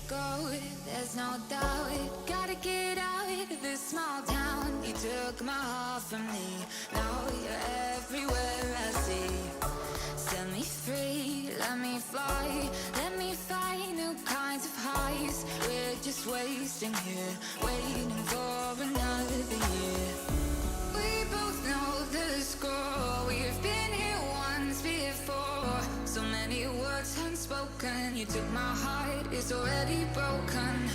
go, there's no doubt. Gotta get out of this small town. You took my heart from me, now you're everywhere I see. Set me free, let me fly, let me find new kinds of highs. We're just wasting here, waiting for another year. We both know the score, we've been here once before. So many words unspoken, you took my heart, it's already broken.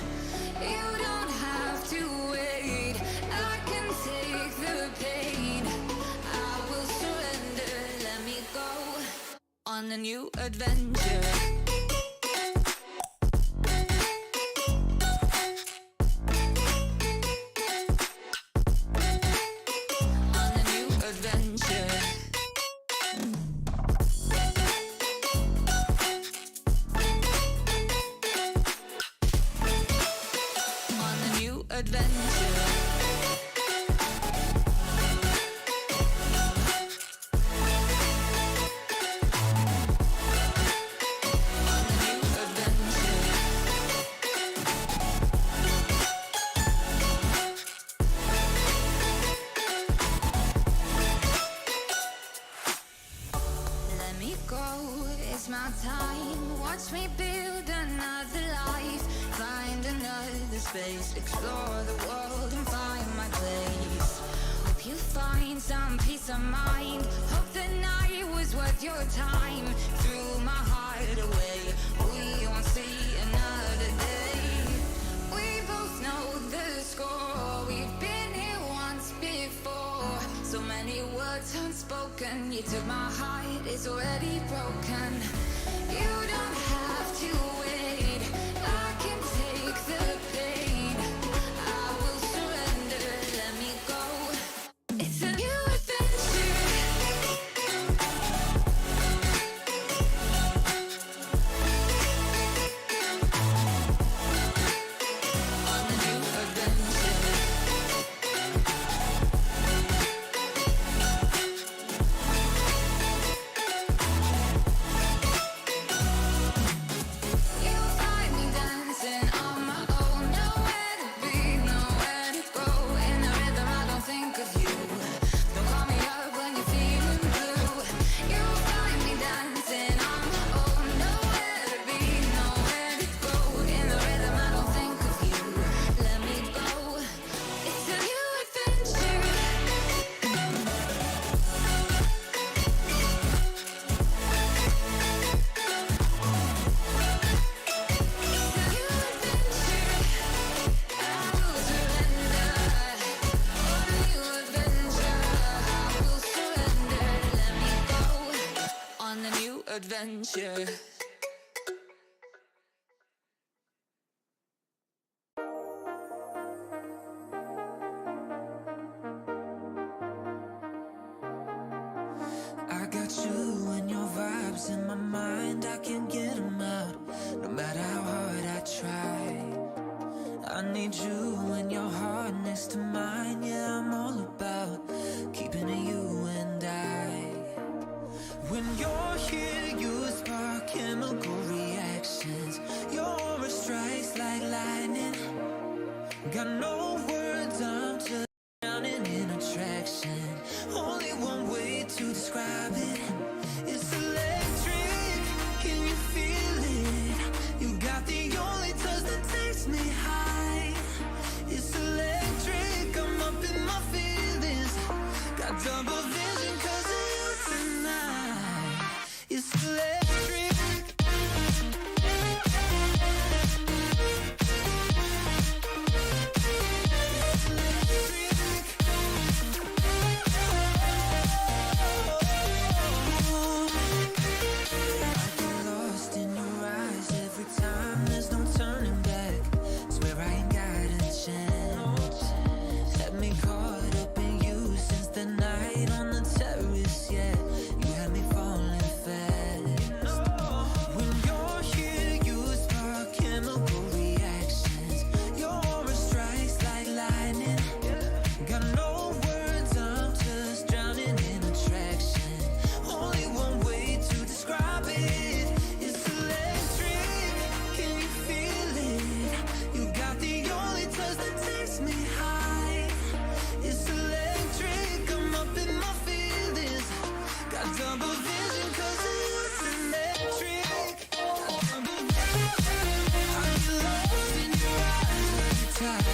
You don't have to wait, I can take the pain. I will surrender, let me go on a new adventure. Space, explore the world and find my place. Hope you find some peace of mind. Hope the night was worth your time. Threw my heart away, we won't see another day. We both know the score, we've been here once before. So many words unspoken, you took my heart, it's already broken. You don't have to wait, I can take the pain. I will surrender, let me go. It's a new adventure. On a new adventure. You'll find me dancing on my own. Nowhere to be, nowhere to go. In the rhythm, I don't think of you. Don't call me up when you're feeling blue. You'll find me dancing on my own. Nowhere to be, nowhere to go. In the rhythm, I don't think of you. Let me go. It's a new adventure. On a new adventure. I got you and your vibes in my mind, I can't get them out, no matter how hard I try. I need you and your heart next to mine, yeah, I'm all about keeping it you and I. When you're here, you spark chemical reactions, your aura strikes like lightning. Got no words, I'm just drowning in attraction. Only one way to describe it. It's electric, can you feel it? You got the only touch that takes me high. It's electric, I'm up in my feelings. Got double double vision 'cause it's electric. Got double vision. I get lost in your eyes every time.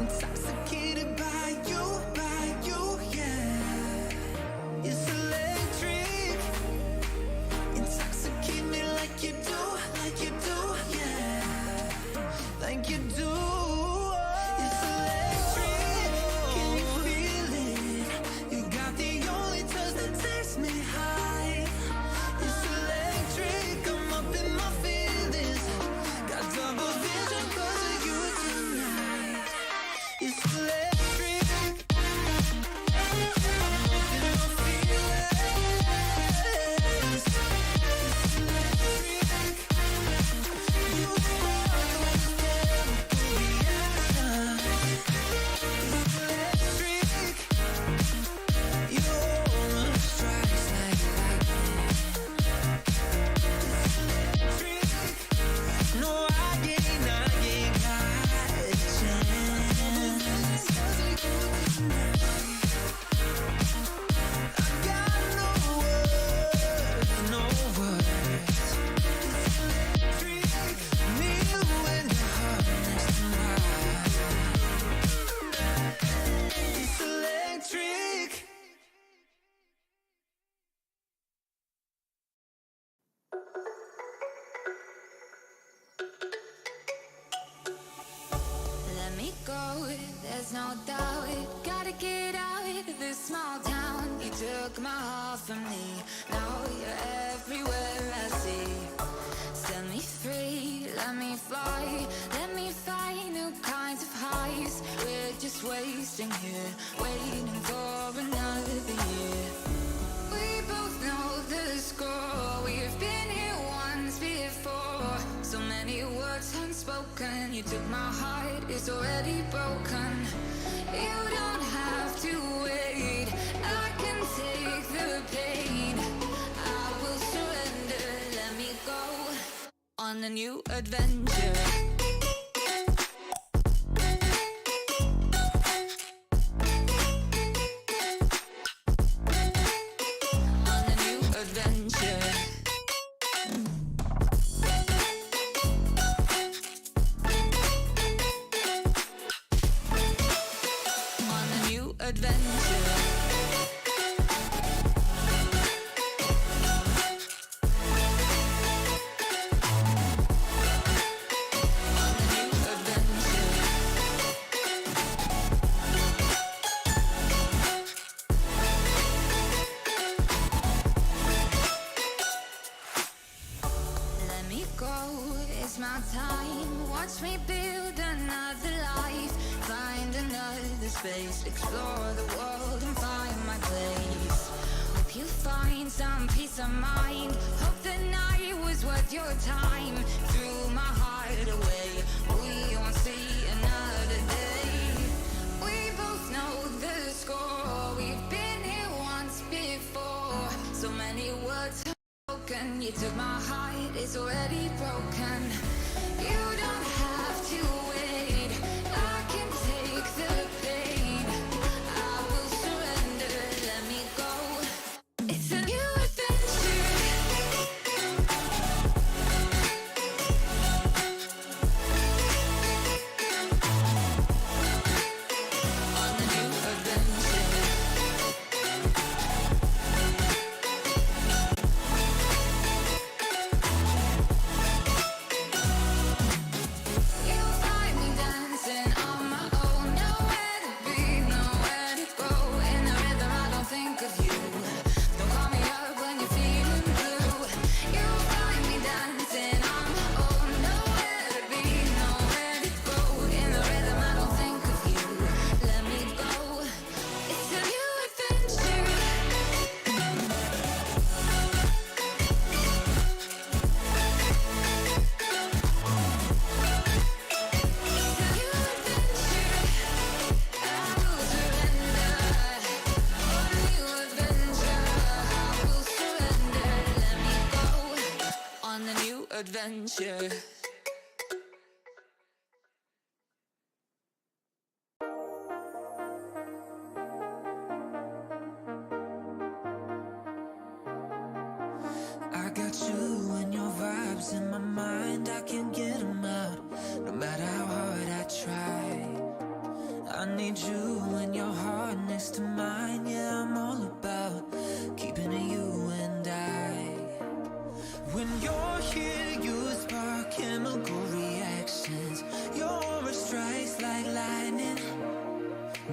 Intoxicated by you, yeah. It's electric. Intoxicate me like you do, yeah. Like you do. It's electric. Can you feel it? You got the only touch that takes me high. It's electric. I'm up in my feelings. Got double vision 'cause of you tonight. It's electric. I'm up in my feelings. It's electric. You spark like a chemical reaction. It's electric. Your aura strikes like lightning. It's electric. No, I ain't got a chance. I got no words, no words. Me when your heart next to mine. It's electric. Let me go, there's no doubt. Gotta get out of this small town. You took my heart from me. Now you're everywhere I see. Set me free, let me fly. Let me find new kinds of highs. We're just wasting here, waiting for another year. We both know the score. We've been here once before. So many words unspoken. You took my heart, it's already broken. You don't have to wait. I can take the pain. I will surrender. Let me go on a new adventure. On a new adventure. On a new adventure. On a new adventure. Let me go, it's my time. Watch me build another life. Find another space. Explore the world and find my place. Hope you find some peace of mind. Hope the night was worth your time. Threw my heart away. We won't see another day. We both know the score. We've been here once before. So many words spoken. You took my heart, it's already broken. You don't have to wait. I can take the pain. I will surrender. Let me go. It's a new adventure. new adventure. I got you and your vibes in my mind, I can't get them out, no matter how hard I try. I need you and your heart next to mine, yeah, I'm all about keeping it you and I. When you're here, you spark chemical reactions, your aura strikes like lightning.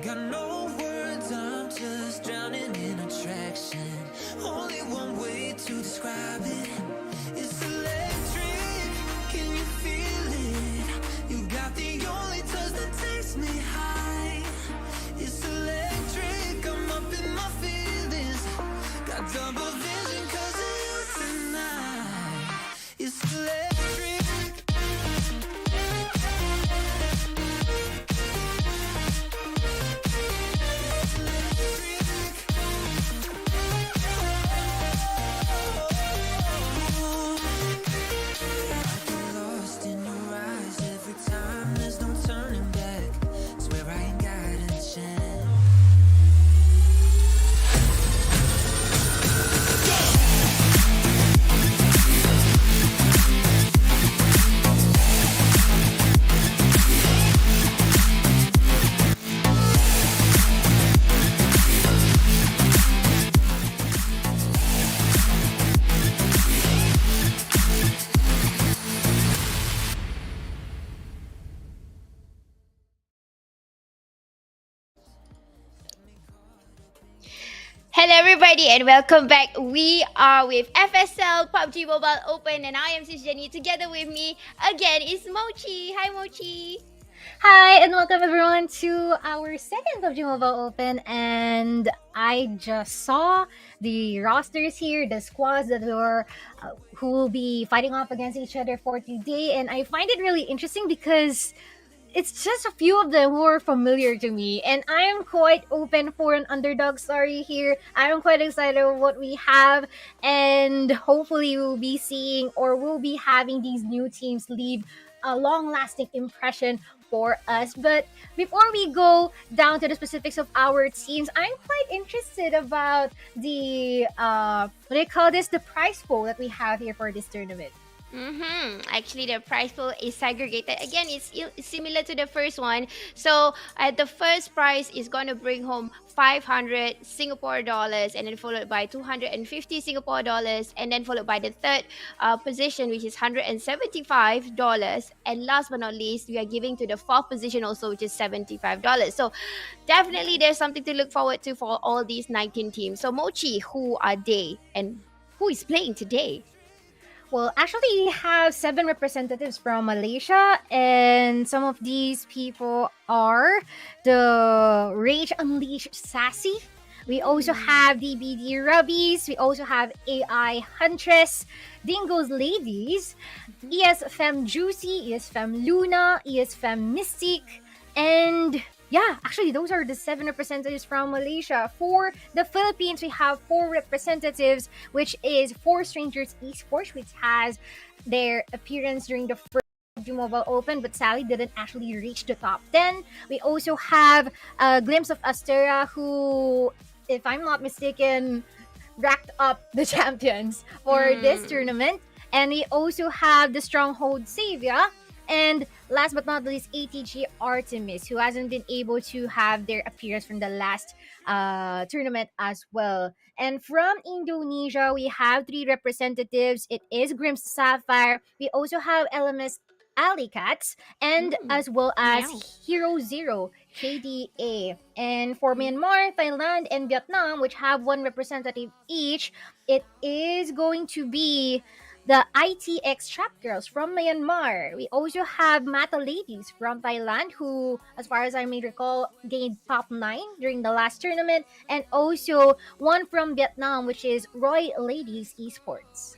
Got no words, I'm just drowning in attraction. Only one way to describe it. It's electric, can you feel it? You got the only touch that takes me high. It's electric, I'm up in my feelings. Got double vision 'cause of you tonight. It's electric. Hello, everybody, and welcome back. We are with FSL PUBG Mobile Open, and I am SisJenny. Together with me again is Mochii. Hi, Mochii. Hi, and welcome everyone to our second PUBG Mobile Open. And I just saw the rosters here, the squads that who will be fighting off against each other for today. And I find it really interesting because it's just a few of them who are familiar to me, and I'm quite open for an underdog story here. I'm quite excited of what we have, and hopefully we'll be seeing or we'll be having these new teams leave a long-lasting impression for us. But before we go down to the specifics of our teams, I'm quite interested about the what do you call this? The prize pool that we have here for this tournament. Actually, the prize pool is segregated. Again, it's similar to the first one. So, the first prize is going to bring home 500 Singapore dollars, and then followed by 250 Singapore dollars, and then followed by the third position, which is $175. And last but not least, we are giving to the fourth position also, which is $75. So, definitely there's something to look forward to for all these 19 teams. So, Mochii, who are they and who is playing today? Well, actually, we have 7 representatives from Malaysia, and some of these people are the Rage Unleashed Sassy. We also have the BD Rubbies. We also have AI Huntress, Dingo's Ladies, ES Fem Juicy, ES Fem Luna, ES Fem Mystic, and yeah, actually, those are the 7 representatives from Malaysia. For the Philippines, we have 4 representatives, which is 4 Strangers Esports, which has their appearance during the first PUBG Mobile Open, but sadly didn't actually reach the top 10. We also have a glimpse of Astera, who, if I'm not mistaken, racked up the champions for this tournament. And we also have the Stronghold Savia. And last but not least, ATG Artemis, who hasn't been able to have their appearance from the last tournament as well. And from Indonesia, we have 3 representatives. It is Grim's Sapphire. We also have LMS Alley Cats, and as well as Hero Zero, KDA. And for Myanmar, Thailand, and Vietnam, which have 1 representative each, it is going to be the ITX Trap Girls from Myanmar. We also have Mata Ladies from Thailand, who, as far as I may recall, gained top 9 during the last tournament. And also one from Vietnam, which is Roy Ladies Esports.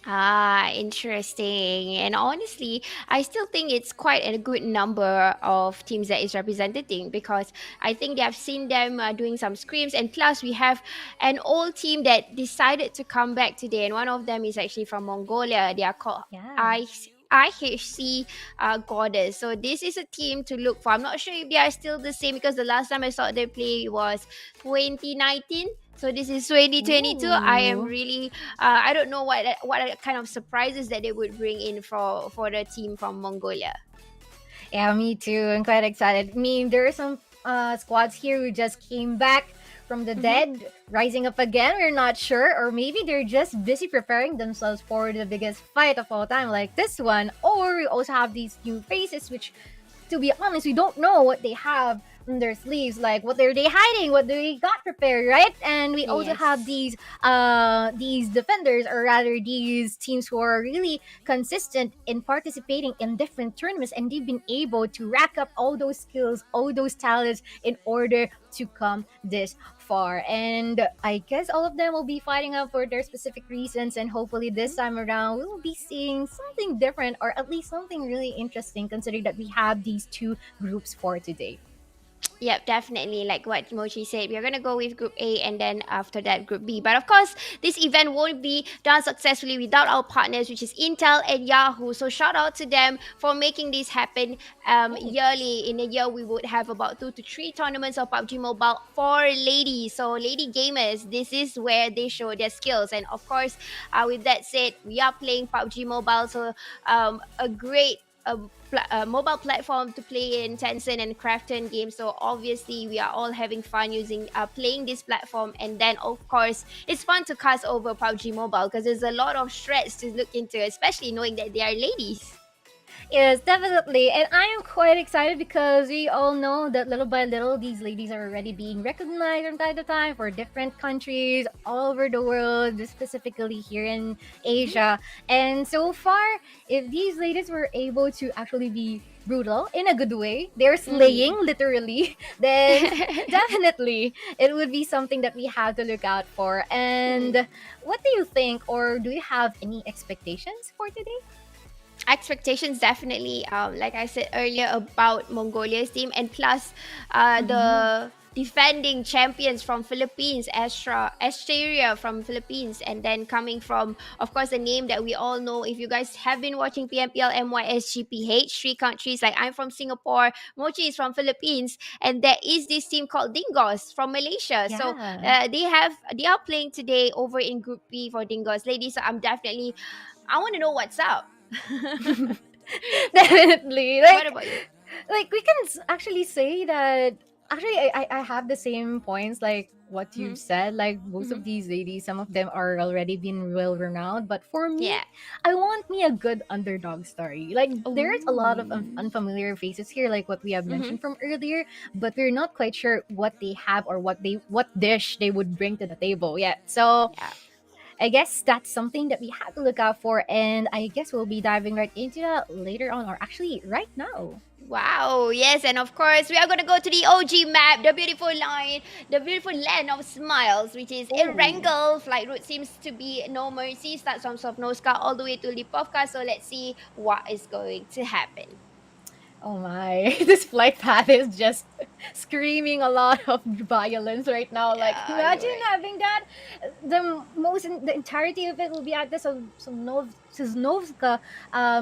Ah, interesting. And honestly, I still think it's quite a good number of teams that is representing, because I think they have seen them doing some scrims, and plus we have an old team that decided to come back today, and one of them is actually from Mongolia. They are called Yeah. I. IHC Goddess. So this is a team to look for. I'm not sure if they are still the same, because the last time I saw them play was 2019. So this is 2022. I am Ooh. really I don't know what kind of surprises that they would bring in for the team from Mongolia. Yeah, me too. I'm quite excited. I mean, there are some squads here who just came back from the Mm-hmm. dead, rising up again. We're not sure, or maybe they're just busy preparing themselves for the biggest fight of all time, like this one. Or we also have these new faces, which, to be honest, we don't know what they have in their sleeves. Like, what are they hiding? What do they got prepared, right? And we also have Yes. these defenders, or rather these teams who are really consistent in participating in different tournaments, and they've been able to rack up all those skills, all those talents in order to come this far. And I guess all of them will be fighting out for their specific reasons, and hopefully this time around we will be seeing something different, or at least something really interesting, considering that we have these two groups for today. Yep, definitely. Like what Mochi said, we're gonna go with Group A, and then after that Group B. But of course, this event won't be done successfully without our partners, which is Intel and Yahoo. So shout out to them for making this happen. Thanks. Yearly in a year, we would have about 2 to 3 tournaments of PUBG Mobile for ladies. So lady gamers, this is where they show their skills. And of course, with that said, we are playing PUBG Mobile, so a great mobile platform to play in Tencent and Krafton games. So obviously, we are all having fun using playing this platform. And then, of course, it's fun to cast over PUBG Mobile, because there's a lot of strats to look into, especially knowing that they are ladies. Yes, definitely. And I am quite excited because we all know that little by little, these ladies are already being recognized from time to time for different countries all over the world, specifically here in Mhm. Asia. And so far, if these ladies were able to actually be brutal in a good way, they're slaying Mm. literally, then definitely it would be something that we have to look out for. Mm. And what do you think, or do you have any expectations for today? Expectations, definitely, like I said earlier, about Mongolia's team, and plus Mm-hmm. the defending champions from Philippines, Asteria from Philippines, and then coming from, of course, a name that we all know. If you guys have been watching PMPL, MYSGPH, 3 countries, like I'm from Singapore, Mochi is from Philippines, and there is this team called Dingos from Malaysia. So Yeah. they are playing today over in Group B for Dingos ladies. So I want to know what's up. Definitely. What about you? Like we can actually say that actually I have the same points like what Mm-hmm. you've said. Like most Mm-hmm. of these ladies, some of them are already been well renowned, but for me, Yeah. I want me a good underdog story. Like there's a lot of Oh. unfamiliar faces here, like what we have Mm-hmm. mentioned from earlier, but we're not quite sure what they have, or what dish they would bring to the table yet. So Yeah. I guess that's something that we have to look out for, and I guess we'll be diving right into that later on, or actually right now. Wow. Yes, and of course we are gonna go to the OG map, the beautiful line, the beautiful land of smiles, which is Oh, Erangel. Flight route seems to be no mercy. Starts from Sopnovska all the way to Lipovka. So let's see what is going to happen. oh my! This flight path is just screaming a lot of violence right now. Like, Yeah, you're imagine right. having that. The entirety of it will be at the Sosnovska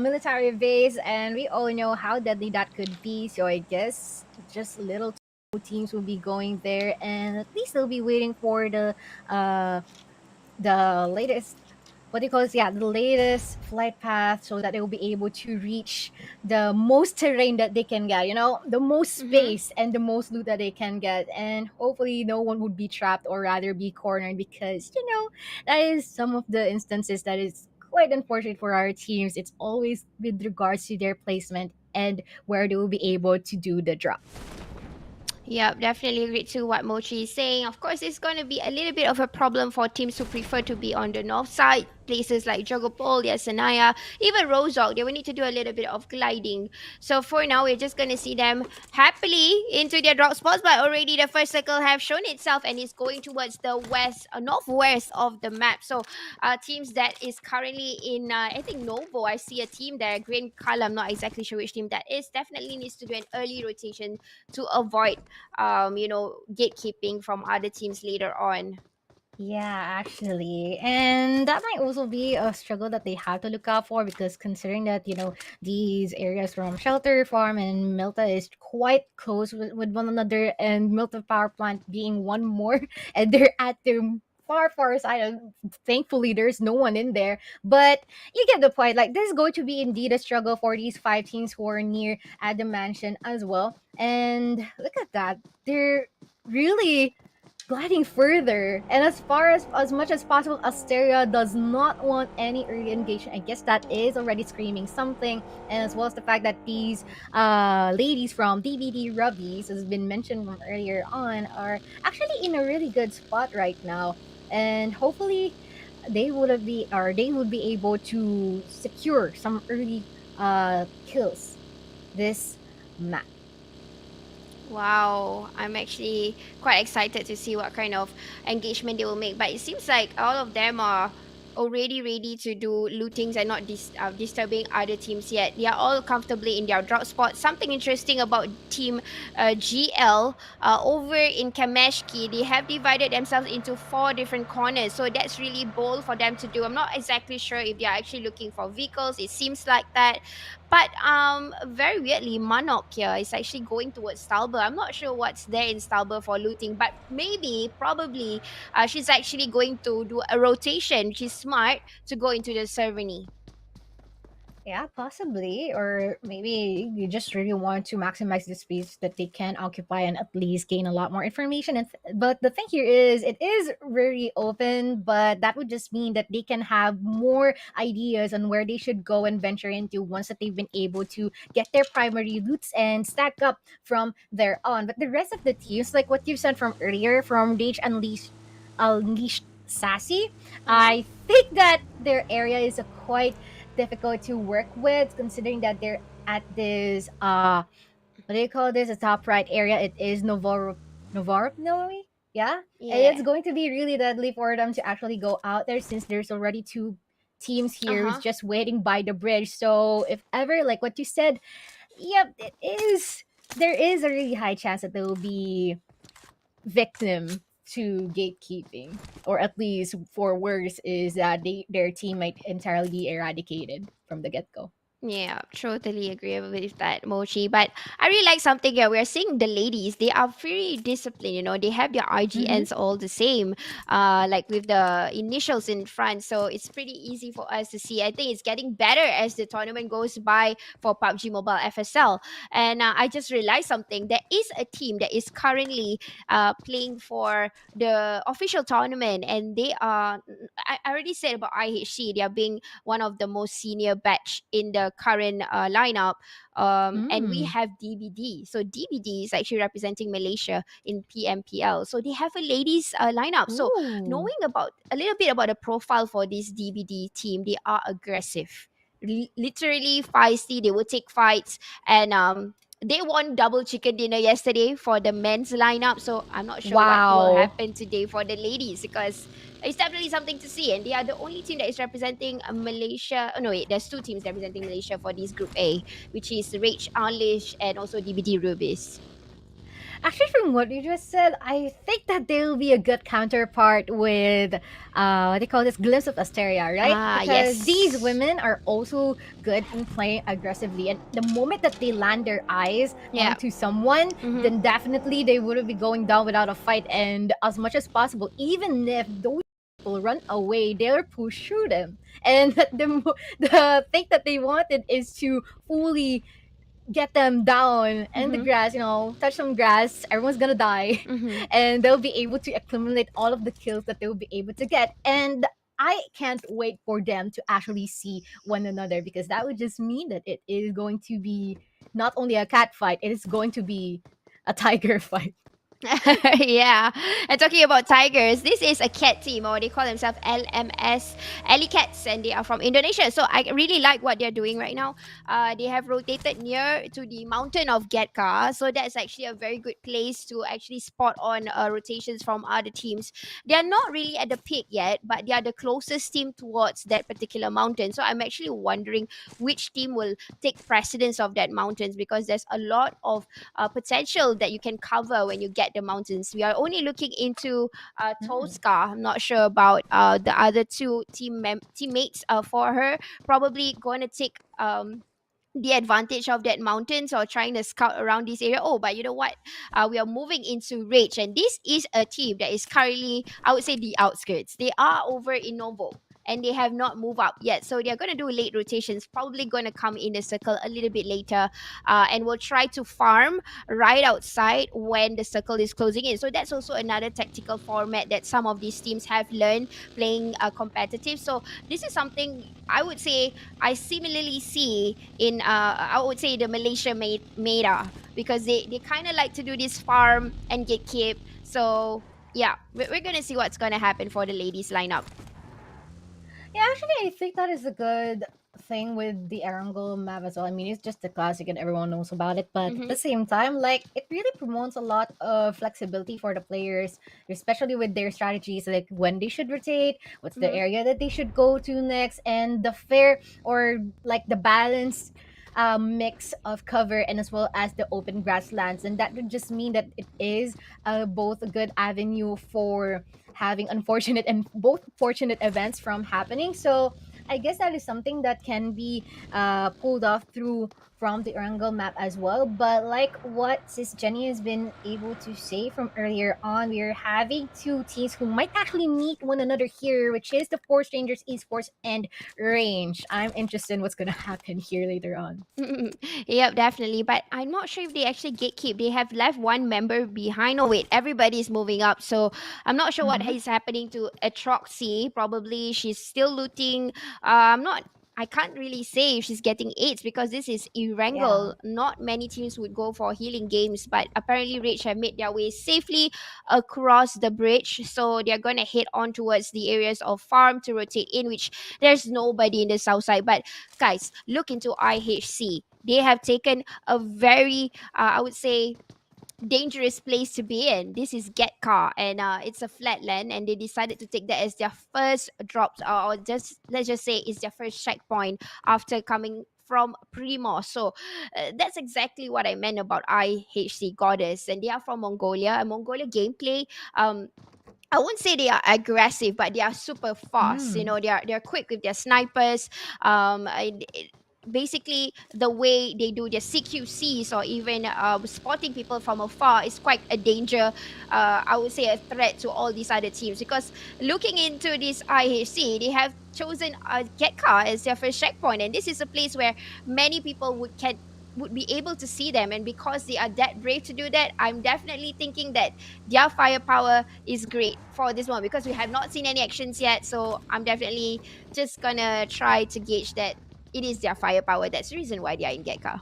military base, and we all know how deadly that could be. So I guess just little teams will be going there, and at least they'll be waiting for uh the latest, what do you call this? Yeah, the latest flight path, so that they will be able to reach the most terrain that they can get, the most Mm-hmm. space and the most loot that they can get. And hopefully no one would be trapped, or rather be cornered, because that is some of the instances that is quite unfortunate for our teams. It's always with regards to their placement and where they will be able to do the drop. Yep, definitely agree to what Mochi is saying. Of course, it's going to be a little bit of a problem for teams who prefer to be on the north side. places like Jogopol, Yasanaya, even Rozog. They will need to do a little bit of gliding. So for now, we're just gonna see them happily into their drop spots, but already the first circle have shown itself and is going towards the west, northwest of the map. So teams that is currently in, I think Novo. I see a team there, green color. I'm not exactly sure which team that is. Definitely needs to do an early rotation to avoid, gatekeeping from other teams later on. Yeah, actually. And that might also be a struggle that they have to look out for because considering that, these areas from Shelter Farm and Milta is quite close with one another, and Milta Power Plant being one more, and they're at the far, far side. And thankfully, there's no one in there. But you get the point. Like, this is going to be indeed a struggle for these five teams who are near at the mansion as well. And look at that. They're really gliding further. And as much as possible, Asteria does not want any early engagement. I guess that is already screaming something. And as well as the fact that these ladies from DVD Rubbies, as has been mentioned from earlier on, are actually in a really good spot right now. And hopefully they would be able to secure some early kills this map. Wow, I'm actually quite excited to see what kind of engagement they will make. But it seems like all of them are already ready to do lootings and not disturbing other teams yet. They are all comfortably in their drop spot. Something interesting about team GL, over in Kameshki, they have divided themselves into 4 different corners. So that's really bold for them to do. I'm not exactly sure if they are actually looking for vehicles. It seems like that. But very weirdly, Manok here is actually going towards Stalber. I'm not sure what's there in Stalber for looting, but probably, she's actually going to do a rotation, which is smart to go into the Ceremony. Yeah, possibly. Or maybe you just really want to maximize the space that they can occupy and at least gain a lot more information. But the thing here is, it is very open, but that would just mean that they can have more ideas on where they should go and venture into once that they've been able to get their primary loots and stack up from there on. But the rest of the teams, like what you said from earlier, from Rage Unleashed Sassy, Uh-huh. I think that their area is a quite difficult to work with considering that they're at this what do you call this, the top right area. It is Novoropnoe. Yeah, and it's Yeah. going to be really deadly for them to actually go out there since there's already two teams Uh here who's huh. just waiting by the bridge. So if ever, like what you said, yep, there is a really high chance that they will be victim to gatekeeping, or at least for worse is that their team might entirely be eradicated from the get-go. Yeah, totally agree with that, Mochi. But I really like something here. We're seeing the ladies, they are very disciplined, they have their Mm-hmm. IGNs all the same, like with the initials in front. So it's pretty easy for us to see. I think it's getting better as the tournament goes by for PUBG Mobile FSL. And I just realized something. There is a team that is currently playing for the official tournament, and they are, I already said about IHC, they are being one of the most senior batch in the current lineup. And we Mm. have DBD. So DBD is actually representing Malaysia in PMPL. So they have a ladies lineup. So Ooh. knowing about a little bit about the profile for this DBD team, they are aggressive. Literally feisty. They will take fights, and they won double chicken dinner yesterday for the men's lineup. So I'm not sure what will Wow. happen today for the ladies, because it's definitely something to see. And they are the only team that is representing Malaysia. Oh, no, wait, there's 2 teams representing Malaysia for this Group A, which is Rage Unleash and also DBD Rubies. Actually, from what you just said, I think that they'll be a good counterpart with what they call this, glimpse of Asteria, right? Ah, Because these yes. women are also good in playing aggressively, and the moment that they land their eyes Yeah. onto someone, Mm-hmm. then definitely they wouldn't be going down without a fight. And as much as possible, even if those people run away, they'll pursue them. And the thing that they wanted is to fully get them down in the Mm-hmm. grass, touch some grass, everyone's gonna die. Mm-hmm. And they'll be able to accumulate all of the kills that they'll be able to get. And I can't wait for them to actually see one another because that would just mean that it is going to be not only a cat fight, it is going to be a tiger fight. Yeah. And talking about tigers, this is a cat team, or they call themselves LMS Alley Cats, and they are from Indonesia. So I really like what they're doing right now. They have rotated near to the mountain of Getka, so that's actually a very good place to actually spot on rotations from other teams. They are not really at the peak yet, but they are the closest team towards that particular mountain. So I'm actually wondering which team will take precedence of that mountains, because there's a lot of potential that you can cover when you get the mountains. We are only looking into Mm. Tosca. I'm not sure about the other two teammates for her. Probably going to take the advantage of that mountains or trying to scout around this area. Oh, but you know what? We are moving into Rage, and this is a team that is currently, I would say, the outskirts. They are over in Novo. And they have not moved up yet, so they're going to do late rotations. Probably going to come in the circle a little bit later, and will try to farm right outside when the circle is closing in. So that's also another tactical format that some of these teams have learned playing competitive. So this is something I would say I similarly see in I would say the Malaysia meta, because they kind of like to do this farm and get keep. So yeah, we're gonna see what's gonna happen for the ladies lineup. Yeah, actually, I think that is a good thing with the Erangel map as well. I mean, it's just a classic and everyone knows about it, but at Mm-hmm. the same time, like, it really promotes a lot of flexibility for the players, especially with their strategies, like when they should rotate, what's the Mm-hmm. area that they should go to next, and the fair or like the balanced mix of cover and as well as the open grasslands. And that would just mean that it is both a good avenue for having unfortunate and both fortunate events from happening. So I guess that is something that can be pulled off through from the Erangel map as well. But like what SisJenny has been able to say from earlier on, we are having two teams who might actually meet one another here, which is the Force Rangers Esports and Range. I'm interested in what's gonna happen here later on. Yep, definitely. But I'm not sure if they actually gatekeep. They have left one member behind. Oh wait, everybody's moving up. So I'm not sure what Mhm. is happening to Atroxy. Probably she's still looting. I'm not. I can't really say if she's getting AIDS, because this is Yeah. Erangel. Not many teams would go for healing games, but apparently Rage have made their way safely across the bridge. So they're gonna head on towards the areas of farm to rotate in, which there's nobody in the south side. But guys, look into IHC. They have taken a very, I would say, dangerous place to be in. This is Getka, and it's a flatland, and they decided to take that as their first drop, or just let's just say it's their first checkpoint after coming from Primo. So that's exactly what I meant about IHC Goddess, and they are from Mongolia. And Mongolia gameplay, I wouldn't say they are aggressive, but they are super fast. You Mm. know, they're quick with their snipers. Basically, the way they do their CQCs, or even spotting people from afar, is quite a danger. I would say a threat to all these other teams, because looking into this IHC, they have chosen Getka as their first checkpoint, and this is a place where many people would be able to see them. And because they are that brave to do that, I'm definitely thinking that their firepower is great for this one, because we have not seen any actions yet. So I'm definitely just gonna try to gauge that it is their firepower. That's the reason why they are in Gekka.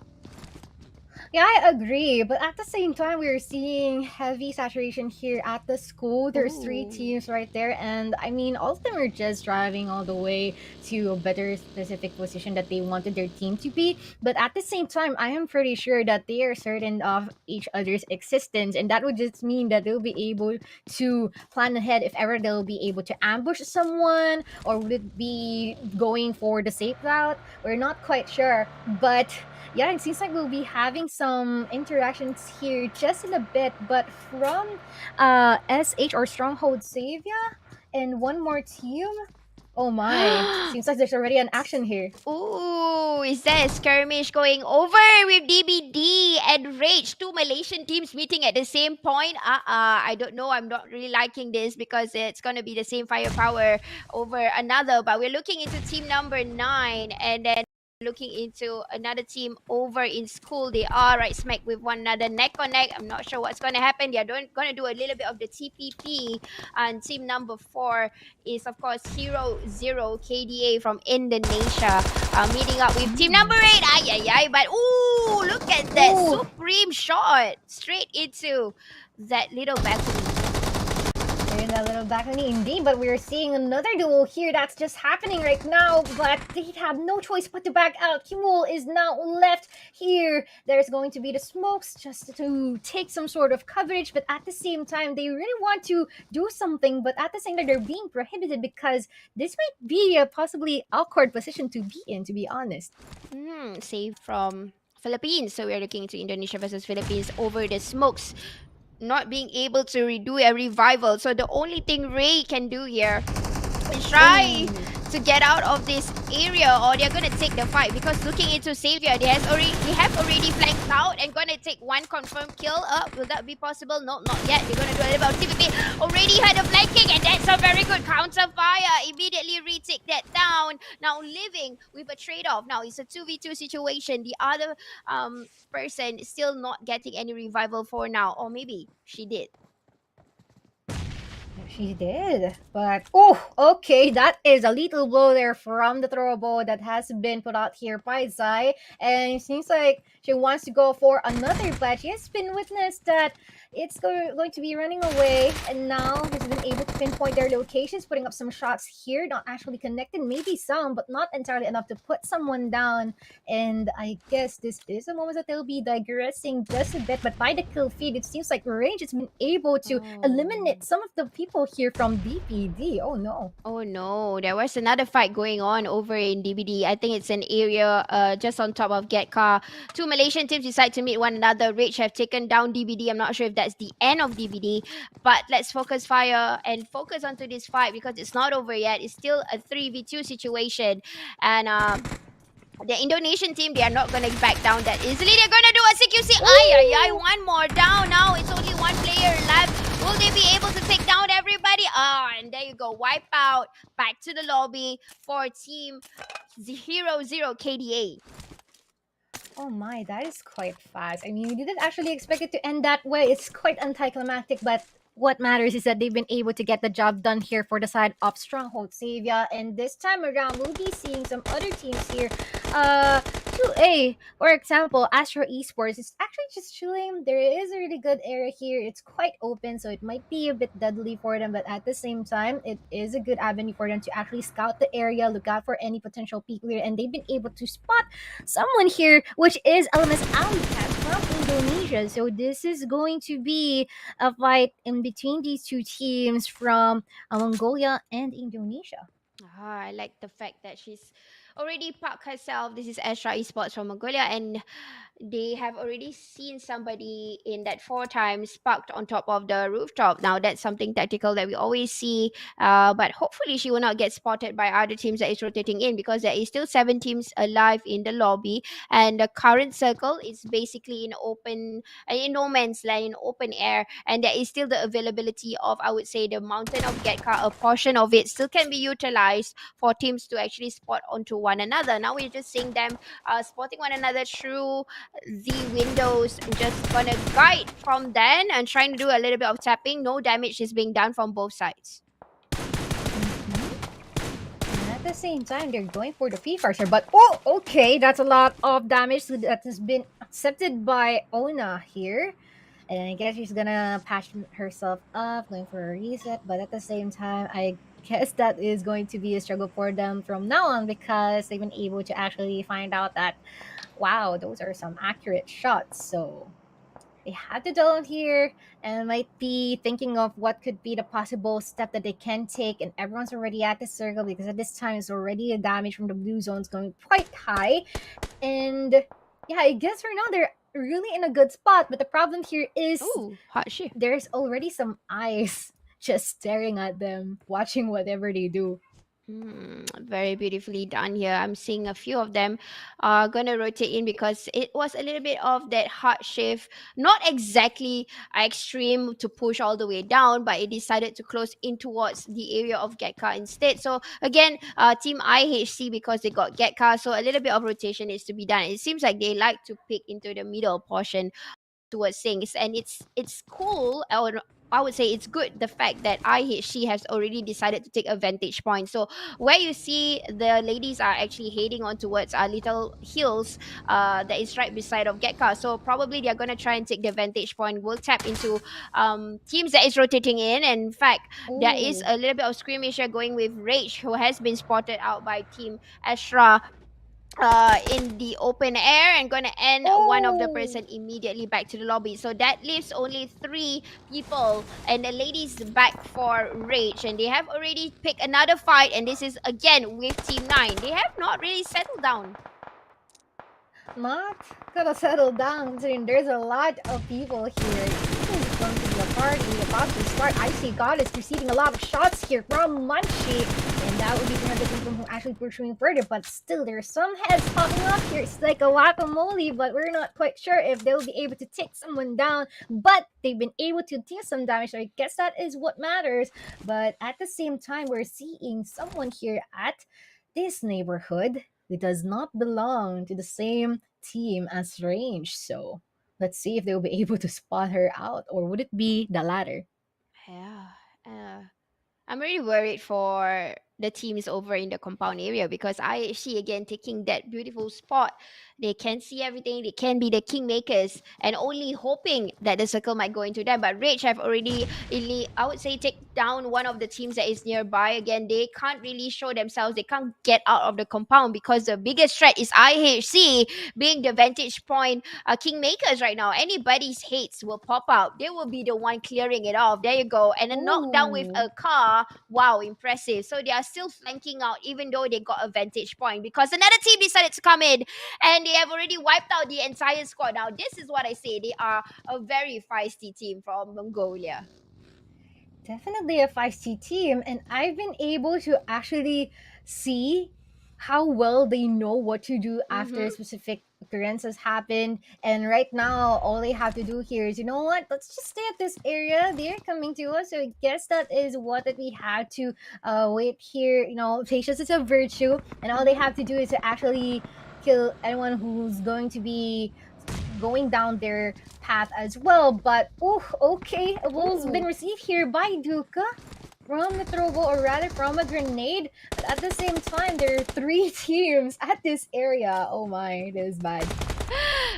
Yeah, I agree. But at the same time, we're seeing heavy saturation here at the school. There's three Ooh. teams right there. And I mean, all of them are just driving all the way to a better specific position that they wanted their team to be. But at the same time, I am pretty sure that they are certain of each other's existence. And that would just mean that they'll be able to plan ahead if ever they'll be able to ambush someone, or would it be going for the safe route. We're not quite sure. But yeah, it seems like we'll be having some interactions here just in a bit. But from SH or Stronghold Savia and one more team. Oh my. Seems like there's already an action here. Ooh, is there a skirmish going over with DBD and Rage? Two Malaysian teams meeting at the same point. I don't know. I'm not really liking this, because it's gonna be the same firepower over another. But we're looking into team number 9, and then looking into another team over in school. They are right smack with one another, neck on neck. I'm not sure what's gonna happen. They're gonna do a little bit of the TPP. And team number 4 is of course Hero Zero KDA from Indonesia, meeting up with team number 8. Ay ay ay! But ooh, look at that Ooh. supreme shot straight into that little balcony. They're in that little balcony indeed, but we're seeing another duel here that's just happening right now, but they have no choice but to back out. Kimul is now left here. There's going to be the smokes just to take some sort of coverage, but at the same time, they really want to do something, but at the same time, they're being prohibited because this might be a possibly awkward position to be in, to be honest. Save from Philippines. So we're looking into Indonesia versus Philippines over the smokes not being able to redo a revival. So the only thing Ray can do here is try to get out of this area, or they're gonna take the fight, because looking into Savior, they have already flanked out and gonna take one confirmed kill. Will that be possible? No, not yet. They're gonna do a little bit of TPP. Already had a flanking, and that's a very good counter fire. Immediately retake that down. Now living with a trade-off. Now it's a 2v2 situation. The other person is still not getting any revival for now, or maybe she did. She did, but oh, okay, that is a little blow there from the throwable that has been put out here by Zai, and it seems like she wants to go for another, but she has been witnessed that it's going to be running away, and now has been able to pinpoint their locations, putting up some shots here, not actually connected, maybe some, but not entirely enough to put someone down, and I guess this is a moment that they'll be digressing just a bit, but by the kill feed, it seems like Range has been able to eliminate some of the people here from DPD. Oh no. Oh no, there was another fight going on over in DBD. I think it's an area just on top of Getka. Two Malaysian teams decide to meet one another. Rage have taken down DBD. I'm not sure if that's the end of DBD, but let's focus fire and focus onto this fight because it's not over yet. It's still a 3v2 situation. And the Indonesian team, they are not going to back down that easily. They're going to do a CQC. Ay, one more down. Now it's only one player left. Will they be able to take down everybody? And there you go. Wipe out. Back to the lobby for Team 0-0 KDA. Oh my, that is quite fast. I mean, we didn't actually expect it to end that way. It's quite anticlimactic, but what matters is that they've been able to get the job done here for the side of Stronghold Savia. And this time around, we'll be seeing some other teams here. 2A, for example, Astro Esports is actually just chilling. There is a really good area here. It's quite open, so it might be a bit deadly for them, but at the same time, it is a good avenue for them to actually scout the area, look out for any potential peek leader, and they've been able to spot someone here, which is LMS Alicat from Indonesia. So this is going to be a fight in between these two teams from Mongolia and Indonesia. I like the fact that she's already parked herself. This is Astra Esports from Mongolia, and they have already seen somebody in that 4 times parked on top of the rooftop. Now that's something tactical that we always see, but hopefully she will not get spotted by other teams that is rotating in, because there is still 7 teams alive in the lobby, and the current circle is basically in open, in no man's land, in open air, and there is still the availability of, I would say, the mountain of Getka. A portion of it still can be utilized for teams to actually spot onto one another. Now we're just seeing them spotting one another through the windows, and just gonna guide from then and trying to do a little bit of tapping. No damage is being done from both sides. And at the same time, they're going for the P-Fires here, but oh, okay, that's a lot of damage that has been accepted by Ona here. And I guess she's gonna patch herself up, going for a reset, but at the same time, I guess that is going to be a struggle for them from now on, because they've been able to actually find out that, wow, those are some accurate shots. So they had to down here and might be thinking of what could be the possible step that they can take, and everyone's already at the circle, because at this time it's already a damage from the blue zones going quite high. And yeah, I guess right now they're really in a good spot, but the problem here is Ooh, hot shit. there's already some eyes just staring at them, watching whatever they do. Very beautifully done here. I'm seeing a few of them are gonna rotate in, because it was a little bit of that hard shift, not exactly extreme to push all the way down, but it decided to close in towards the area of Getka instead. So again, team IHC, because they got Getka, so a little bit of rotation is to be done. It seems like they like to pick into the middle portion towards things, and it's cool, or I would say it's good, the fact that she has already decided to take a vantage point. So where you see the ladies are actually heading on towards little hills that is right beside of Gekka. So probably they're gonna try and take the vantage point. We'll tap into teams that is rotating in. And in fact, there is Oh. a little bit of skirmisher going with Rage, who has been spotted out by Team Ashra in the open air, and gonna end one of the Oh. person immediately back to the lobby. So that leaves only three people, and the ladies back for Rage, and they have already picked another fight, and this is again with Team 9. They have not really settled down. Not gonna settle down considering there's a lot of people here. It's going to be a party about to start. I see God is receiving a lot of shots here from Mochii, and that would be one of the people who actually pursuing further. But still, there's some heads popping up here. It's like a whack-a-mole, but we're not quite sure if they'll be able to take someone down. But they've been able to deal some damage, so I guess that is what matters. But at the same time, we're seeing someone here at this neighborhood who does not belong to the same team as Range. So let's see if they'll be able to spot her out, or would it be the latter? Yeah. I'm really worried for the teams over in the compound area, because I see again taking that beautiful spot. They can see everything. They can be the kingmakers, and only hoping that the circle might go into them. But Rage have already, I would say, take down one of the teams that is nearby. Again, they can't really show themselves. They can't get out of the compound, because the biggest threat is IHC being the vantage point kingmakers right now. Anybody's hates will pop out. They will be the one clearing it off. There you go. And then knockdown with Ooh. a car. Wow, impressive. So they are still flanking out, even though they got a vantage point, because another team decided to come in, and they have already wiped out the entire squad. Now, this is what I say. They are a very feisty team from Mongolia. Definitely a feisty team, and I've been able to actually see how well they know what to do after Mm-hmm. a specific occurrence has happened. And right now, all they have to do here is, you know what? Let's just stay at this area. They're coming to us, so I guess that is what that we have to wait here. You know, patience is a virtue, and all they Mm-hmm. have to do is to actually kill anyone who's going to be going down their path as well. But oh, okay, a ball's been Ooh. received here by Duka from the throw ball, or rather from a grenade. But at the same time, there are three teams at this area. Oh my, this is bad.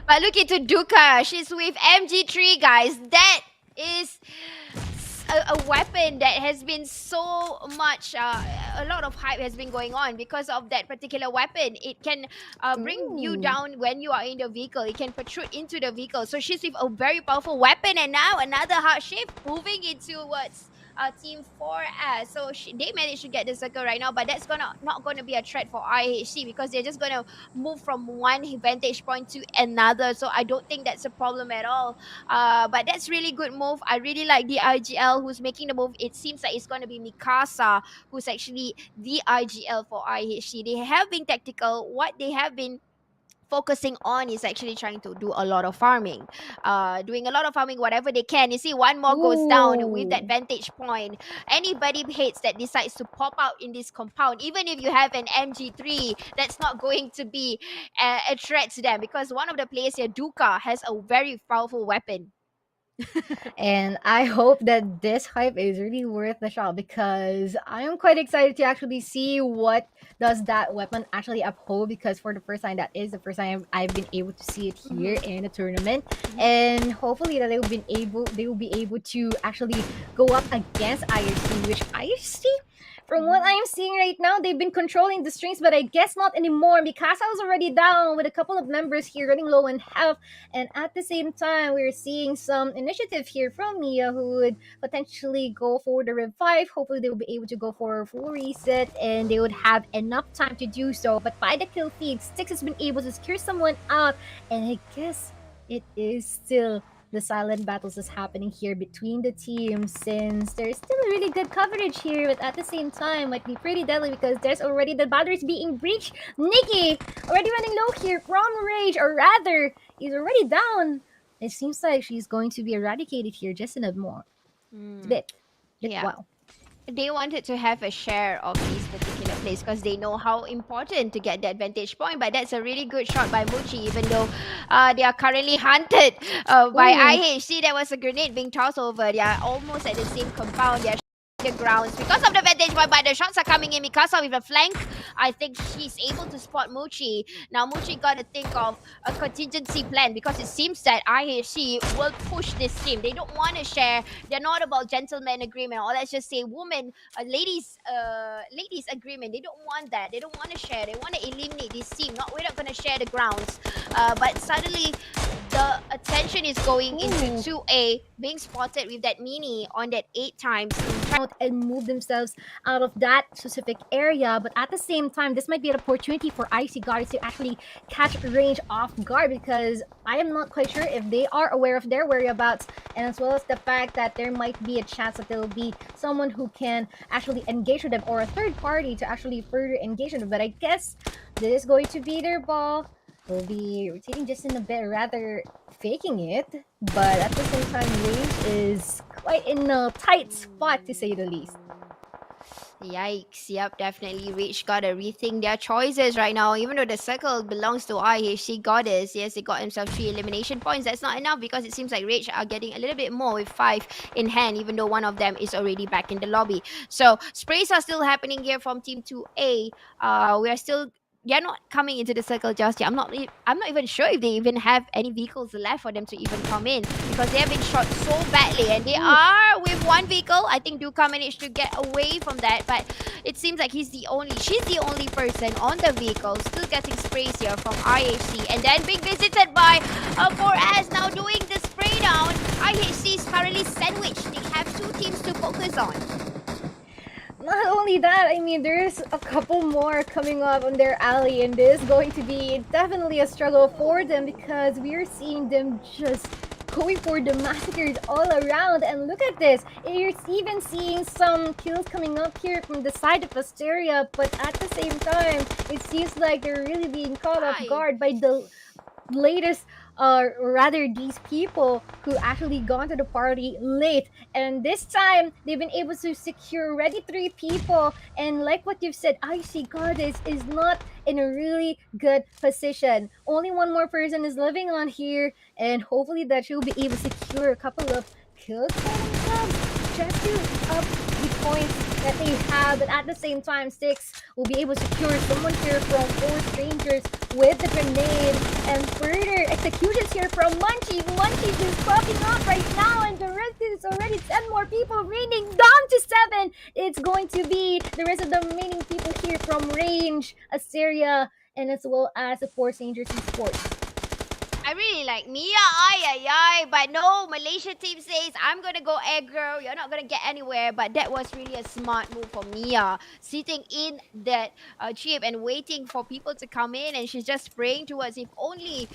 But look into Duka. She's with MG3, guys. That is a weapon that has been so much, a lot of hype has been going on because of that particular weapon. It can bring you Ooh. down when you are in the vehicle. It can protrude into the vehicle. So she's with a very powerful weapon, and now another hard shift moving into what's team 4S. So they managed to get the circle right now, but that's gonna not gonna be a threat for IHC, because they're just gonna move from one vantage point to another. So I don't think that's a problem at all. But that's really good move. I really like the IGL who's making the move. It seems like it's going to be Mikasa who's actually the IGL for IHC. They have been tactical. What they have been focusing on is actually trying to do a lot of farming, doing a lot of farming, whatever they can. You see, one more goes down with that Ooh. vantage point. Anybody hates that decides to pop out in this compound, even if you have an MG3, that's not going to be a threat to them, because one of the players here, Duka, has a very powerful weapon. And I hope that this hype is really worth the shot, because I am quite excited to actually see what does that weapon actually uphold, because for the first time, that is the first time I've been able to see it here Mhm. in a tournament. Mhm. And hopefully that they will be able to actually go up against IRC, which IRC, from what Mhm. I'm seeing right now, they've been controlling the strings, but I guess not anymore, because I was already down with a couple of members here running low in health. And at the same time, we're seeing some initiative here from Mia, who would potentially go for the revive. Hopefully, they will be able to go for a full reset, and they would have enough time to do so. But by the kill feed, Styx has been able to secure someone out, and I guess it is still the silent battles is happening here between the teams, since there's still really good coverage here, but at the same time might be pretty deadly, because there's already the boundaries being breached. Nikki already running low here from Rage, or rather he's already down. It seems like she's going to be eradicated here just in a it's a Mm. bit Yeah. wow. They wanted to have a share of these particular place because they know how important to get that vantage point. But that's a really good shot by Mochii, even though they are currently hunted by Ooh. IHC. There was a grenade being tossed over. They are almost at the same compound. They are the grounds because of the vantage point, but the shots are coming in. Mikasa with a flank. I think she's able to spot Mochii. Now Mochii got to think of a contingency plan because it seems that IHC will push this team. They don't want to share. They're not about gentleman agreement, or let's just say women, ladies agreement. They don't want that. They don't want to share. They want to eliminate this team. Not we're not going to share the grounds. But suddenly the attention is going into 2A, being spotted with that mini on that 8 times. Out and move themselves out of that specific area, but at the same time this might be an opportunity for icy guards to actually catch range off guard, because I am not quite sure if they are aware of their whereabouts, and as well as the fact that there might be a chance that there will be someone who can actually engage with them, or a third party to actually further engage with them. But I guess this is going to be their ball. They'll be rotating just in a bit, rather faking it, but at the same time range is quite in a tight spot, to say the least. Yikes. Yep, definitely. Rage gotta rethink their choices right now. Even though the circle belongs to IHC Goddess, yes, they got themselves 3 elimination points. That's not enough because it seems like Rage are getting a little bit more with 5 in hand, even though one of them is already back in the lobby. So, sprays are still happening here from Team 2A. We are still they're not coming into the circle just yet. I'm not even sure if they even have any vehicles left for them to even come in because they have been shot so badly, and they are with one vehicle. I think Duka managed to get away from that, but it seems like she's the only person on the vehicle still getting sprays here from IHC, and then being visited by 4S now doing the spray down. IHC is currently sandwiched. They have 2 teams to focus on. Not only that, I mean, there's a couple more coming up on their alley, and this is going to be definitely a struggle for them because we're seeing them just going for the massacres all around. And look at this, you're even seeing some kills coming up here from the side of Asteria, but at the same time, it seems like they're really being caught off guard by the latest rather these people who actually gone to the party late, and this time they've been able to secure already 3 people. And like what you've said, icy goddess is not in a really good position. Only one more person is living on here, and hopefully that she'll be able to secure a couple of kills for themselves just to up the points that they have. But at the same time, Six will be able to secure someone here from 4 strangers with the grenade, and further executions here from Mochii. Mochii is popping up right now, and the rest is already 10 more people remaining, down to 7. It's going to be the rest of the remaining people here from Range, Asteria, and as well as the 4 strangers in sports. I really like Mia, but no, Malaysia team says, I'm gonna go aggro, you're not gonna get anywhere. But that was really a smart move for Mia, sitting in that chip and waiting for people to come in, and she's just spraying towards. If only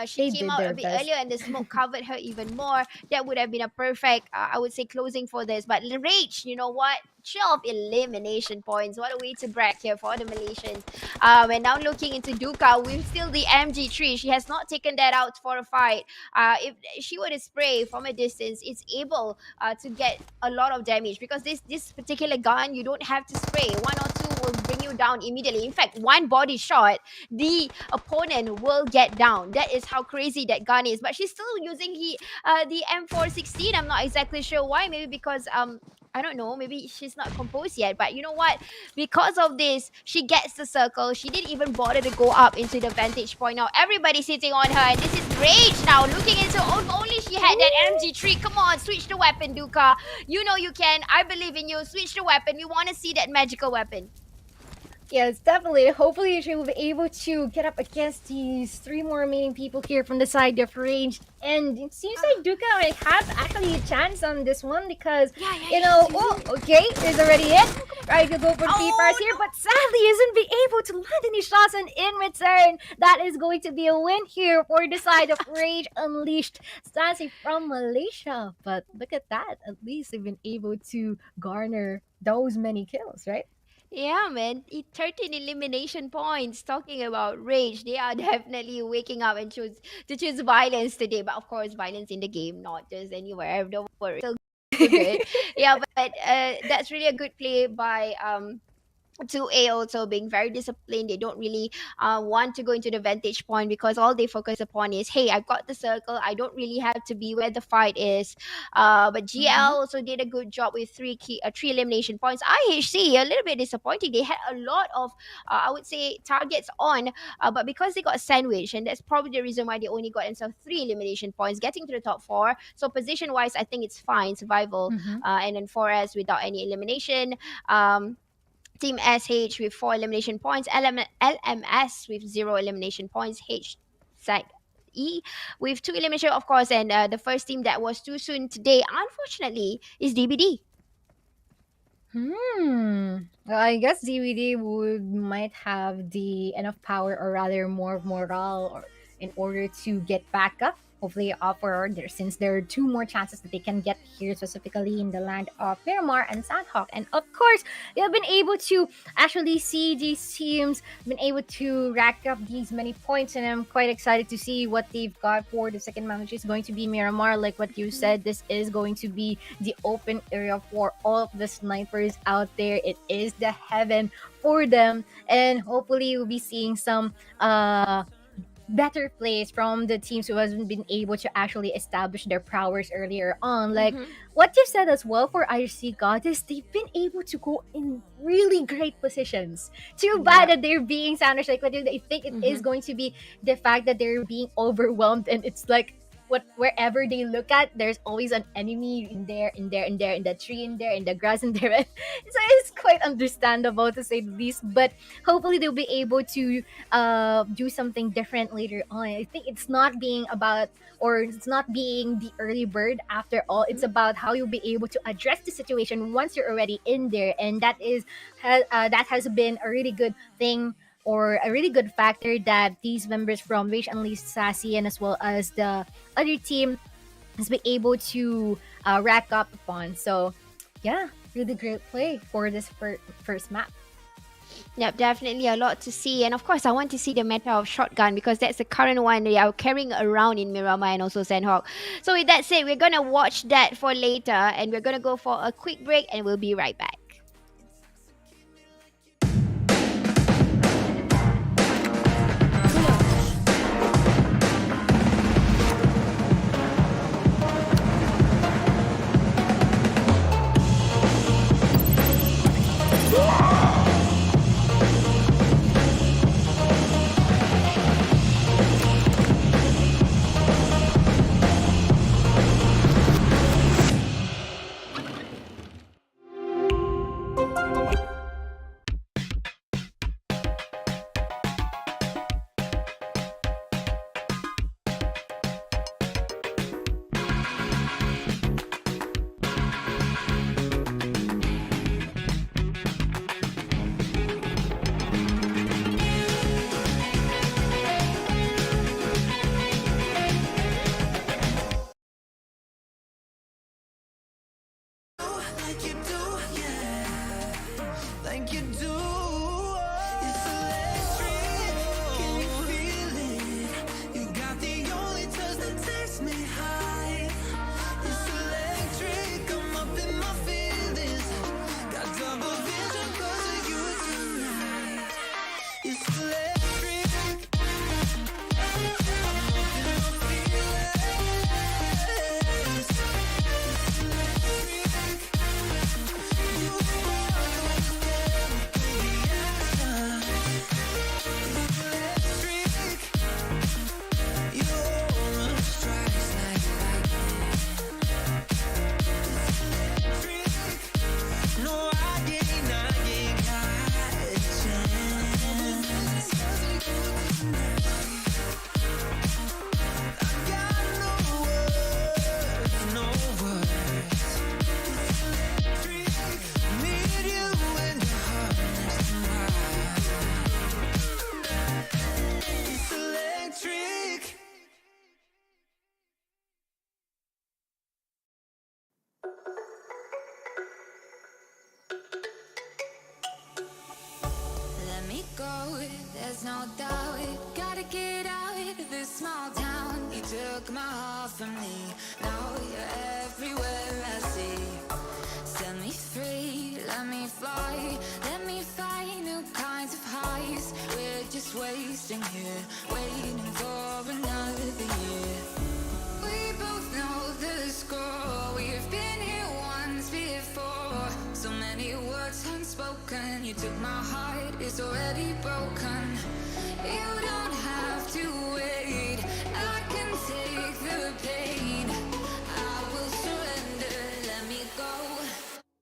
she came out a bit earlier and the smoke covered her even more, that would have been a perfect, I would say, closing for this. But Rage, you know what? 12 elimination points. What a way to brag here for the Malaysians. And now looking into Duka with still the MG3. She has not taken that out for a fight. If she were to spray from a distance, it's able to get a lot of damage, because this particular gun, you don't have to spray. 1 or 2 will bring you down immediately. In fact, 1 body shot, the opponent will get down. That is how crazy that gun is. But she's still using the M416. I'm not exactly sure why. Maybe because I don't know, maybe she's not composed yet. But you know what? Because of this, she gets the circle. She didn't even bother to go up into the vantage point. Now everybody's sitting on her, and this is Rage now looking into, only she had that MG3. Come on, switch the weapon, Duka. You know you can. I believe in you. Switch the weapon. We want to see that magical weapon. Yes, definitely. Hopefully she will be able to get up against these 3 more remaining people here from the side of Range. And it seems like Duka might have actually a chance on this one, because, okay, there's already it. Right, to go for 3 fires here, but sadly isn't be able to land any shots, and in return, that is going to be a win here for the side of Rage Unleashed, Stasi from Malaysia. But look at that, at least they've been able to garner those many kills, right? Yeah, man. 13 elimination points. Talking about Rage, they are definitely waking up and choose violence today. But of course, violence in the game, not just anywhere. Don't worry, still good. Yeah, but that's really a good play by 2A also being very disciplined. They don't really want to go into the vantage point because all they focus upon is, hey, I've got the circle. I don't really have to be where the fight is. But GL Mm-hmm. also did a good job with three elimination points. IHC a little bit disappointing. They had a lot of I would say targets on, but because they got sandwiched, and that's probably the reason why they only got themselves 3 elimination points, getting to the top four. So position wise, I think it's fine, survival. Mm-hmm. And then 4S without any elimination. Um, Team SH with 4 elimination points, LMS with 0 elimination points, H Sag E with 2 elimination, of course, and the first team that was too soon today, unfortunately, is DBD. Well, I guess DVD would might have the enough power, or rather more morale, or in order to get back up. Hopefully, offer there, since there are two more chances that they can get here, specifically in the land of Miramar and Sanhok. And of course, they have been able to actually see these teams been able to rack up these many points, and I'm quite excited to see what they've got for the second match, which is going to be Miramar. Like what you said, this is going to be the open area for all of the snipers out there. It is the heaven for them, and hopefully we'll be seeing some better plays from the teams who hasn't been able to actually establish their prowess earlier on. Like Mhm. what you said as well for IRC Goddess, they've been able to go in really great positions. Too bad Yeah. that they're being sandwiched. Like, what do they think it is Mhm. going to be the fact that they're being overwhelmed, and it's like what wherever they look at, there's always an enemy in there, in there, in there, in the tree, in there, in the grass, in there. So it's quite understandable to say the least. But hopefully they'll be able to do something different later on. I think it's not being about, or it's not being the early bird after all. It's about how you'll be able to address the situation once you're already in there, and that has been a really good thing, or a really good factor, that these members from Rage Unleashed Sassy and as well as the other team has been able to rack up upon. So yeah, really great play for this first map. Yep, definitely a lot to see. And of course, I want to see the meta of shotgun because that's the current one they are carrying around in Miramar and also Sanhok. So, with that said, we're going to watch that for later and we're going to go for a quick break and we'll be right back. Like you do, yeah, like you do. It's electric, can you feel it? You got the only touch that takes me high. It's electric, I'm up in my feelings. Got double vision 'cause of you tonight. It's electric, I'm up in my feelings. Let me go, there's no doubt. Gotta get out of this small town. You took my heart from me. Now you're everywhere I see. Set me free. free, let me fly. Let me find new kinds of highs. We're just wasting here, waiting for another year. We both know the score. We've been here once before. So many words unspoken. You took my heart, it's already broken. You don't have to wait, I can take the pain. I will surrender, let me go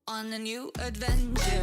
on a new adventure.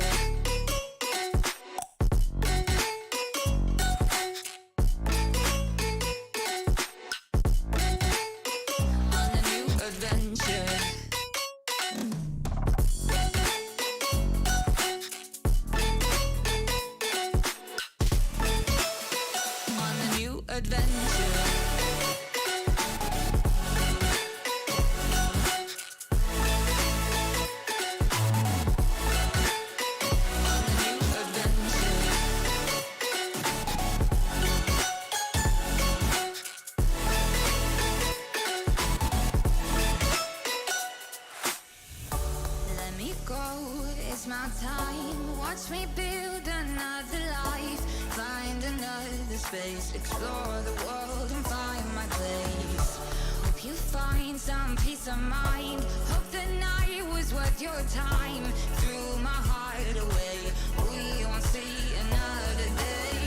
It's my time, watch me build another life. Find another space, explore the world and find my place. Hope you find some peace of mind. Hope the night was worth your time. Threw my heart away, we won't see another day.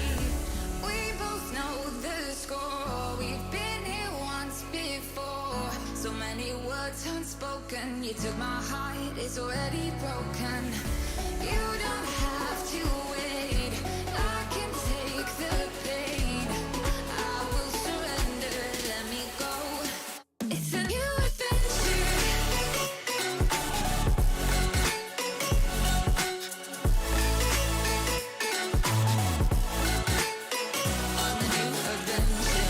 We both know the score, we've been here once before. So many words unspoken, you took my heart, it's already broken. You don't have to wait, I can take the pain. I will surrender, let me go. It's a new adventure. On a new adventure.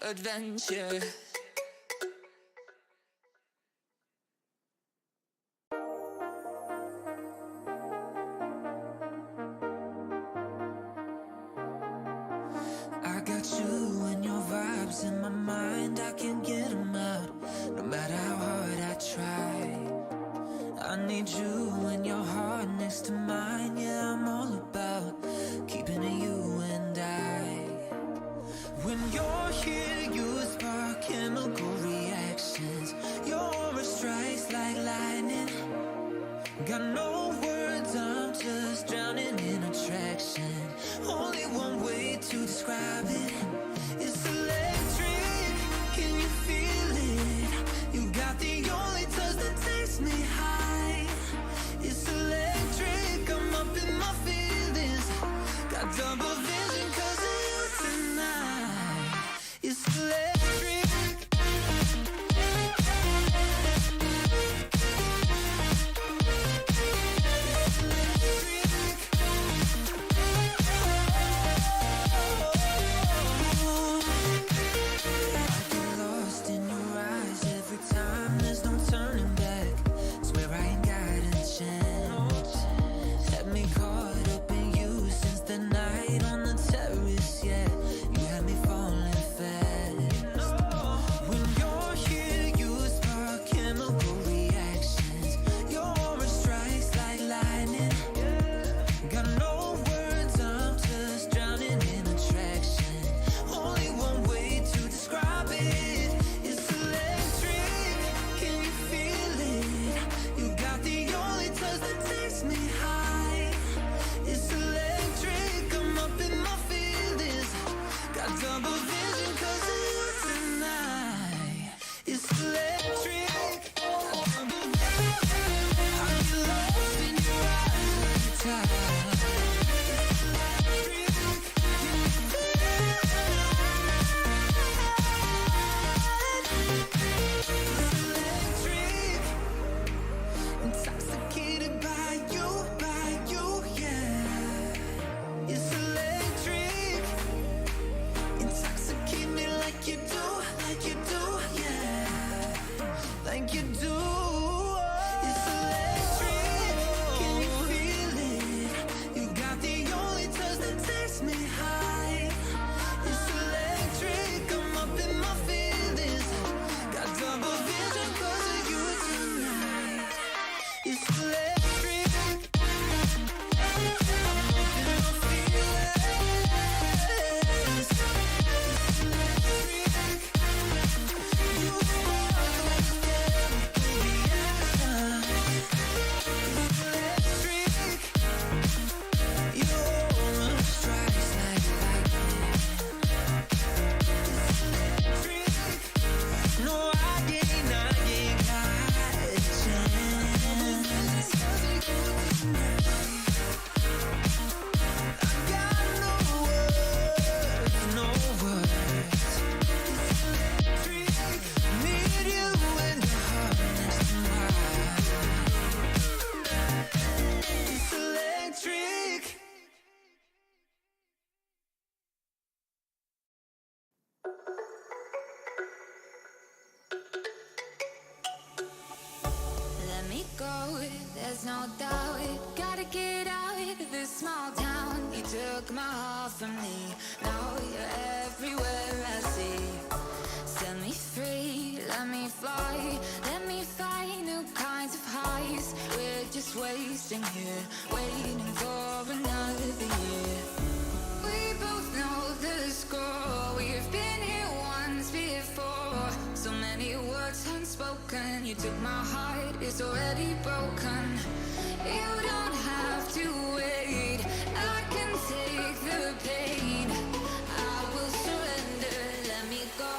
Adventure. I got you and your vibes in my mind, I can't get them out, no matter how hard I try. I need you and your heart next to mine, yeah, I'm all about keeping it you and I. When you're here, you spark chemical reactions. Your aura strikes like lightning. Got no words, I'm just drowning in attraction. Only one way to describe it. It's electric, can you feel it? You got the only touch that takes me high. It's electric, I'm up in There's no doubt, gotta get out of this small town. You took my heart from me, now you're everywhere I see. Set me free, let me fly, let me find new kinds of highs. We're just wasting here, waiting for another year. We both know the score, we've been here once before. So many words unspoken, you took my heart, it's already broken. You don't have to wait, I can take the pain. I will surrender, let me go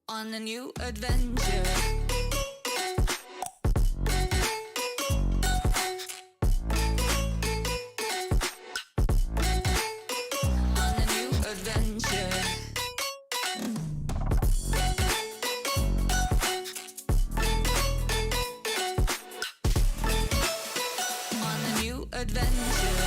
on a new adventure. On a new adventure. On a new adventure. On a new adventure.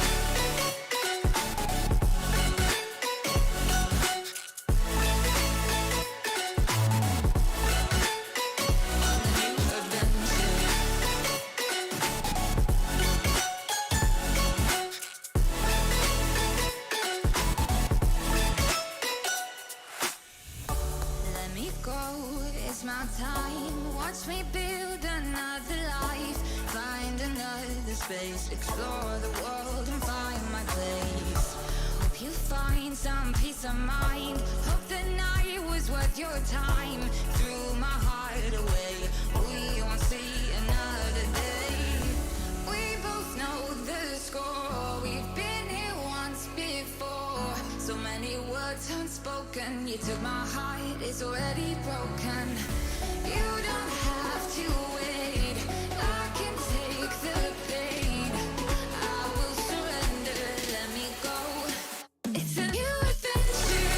Let me go, it's my time. Watch me build another life. Find another space, explore the world and find my place. Hope you find some peace of mind. Hope the night was worth your time. Threw my heart away, we won't see another day. We both know the score, we've been here once before. So many words unspoken, you took my heart, it's already broken. You don't have to wait, I can take the pain. I will surrender, let me go. It's a new adventure.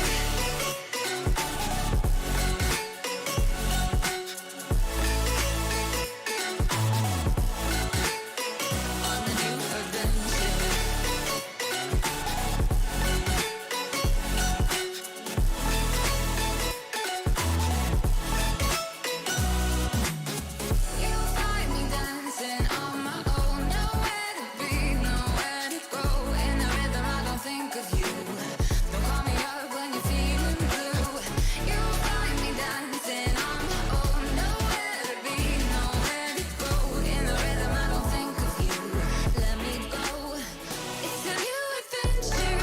On a new adventure. You find me dancing on my own, nowhere to be, nowhere to go. In the rhythm, I don't think of you. Don't call me up when you're feeling blue. You find me dancing on my own, nowhere to be, nowhere to go. In the rhythm, I don't think of you. Let me go. It's a new adventure.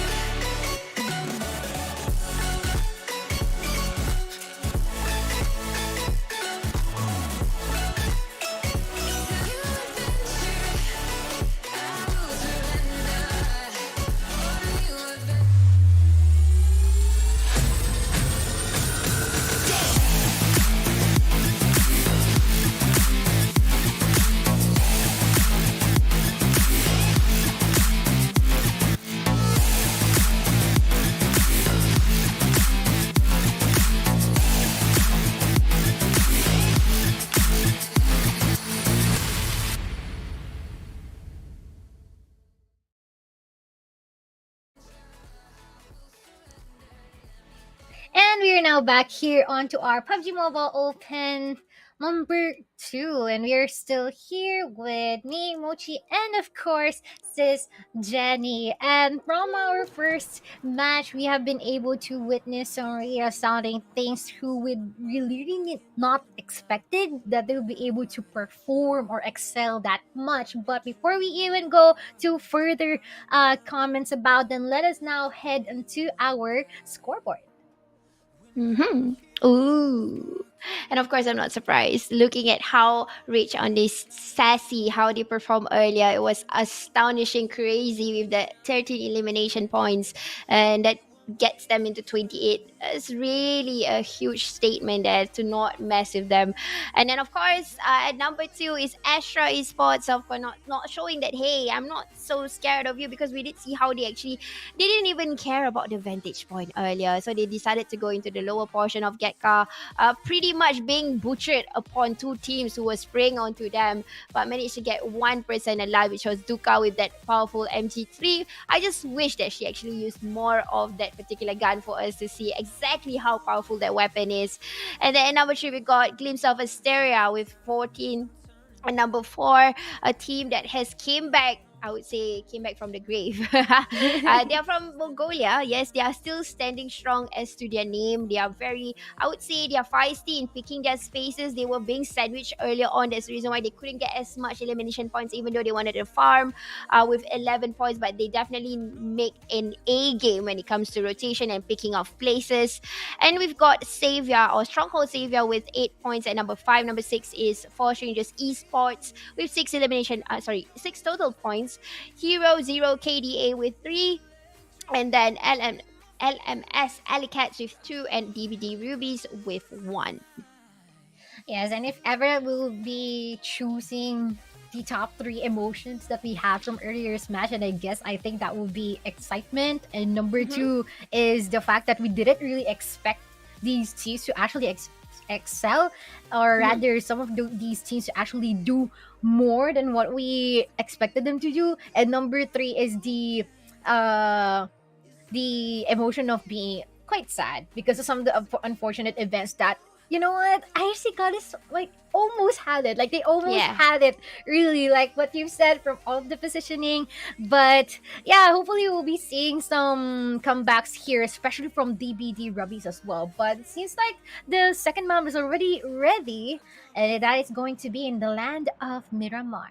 And we are now back here onto our PUBG Mobile Open number 2. And we are still here with me, Mochii, and of course, SisJenny. And from our first match, we have been able to witness some really astounding things who would really not expected that they would be able to perform or excel that much. But before we even go to further comments about them, let us now head into our scoreboard. Mm-hmm. Ooh. And of course, I'm not surprised. Looking at how Rich on this sassy, how they performed earlier, it was astonishing, crazy with the 13 elimination points, and that gets them into 28. It's really a huge statement there to not mess with them. And then, of course, at number 2 is Astra Esports, of course, not showing that, hey, I'm not so scared of you, because we did see how they didn't even care about the vantage point earlier. So they decided to go into the lower portion of Getka, pretty much being butchered upon two teams who were spraying onto them, but managed to get 1% alive, which was Duka with that powerful MG3. I just wish that she actually used more of that particular gun for us to see exactly how powerful that weapon is. And then at number 3, we got Glimpse of Asteria with 14 And number four, a team that has came back. I would say came back from the grave. They are from Mongolia. Yes, they are still standing strong as to their name. They are very, I would say, they are feisty in picking their spaces. They were being sandwiched earlier on. That's the reason why they couldn't get as much elimination points, even though they wanted to farm with 11 points. But they definitely make an A game when it comes to rotation and picking of places. And we've got Savior or Stronghold Savior with 8 points at number five. Number six is Four Strangers Esports with six total points. Hero Zero KDA with three, and then LMS Alicats with two, and DVD Rubies with one. Yes, and if ever we'll be choosing the top three emotions that we had from earlier's match, and I think that will be excitement. And number Mhm. two is the fact that we didn't really expect these teams to actually excel, or Mhm. rather, some of these teams to actually do more than what we expected them to do. And number three is uh the emotion of being quite sad because of some of the unfortunate events that, you know what, IC Goddess like almost had it. Like they almost Yeah. had it, really, like what you've said from all of the positioning. But yeah, hopefully we'll be seeing some comebacks here, especially from DBD Rubbies as well. But it seems like the second map is already ready, and that is going to be in the land of Miramar.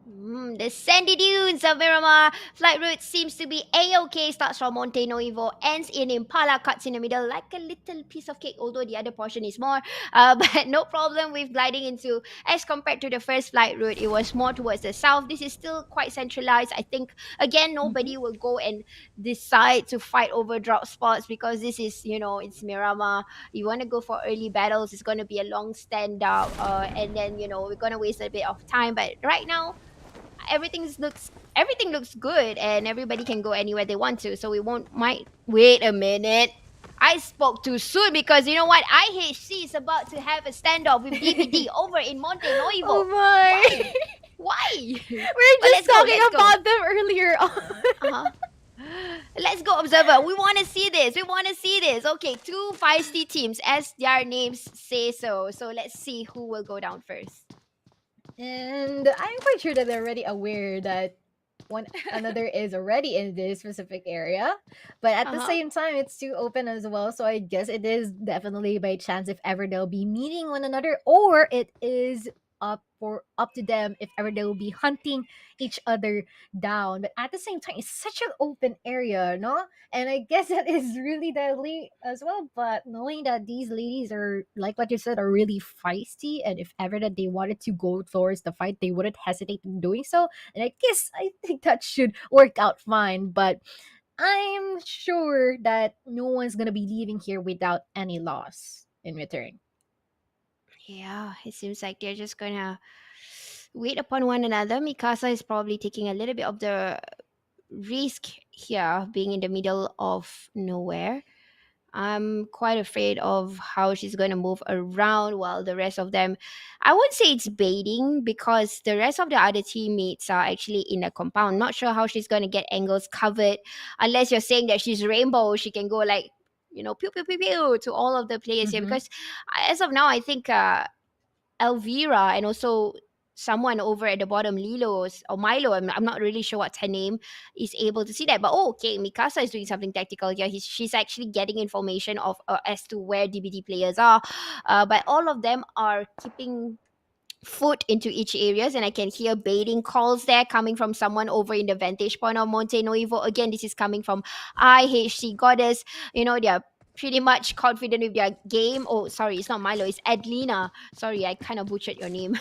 The sandy dunes of Miramar. Flight route seems to be A-OK. Starts from Monte Nuevo, ends in Impala, cuts in the middle like a little piece of cake, although the other portion is more. But no problem with gliding into, as compared to the first flight route, it was more towards the south. This is still quite centralized. I think, again, Mhm. nobody will go and decide to fight over drop spots because this is, it's Miramar. You want to go for early battles, it's going to be a long stand up. And then, we're going to waste a bit of time. But right now, everything looks good and everybody can go anywhere they want to, so we won't might wait a minute. I spoke too soon because you know what, IHC is about to have a standoff with DVD over in Monte Oh Noivo. my! Why? We're But just let's go, talking let's go. about them earlier on. Uh-huh. Let's go, observer. We want to see this. We want to see this. Okay, two feisty teams, as their names say so. So let's see who will go down first. And I'm quite sure that they're already aware that one another is already in this specific area. But at the Uh-huh. same time, it's too open as well. So I guess it is definitely by chance if ever they'll be meeting one another, or it is up to them if ever they'll be hunting each other down. But at the same time, it's such an open area, no? And I guess that is really deadly as well. But knowing that these ladies are, like what you said, are really feisty, and if ever that they wanted to go towards the fight, they wouldn't hesitate in doing so. And I think that should work out fine. But I'm sure that no one's gonna be leaving here without any loss in return. Yeah, it seems like they're just gonna wait upon one another. Mikasa is probably taking a little bit of the risk here, being in the middle of nowhere. I'm quite afraid of how she's going to move around while the rest of them, I would say it's baiting because the rest of the other teammates are actually in a compound. Not sure how she's going to get angles covered unless you're saying that she's rainbow. She can go like, pew, pew, pew, pew to all of the players here Mm-hmm. because as of now, I think Elvira and also someone over at the bottom, Lilo's or Milo, I'm not really sure what's her name, is able to see that. But okay, Mikasa is doing something tactical here. She's actually getting information of as to where DBD players are, but all of them are keeping foot into each areas, and I can hear baiting calls there coming from someone over in the vantage point of Monte Nuevo. Again, this is coming from IHC Goddess. They're pretty much confident with their game. Oh, sorry, it's not Milo, it's Adlina. Sorry, I kind of butchered your name.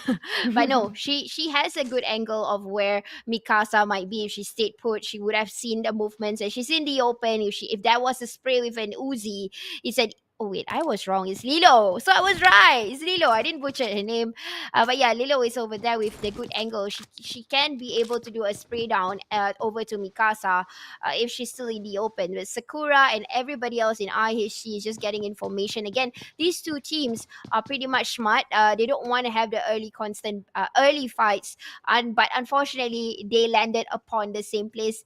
But no, she has a good angle of where Mikasa might be. If she stayed put, she would have seen the movements, and she's in the open. If that was a spray with an Uzi, it's an oh wait, I was wrong. It's Lilo. So I was right. It's Lilo. I didn't butcher her name. But yeah, Lilo is over there with the good angle. She can be able to do a spray down over to Mikasa if she's still in the open. With Sakura and everybody else in IHC is just getting information. Again, these two teams are pretty much smart. They don't want to have the early fights, but unfortunately, they landed upon the same place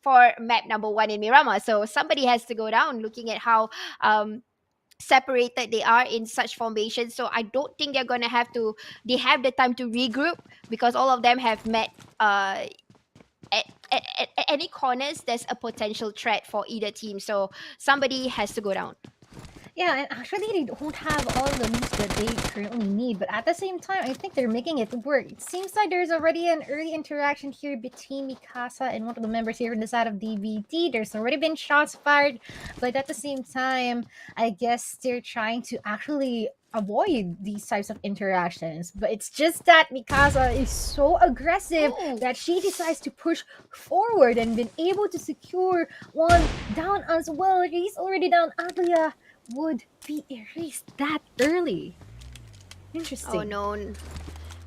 for map number one in Miramar. So somebody has to go down. Looking at how um separated they are in such formation. So I don't think they have the time to regroup, because all of them have met at, at any corners there's a potential threat for either team, so somebody has to go down. Yeah, and actually they don't have all the moves that they currently need, but at the same time, I think they're making it work. It seems like there's already an early interaction here between Mikasa and one of the members here on the side of DVD. There's already been shots fired, but at the same time, I guess they're trying to actually avoid these types of interactions. But it's just that Mikasa is so aggressive Ooh. that she decides to push forward and been able to secure one down as well. He's already down Aglia would be erased that early. Oh Interesting. no,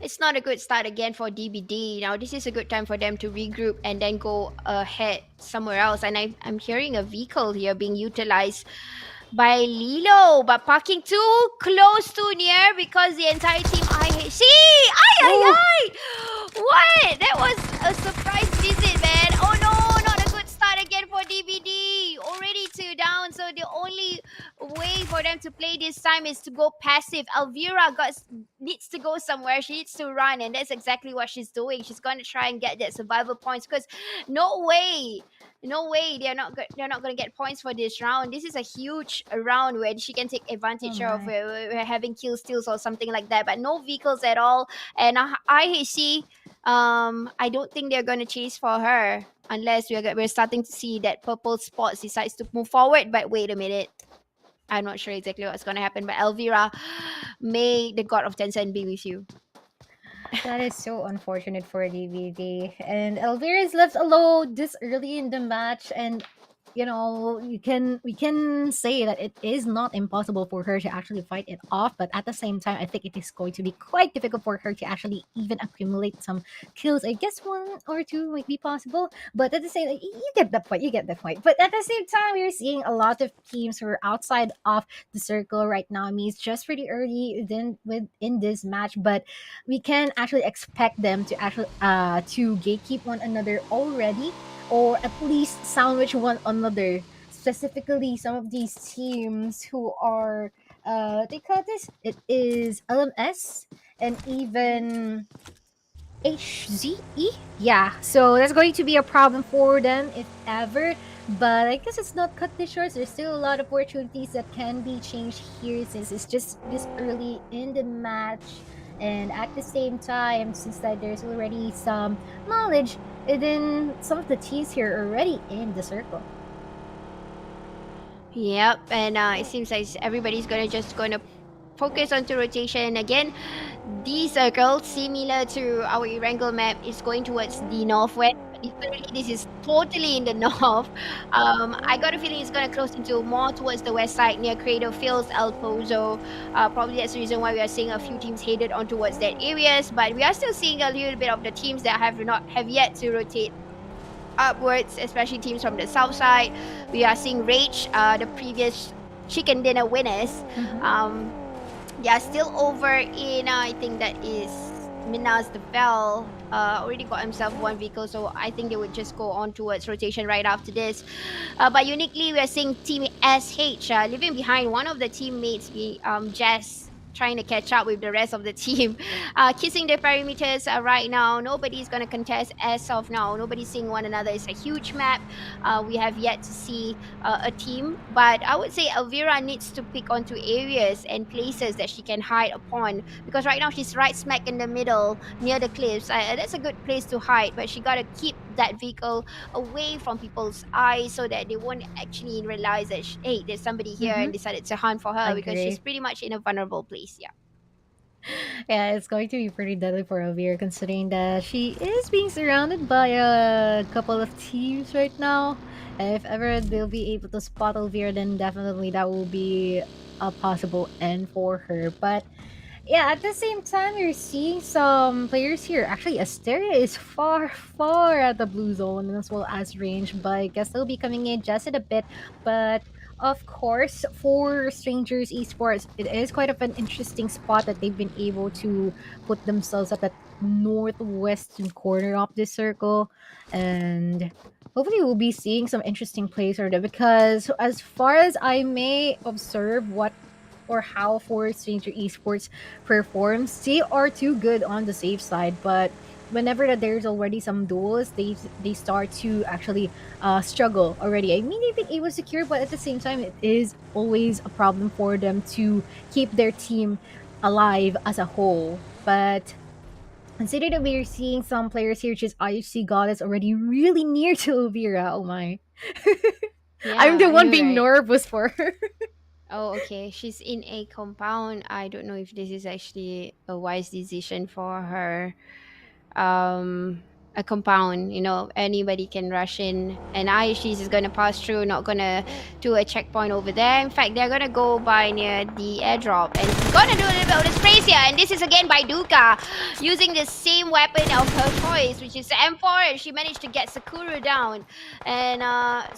it's not a good start again for DBD. Now this is a good time for them to regroup and then go ahead somewhere else. And I'm hearing a vehicle here being utilized by Lilo, but parking too close to near because the entire team IHC. Ay ay Oh, ay! What? That was a surprise visit, man. Oh no, not a good start again for DBD. Already two down, so the only way for them to play this time is to go passive. Elvira needs to go somewhere. She needs to run, and that's exactly what she's doing. She's going to try and get that survival points, because no way, no way they're not going to get points for this round. This is a huge round where she can take oh advantage of my. having kill steals or something like that, but no vehicles at all. And IHC, I don't think they're going to chase for her unless we're starting to see that purple spots decides to move forward. But wait a minute, I'm not sure exactly what's going to happen. But Elvira, may the god of Tencent be with you. That is so unfortunate for DVD. And Elvira is left alone this early in the match, and we can say that it is not impossible for her to actually fight it off, but at the same time, I think it is going to be quite difficult for her to actually even accumulate some kills. I guess one or two might be possible, but at the same, you get the point. You get the point. But at the same time, we're seeing a lot of teams who are outside of the circle right now. I mean, it's just pretty early within this match, but we can actually expect them to actually to gatekeep one another already, or at least sandwich one another. Specifically, some of these teams who are they call this, it is LMS and even HZE. Yeah, so that's going to be a problem for them if ever. But I guess it's not cut this short. There's still a lot of opportunities that can be changed here since it's just this early in the match. And at the same time, since that there's already some knowledge, and then some of the teams here are already in the circle. Yep, and it seems like everybody's gonna focus onto rotation again. The circle, similar to our Erangel map, is going towards the northwest. Literally, this is totally in the north. I got a feeling it's gonna close into more towards the west side near Cradle Fields, El Pozo. Probably that's the reason why we are seeing a few teams headed on towards that areas. But we are still seeing a little bit of the teams that have yet to rotate upwards, especially teams from the south side. We are seeing Rage, the previous chicken dinner winners. Mhm. They are still over in, I think that is Minas the Bell. Already got himself one vehicle, so I think they would just go on towards rotation right after this. But uniquely, we are seeing Team SH leaving behind one of the teammates, Jess, trying to catch up with the rest of the team. Kissing the perimeters right now. Nobody's going to contest as of now. Nobody's seeing one another. It's a huge map. We have yet to see a team. But I would say Elvira needs to pick onto areas and places that she can hide upon. Because right now she's right smack in the middle near the cliffs. That's a good place to hide. But she got to keep that vehicle away from people's eyes so that they won't actually realize that, hey, there's somebody here and Mhm. decided to hunt for her, because she's Agree. pretty much in a vulnerable place. Yeah. Yeah, it's going to be pretty deadly for Elvira considering that she is being surrounded by a couple of teams right now. If ever they'll be able to spot Elvira, then definitely that will be a possible end for her. But yeah, at the same time, you're seeing some players here. Actually, Asteria is far, far at the blue zone and as well as range, but I guess they'll be coming in just in a bit. But of course, for Strangers Esports, it is quite of an interesting spot that they've been able to put themselves at the northwestern corner of this circle. And hopefully we'll be seeing some interesting plays or that, because as far as I may observe what or how Forest Stranger Esports performs, they are too good on the safe side. But whenever that there's already some duels, they start to actually struggle already. I mean, they've been able to secure, but at the same time, it is always a problem for them to keep their team alive as a whole. But considering that we're seeing some players here, which is IHC Goddess already really near to Elvira. Oh my. I'm Yeah, the I one know, being right? nervous for her. Oh, okay. She's in a compound. I don't know if this is actually a wise decision for her. A compound, anybody can rush in, and she's just gonna pass through, not gonna do a checkpoint over there. In fact, they're gonna go by near the airdrop, and she's gonna do a little bit of the sprays here, and this is again by Duka using the same weapon of her choice, which is the M4, and she managed to get Sakura down, and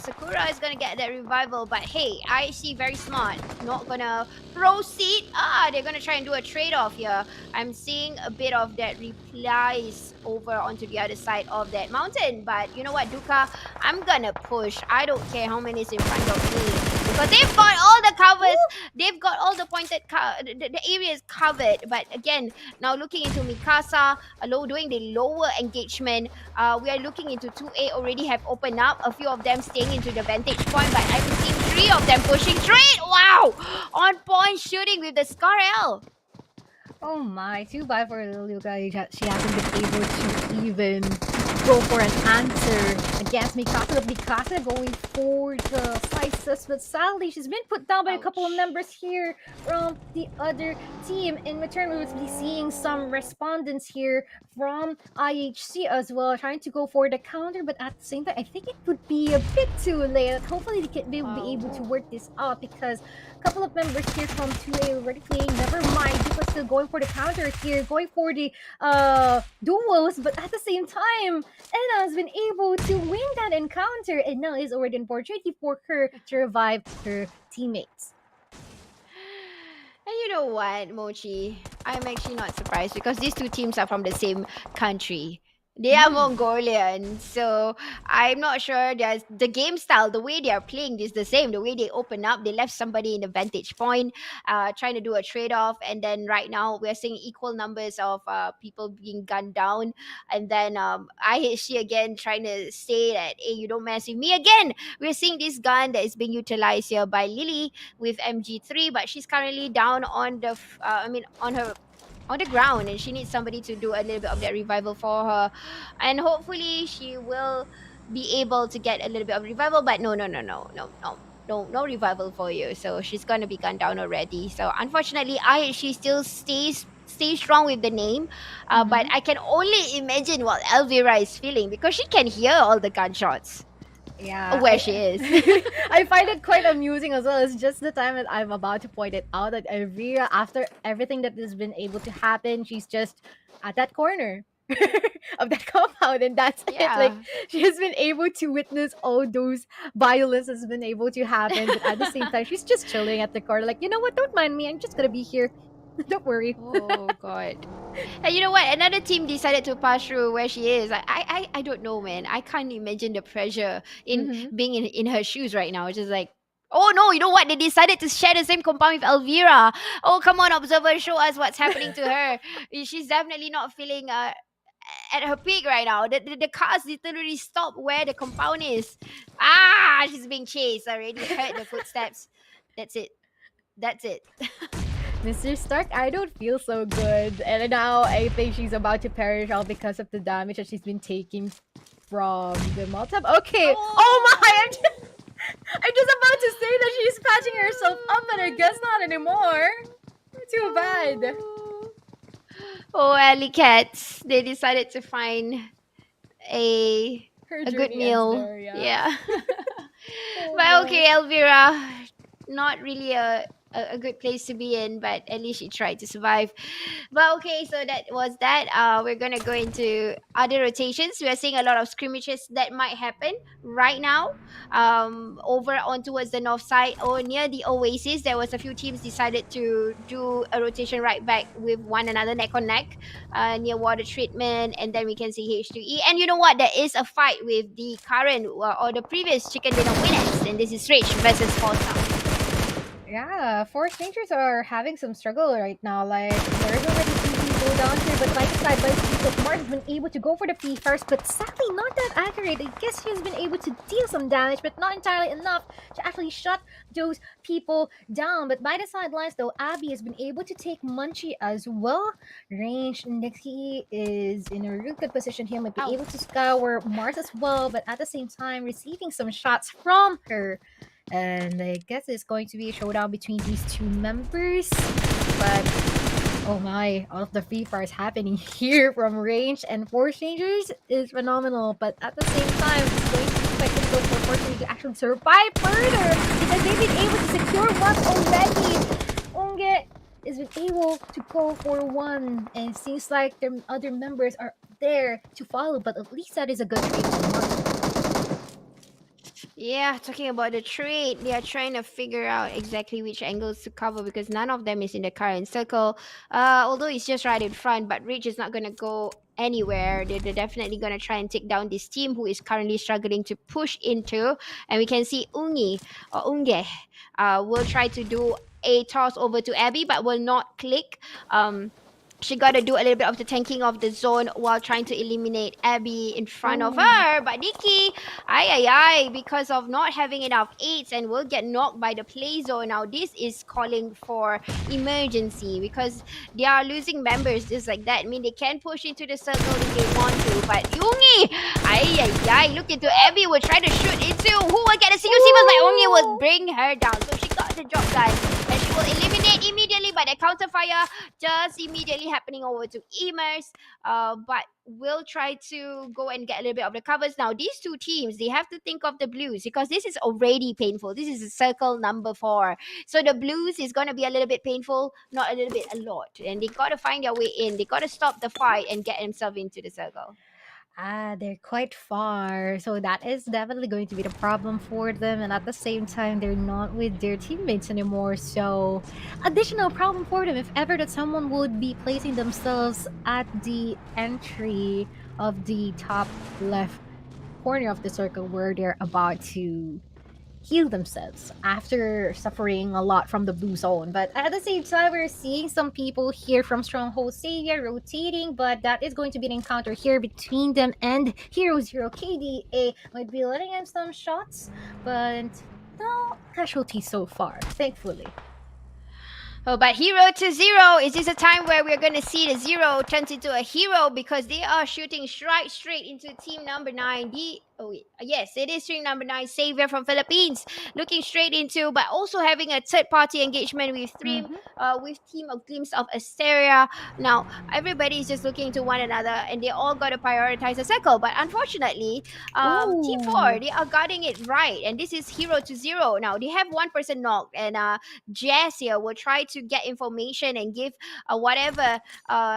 Sakura is gonna get that revival. But hey, I see, very smart, not gonna proceed. They're gonna try and do a trade-off here. I'm seeing a bit of that replies over onto the other side of that mountain. But you know what, Duka? I'm gonna push. I don't care how many is in front of me. Because they've got all the covers, they've got all the pointed, the area is covered. But again, now looking into Mikasa, doing the lower engagement, we are looking into 2A already have opened up. A few of them staying into the vantage point, but I'm seeing 3 of them pushing straight. Wow! On point shooting with the Scar L. Oh my, too bad for little Luca. She hasn't been able to even go for an answer against Mikasa. But Mikasa going for the slices, but sadly she's been put down by a couple of Ouch. members here from the other team. In return, we will be seeing some respondents here from IHC as well, trying to go for the counter, but at the same time, I think it would be a bit too late. Hopefully, they will be Wow. able to work this out, because a couple of members here from 2A already playing. Never mind, Dupa's still going for the counter here, going for the duos, but at the same time, Enna has been able to win that encounter, and now is already an opportunity for her to revive her teammates. And you know what, Mochi? I'm actually not surprised because these two teams are from the same country. They are Mongolian, so I'm not sure there's the game style, the way they are playing is the same. The way they open up, they left somebody in the vantage point, trying to do a trade off, and then right now we're seeing equal numbers of people being gunned down, and then IHC again trying to say that, hey, you don't mess with me again. We're seeing this gun that is being utilized here by Lily with MG3, but she's currently down on on her on the ground, and she needs somebody to do a little bit of that revival for her, and hopefully she will be able to get a little bit of revival. But no, no, no, no, no, no. No, no revival for you. So she's gonna be gunned down already. So unfortunately, she still stays strong with the name, but I can only imagine what Elvira is feeling because she can hear all the gunshots Yeah, where she is. I find it quite amusing as well. It's just the time that I'm about to point it out that Elvira, after everything that has been able to happen, she's just at that corner of that compound, and that's it. Like, Yeah. she has been able to witness all those violence has been able to happen, but at the same time, she's just chilling at the corner, like, you know what? Don't mind me. I'm just gonna be here. Don't worry. Oh God. And you know what? Another team decided to pass through where she is. I don't know, man. I can't imagine the pressure in Mm-hmm. being in her shoes right now. It's just like, oh no, you know what? They decided to share the same compound with Elvira. Oh, come on, observer, show us what's happening to her. She's definitely not feeling at her peak right now. The cars literally stopped where the compound is. She's being chased. I already heard the footsteps. That's it. That's it. Mr. Stark, I don't feel so good. And now I think she's about to perish all because of the damage that she's been taking from the Molotov. Okay. Oh my! I'm just about to say that she's patching herself up, but I guess not anymore. Too bad. Oh, alley cats. They decided to find a Her a good journey ends meal. there, yeah. Yeah. Oh But boy. okay, Elvira, not really a a good place to be in, but at least she tried to survive. But okay, so that was that. We're gonna go into other rotations. We are seeing a lot of scrimmages that might happen right now. Over on towards the north side or near the Oasis, there was a few teams decided to do a rotation right back with one another neck on neck, near water treatment, and then we can see H2E. And you know what? There is a fight with the current or the previous chicken dinner winners, and this is Rage versus Forza. Yeah, Forest Rangers are having some struggle right now. Like, there's already two people down here, but like side by side, Mark has been able to go for the P first, but sadly not that accurate. I guess he's been able to deal some damage, but not entirely enough to actually shut those people down. But by the sidelines, though, Abby has been able to take Mochii as well. Range Nikki is in a really good position here, might be Ow. able to scour Mars as well, but at the same time, receiving some shots from her. And I guess it's going to be a showdown between these two members. But oh my, all of the free fires happening here from Range and Force Rangers is phenomenal. But at the same time, it's going to be quite difficult for Force Rangers to actually survive further because they've been able to secure one already. Unge has been able to go for one, and it seems like their other members are there to follow. But at least that is a good trade for Mark. Yeah, talking about the trade, they are trying to figure out exactly which angles to cover because none of them is in the current circle. Although it's just right in front, but Ridge is not gonna go anywhere. They're definitely gonna try and take down this team who is currently struggling to push into. And we can see Unge will try to do a toss over to Abby, but will not click. She got to do a little bit of the tanking of the zone while trying to eliminate Abby in front of her. But Nikki, because of not having enough aids and will get knocked by the play zone. Now, this is calling for emergency because they are losing members just like that. I mean, they can push into the circle if they want to. But Yungi, look into Abby will try to shoot into who will get a single team, but Yungi will bring her down. So she got the job done. And she will eliminate immediately by the counter fire, just immediately happening over to Emers. But we'll try to go and get a little bit of the covers. Now, these two teams, they have to think of the Blues because this is already painful. This is circle number 4. So the Blues is going to be a little bit painful, not a little bit, a lot. And they got to find their way in. They got to stop the fight and get themselves into the circle. They're quite far, so that is definitely going to be the problem for them. And at the same time, they're not with their teammates anymore, so additional problem for them if ever that someone would be placing themselves at the entry of the top left corner of the circle where they're about to heal themselves after suffering a lot from the blue zone. But at the same time, we're seeing some people here from Stronghold Savior rotating, but that is going to be an encounter here between them and Hero Zero. KDA might be letting in some shots, but no casualties so far, thankfully. Oh, but hero to zero. Is this a time where we're going to see the zero turns into a hero because they are shooting straight into team number 9. Yes, it is team number 9, Savior from Philippines, looking straight into, but also having a third-party engagement with team of Glimpse of Asteria. Now, everybody is just looking to one another, and they all got to prioritize the circle. But unfortunately, Team 4, they are guarding it right, and this is hero to zero. Now, they have one person knocked, and Jess here will try to get information and give whatever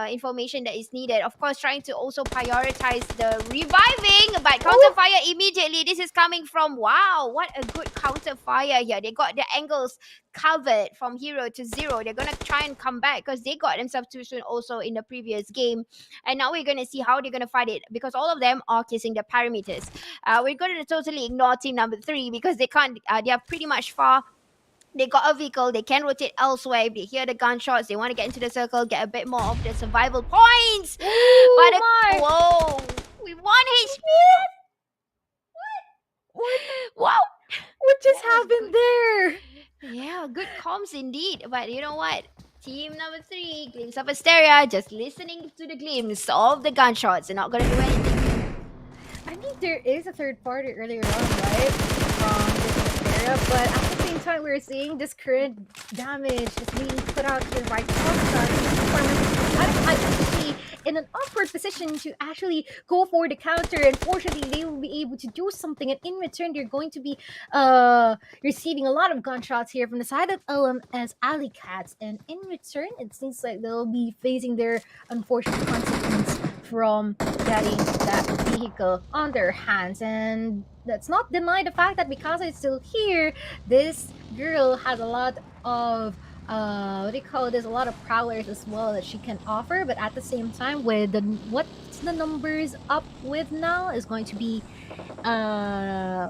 information that is needed. Of course, trying to also prioritize the reviving, but counter fire immediately. This is coming from, wow, what a good counter fire here. They got the angles covered from hero to zero. They're gonna try and come back because they got themselves too soon also in the previous game. And now we're gonna see how they're gonna fight it because all of them are kissing the parameters. We're gonna totally ignore team number 3 because they can't, they are pretty much far. They got a vehicle, they can rotate elsewhere. If they hear the gunshots, they want to get into the circle, get a bit more of the survival points. Whoa, we 1 HP. Wow, What just happened there? Yeah, good comms indeed. But you know what? Team number 3, Glimpse of Asteria, just listening to the glimpse of the gunshots. They're not gonna do anything. I mean, there is a third party earlier on, right? From this area, but at the same time, we're seeing this current damage is being put out to the right crossbar. I don't see in an awkward position to actually go for the counter. Unfortunately, they will be able to do something, and in return, they're going to be receiving a lot of gunshots here from the side of LM as Alley Cats, and in return, it seems like they'll be facing their unfortunate consequence from getting that vehicle on their hands. And let's not deny the fact that because it's still here, this girl has a lot of what do you call this? A lot of prowlers as well that she can offer, but at the same time, with what's the numbers up with now is going to be uh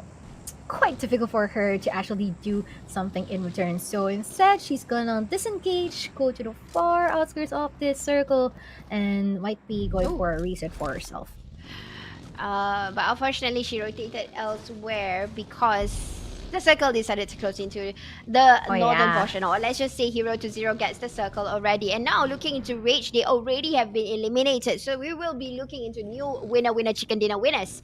quite difficult for her to actually do something in return. So instead, she's gonna disengage, go to the far outskirts of this circle, and might be going Oh. for a reset for herself. But unfortunately, she rotated elsewhere because the circle decided to close into the Oh northern yeah. portion. Or let's just say Hero to Zero gets the circle already. And now looking into Rage, they already have been eliminated. So we will be looking into new winner chicken dinner winners.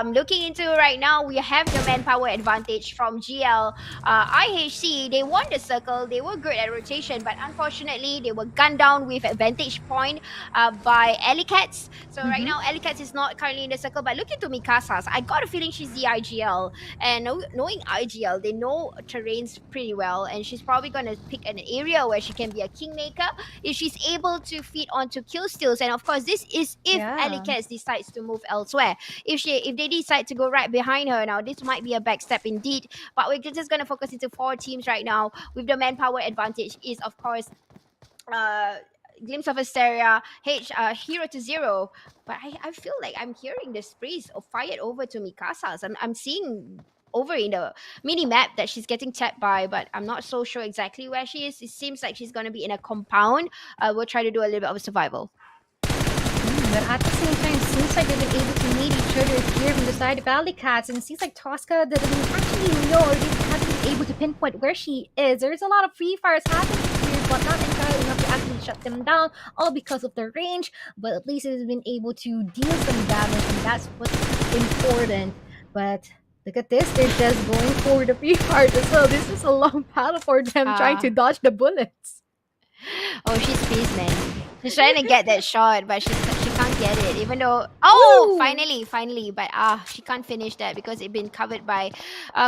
Looking into right now, we have the manpower advantage from GL. IHC, they won the circle. They were good at rotation, but unfortunately, they were gunned down with advantage point by Ellicats. So right Mm-hmm. now, Ellicats is not currently in the circle. But look into Mikasa's. I got a feeling she's the IGL. And knowing IGL, they know terrains pretty well, and she's probably gonna pick an area where she can be a kingmaker if she's able to feed onto kill steals. And of course, this is if Yeah. Alikaz decides to move elsewhere. If they decide to go right behind her now, this might be a backstep indeed. But we're just gonna focus into four teams right now with the manpower advantage. Is of course uh Glimpse of Hysteria, Hero to Zero. But I feel like I'm hearing the sprays of fired over to Mikasa's. I'm seeing over in the mini map that she's getting tapped by, but I'm not so sure exactly where she is. It seems like she's gonna be in a compound. We'll try to do a little bit of a survival. But at the same time, it seems like they've been able to meet each other here from the side of Valley Cats, and it seems like Tosca doesn't actually know, or they haven't been able to pinpoint where she is. There's a lot of free fires happening here, but not entirely enough to actually shut them down, all because of their range. But at least it has been able to deal some damage, and that's what's important. But look at this, they're just going for the free fires as well. This is a long battle for them trying to dodge the bullets. Oh, she's pissed, man. She's trying to get that shot, but she can't get it. Even though Ooh! finally, but she can't finish that because it's been covered by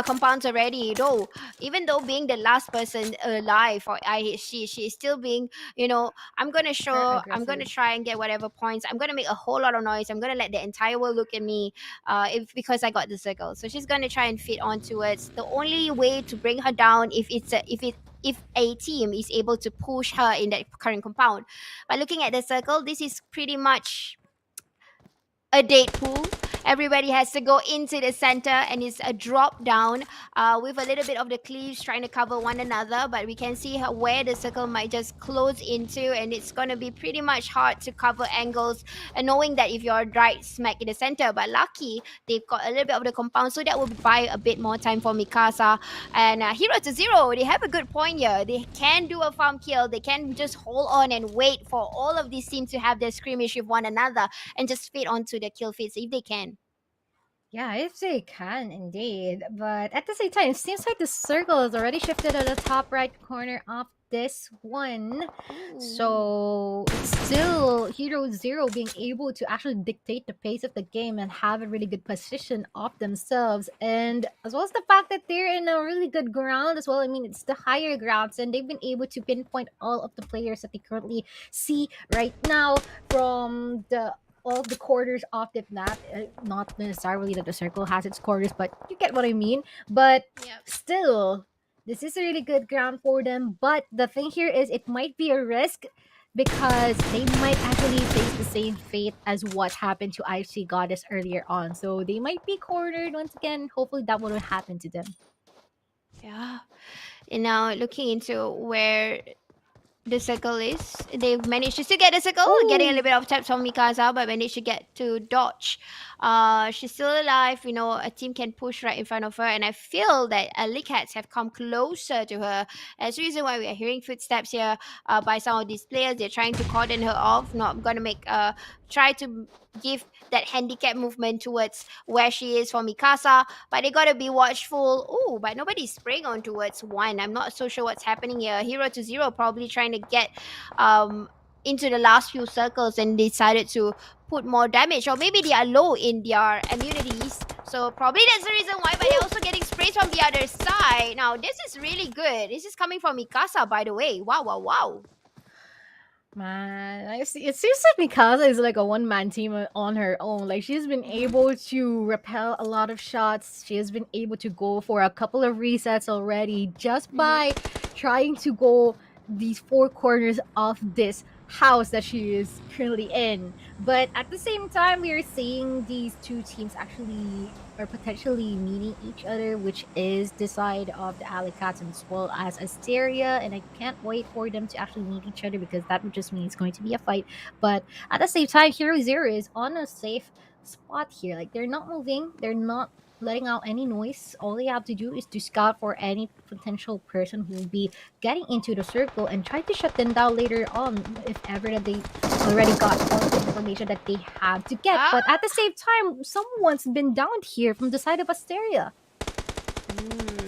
compounds already. Though even though being the last person alive for IHC, she is still being Very I'm gonna aggressive. try and get whatever points. I'm gonna make a whole lot of noise. I'm gonna let the entire world look at me, if because I got the circle. So she's gonna try and fit onto it. The only way to bring her down if a team is able to push her in that current compound. But looking at the circle, this is pretty much a date pool. Everybody has to go into the center, and it's a drop down with a little bit of the cleaves trying to cover one another. But we can see where the circle might just close into, and it's going to be pretty much hard to cover angles. And knowing that if you're right smack in the center, but lucky they've got a little bit of the compound, so that will buy a bit more time for Mikasa. And Hero to Zero, they have a good point here. They can do a farm kill. They can just hold on and wait for all of these teams to have their skirmish with one another and just fit onto the kill feeds if they can. Yeah, if they can indeed. But at the same time, it seems like the circle is already shifted to the top right corner of this one. Ooh. So it's still Hero Zero being able to actually dictate the pace of the game and have a really good position of themselves. And as well as the fact that they're in a really good ground as well. I mean, it's the higher grounds, and they've been able to pinpoint all of the players that they currently see right now from the all the quarters of the map. Not necessarily that the circle has its quarters, but you get what I mean. But Yep. still, this is a really good ground for them. But the thing here is, it might be a risk because they might actually face the same fate as what happened to IFC Goddess earlier on. So they might be cornered once again. Hopefully, that won't happen to them. Yeah. And now looking into where the circle is, they've managed to still get the circle, getting a Oh, little bit of taps from Mikasa, but managed to get to dodge. She's still alive. A team can push right in front of her, and I feel that Cats have come closer to her. That's the reason why we are hearing footsteps here by some of these players. They're trying to cordon her off. Not gonna make try to give that handicap movement towards where she is for Mikasa, but they gotta be watchful. Oh, but nobody's spraying on towards one. I'm not so sure what's happening here. Hero to Zero probably trying to get um into the last few circles and decided to put more damage, or maybe they are low in their immunities, so probably that's the reason why. But they're also getting sprays from the other side. Now this is really good. This is coming from Mikasa, by the way. Wow, wow, wow. Man, it seems like Mikasa is like a one-man team on her own. Like she's been able to repel a lot of shots. She has been able to go for a couple of resets already just by trying to go these four corners of this house that she is currently in. But at the same time, we are seeing these two teams actually are potentially meeting each other, which is the side of the Alley Cats as well as Asteria. And I can't wait for them to actually meet each other because that would just mean it's going to be a fight. But at the same time, Hero Zero is on a safe spot here. Like they're not moving, they're not letting out any noise. All they have to do is to scout for any potential person who will be getting into the circle and try to shut them down later on if ever that they already got all the information that they have to get. But at the same time, someone's been downed here from the side of Asteria.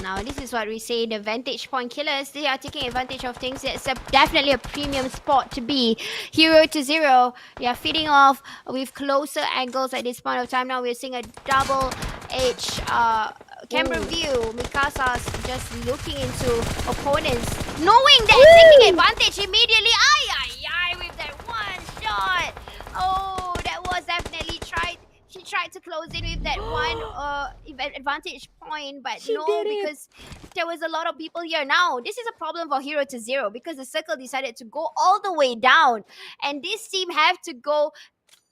Now this is what we say, the vantage point killers. They are taking advantage of things. It's definitely a premium spot to be. Hero to Zero, they are feeding off with closer angles at this point of time. Now we're seeing a double edge camera view. Mikasa's just looking into opponents, knowing that taking advantage immediately. With that one shot. Oh, that was definitely tried. She tried to close in with that one advantage point, but She no, did it. because there was a lot of people here. Now, this is a problem for Hero to Zero because the circle decided to go all the way down, and this team have to go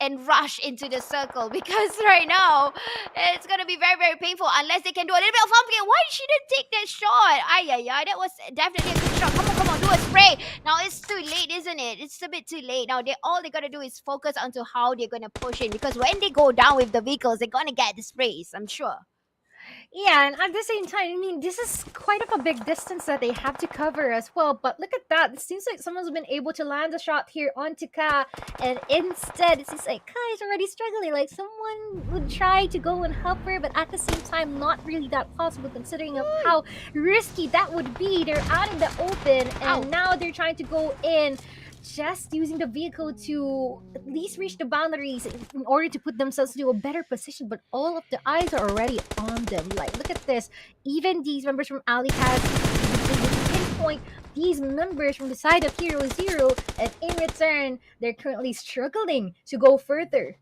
and rush into the circle because right now it's gonna be very, very painful unless they can do a little bit of pumpkin. Why did she didn't take that shot? That was definitely a good shot. Come on, do a spray. Now it's too late, isn't it? It's a bit too late. Now all they gotta do is focus onto how they're gonna push in, because when they go down with the vehicles, they're gonna get the sprays, I'm sure. Yeah, and at the same time, I mean, this is quite of a big distance that they have to cover as well. But look at that. It seems like someone's been able to land a shot here onto Ka, and instead, it seems like Ka is already struggling. Like, someone would try to go and help her, but at the same time, not really that possible considering of how risky that would be. They're out in the open, and now they're trying to go in, just using the vehicle to at least reach the boundaries in order to put themselves into a better position. But all of the eyes are already on them. Like, look at this. Even these members from Alley Cats, they would pinpoint these members from the side of Hero Zero, and in return, they're currently struggling to go further.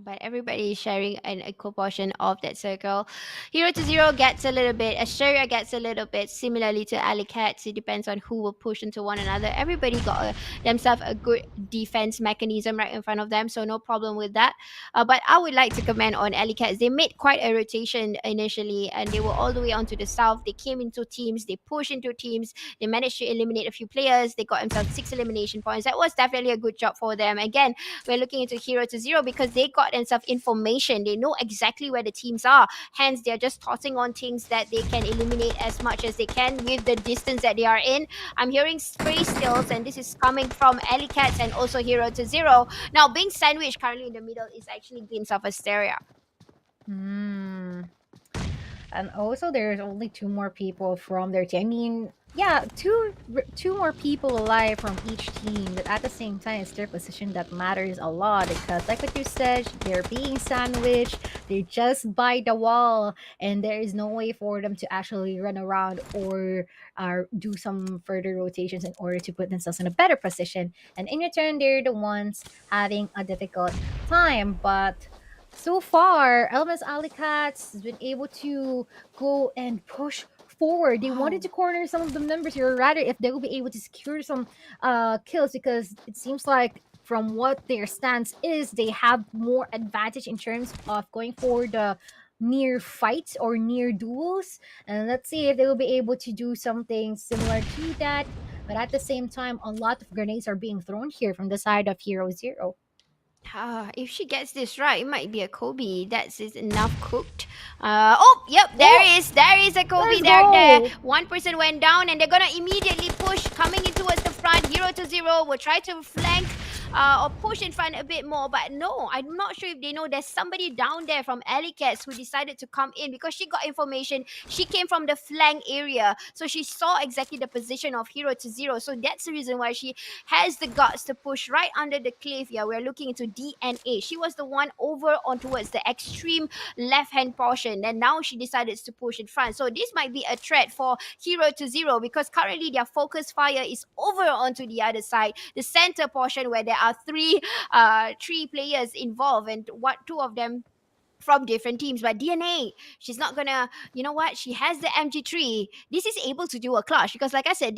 But everybody is sharing an equal portion of that circle. Hero to Zero gets a little bit, Asteria gets a little bit, similarly to Alley Cats. It depends on who will push into one another. Everybody got themselves a good defense mechanism right in front of them, so no problem with that. But I would like to comment on Alley Cats. They made quite a rotation initially, and they were all the way onto the south. They came into teams, they pushed into teams, they managed to eliminate a few players. They got themselves 6 elimination points. That was definitely a good job for them. Again, we're looking into Hero to Zero because they got themselves information. They know exactly where the teams are. Hence, they're just tossing on things that they can eliminate as much as they can with the distance that they are in. I'm hearing spray stills, and this is coming from Alley Cats and also Hero to Zero. Now, being sandwiched currently in the middle is actually Glimpse of Asteria. And also, there's only 2 more people from their team. I mean, yeah, two more people alive from each team. But at the same time, it's their position that matters a lot because, like what you said, they're being sandwiched. They're just by the wall, and there is no way for them to actually run around or do some further rotations in order to put themselves in a better position. And in return, they're the ones having a difficult time. But so far, Elements Alley Cats has been able to go and push forward. They wanted to corner some of the members here, or rather, if they will be able to secure some kills, because it seems like from what their stance is, they have more advantage in terms of going for the near fights or near duels. And let's see if they will be able to do something similar to that. But at the same time, a lot of grenades are being thrown here from the side of Hero Zero. If she gets this right, it might be a Kobe. That's is enough cooked. Yep, there is a Kobe Let's there. go. One person went down, and they're gonna immediately push coming in towards the front. Hero to Zero will try to flank or push in front a bit more. But no, I'm not sure if they know there's somebody down there from Alley Cats who decided to come in because she got information. She came from the flank area, so she saw exactly the position of Hero to Zero. So that's the reason why she has the guts to push right under the cliff. Yeah, we're looking into DNA. She was the one over on towards the extreme left hand portion, and now she decided to push in front. So this might be a threat for Hero to Zero because currently their focus fire is over onto the other side, the center portion where there are three players involved, and what two of them from different teams. But DNA, she's not gonna, you know what? She has the MG3. This is able to do a clutch because, like I said,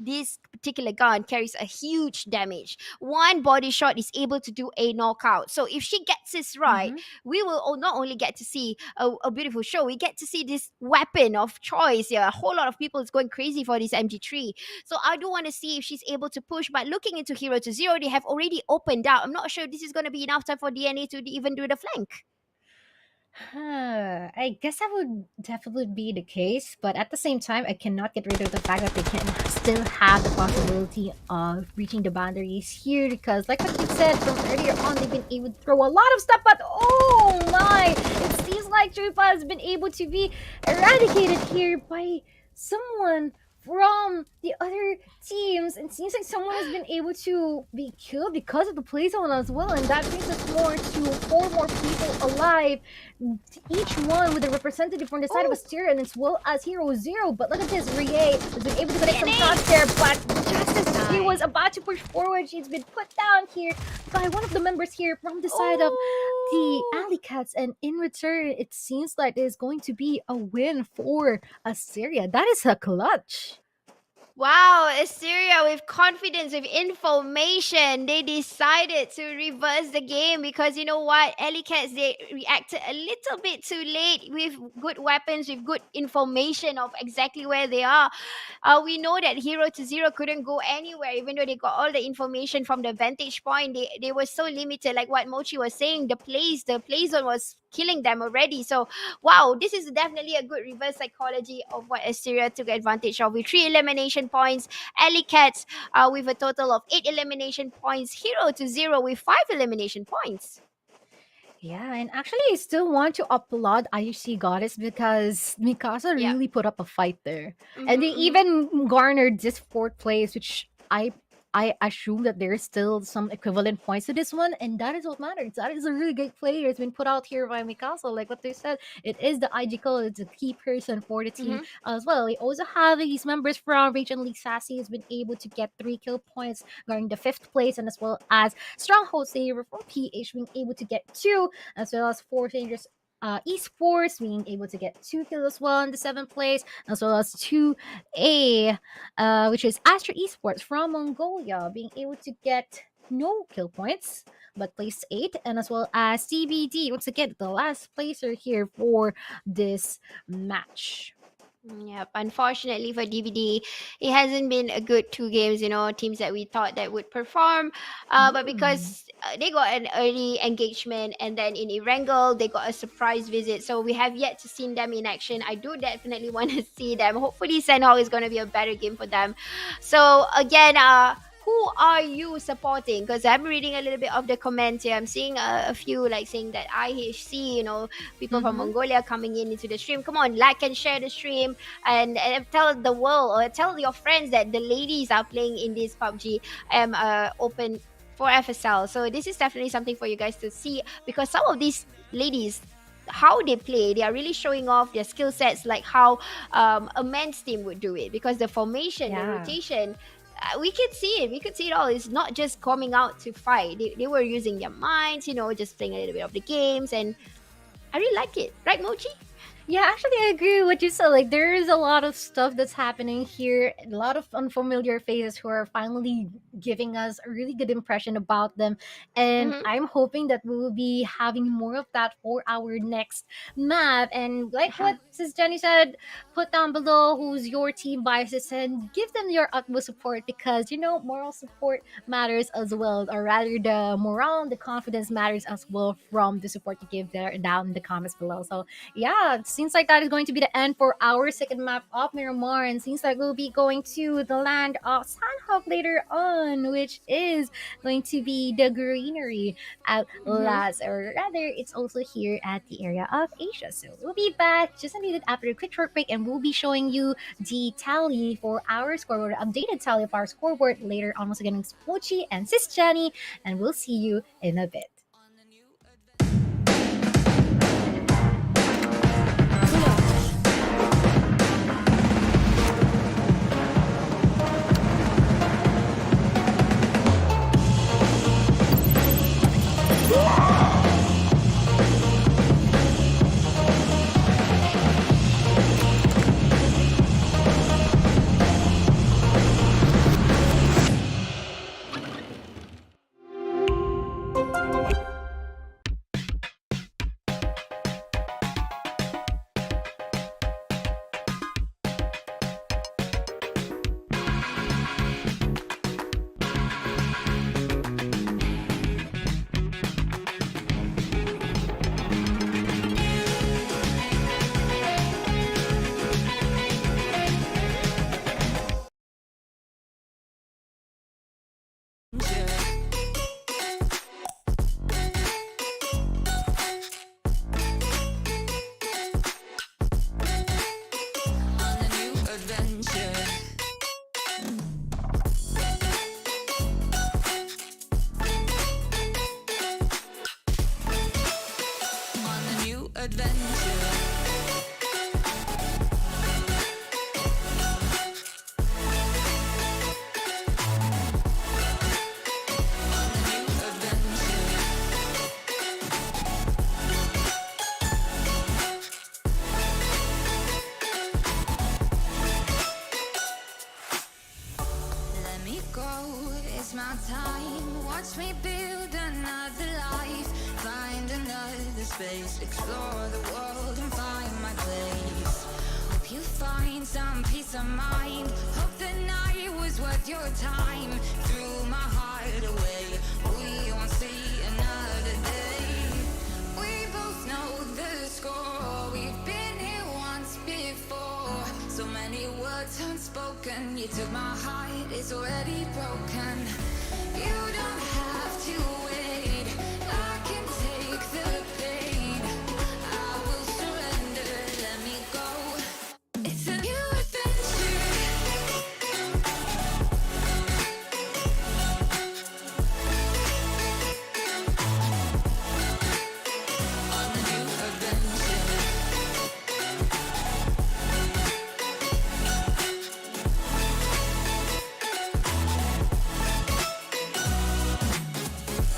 this particular gun carries a huge damage. One body shot is able to do a knockout. So if she gets this right, Mm-hmm. we will not only get to see a beautiful show, we get to see this weapon of choice. Yeah, a whole lot of people is going crazy for this MG3. So I do want to see if she's able to push. But looking into Hero to Zero, they have already opened out. I'm not sure this is going to be enough time for DNA to even do the flank. I guess that would definitely be the case, but at the same time, I cannot get rid of the fact that they can still have the possibility of reaching the boundaries here because, like what you said from earlier on, they've been able to throw a lot of stuff, but oh my! It seems like Trupa has been able to be eradicated here by someone from the other teams. It seems like someone has been able to be killed because of the play zone as well, and that brings us more to four more people alive, each one with a representative from the side of Ooh. Asteria and as well as Hero Zero. But look at this, Rie has been able to connect some DNA. shots there, but just as he Nice. was about to push forward, she's been put down here by one of the members here from the side of the Ooh. Alley Cats, and in return, it seems like there's going to be a win for Assyria. That is a clutch. Wow, Assyria with confidence, with information, they decided to reverse the game because you know what? Alley Cats, they reacted a little bit too late with good weapons, with good information of exactly where they are. We know that Hero to Zero couldn't go anywhere, even though they got all the information from the vantage point. They were so limited, like what Mochii was saying. The play zone was killing them already. So, wow, this is definitely a good reverse psychology of what Assyria took advantage of with 3 elimination points. Alley Cats with a total of 8 elimination points. Hero to Zero with 5 elimination points. Yeah, and actually, I still want to applaud IUC Goddess because Mikasa Yeah. really put up a fight there, and Mm-hmm, they mm-hmm. even garnered this fourth place, which I assume that there's still some equivalent points to this one, and that is what matters. That is a really great player. It's been put out here by Mikasa, like what they said. It is the IG color, it's a key person for the team Mm-hmm. as well. We also have these members from Region League Sassy has been able to get 3 kill points, garnering the fifth place, and as well as Stronghold Saver from PH being able to get 2, as well as Four Strangers esports being able to get 2 kills as well in the seventh place, as well as 2A, which is Astra Esports from Mongolia, being able to get no kill points but placed 8, and as well as CBD once again the last placer here for this match. Yep. Unfortunately for DVD, it hasn't been a good 2 games. Teams that we thought that would perform, but Mm. because they got an early engagement, and then in Erangel they got a surprise visit, so we have yet to see them in action. I do definitely want to see them. Hopefully, Sanhok is going to be a better game for them. So again, who are you supporting? Because I'm reading a little bit of the comments here. I'm seeing a few like saying that IHC, people from Mm-hmm. Mongolia coming in into the stream. Come on, like and share the stream, and tell the world or tell your friends that the ladies are playing in this PUBG open for FSL. So this is definitely something for you guys to see because some of these ladies, how they play, they are really showing off their skill sets like how a men's team would do it, because the formation, the Yeah. rotation, we could see it. We could see it all. It's not just coming out to fight. They were using their minds, just playing a little bit of the games, and I really like it. Right, Mochi? Yeah, actually, I agree with what you said. Like, there is a lot of stuff that's happening here, a lot of unfamiliar faces who are finally giving us a really good impression about them. And Mm-hmm. I'm hoping that we will be having more of that for our next map. And like Uh-huh. what SisJenny said, put down below who's your team biases and give them your utmost support because, moral support matters as well, or rather, the morale and the confidence matters as well from the support you give there down in the comments below. So, yeah, see seems like that is going to be the end for our second map of Miramar, and seems like we'll be going to the land of Sanhok later on, which is going to be the greenery at last, or rather, it's also here at the area of Asia. So we'll be back just a minute after a quick short break, and we'll be showing you the tally for our scoreboard, updated tally of our scoreboard later on. Once again, it's Mochii and SisJenny, and we'll see you in a bit. It's my time, watch me build another life. Find another space, explore the world and find my place. Hope you find some peace of mind. Hope the night was worth your time. Threw my heart away, we won't see another day. We both know the score, we've been here once before. So many words unspoken, you took my heart, it's already broken. You don't have to wait, I can take the pain. I will surrender, let me go. It's a new adventure. On a new adventure.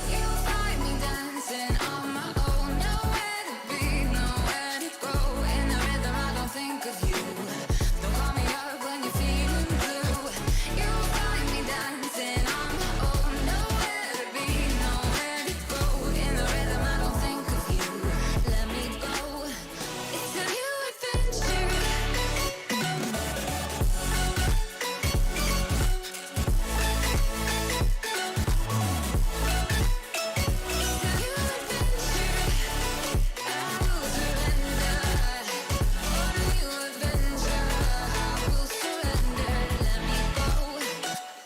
You'll find me dancing on my own, nowhere to be, nowhere to go. In the rhythm, I don't think of you. Don't call me up when you're feeling blue. You'll find me dancing on my own, nowhere to be, nowhere to go. In the rhythm, I don't think of you. Let me go. It's a new adventure.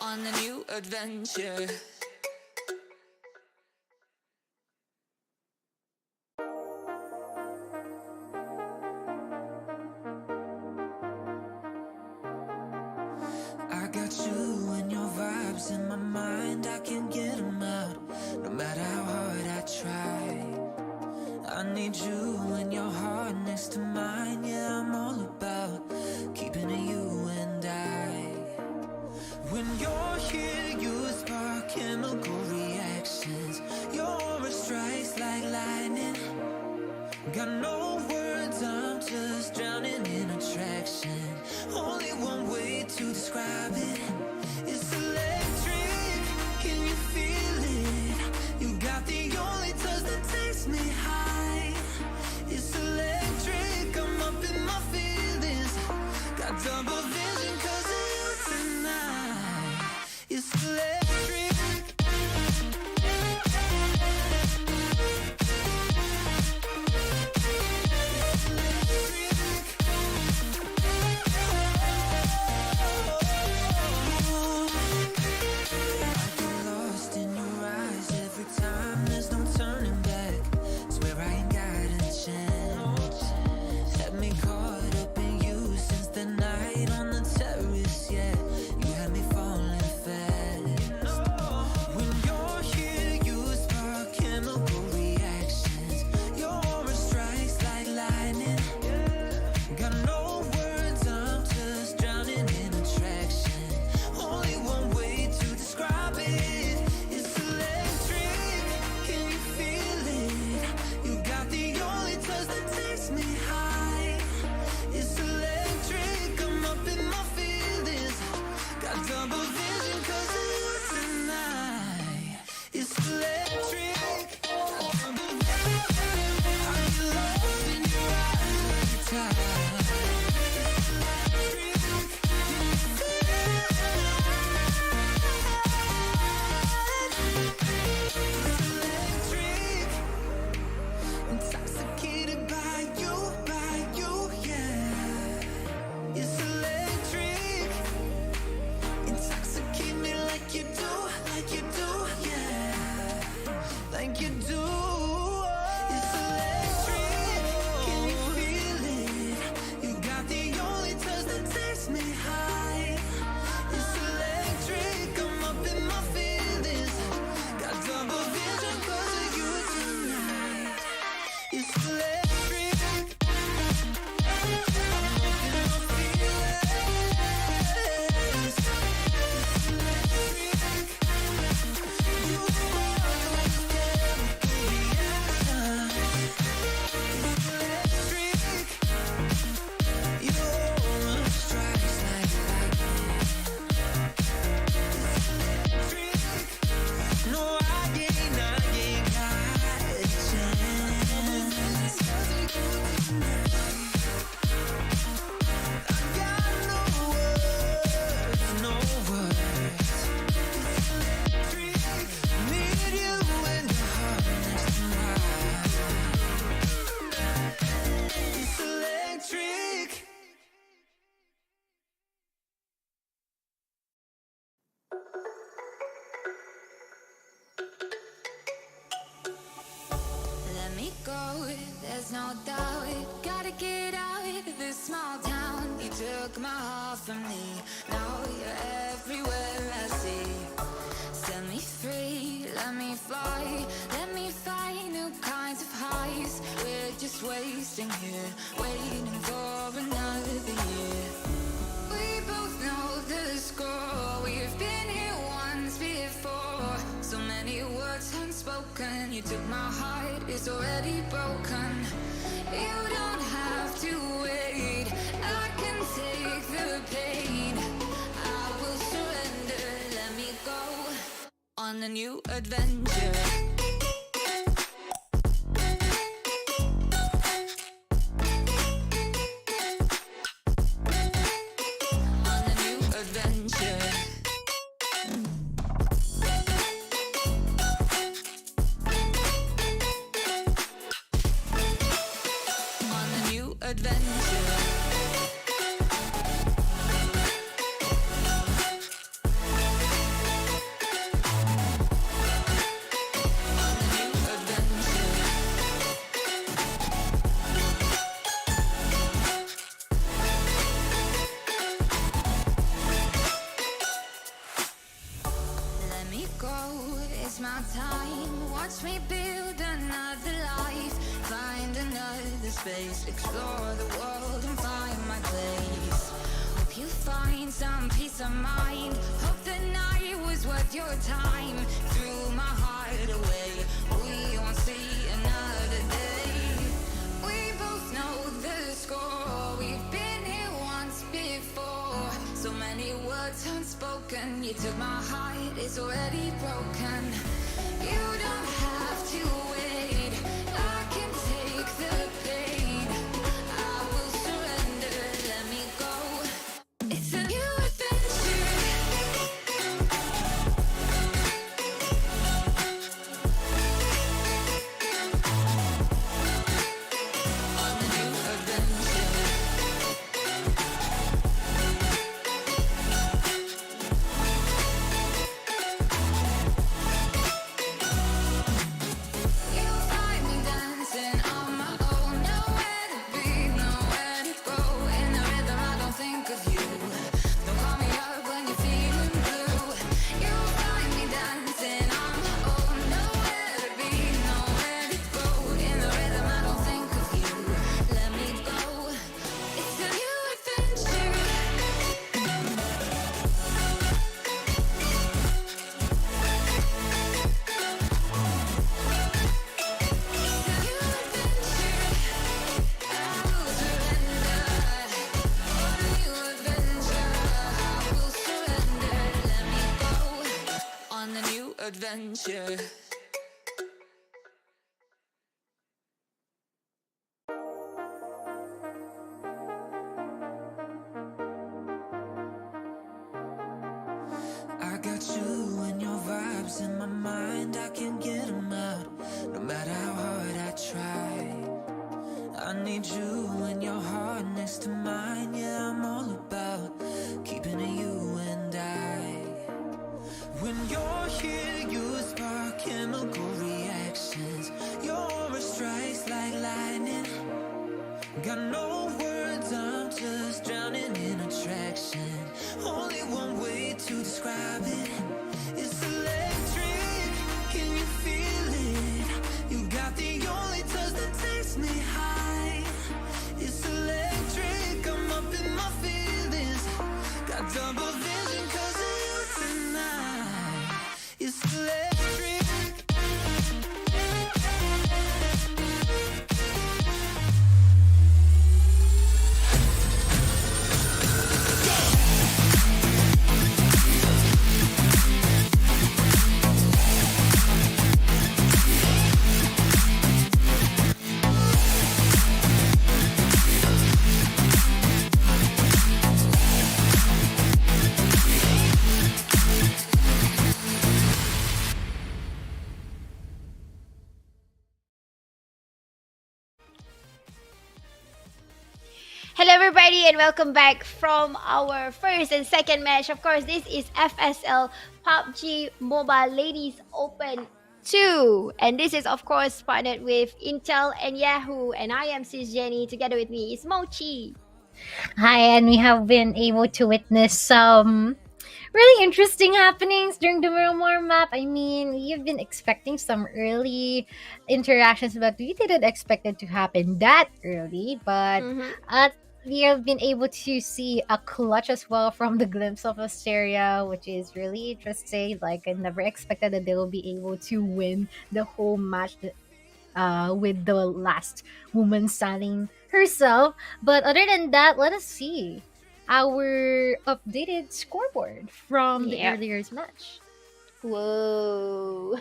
On a new adventure. I got you and your vibes in my mind, I can't get them out, no matter how hard I try. I need you and your heart next to mine, yeah, I'm all about keeping it you and I. When you're here, you spark chemical reactions, your aura strikes like lightning. Got no words, I'm just drowning in attraction. Only one way to describe it. It's electric, can you feel it? You got the only touch that takes me high. It's electric, I'm up in my feelings. Got double vision 'cause of you tonight. It's electric. It's electric. go, there's no doubt. Gotta get out of this small town. You took my heart from me, now you're everywhere I see. Set me free, let me fly, let me find new kinds of highs. We're just wasting here, waiting for another year. We both know the score, we've been here once before. So many words unspoken, you took my heart, it's already broken. You don't have to wait, I can take the pain. I will surrender, let me go on a new adventure. It's my time, watch me build another life. Find another space, explore the world and find my place. Hope you find some peace of mind. Hope the night was worth your time. Threw my heart away, we won't see another day. We both know the score, we've been here once before. So many words unspoken, you took my heart, it's already broken. You don't have to wait, I can take the pain. I will surrender, let me go. It's a new adventure. On a new adventure. Adventure. I got you and your vibes in my mind, I can't get them out, no matter how hard I try. I need you and your heart next to mine, yeah, I'm all about keeping it you and I. When you're here, you spark chemical reactions. Your aura strikes like lightning. Got no words, I'm just drowning in attraction. Only one way to describe it. It's electric, can you feel it? You got the only touch that takes me high. It's electric, I'm up in my feelings. Got double vision 'cause of you tonight. It's electric. Hello everybody and welcome back from our first and second match. Of course, this is FSL PUBG Mobile Ladies Open 2. And this is, of course, partnered with Intel and Yahoo. And I am SisJenny. Together with me is Mochii. Hi, and we have been able to witness some really interesting happenings during the Miramar map. I mean, we've been expecting some early interactions, but we didn't expect it to happen that early. But Mm-hmm. uh, we have been able to see a clutch as well from the glimpse of Asteria, which is really interesting. Like, I never expected that they will be able to win the whole match with the last woman standing herself. But other than that, let us see our updated scoreboard from the Yep. earlier match. Whoa.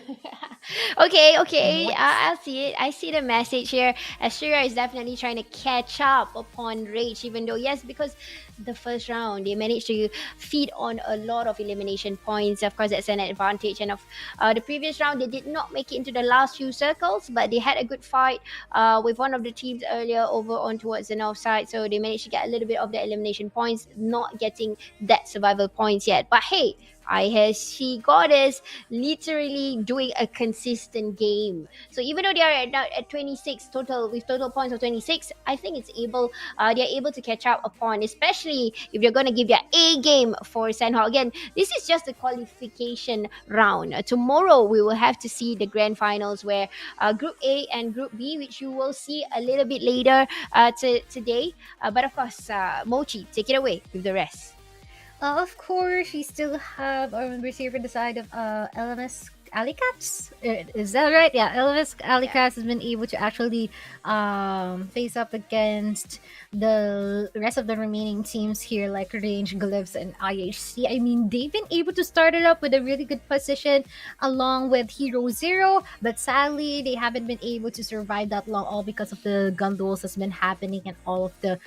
okay. Nice. I'll see it. I see the message here. Asura is definitely trying to catch up upon Rage, even though, yes, because the first round they managed to feed on a lot of elimination points. Of course, that's an advantage. And of the previous round, they did not make it into the last few circles, but they had a good fight with one of the teams earlier over on towards the north side. So they managed to get a little bit of the elimination points, not getting that survival points yet. But hey, I has she goddess literally doing a consistent game. So even though they are at 26 total with total points of 26, I think it's able they're able to catch up upon, especially if they're gonna give their A game for Sanhok. Again, this is just the qualification round. Tomorrow we will have to see the grand finals where Group A and Group B, which you will see a little bit later today. But of course, Mochii, take it away with the rest. Of course, we still have our members here for the side of LMS Alicats. Is that right? Yeah, LMS Alicats has been able to actually face up against the rest of the remaining teams here, like Range, Glyphs, and IHC. I mean, they've been able to start it up with a really good position along with Hero Zero, but sadly, they haven't been able to survive that long, all because of the gun duels that's been happening and all of the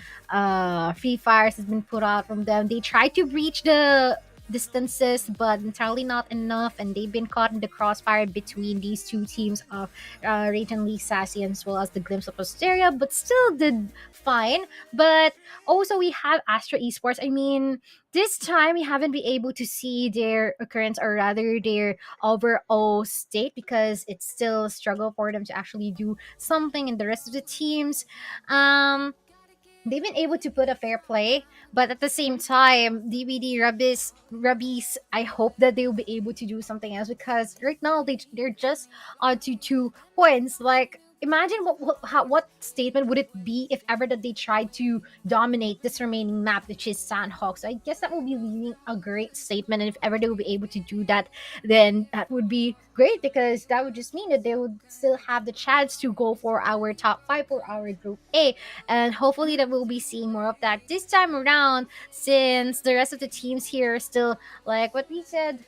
free fires has been put out from them. They tried to breach the distances, but entirely not enough, and they've been caught in the crossfire between these two teams of Rate and Lee Sassy as well as the Glimpse of Asteria, but still did fine. But also we have Astra Esports. I mean, this time we haven't been able to see their occurrence, or rather their overall state, because it's still a struggle for them to actually do something in the rest of the teams. They've been able to put a fair play, but at the same time, DVD Rubbies, I hope that they will be able to do something else, because right now they're just on to 2 points. Like, imagine what statement would it be if ever that they tried to dominate this remaining map, which is Sanhok. So I guess that will be leaving a great statement, and if ever they will be able to do that, then that would be great, because that would just mean that they would still have the chance to go for our top 5 for our Group A, and hopefully that we'll be seeing more of that this time around, since the rest of the teams here are still, like what we said,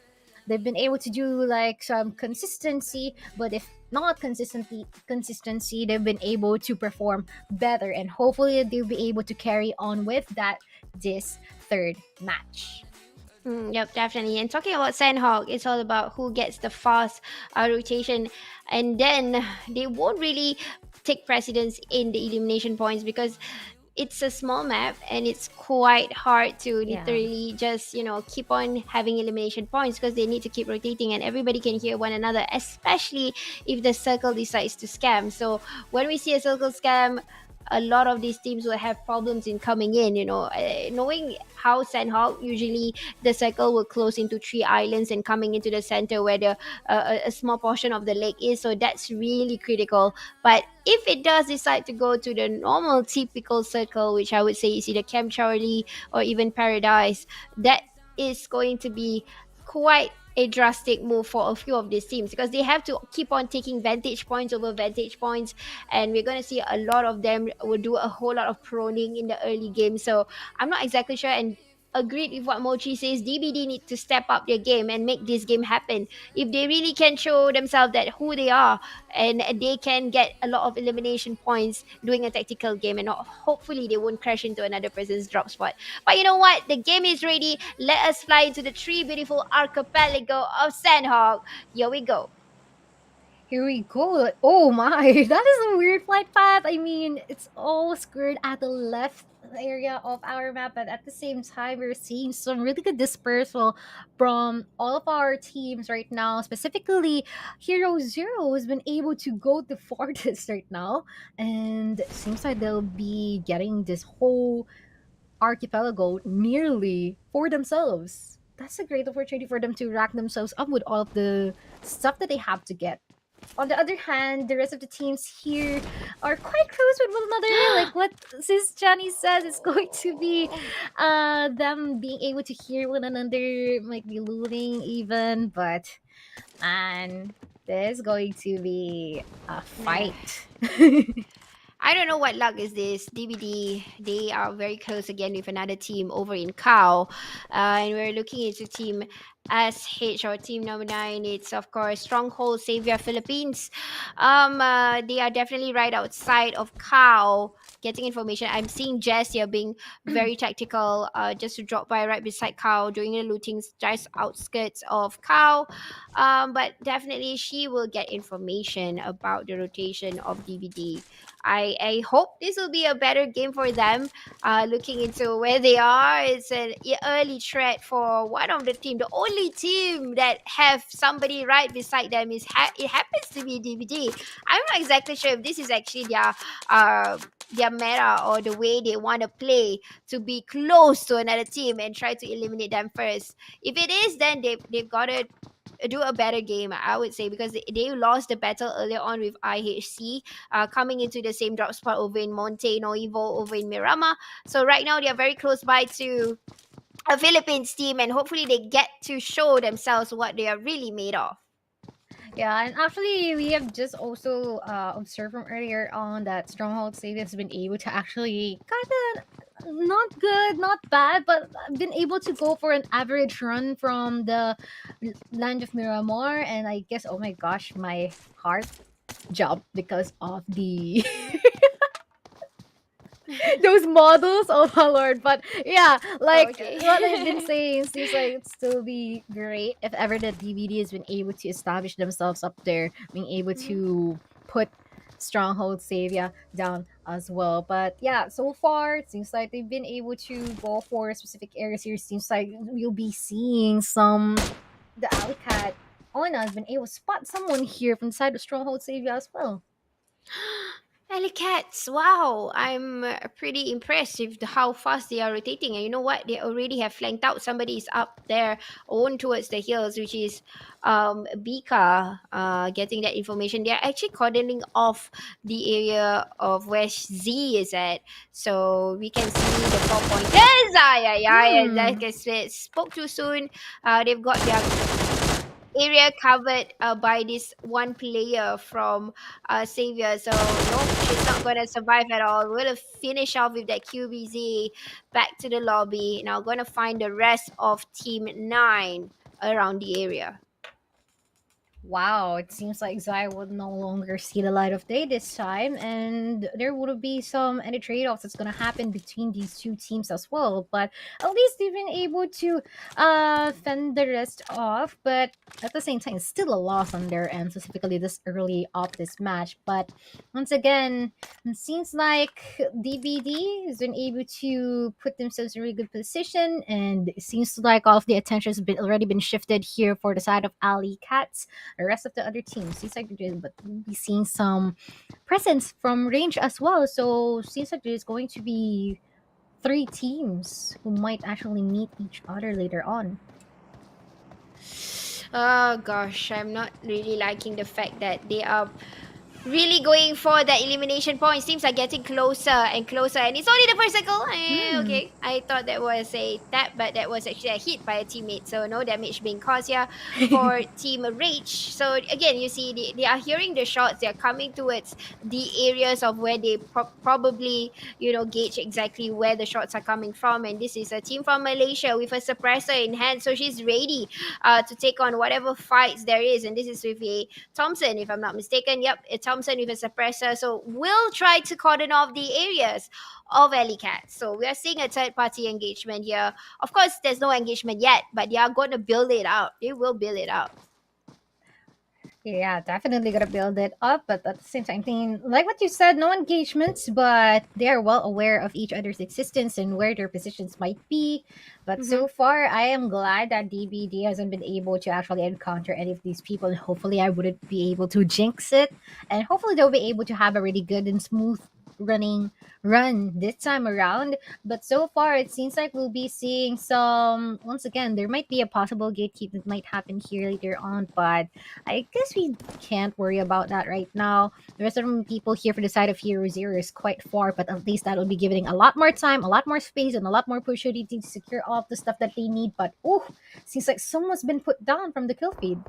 they've been able to do like some consistency, but if not consistency, they've been able to perform better, and hopefully they'll be able to carry on with that this third match. Yep, definitely. And talking about Sanhok, it's all about who gets the fast rotation, and then they won't really take precedence in the elimination points, because it's a small map and it's quite hard to Yeah. literally just keep on having elimination points, because they need to keep rotating and everybody can hear one another, especially if the circle decides to scam. So when we see a circle scam, a lot of these teams will have problems in coming in, knowing how Sanhok, usually the circle will close into 3 islands and coming into the center where the a small portion of the lake is. So that's really critical. But if it does decide to go to the normal typical circle, which I would say is either Camp Charlie or even Paradise, that is going to be quite a drastic move for a few of these teams, because they have to keep on taking vantage points over vantage points, and we're going to see a lot of them will do a whole lot of proning in the early game. So I'm not exactly sure, and agreed with what Mochi says. DBD need to step up their game and make this game happen. If they really can show themselves that who they are, and they can get a lot of elimination points doing a tactical game, and hopefully they won't crash into another person's drop spot. But you know what? The game is ready. Let us fly into the 3 beautiful archipelago of Sanhok. Here we go. Here we go. Oh my, that is a weird flight path. I mean, it's all squared at the left area of our map, but at the same time, we're seeing some really good dispersal from all of our teams right now. Specifically, Hero Zero has been able to go the farthest right now, and it seems like they'll be getting this whole archipelago nearly for themselves. That's a great opportunity for them to rack themselves up with all of the stuff that they have to get. On the other hand, the rest of the teams here are quite close with one another. Like what SisJenny says, it's going to be them being able to hear one another, might be looting even, but man, this is going to be a Nah. fight. I don't know what luck is this. DVD, they are very close again with another team over in Cow. And we're looking into team SH or team number 9. It's, of course, Stronghold Savior Philippines. They are definitely right outside of Cow. Getting information. I'm seeing Jess here being very tactical, just to drop by right beside Cow during the looting, just outskirts of Cow. But definitely she will get information about the rotation of DVD. I hope this will be a better game for them. Looking into where they are, it's an early threat for one of the team. The only team that have somebody right beside them is it happens to be DVD. I'm not exactly sure if this is actually their meta or the way they want to play to be close to another team and try to eliminate them first. If it is, then they've got to do a better game, I would say, because they lost the battle earlier on with IHC, coming into the same drop spot over in Monte Noivo, over in Miramar. So right now they are very close by to a Philippines team, and hopefully they get to show themselves what they are really made of. Yeah, and actually, we have just also observed from earlier on that Stronghold Stadium has been able to actually kind of not good, not bad, but been able to go for an average run from the land of Miramar. And I guess, oh my gosh, my heart jumped because of the those models. Oh my lord! But yeah, like Okay. what I've been saying, seems like it'd still be great if ever the DVD has been able to establish themselves up there, being able Mhm. to put Stronghold Savior down as well. But yeah, so far it seems like they've been able to go for specific areas here. Seems like we'll be seeing some the alley cat. Ona has been able to spot someone here from the side of Stronghold Savior as well. Cats, wow! I'm pretty impressed with how fast they are rotating. And you know what? They already have flanked out. Somebody is up there, on towards the hills, which is Bika. Getting that information, they are actually cordoning off the area of where Z is at, so we can see the 4 pointers. Ah, yeah, yeah, yeah. Hmm. Like I said, spoke too soon. They've got their area covered by this one player from Savior. So nope, she's not gonna survive at all. We're gonna finish off with that QBZ. Back to the lobby. Now gonna find the rest of Team 9 around the area. Wow, it seems like Zai would no longer see the light of day this time, and there would be some any trade-offs that's gonna happen between these two teams as well. But at least they've been able to fend the rest off. But at the same time, it's still a loss on their end, specifically this early of this match. But once again, it seems like DBD has been able to put themselves in a really good position, and it seems like all of the attention has been already been shifted here for the side of Ali Cats. The rest of the other teams. Seems like but we'll be seeing some presence from range as well. So seems like there's going to be three teams who might actually meet each other later on. Oh gosh, I'm not really liking the fact that they are really going for that elimination point. Seems like getting closer and closer, and it's only the first circle. Hmm. Okay, I thought that was a tap, but that was actually a hit by a teammate, so no damage being caused here for Team Rage. So again, you see they are hearing the shots. They are coming towards the areas of where they probably gauge exactly where the shots are coming from. And this is a team from Malaysia with a suppressor in hand, so she's ready to take on whatever fights there is. And this is with a Thompson, if I'm not mistaken. Yep, it's Thompson with a suppressor. So we'll try to cordon off the areas of Alley Cat. So we are seeing a third party engagement here. Of course, there's no engagement yet, but they are going to build it out. They will build it out. Yeah, definitely gonna build it up, but at the same time, thinking like what you said, no engagements, but they are well aware of each other's existence and where their positions might be. But Mm-hmm. so far, I am glad that DBD hasn't been able to actually encounter any of these people, and hopefully, I wouldn't be able to jinx it, and hopefully, they'll be able to have a really good and smooth running run this time around. But so far, it seems like we'll be seeing some. Once again, there might be a possible gatekeep that might happen here later on, but I guess we can't worry about that right now. The rest of the people here for the side of Hero Zero is quite far, but at least that will be giving a lot more time, a lot more space, and a lot more opportunity to secure all of the stuff that they need. But oh, seems like someone's been put down from the kill feed.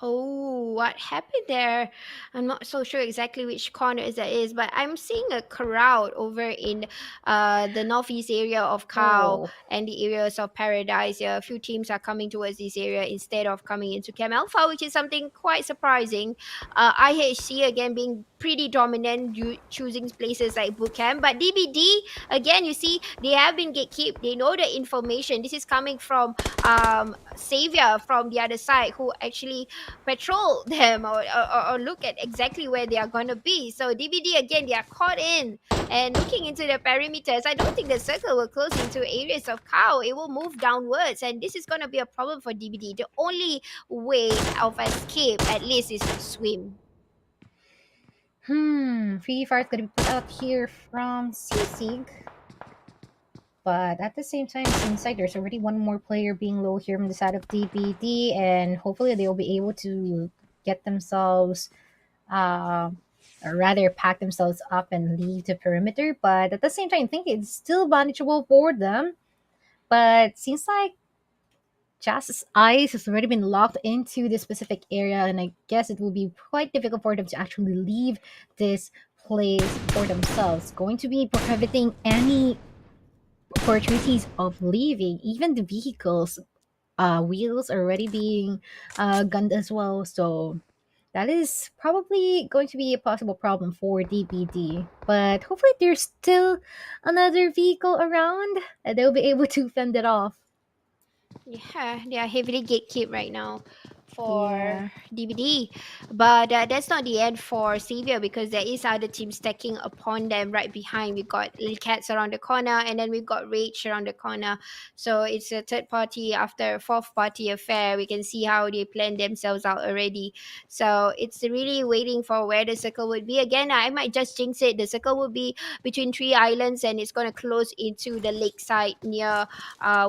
Oh, what happened there? I'm not so sure exactly which corner is that is, but I'm seeing a crowd over in the northeast area of Cow Oh, and the areas of Paradise. Yeah, a few teams are coming towards this area instead of coming into Cam Alpha, which is something quite surprising. IHC again being pretty dominant, choosing places like Bootcamp, but DBD again, you see, they have been gatekeep. They know the information. This is coming from Savior from the other side, who actually patrol them or look at exactly where they are going to be. So DBD again, they are caught in and looking into the perimeters. I don't think the circle will close into areas of Cow. It will move downwards, and this is going to be a problem for DBD. The only way of escape, at least, is to swim. Free Fire is gonna be put out here from Sisig. But at the same time, it seems like there's already one more player being low here from the side of DBD, and hopefully they'll be able to get themselves uh, or rather pack themselves up and leave the perimeter. But at the same time, I think it's still manageable for them. But seems like Jazz's eyes has already been locked into this specific area, and I guess it will be quite difficult for them to actually leave this place for themselves. Going to be prohibiting any opportunities of leaving. Even the vehicles, wheels are already being gunned as well. So that is probably going to be a possible problem for DBD. But hopefully there's still another vehicle around and they'll be able to fend it off. Yeah, they are heavily gatekeep right now for Yeah. DVD, but that's not the end for Savior because there is other teams stacking upon them right behind. We got Little Cats around the corner, and then we've got Rage around the corner. So it's a third party after a fourth party affair. We can see how they plan themselves out already. So it's really waiting for where the circle would be. Again, I might just jinx it. The circle will be between three islands, and it's going to close into the lakeside near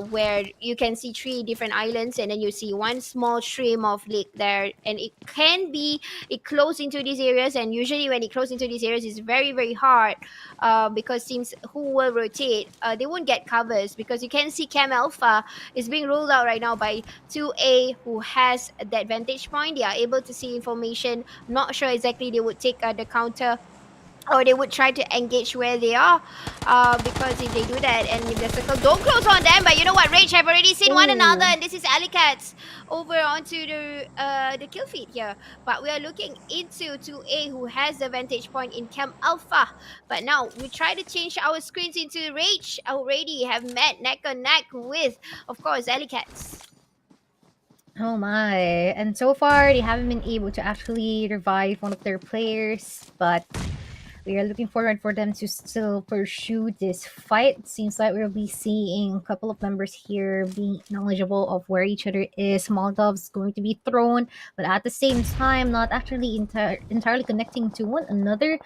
where you can see three different islands, and then you see one small stream of lake there, and it close into these areas. And usually when it close into these areas, it's very very hard because teams who will rotate, they won't get covers, because you can see Cam Alpha is being ruled out right now by 2A, who has that vantage point. They are able to see information. Not sure exactly they would take the counter, or they would try to engage where they are, because if they do that and if the circle don't close on them, but you know what, Rage have already seen one another, Ooh. and this is Alicats over onto the kill feed here. But we are looking into 2A, who has the vantage point in Camp Alpha. But now we try to change our screens into Rage. Already have met neck and neck with, of course, Alicats. Oh my. And so far, they haven't been able to actually revive one of their players, but we are looking forward for them to still pursue this fight. Seems like we'll be seeing a couple of members here being knowledgeable of where each other is. Molotov's going to be thrown, but at the same time, not actually entirely connecting to one another.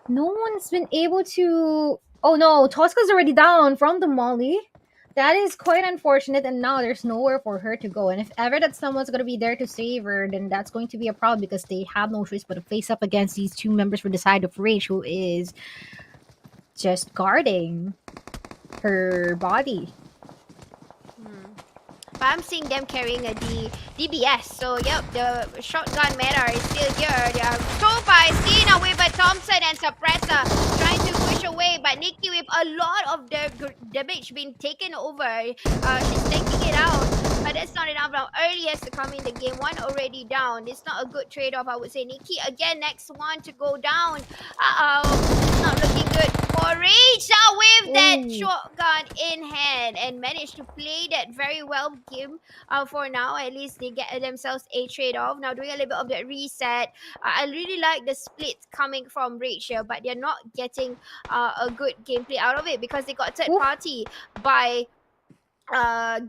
No one's been able to. Oh no, Tosca's already down from the Molly. That is quite unfortunate, and now there's nowhere for her to go. And if ever that someone's going to be there to save her, then that's going to be a problem because they have no choice but to face up against these two members for the side of Rage, who is just guarding her body. But I'm seeing them carrying a DBS. So, yep, the shotgun meta is still here. They are so far seen away by Thompson and Suppressor trying to push away. But Nikki, with a lot of their damage being taken over, she's taking it out. But that's not enough now. Early has to come in the game. One already down. It's not a good trade-off, I would say. Nikki, again, next one to go down. Uh-oh. It's not looking good for for Reach now with that Oh. shotgun in hand and managed to play that very well game. For now, at least they get themselves a trade off. Now doing a little bit of that reset. I really like the split coming from Reach here, but they're not getting a good gameplay out of it because they got third Oof. party by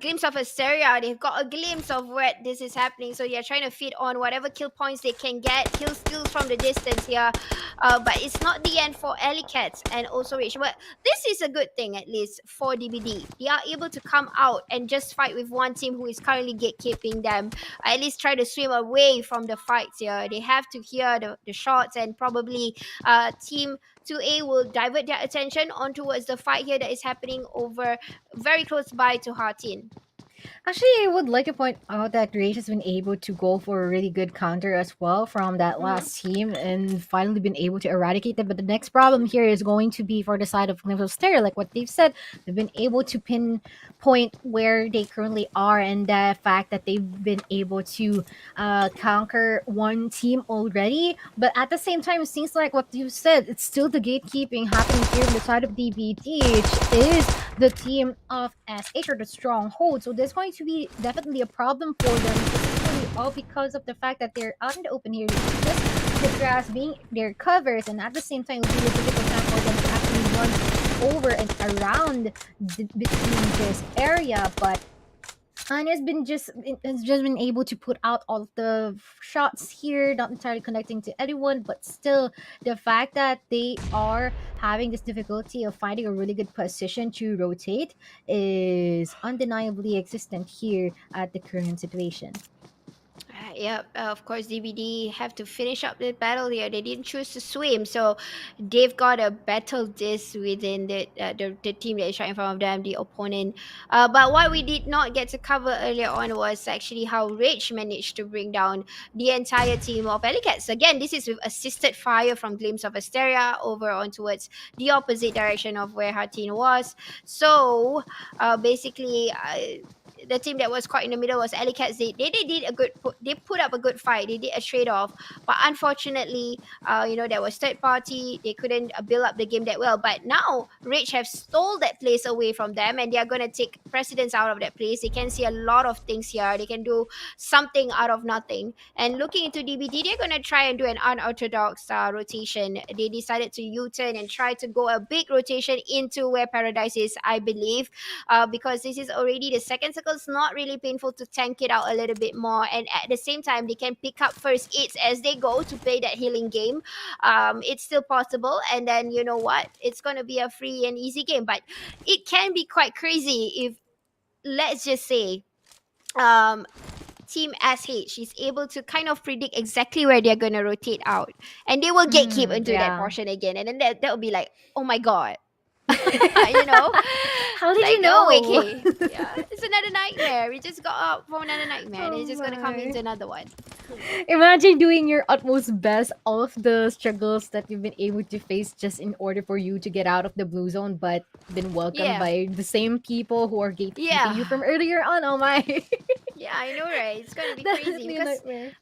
glimpse of Asteria. They've got a glimpse of where this is happening, so they're trying to feed on whatever kill points they can get, kill skills from the distance here. But it's not the end for Alley Cats and also Rich. But this is a good thing, at least for DBD. They are able to come out and just fight with one team who is currently gatekeeping them. At least try to swim away from the fights here. They have to hear the shots, and probably team 2A will divert their attention on towards the fight here that is happening over very close by to Hartin. Actually, I would like to point out that Rage has been able to go for a really good counter as well from that Mhm. last team and finally been able to eradicate them. But the next problem here is going to be for the side of Glimpse of Stereo. Like what they've said, they've been able to pinpoint where they currently are, and the fact that they've been able to conquer one team already. But at the same time, it seems like what you said, it's still the gatekeeping happening here on the side of DBT, which is the team of SH or the stronghold. So there's going to be definitely a problem for them, specifically all because of the fact that they're out in the open here. Just the grass being their covers, and at the same time, it will be a difficult time for them to actually run over and around between this area. But Anya's been just has just been able to put out all of the shots here, not entirely connecting to anyone, but still the fact that they are having this difficulty of finding a really good position to rotate is undeniably existent here at the current situation. Yep, of course, DBD have to finish up the battle here. They didn't choose to swim, so they've got to battle this within the team that is right in front of them, the opponent. But what we did not get to cover earlier on was actually how Rage managed to bring down the entire team of Ellicats. Again, this is with assisted fire from Glimpse of Asteria over on towards the opposite direction of where Hatin was. So, basically, the team that was caught in the middle was Alley Cats. They did a good they put up a good fight. They did a trade off, but unfortunately, there was third party. They couldn't build up the game that well. But now Rage have stole that place away from them, and they are gonna take precedence out of that place. They can see a lot of things here. They can do something out of nothing. And looking into DBD, they're gonna try and do an unorthodox rotation. They decided to U-turn and try to go a big rotation into where Paradise is, I believe, because this is already the second circle. It's not really painful to tank it out a little bit more, and at the same time they can pick up first aids as they go to play that healing game. It's still possible, and then you know what, it's going to be a free and easy game, but it can be quite crazy if, let's just say, um Team SH is able to kind of predict exactly where they're gonna rotate out, and they will gatekeep into that Yeah. portion again, and then that'll be like, oh my god. you know How did like, you oh, know? okay, yeah, it's another nightmare. We just got up from another nightmare, and Oh it's just gonna come my. into another one. Imagine doing your utmost best, all of the struggles that you've been able to face just in order for you to get out of the blue zone, but been welcomed Yeah, by the same people who are gatekeeping yeah, you from earlier on. Oh my. yeah, I know, right? It's gonna be crazy Definitely a because nightmare.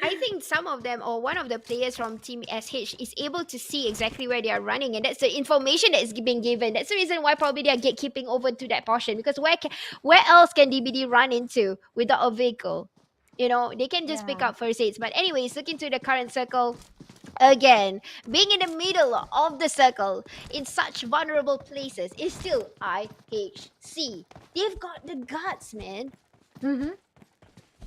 I think some of them or one of the players from Team SH is able to see exactly where they are running, and that's the information that is being given. That's the reason why probably they are gatekeeping over to that portion, because where else can DBD run into without a vehicle? They can just pick Yeah. up first aids. But anyways, looking to the current circle again, being in the middle of the circle in such vulnerable places is still IHC. They've got the guts, man. Mm-hmm.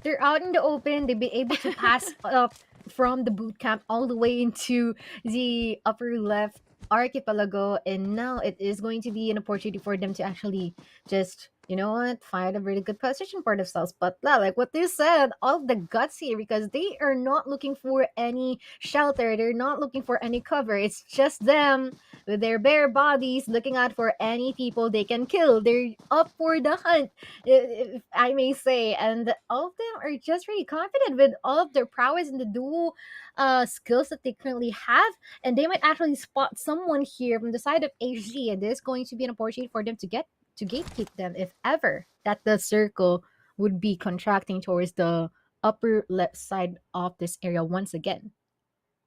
They're out in the open. They've been able to pass up from the boot camp all the way into the upper left archipelago, and now it is going to be an opportunity for them to actually just, you know what, find a really good position for themselves. But like what they said, all the guts here, because they are not looking for any shelter, they're not looking for any cover. It's just them with their bare bodies looking out for any people they can kill. They're up for the hunt, if I may say. And all of them are just really confident with all of their prowess and the dual skills that they currently have. And they might actually spot someone here from the side of HG, and there's going to be an opportunity for them to get to gatekeep them if ever that the circle would be contracting towards the upper left side of this area once again.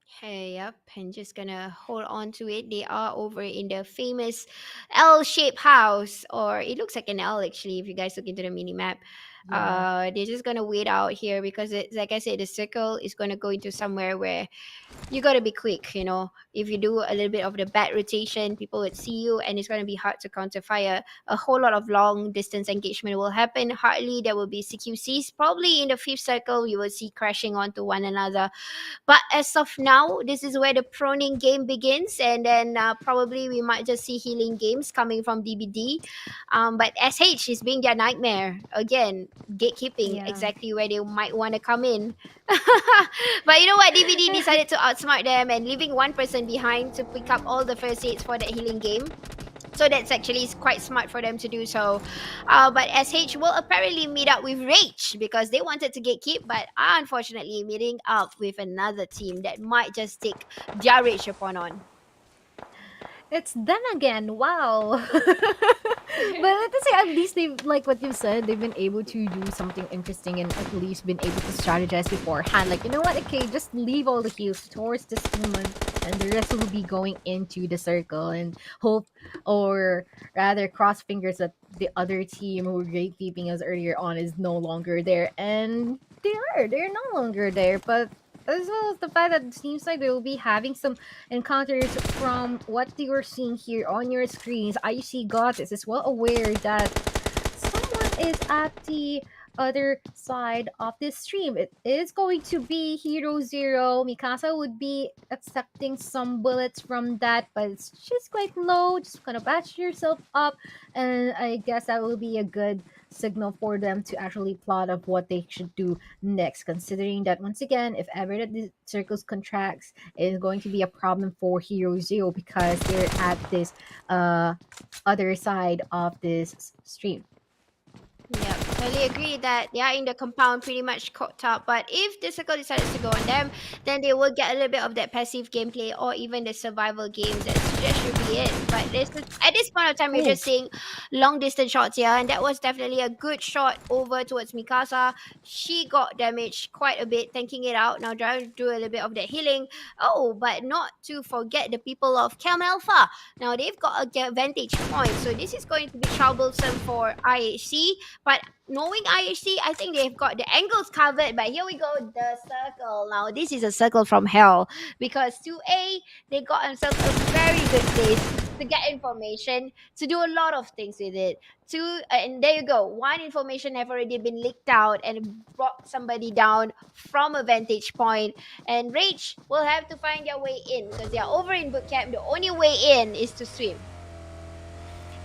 Hey, yep, and just gonna hold on to it. They are over in the famous L-shaped house, or it looks like an L actually. If you guys look into the mini map, Yeah. they're just gonna wait out here because it's like I said, the circle is gonna go into somewhere where you got to be quick. If you do a little bit of the bad rotation, people would see you and it's going to be hard to counter fire. A whole lot of long distance engagement will happen. Hardly there will be CQCs. Probably in the fifth circle you will see crashing onto one another, but as of now, this is where the proning game begins, and then probably we might just see healing games coming from DBD. But SH is being their nightmare again, gatekeeping Yeah. exactly where they might want to come in. But you know what? DBD decided to outsmart them and leaving one person behind to pick up all the first aids for that healing game. So that's actually quite smart for them to do so. But SH will apparently meet up with Rage because they wanted to get keep, but are unfortunately meeting up with another team that might just take their Rage upon on. It's them again. Wow. But let us say, at least they've, like what you've said, they've been able to do something interesting and at least been able to strategize beforehand. Like, you know what? Okay, just leave all the heals towards this human, and the rest will be going into the circle and hope, or rather, cross fingers that the other team who were gatekeeping us earlier on is no longer there. And they're no longer there. But as well as the fact that it seems like they will be having some encounters from what you're seeing here on your screens. I see Goddess is well aware that someone is at the other side of this stream. It is going to be Hero Zero. Mikasa would be accepting some bullets from that, but it's just quite low. Just gonna patch yourself up, and I guess that will be a good signal for them to actually plot of what they should do next, considering that once again, if ever that the circles contracts, it is going to be a problem for Hero Zero because they're at this uh other side of this stream. Yep, totally agree that they are in the compound pretty much caught up. But if the circle decides to go on them, then they will get a little bit of that passive gameplay or even the survival games. That should be it. But at this point of time, we're Oh, just seeing long distance shots here, and that was definitely a good shot over towards Mikasa. She got damaged quite a bit, tanking it out. Now trying to do a little bit of that healing. Oh, but not to forget the people of Cam Alpha. Now they've got a vantage point, so this is going to be troublesome for IHC. But knowing IHC, I think they've got the angles covered. But here we go, the circle. Now this is a circle from hell because 2A, they got themselves a very good place to get information, to do a lot of things with it. And there you go. One information have already been leaked out and brought somebody down from a vantage point. And Rage will have to find their way in because they are over in boot camp. The only way in is to swim.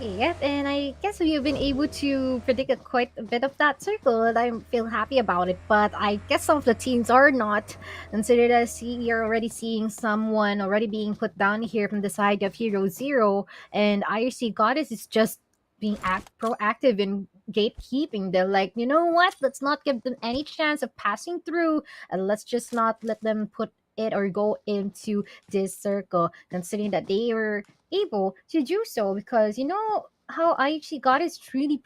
yep, and I guess we've been able to predict quite a bit of that circle, and I feel happy about it. But I guess some of the teams are not. Considered as you're already seeing someone already being put down here from the side of Hero Zero, and IRC Goddess is just being proactive in gatekeeping. They're like, you know what? Let's not give them any chance of passing through, and let's just not let them put it or go into this circle, considering that they were able to do so, because you know how IHC God is truly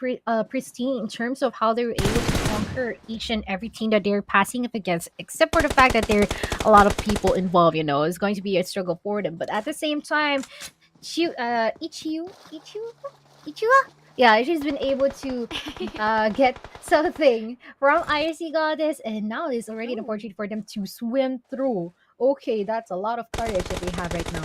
pristine in terms of how they were able to conquer each and every team that they're passing up against, except for the fact that there are a lot of people involved. It's going to be a struggle for them, but at the same time, Ichua, yeah, she's been able to get something from IRC Goddess, and now it's already an Oh. opportunity for them to swim through. Okay, that's a lot of courage that they have right now.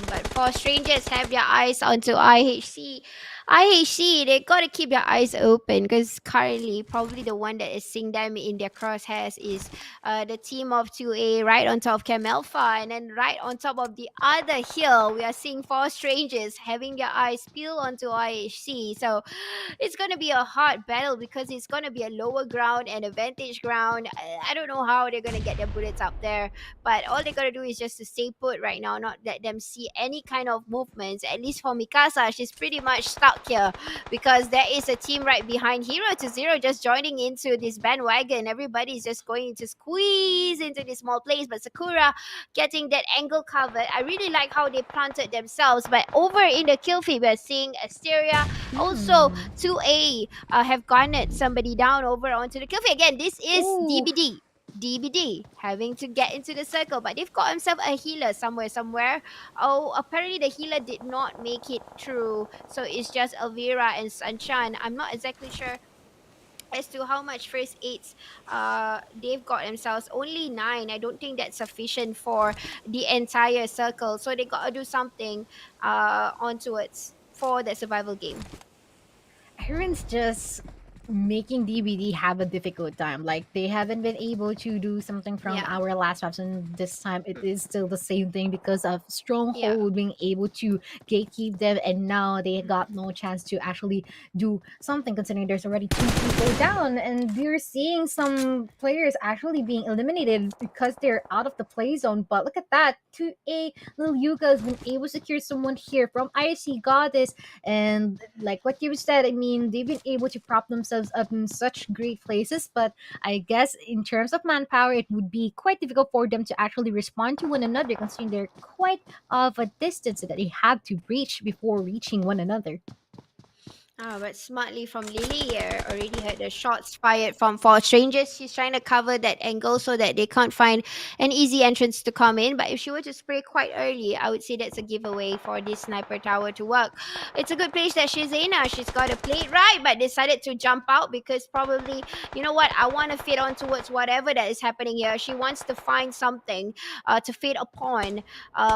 But for strangers have their eyes onto IHC. IHC, they gotta keep their eyes open because currently probably the one that is seeing them in their crosshairs is the team of 2A right on top of Cam Alpha, and then right on top of the other hill we are seeing four strangers having their eyes peeled onto IHC. So it's gonna be a hard battle because it's gonna be a lower ground and a vantage ground. I don't know how they're gonna get their bullets up there, but all they gotta do is just to stay put right now, not let them see any kind of movements. At least for Mikasa, she's pretty much stuck here because there is a team right behind Hero to Zero just joining into this bandwagon. Everybody's just going to squeeze into this small place, but Sakura getting that angle covered. I really like how they planted themselves, but over in the kill feed, we're seeing Asteria. Also, Hmm. 2A have garnered somebody down over onto the kill feed. Again, this is Ooh. DBD. DBD having to get into the circle, but they've got himself a healer somewhere. Oh, apparently the healer did not make it through, so it's just Elvira and Sunshine. I'm not exactly sure as to how much first aids they've got themselves. Only 9. I don't think that's sufficient for the entire circle, so they gotta do something onto it for the survival game. Everyone's just making DBD have a difficult time. Like they haven't been able to do something from Yeah. our last maps, and this time it is still the same thing because of Yeah. Stronghold being able to gatekeep them, and now they got no chance to actually do something considering there's already two people down, and we're seeing some players actually being eliminated because they're out of the play zone. But look at that, 2A little Yuga has been able to secure someone here from IC Goddess, and like what you said, I mean, they've been able to prop themselves up in such great places, but I guess in terms of manpower, it would be quite difficult for them to actually respond to one another, considering they're quite of a distance that they have to breach before reaching one another. But smartly from Lily here. Already had the shots fired from four strangers. She's trying to cover that angle so that they can't find an easy entrance to come in. But if she were to spray quite early, I would say that's a giveaway for this sniper tower to work. It's a good place that she's in now. She's got to play it right, but decided to jump out because probably, you know what, I want to fit on towards whatever that is happening here. She wants to find something to feed upon.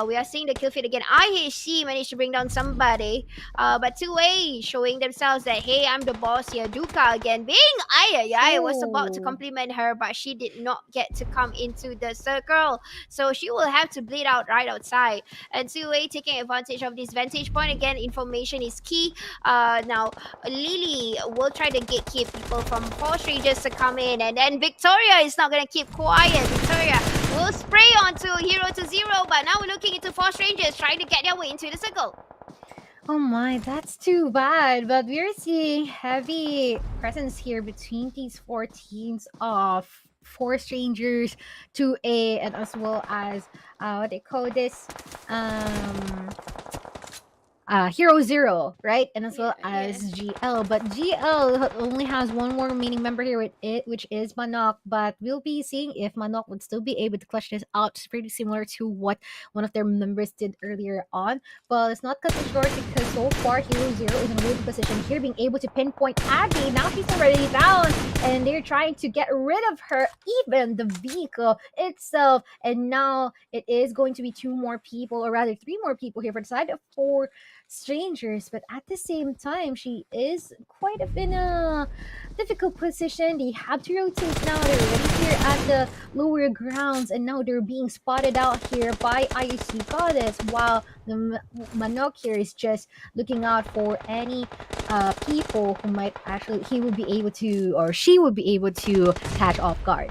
We are seeing the kill feed again. IHC managed to bring down somebody. But 2A showing themselves that, hey, I'm the boss here. Duka again being I was about to Oh. compliment her, but she did not get to come into the circle. So she will have to bleed out right outside. And 2A taking advantage of this vantage point. Again, information is key. Now, Lily will try to gatekeep people from four strangers to come in. And then Victoria is not going to keep quiet. Victoria will spray onto Hero to Zero, but now we're looking into four strangers trying to get their way into the circle. Oh my, that's too bad. But we're seeing heavy presence here between these four teams of four strangers, 2A, and as well as what they call this, um, Hero Zero, right? And as well as Yes. GL. But GL only has one more remaining member here with it, which is Manok. But we'll be seeing if Manok would still be able to clutch this out. It's pretty similar to what one of their members did earlier on. But it's not cut it short because so far Hero Zero is in a really good position here, being able to pinpoint Abby. Now she's already down, and they're trying to get rid of her, even the vehicle itself. And now it is going to be two more people, or rather three more people here for the side of four strangers, but at the same time she is quite in a difficult position. They have to rotate now. They're already here at the lower grounds, and now they're being spotted out here by IC Goddess, while the Manok here is just looking out for any people who might actually he would be able to, or she would be able to catch off guard.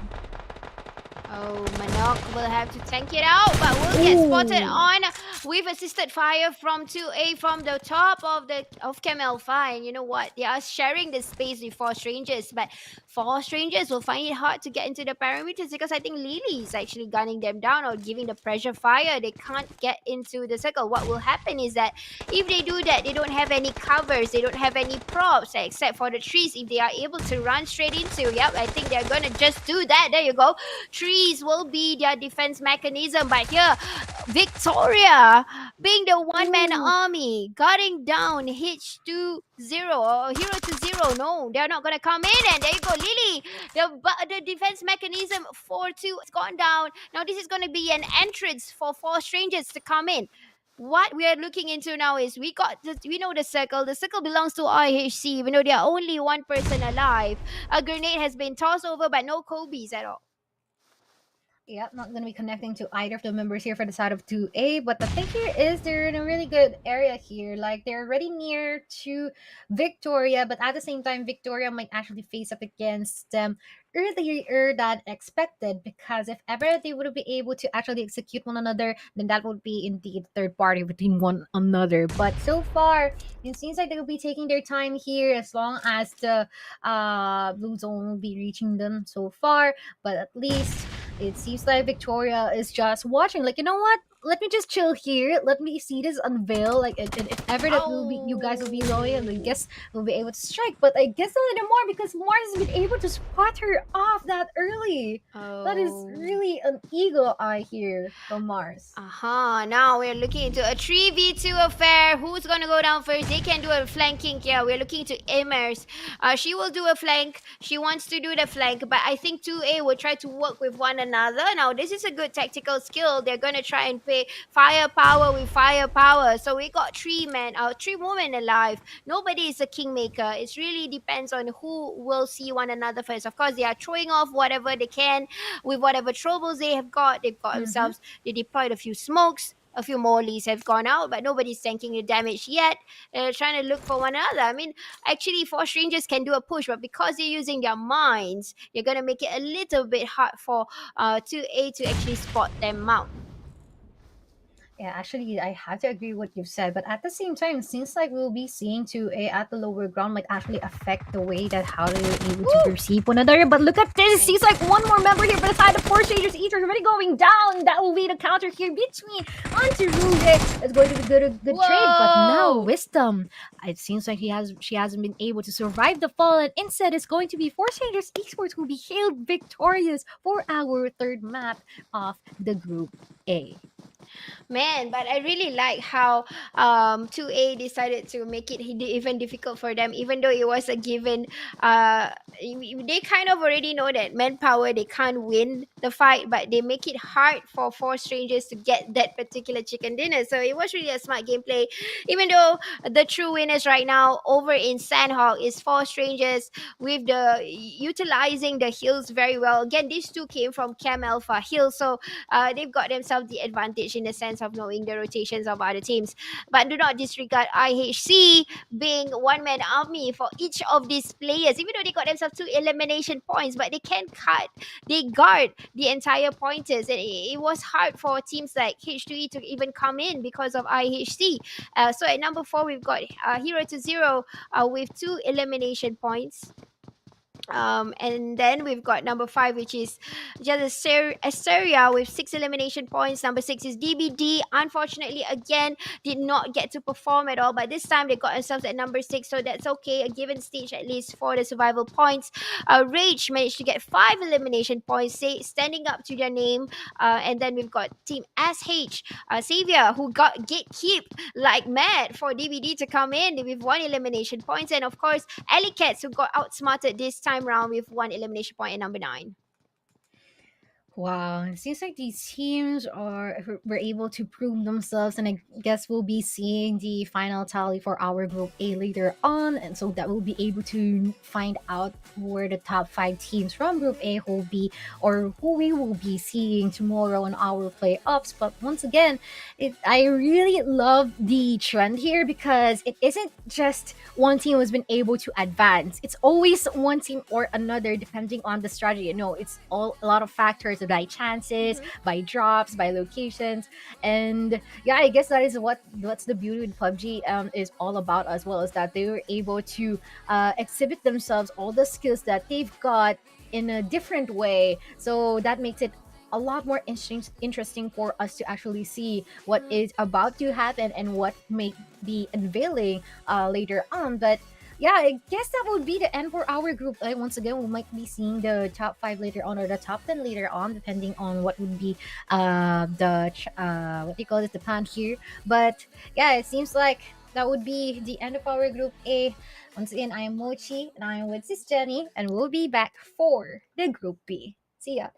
Oh, Manok will have to tank it out, but will get spotted Ooh. on with assisted fire from 2A from the top of Chem Alpha. And you know what? They are sharing this space with four strangers, but four strangers will find it hard to get into the parameters because I think Lily is actually gunning them down or giving the pressure fire. They can't get into the circle. What will happen is that if they do that, they don't have any covers, they don't have any props except for the trees. If they are able to run straight into, yep, I think they're gonna just do that. There you go. Trees will be their defense mechanism. But here, Victoria, being the one-man Ooh. army, guarding down H2 0 or Hero to Zero. No, they're not gonna come in. And there you go, Lily. The defense mechanism 4-2 has gone down. Now this is gonna be an entrance for four strangers to come in. What we are looking into now is we know the circle. The circle belongs to IHC. We know there are only one person alive. A grenade has been tossed over, but no Kobe's at all. Yeah, not gonna be connecting to either of the members here for the side of 2A. But the thing here is they're in a really good area here. Like they're already near to Victoria, but at the same time, Victoria might actually face up against them earlier than expected. Because if ever they would be able to actually execute one another, then that would be indeed third party between one another. But so far, it seems like they'll be taking their time here as long as the blue zone will be reaching them so far. But at least it seems like Victoria is just watching. Like, you know what? let me just chill here. Let me see this unveil. Like, and if ever that will be, you guys will be loyal, I Oh. guess we'll be able to strike. But I guess a little more because Mars has been able to spot her off that early. That is Oh. really an eagle eye here from Mars. Now we're looking into a 3v2 affair. Who's gonna go down first? They can do a flanking. Yeah, we're looking to Emers. She will do a flank. She wants to do the flank, but I think 2A will try to work with one another. Now, this is a good tactical skill. They're gonna try and pay firepower with firepower. So we got three women alive. Nobody is a kingmaker. It really depends on who will see one another first. Of course, they are throwing off whatever they can with whatever troubles they have got. They've got Mm-hmm. themselves. They deployed a few smokes. A few mollies have gone out, but nobody's tanking the damage yet. They're trying to look for one another. I mean, actually, four strangers can do a push, but because they're using their minds, you're gonna make it a little bit hard for 2A to actually spot them out. Yeah, actually, I have to agree with what you've said, but at the same time, it seems like we'll be seeing 2A at the lower ground might actually affect the way that how they're able to Woo! perceive one another. But look at this, it seems like one more member here beside the four strangers, each are already going down. That will be the counter here between Antirude. It's going to be good trade, but now Whoa! Wisdom. It seems like she hasn't been able to survive the fall, and instead it's going to be four strangers esports who will be hailed victorious for our third map of the group A. Man, but I really like how 2A decided to make it even difficult for them, even though it was a given. They kind of already know that manpower they can't win the fight, but they make it hard for four strangers to get that particular chicken dinner. So it was really a smart gameplay, even though the true winners right now over in Sanhok is four strangers with the utilizing the hills very well. Again, these two came from Cam Alpha Hill, so they've got themselves the advantage in the sense of knowing the rotations of other teams. But do not disregard IHC being one man army for each of these players. Even though they got themselves two elimination points, but they guard the entire pointers. And it was hard for teams like H2E to even come in because of IHC. So at number 4, we've got Hero to Zero with 2 elimination points. And then we've got number 5, which is just Asteria with 6 elimination points. Number 6 is DBD. Unfortunately, again, did not get to perform at all. But this time they got themselves at number 6, so that's okay. A given stage at least for the survival points. Rage managed to get 5 elimination points, standing up to their name. And then we've got Team SH, Savior, who got gatekeep like mad for DBD to come in with 1 elimination points. And of course, Alley Cats, who got outsmarted this time round with 1 elimination point at number 9. Wow, it seems like these teams were able to prove themselves, and I guess we'll be seeing the final tally for our group A later on, and so that we'll be able to find out who are the top 5 teams from group A who will be or who we will be seeing tomorrow in our playoffs. But once again, I really love the trend here because it isn't just one team who's been able to advance. It's always one team or another depending on the strategy. You know, it's all a lot of factors by chances, by drops, by locations, and yeah, I guess that is what's the beauty with PUBG is all about as well, is that they were able to exhibit themselves, all the skills that they've got in a different way. So that makes it a lot more interesting for us to actually see what is about to happen and what may be unveiling later on. But yeah, I guess that would be the end for our group. Once again, we might be seeing the top 5 later on or the top 10 later on, depending on what would be what do you call it, the plan here. But yeah, it seems like that would be the end of our group A. Once again, I am Mochii and I am with SisJenny, and we'll be back for the group B. See ya.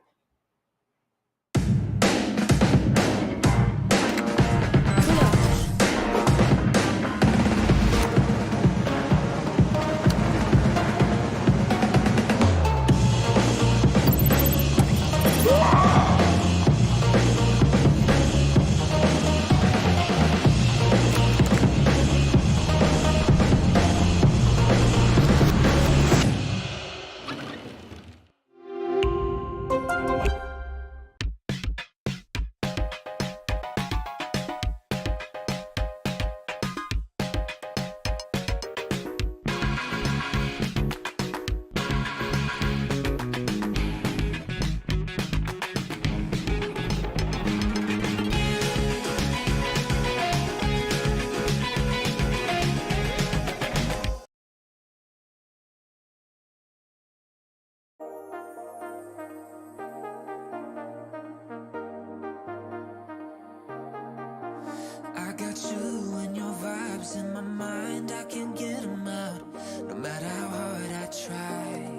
got you and your vibes in my mind, I can't get them out, no matter how hard I try.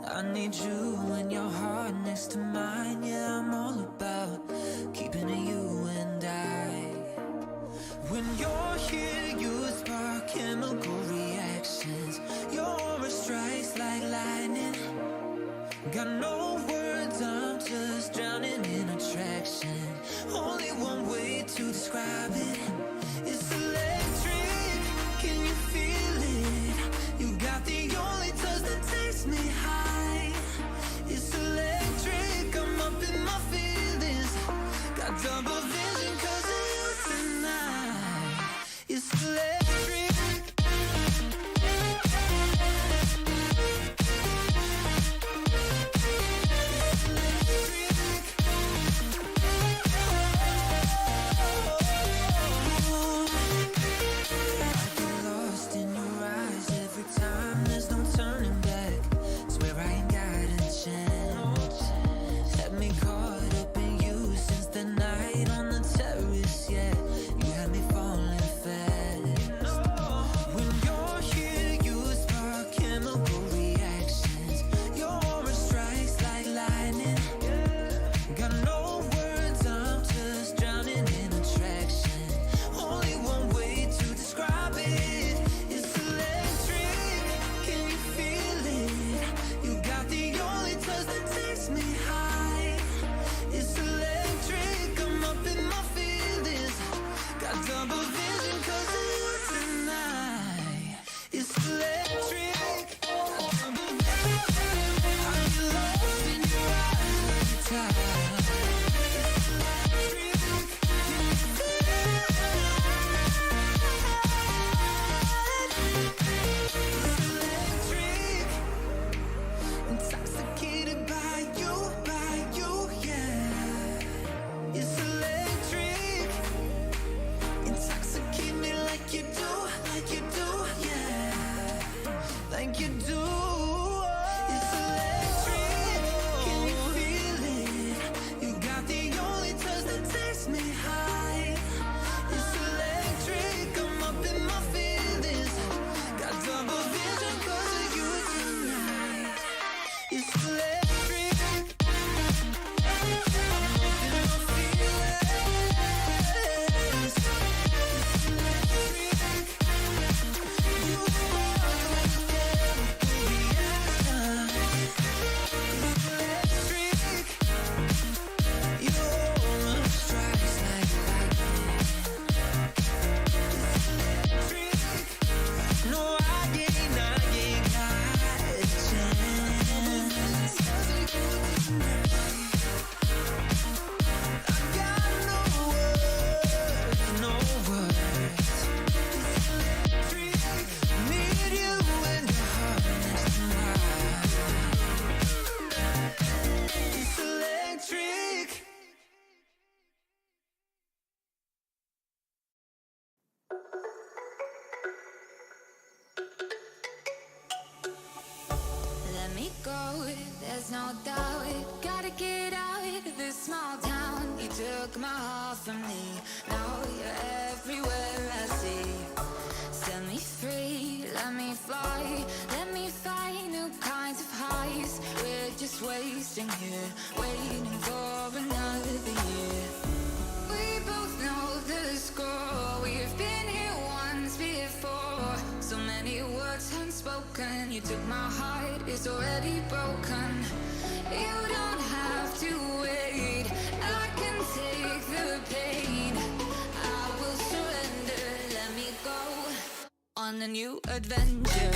I need you and your heart next to mine. Yeah, I'm all about keeping it you and I. When you're here, you spark chemical reactions. Your aura strikes like lightning. Got no words, I'm just drowning in attraction. Only one way to describe it. It's electric, can you feel it? You got the only touch that takes me high. It's electric, I'm up in my feelings. Got double vision 'cause of you tonight. It's electric. There's no doubt, gotta get out of this small town. You took my heart from me, now you're everywhere I see. Set me free, let me fly, let me find new kinds of highs. We're just wasting here, waiting for another year. We both know the score, we've been here once before. So many words unspoken, you took my heart, it's already broken. You don't have to wait, I can take the pain. I will surrender, let me go on a new adventure.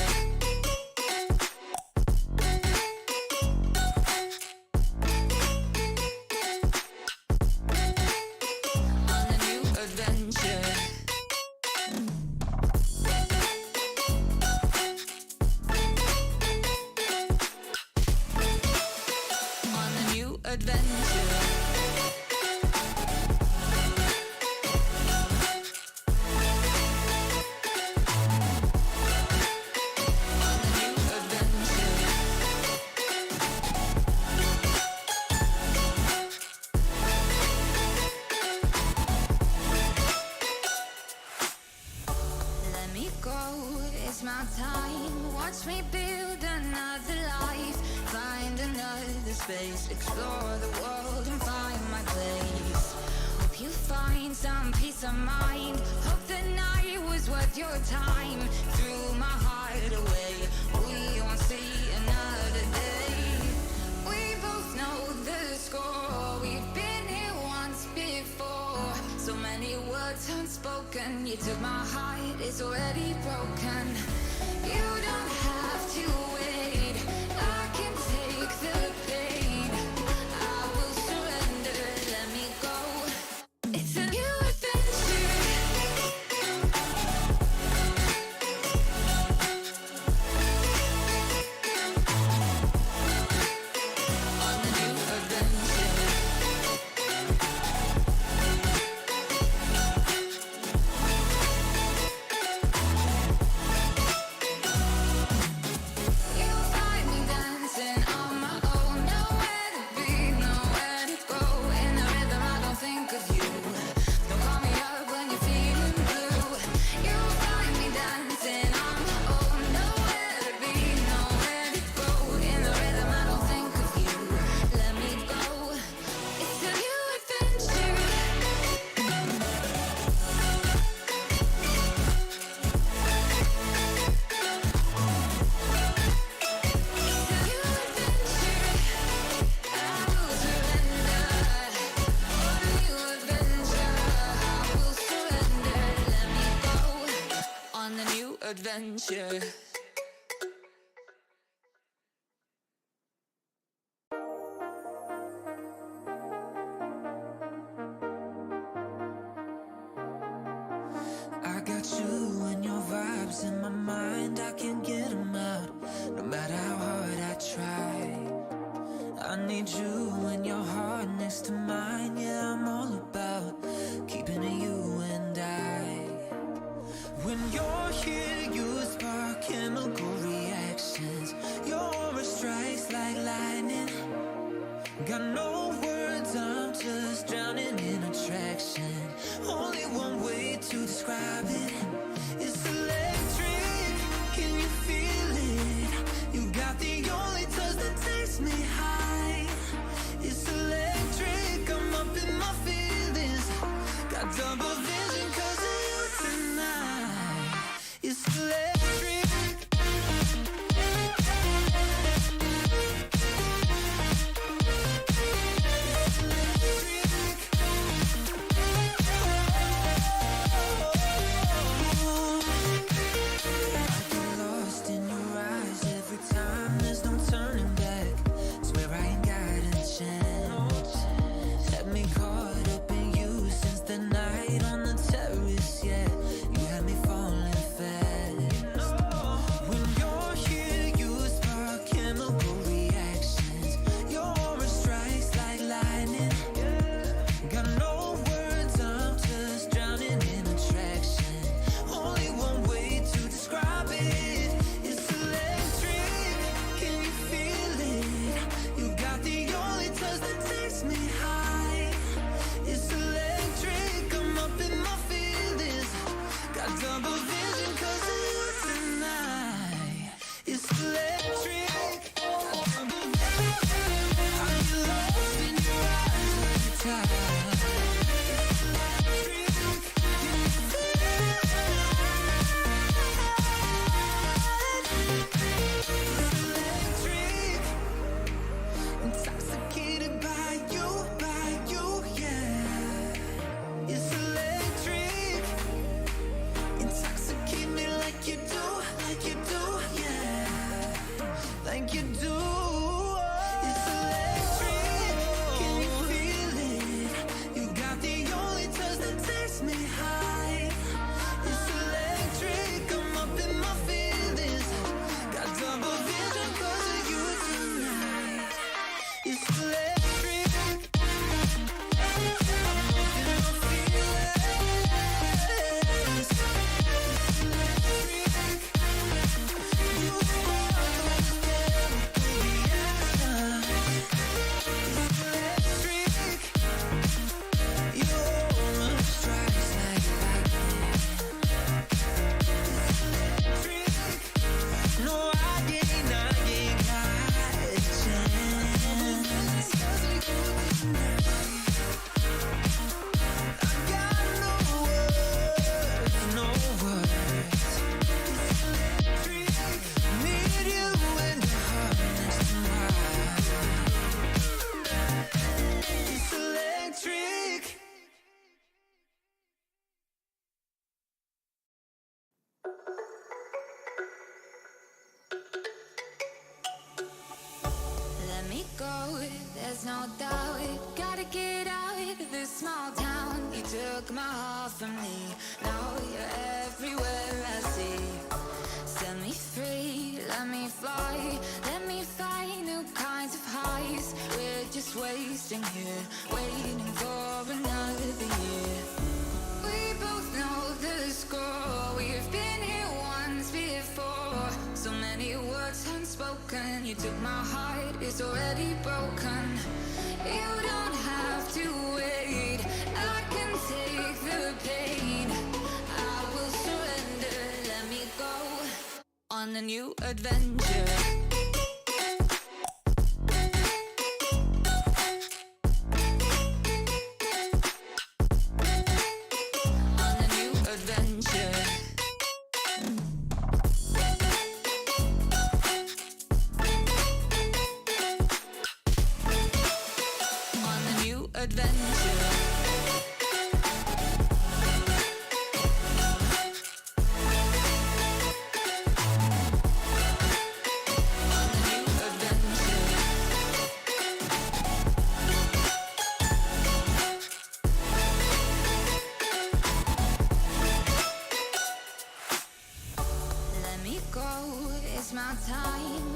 space, explore the world and find my place. Hope you find some peace of mind. Hope the night was worth your time. Threw my heart away, we won't see another day. We both know the score, we've been here once before. So many words unspoken, you took my heart, it's already broken. You don't have to wait, I can take the pain. I will surrender, let me go. It's a new adventure. On the new adventure. You'll find me dancing on my own. Nowhere to be, nowhere to go. In the rhythm, I don't think of you. Don't call me up when you're feeling blue. You'll find me dancing on my own. Nowhere to be, nowhere to go. In the rhythm, I don't think of you. Let me go. It's a new adventure. On the new adventure. I got you and your vibes in my mind, I can't get them out, no matter how hard I try. I need you and your heart next to mine, yeah, I'm all about keeping it you and I. When you're here, you spark chemical reactions, your aura strikes like lightning. Got no words, I'm just drowning in attraction. Only one way to describe it. It's electric, can you feel it? You go, there's no doubt. Gotta get out of this small town. You took my heart from me. Now you're everywhere I see. Set me free, let me fly. Let me find new kinds of highs. We're just wasting here, waiting for another year. We both know the score. We've been here once before. So many words unspoken. You took my heart, it's already broken. You don't have to wait. I can take the pain. I will surrender. Let me go on a new adventure.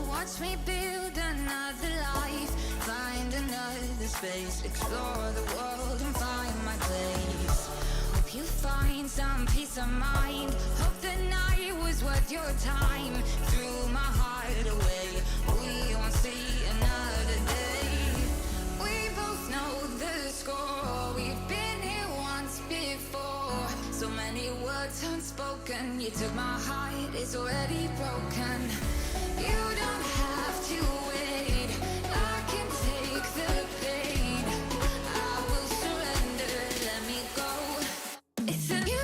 Watch me build another life, find another space, explore the world and find my place. Hope you find some peace of mind. Hope the night was worth your time. Threw my heart away, we won't see another day. We both know the score. We've been here once before. So many words unspoken. You took my heart, it's already broken. You don't have to wait. I can take the pain. I will surrender. Let me go. It's a new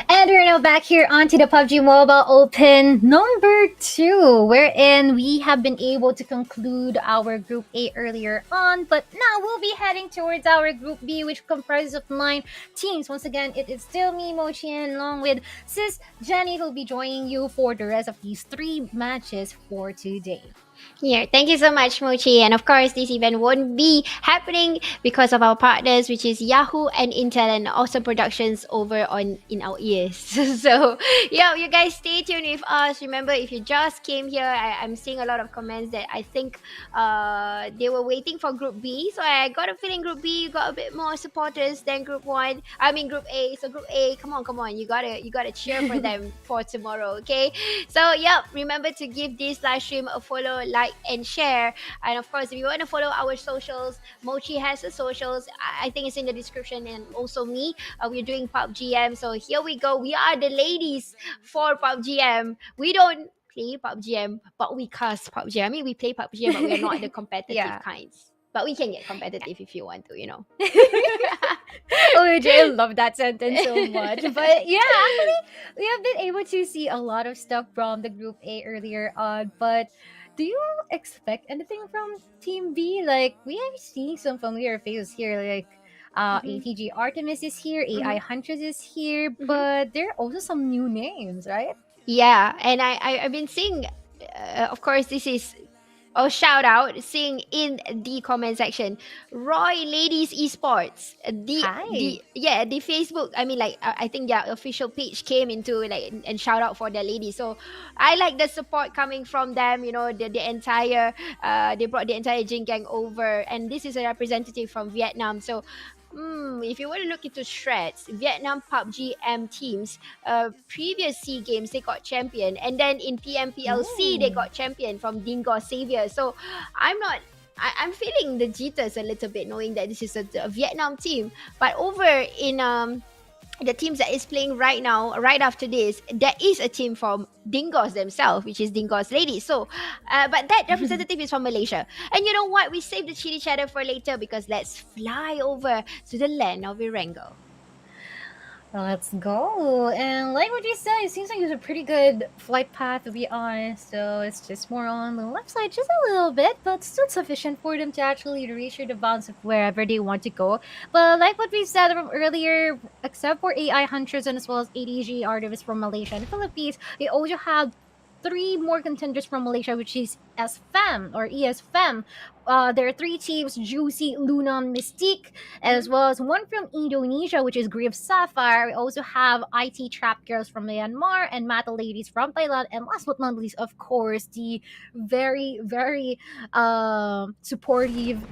And we're now back here onto the PUBG Mobile Open number 2, wherein we have been able to conclude our Group A earlier on, but now we'll be heading towards our Group B, which comprises of 9 teams. Once again, it is still me, Mochii, and along with SisJenny, who'll be joining you for the rest of these 3 matches for today. Yeah, thank you so much, Mochii. And of course, this event won't be happening because of our partners, which is Yahoo and Intel and Awesome Productions over on in our ears. So, yeah, you guys stay tuned with us. Remember, if you just came here, I'm seeing a lot of comments that I think they were waiting for Group B. So I got a feeling Group B got a bit more supporters than Group One. I mean Group A. So Group A, come on, you gotta cheer for them for tomorrow, okay? So, yeah, remember to give this live stream a follow, like, and share. And of course, if you want to follow our socials, Mochii has the socials. I think it's in the description, and also me. We're doing PUBGM. So here we go. We are the ladies for PUBGM. We don't play PUBGM, but we cast PUBG. I mean, we play PUBG, but we are not the competitive Yeah. kinds. But we can get competitive if you want to, you know. Oh, I love that sentence so much. But yeah, actually, we have been able to see a lot of stuff from the Group A earlier on. But do you expect anything from Team B? Like, we are seeing some familiar faces here, like ATG Artemis is here, AI Huntress is here, but there are also some new names, right? Yeah, and I've been seeing, of course, this is a shout out, seeing in the comment section, Roy Ladies Esports. Hi. The Facebook. I mean, like I think their official page came into like and shout out for their ladies. So I like the support coming from them. You know, the entire they brought the entire Jin gang over, and this is a representative from Vietnam. So. If you want to look into shreds, Vietnam PUBG M teams, previous SEA Games, they got champion. And then in PMPLC, they got champion from Dingo Savior. So I'm feeling the jitters a little bit knowing that this is a Vietnam team. But over in the teams that is playing right now, right after this, there is a team from Dingos themselves, which is Dingos Ladies. So, but that representative is from Malaysia. And you know what? We saved the chili cheddar for later because let's fly over to the land of Erangel. Let's go. And like what you said, it seems like it's a pretty good flight path to be honest. So it's just more on the left side, just a little bit, but still sufficient for them to actually reach the bounds of wherever they want to go. But like what we said from earlier, except for AI hunters and as well as ADG artists from Malaysia and the Philippines, they also have three more contenders from Malaysia, which is SFAM or ESFAM. There are three teams: Juicy, Luna, Mystique, as well as one from Indonesia, which is Grief Sapphire. We also have IT Trap Girls from Myanmar and Mata Ladies from Thailand. And last but not least, of course, the very, very supportive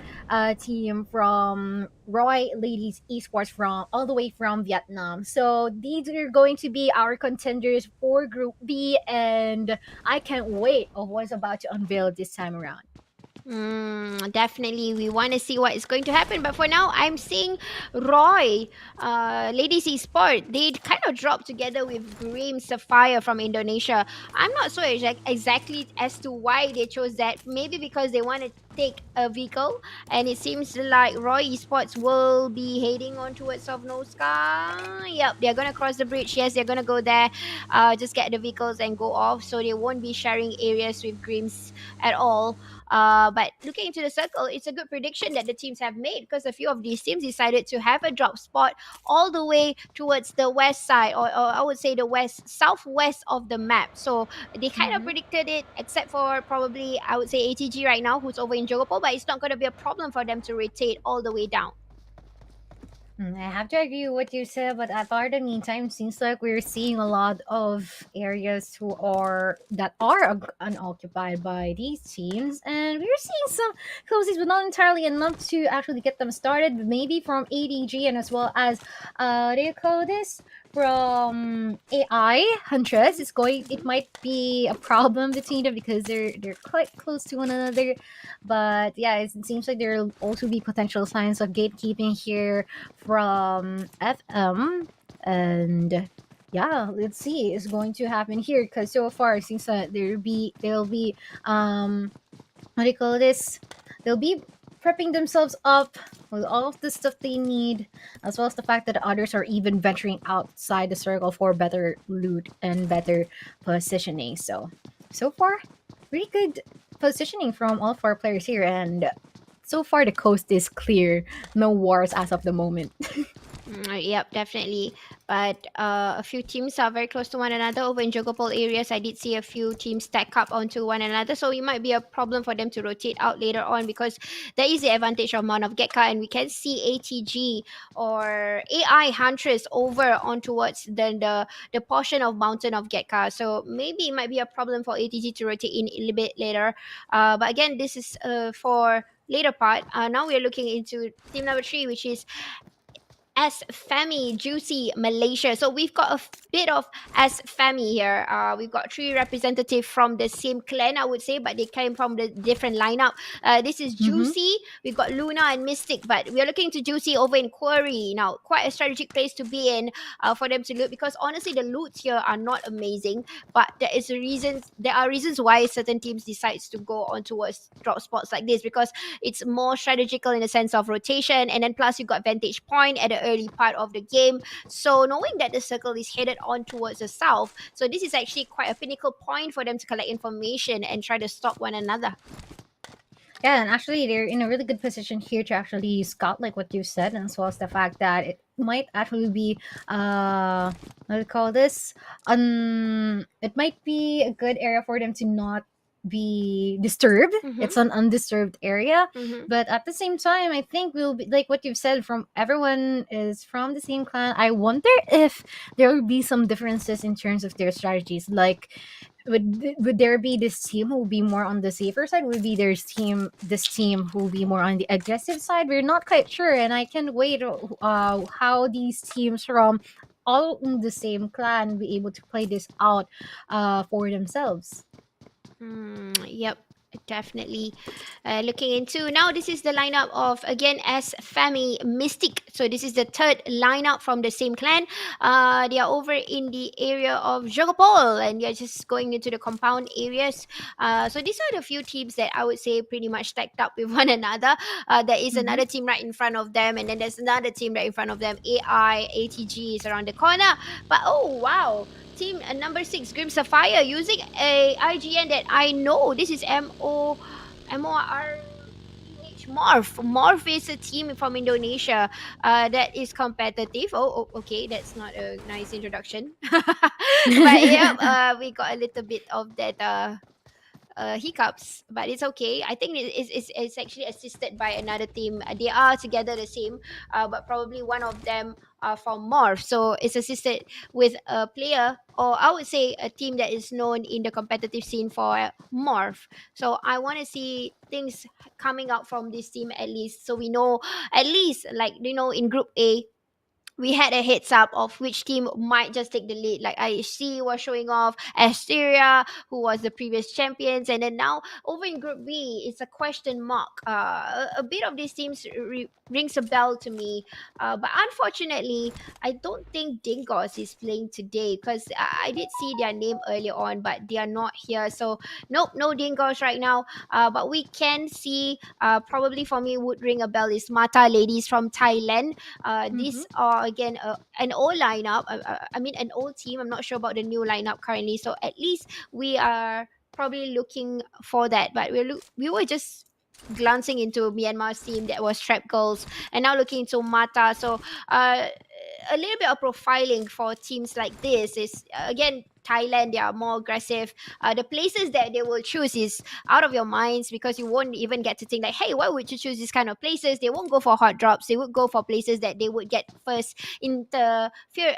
team from Roy Ladies Esports from all the way from Vietnam. So these are going to be our contenders for Group B, and I can't wait of what's about to unveil this time around. Definitely, we want to see what is going to happen. But for now, I'm seeing Roy, Ladies Esport. They kind of dropped together with Grim Sapphire from Indonesia. I'm not so exactly as to why they chose that. Maybe because they want to take a vehicle, and it seems like Roy Esports will be heading on towards Sovnoska. Yep, they're gonna cross the bridge. Yes, they're gonna go there. Just get the vehicles and go off, so they won't be sharing areas with Grims at all. But looking into the circle, it's a good prediction that the teams have made because a few of these teams decided to have a drop spot all the way towards the west side, or I would say the west southwest of the map. So they kind of Mhm. predicted it, except for probably I would say ATG right now, who's over in Jogopol, but it's not going to be a problem for them to rotate all the way down. I have to agree with what you said, but at the meantime, seems like we're seeing a lot of areas that are unoccupied by these teams, and we're seeing some cozies, but not entirely enough to actually get them started. But maybe from ADG and as well as what do you call this? From AI Huntress, it Mhm. might be a problem between them because they're quite close to one another. But yeah, it seems like there'll also be potential signs of gatekeeping here from FM, and yeah, let's see is going to happen here because so far it seems that they'll be what do you call this? They'll be prepping themselves up with all of the stuff they need, as well as the fact that others are even venturing outside the circle for better loot and better positioning. So far, pretty good positioning from all four players here, and so far the coast is clear. No wars as of the moment. Yep, definitely. But a few teams are very close to one another over in Jogopol areas. I did see a few teams stack up onto one another, so it might be a problem for them to rotate out later on because there is the advantage of Mount of Getka, and we can see ATG or AI Huntress over on towards the portion of Mountain of Getka. So maybe it might be a problem for ATG to rotate in a little bit later. But again, this is for later part. Now we're looking into team number three, which is as Femi Juicy Malaysia. So we've got a bit of as Femi here. We've got three representatives from the same clan, I would say, but they came from the different lineup. This is Mm-hmm. Juicy. We've got Luna and Mystic, but we're looking to Juicy over in Quarry. Now, quite a strategic place to be in for them to loot because honestly, the loots here are not amazing. But there are reasons why certain teams decides to go on towards drop spots like this because it's more strategical in the sense of rotation, and then plus you got vantage point at the early part of the game. So knowing that the circle is headed on towards the south, so this is actually quite a pinnacle point for them to collect information and try to stop one another. Yeah, and actually, they're in a really good position here to actually scout, like what you said, and as well as the fact that it might actually be, what do you call this? It might be a good area for them to not be disturbed. Mm-hmm. It's an undisturbed area, Mm-hmm. but at the same time, I think we'll be like what you've said. From everyone is from the same clan. I wonder if there will be some differences in terms of their strategies, like would there be this team who will be more on the safer side? Would be this team who will be more on the aggressive side? We're not quite sure, and I can wait how these teams from all in the same clan will be able to play this out for themselves. Yep. Definitely looking into. Now this is the lineup of, again, as Fami Mystic. So this is the third lineup from the same clan. They are over in the area of Jogopol, and they're just going into the compound areas. So these are the few teams that I would say pretty much stacked up with one another. There is Mm-hmm. another team right in front of them, and then there's another team right in front of them. ATG is around the corner. But oh wow, team number 6, Grim Sapphire, using a IGN that I know. This is MORPH. Morph is a team from Indonesia that is competitive. Okay, that's not a nice introduction. But yeah, we got a little bit of that hiccups, but it's okay. I think it's actually assisted by another team. They are together the same, but probably one of them are from Morph. So it's assisted with a player, or I would say a team that is known in the competitive scene for Morph. So I want to see things coming out from this team at least, so we know at least, like, in Group A we had a heads up of which team might just take the lead. Like IHC was showing off, Asteria, who was the previous champions, and then now over in Group B, it's a question mark. A bit of these teams rings a bell to me, but unfortunately, I don't think Dingos is playing today because I did see their name earlier on, but they are not here. So nope, no Dingos right now. But we can see, probably for me, would ring a bell is Mata Ladies from Thailand. Mm-hmm. These are again an old lineup. I mean, an old team. I'm not sure about the new lineup currently. So at least we are probably looking for that. But we were just glancing into Myanmar's team that was Trap Girls, and now looking into Mata. So a little bit of profiling for teams like this is, again, Thailand. They are more aggressive. The places that they will choose is out of your minds, because you won't even get to think like, hey, why would you choose this kind of places? They won't go for hot drops. They would go for places that they would get first interfere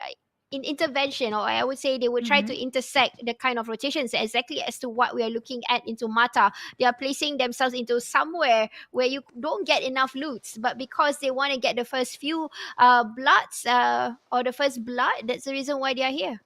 in intervention, or I would say they would try Mm-hmm. to intersect the kind of rotations exactly as to what we are looking at into Mata. They are placing themselves into somewhere where you don't get enough loots, but because they want to get the first few bloods, or the first blood, that's the reason why they are here.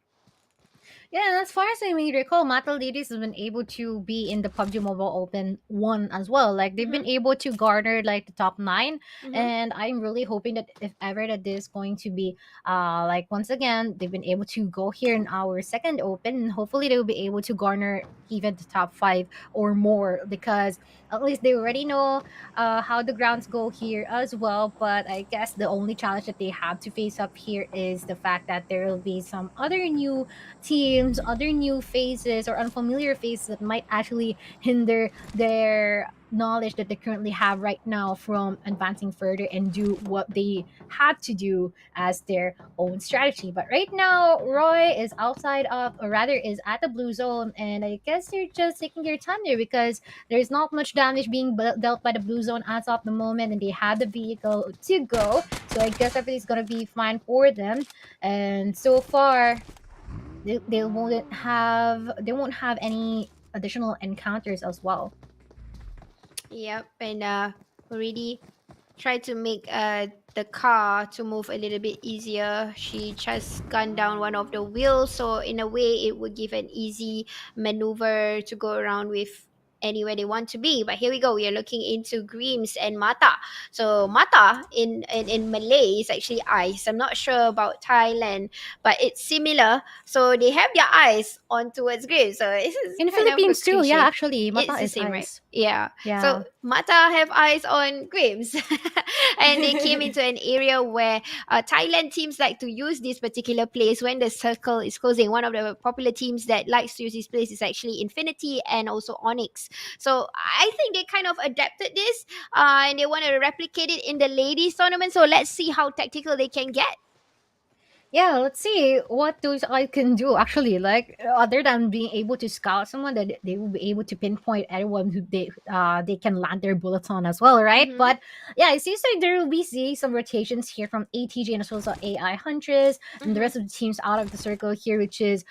Yeah, and as far as I may recall, Metal Ladies has been able to be in the PUBG Mobile Open one as well. Like they've Mm-hmm, been able to garner like the top 9, mm-hmm. and I'm really hoping that if ever that this is going to be like once again they've been able to go here in our second Open, and hopefully they will be able to garner even the top 5 or more, because at least they already know how the grounds go here as well. But I guess the only challenge that they have to face up here is the fact that there will be some other new teams, other new faces or unfamiliar faces that might actually hinder their knowledge that they currently have right now from advancing further and do what they had to do as their own strategy. But right now, Roy is outside of, or rather, is at the blue zone, and I guess they're just taking their time there because there's not much damage being dealt by the blue zone as of the moment, and they have the vehicle to go. So I guess everything's gonna be fine for them. And so far, they won't have any additional encounters as well. Yep, and already tried to make the car to move a little bit easier. She just gunned down one of the wheels, so in a way it would give an easy maneuver to go around with anywhere they want to be. But here we go, we are looking into Grims and Mata. So Mata in Malay is actually ice. I'm not sure about Thailand, but it's similar. So they have their eyes on towards Grims, so this is In the kind of a Philippines too, yeah, cliche. actually, Mata It's the is same, right? ice. Yeah. So Yeah. Mata have eyes on Grims. And they came into an area where Thailand teams like to use this particular place when the circle is closing. One of the popular teams that likes to use this place is actually Infinity and also Onyx. So I think they kind of adapted this, and they want to replicate it in the ladies tournament. So let's see how tactical they can get. Yeah, let's see what those I can do actually. Like other than being able to scout someone, that they will be able to pinpoint everyone who they can land their bullets on as well, right? Mm-hmm, But yeah, it seems like there will be seeing some rotations here from ATG and as well as AI Huntress and the mm-hmm. rest of the teams out of the circle here, which is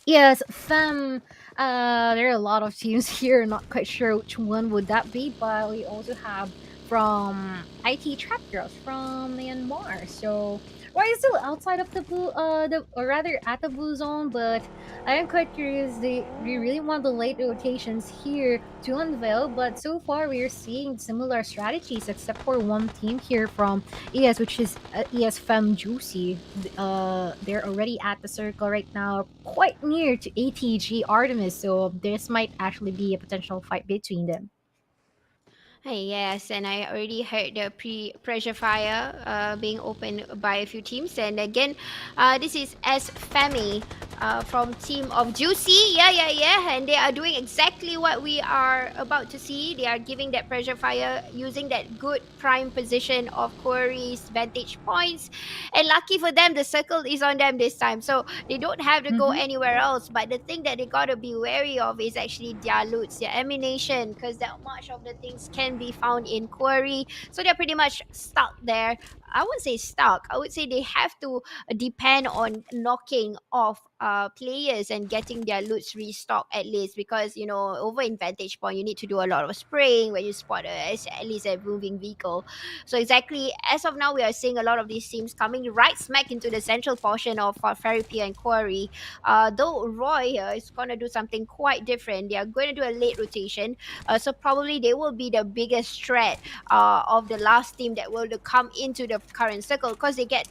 yes, Fem. There are a lot of teams here. Not quite sure which one would that be, but we also have from IT Trap Girls from Myanmar. So Roy is still outside of the blue, or rather at the blue zone. But I am quite curious. They really want the late rotations here to unveil. But so far, we are seeing similar strategies, except for one team here from ES, which is ES Fem Juicy. They're already at the circle right now, quite near to ATG Artemis. So this might actually be a potential fight between them. Yes, and I already heard the pressure fire being opened by a few teams. And again, this is S Femi from team of Juicy. Yeah, yeah, yeah. And they are doing exactly what we are about to see. They are giving that pressure fire using that good prime position of Corey's vantage points. And lucky for them, the circle is on them this time. So they don't have to go Mm-hmm. anywhere else. But the thing that they gotta be wary of is actually their loots, their ammunition, because that much of the things can be found in quarry. So they're pretty much stuck there. I wouldn't say stuck. I would say they have to depend on knocking off players and getting their loots restocked at least, because over in vantage point you need to do a lot of spraying when you spot at least a moving vehicle. So exactly as of now, we are seeing a lot of these teams coming right smack into the central portion of Ferry Pier and Quarry. Though Roy here is going to do something quite different. They are going to do a late rotation. So probably they will be the biggest threat of the last team that will come into the current circle, because they get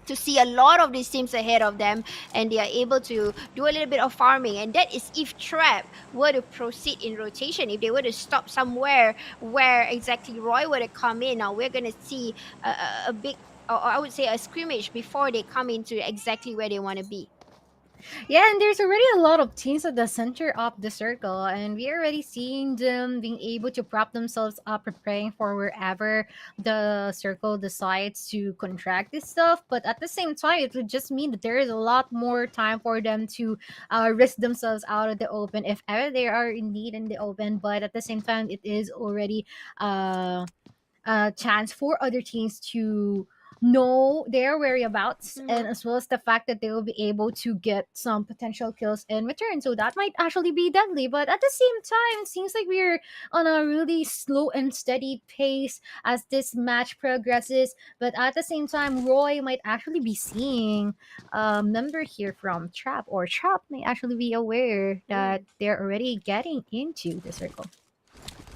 to see a lot of these teams ahead of them, and they are able to do a little bit of farming. And that is if Trap were to proceed in rotation, if they were to stop somewhere where exactly Roy were to come in. Now we're going to see a big, or I would say a scrimmage before they come into exactly where they want to be. Yeah, and there's already a lot of teams at the center of the circle, and we're already seeing them being able to prop themselves up, preparing for wherever the circle decides to contract this stuff. But at the same time, it would just mean that there is a lot more time for them to risk themselves out of the open if ever they are indeed in the open. But at the same time, it is already uh, chance for other teams to know their whereabouts, and Mm-hmm. as well as the fact that they will be able to get some potential kills in return. So that might actually be deadly. But at the same time, it seems like we're on a really slow and steady pace as this match progresses. But at the same time, Roy might actually be seeing a member here from Trap, or Trap may actually be aware that they're already getting into the circle.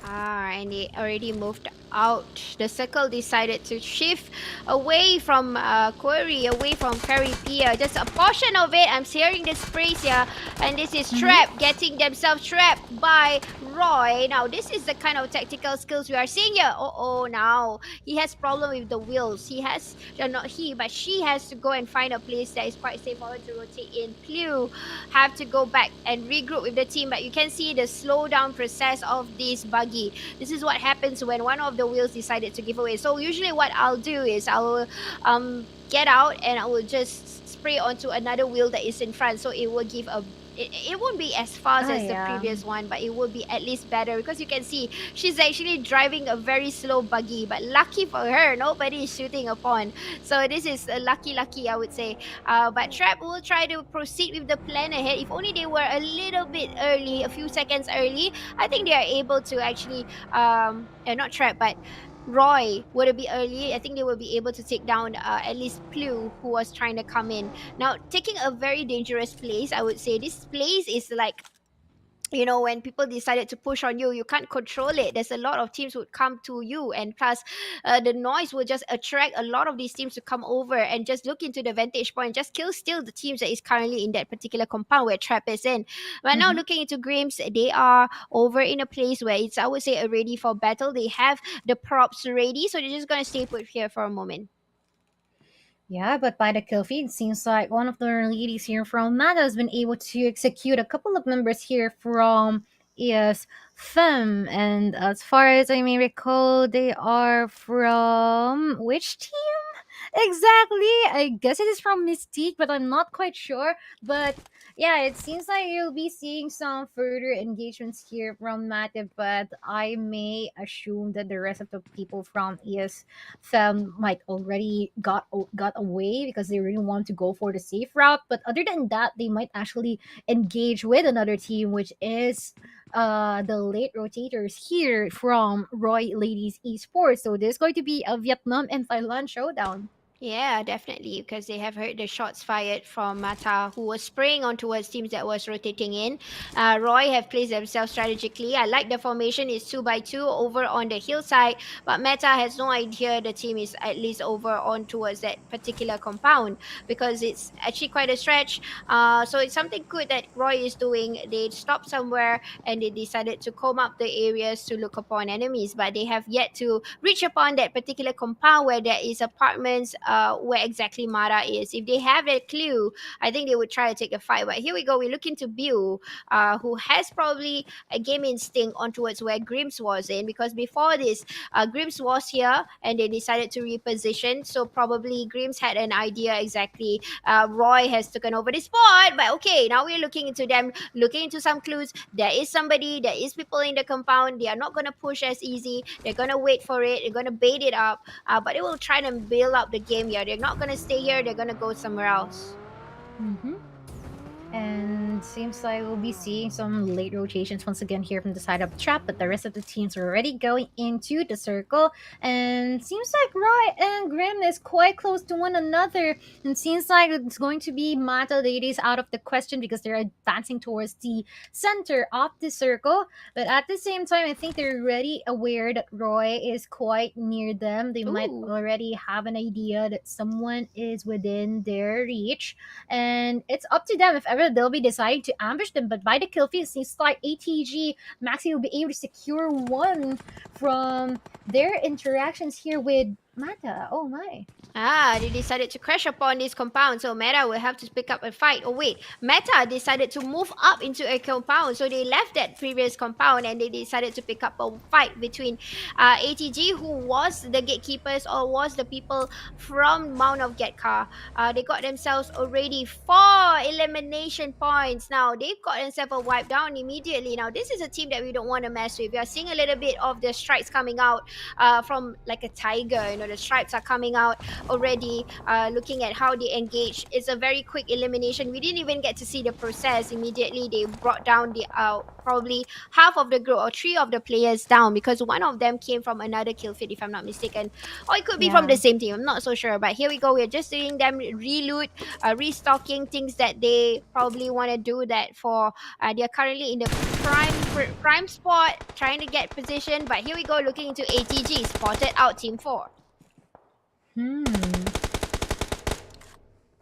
And they already moved out. The circle decided to shift away from Quarry, away from Ferry Pier. Just a portion of it. I'm hearing the sprays here. And this is Mhm. Trap getting themselves trapped by Roy. Now, this is the kind of tactical skills we are seeing here. Oh, now. He has problem with the wheels. He has, not he, but she has to go and find a place that is quite safe for her to rotate in. Plew have to go back and regroup with the team. But you can see the slow down process of this buggy. This is what happens when one of the wheels decided to give away. So usually what I'll do is I will get out and I will just spray onto another wheel that is in front, so it will give a it won't be as fast Ah, as the yeah. previous one, but it will be at least better, because you can see she's actually driving a very slow buggy. But lucky for her, nobody is shooting upon. So this is lucky, I would say. But Trap will try to proceed with the plan ahead. If only they were a little bit early, a few seconds early, I think they are able to actually not Trap, but Roy would be early. I think they will be able to take down at least Plew, who was trying to come in. Now, taking a very dangerous place, I would say this place is like, when people decided to push on you, you can't control it. There's a lot of teams would come to you, and plus the noise will just attract a lot of these teams to come over and just look into the vantage point, just kill still the teams that is currently in that particular compound where Trap is in. But now Mhm. looking into Grims, they are over in a place where it's, I would say, ready for battle. They have the props ready, so they're just gonna stay put here for a moment. Yeah, but by the kill feed, it seems like one of the ladies here from Mata has been able to execute a couple of members here from ES Fem. And as far as I may recall, they are from which team exactly? I guess it is from Mystique, but I'm not quite sure. But yeah, it seems like you'll be seeing some further engagements here from Mate, but I may assume that the rest of the people from ES Fem might already got away because they really want to go for the safe route. But other than that, they might actually engage with another team, which is the late rotators here from Roy Ladies Esports. So there's going to be a Vietnam and Thailand showdown. Yeah, definitely, because they have heard the shots fired from Mata, who was spraying on towards teams that was rotating in. Roy have placed themselves strategically. I like the formation is 2 by 2 over on the hillside, but Meta has no idea the team is at least over on towards that particular compound because it's actually quite a stretch. So it's something good that Roy is doing. They stopped somewhere and they decided to comb up the areas to look upon enemies, but they have yet to reach upon that particular compound where there is apartments, where exactly Mara is. If they have a clue, I think they would try to take the fight. But here we go. We look into Bill, who has probably a game instinct on towards where Grims was in, because before this, Grims was here and they decided to reposition. So probably Grims had an idea exactly. Roy has taken over the spot, but okay, now we're looking into them, looking into some clues. There is somebody, there is people in the compound. They are not going to push as easy. They're going to wait for it. They're going to bait it up, but they will try to build up the game here. They're not going to stay here. They're going to go somewhere else. Mm-hmm. And seems like we'll be seeing some late rotations once again here from the side of the trap, but the rest of the teams are already going into the circle. And seems like Roy and Grim is quite close to one another. And seems like it's going to be Mata ladies out of the question because they're advancing towards the center of the circle. But at the same time, I think they're already aware that Roy is quite near them. They might Ooh. already have an idea that someone is within their reach, and it's up to them if ever they'll be deciding to ambush them. But by the kill feed, it seems like ATG Maxi will be able to secure one from their interactions here with Mata. Oh my. They decided to crash upon this compound, so Meta will have to pick up a fight. Oh wait, Meta decided to move up into a compound, so they left that previous compound and they decided to pick up a fight between ATG, who was the gatekeepers or was the people from Mount of Getkar. They got themselves already 4 elimination points. Now they've got themselves a wipe down immediately. Now this is a team that we don't want to mess with. We are seeing a little bit of the strikes coming out from like a tiger. You know, the stripes are coming out already. Looking at how they engage, it's a very quick elimination. We didn't even get to see the process. Immediately they brought down the probably half of the group or 3 of the players down, because one of them came from another kill feed, if I'm not mistaken, or it could be from Yeah. the same team. I'm not so sure, but here we go. We're just seeing them reloot, restocking things that they probably want to do that for. They're currently in the prime spot trying to get position, but here we go, looking into ATG, spotted out team 4. Hmm.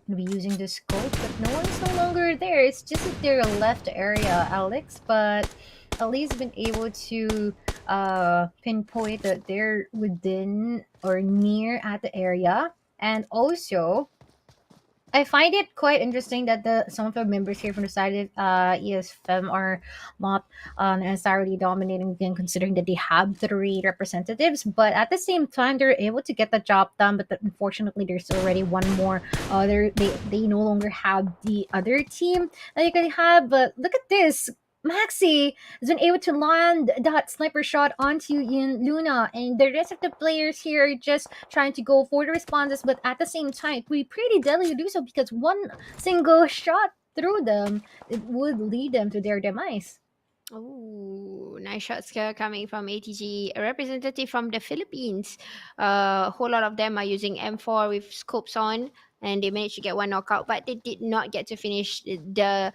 Be using the scope, but no one's no longer there. It's just at their left area, Alex. But at least been able to pinpoint that they're within or near at the area. And also, I find it quite interesting that the some of the members here from the side of ESFM are not necessarily dominating again, considering that they have 3 representatives. But at the same time, they're able to get the job done. But unfortunately, there's already one more. They no longer have the other team that you can have. But look at this. Maxi has been able to land that sniper shot onto Luna, and the rest of the players here are just trying to go for the responses, but at the same time, it would be pretty deadly to do so because one single shot through them, it would lead them to their demise. Oh, nice shots here coming from ATG, a representative from the Philippines. A whole lot of them are using M4 with scopes on, and they managed to get one knockout, but they did not get to finish the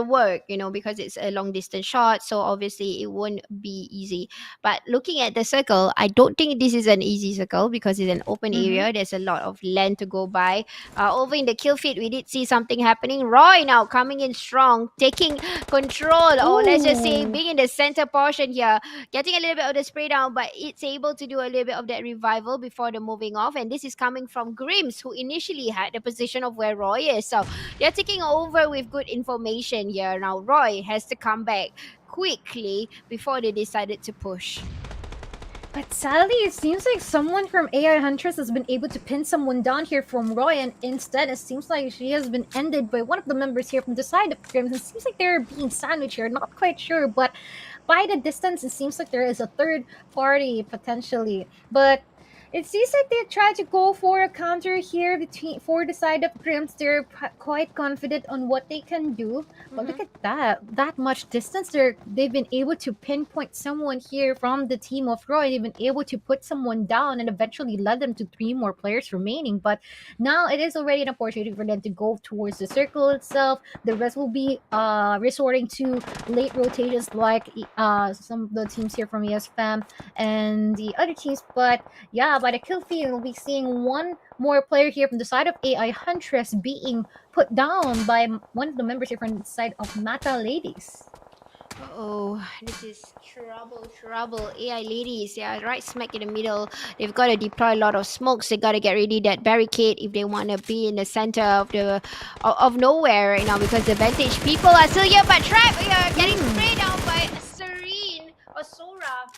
work, because it's a long distance shot, so obviously it won't be easy. But looking at the circle, I don't think this is an easy circle because it's an open Mhm. area. There's a lot of land to go by. Over in the kill feed, we did see something happening. Roy now coming in strong, taking control, or let's just say Ooh. being in the center portion here, getting a little bit of the spray down, but it's able to do a little bit of that revival before the moving off. And this is coming from Grims, who initially had the position of where Roy is. So they're taking over with good information here. Now Roy has to come back quickly before they decided to push. But sadly, it seems like someone from AI Huntress has been able to pin someone down here from Roy, and instead, it seems like she has been ended by one of the members here from the side of Grims. It seems like they're being sandwiched here, not quite sure, but by the distance, it seems like there is a third party potentially. But It seems like they try to go for a counter here between for the side of Grimms. They're quite confident on what they can do. But Mm-hmm. look at that. That much distance. They've been able to pinpoint someone here from the team of Roy. They've been able to put someone down and eventually led them to three more players remaining. But now it is already an opportunity for them to go towards the circle itself. The rest will be resorting to late rotations like some of the teams here from ESFAM and the other teams. But yeah, by the kill feed, we'll be seeing one more player here from the side of AI Huntress being put down by one of the members here from the side of Mata Ladies. Oh, this is trouble, trouble. AI ladies, yeah, right smack in the middle. They've got to deploy a lot of smokes. They got to get ready that barricade if they want to be in the center of the of nowhere right now because the vantage people are still here. But Trap, yeah, getting sprayed down by Serene or Sora.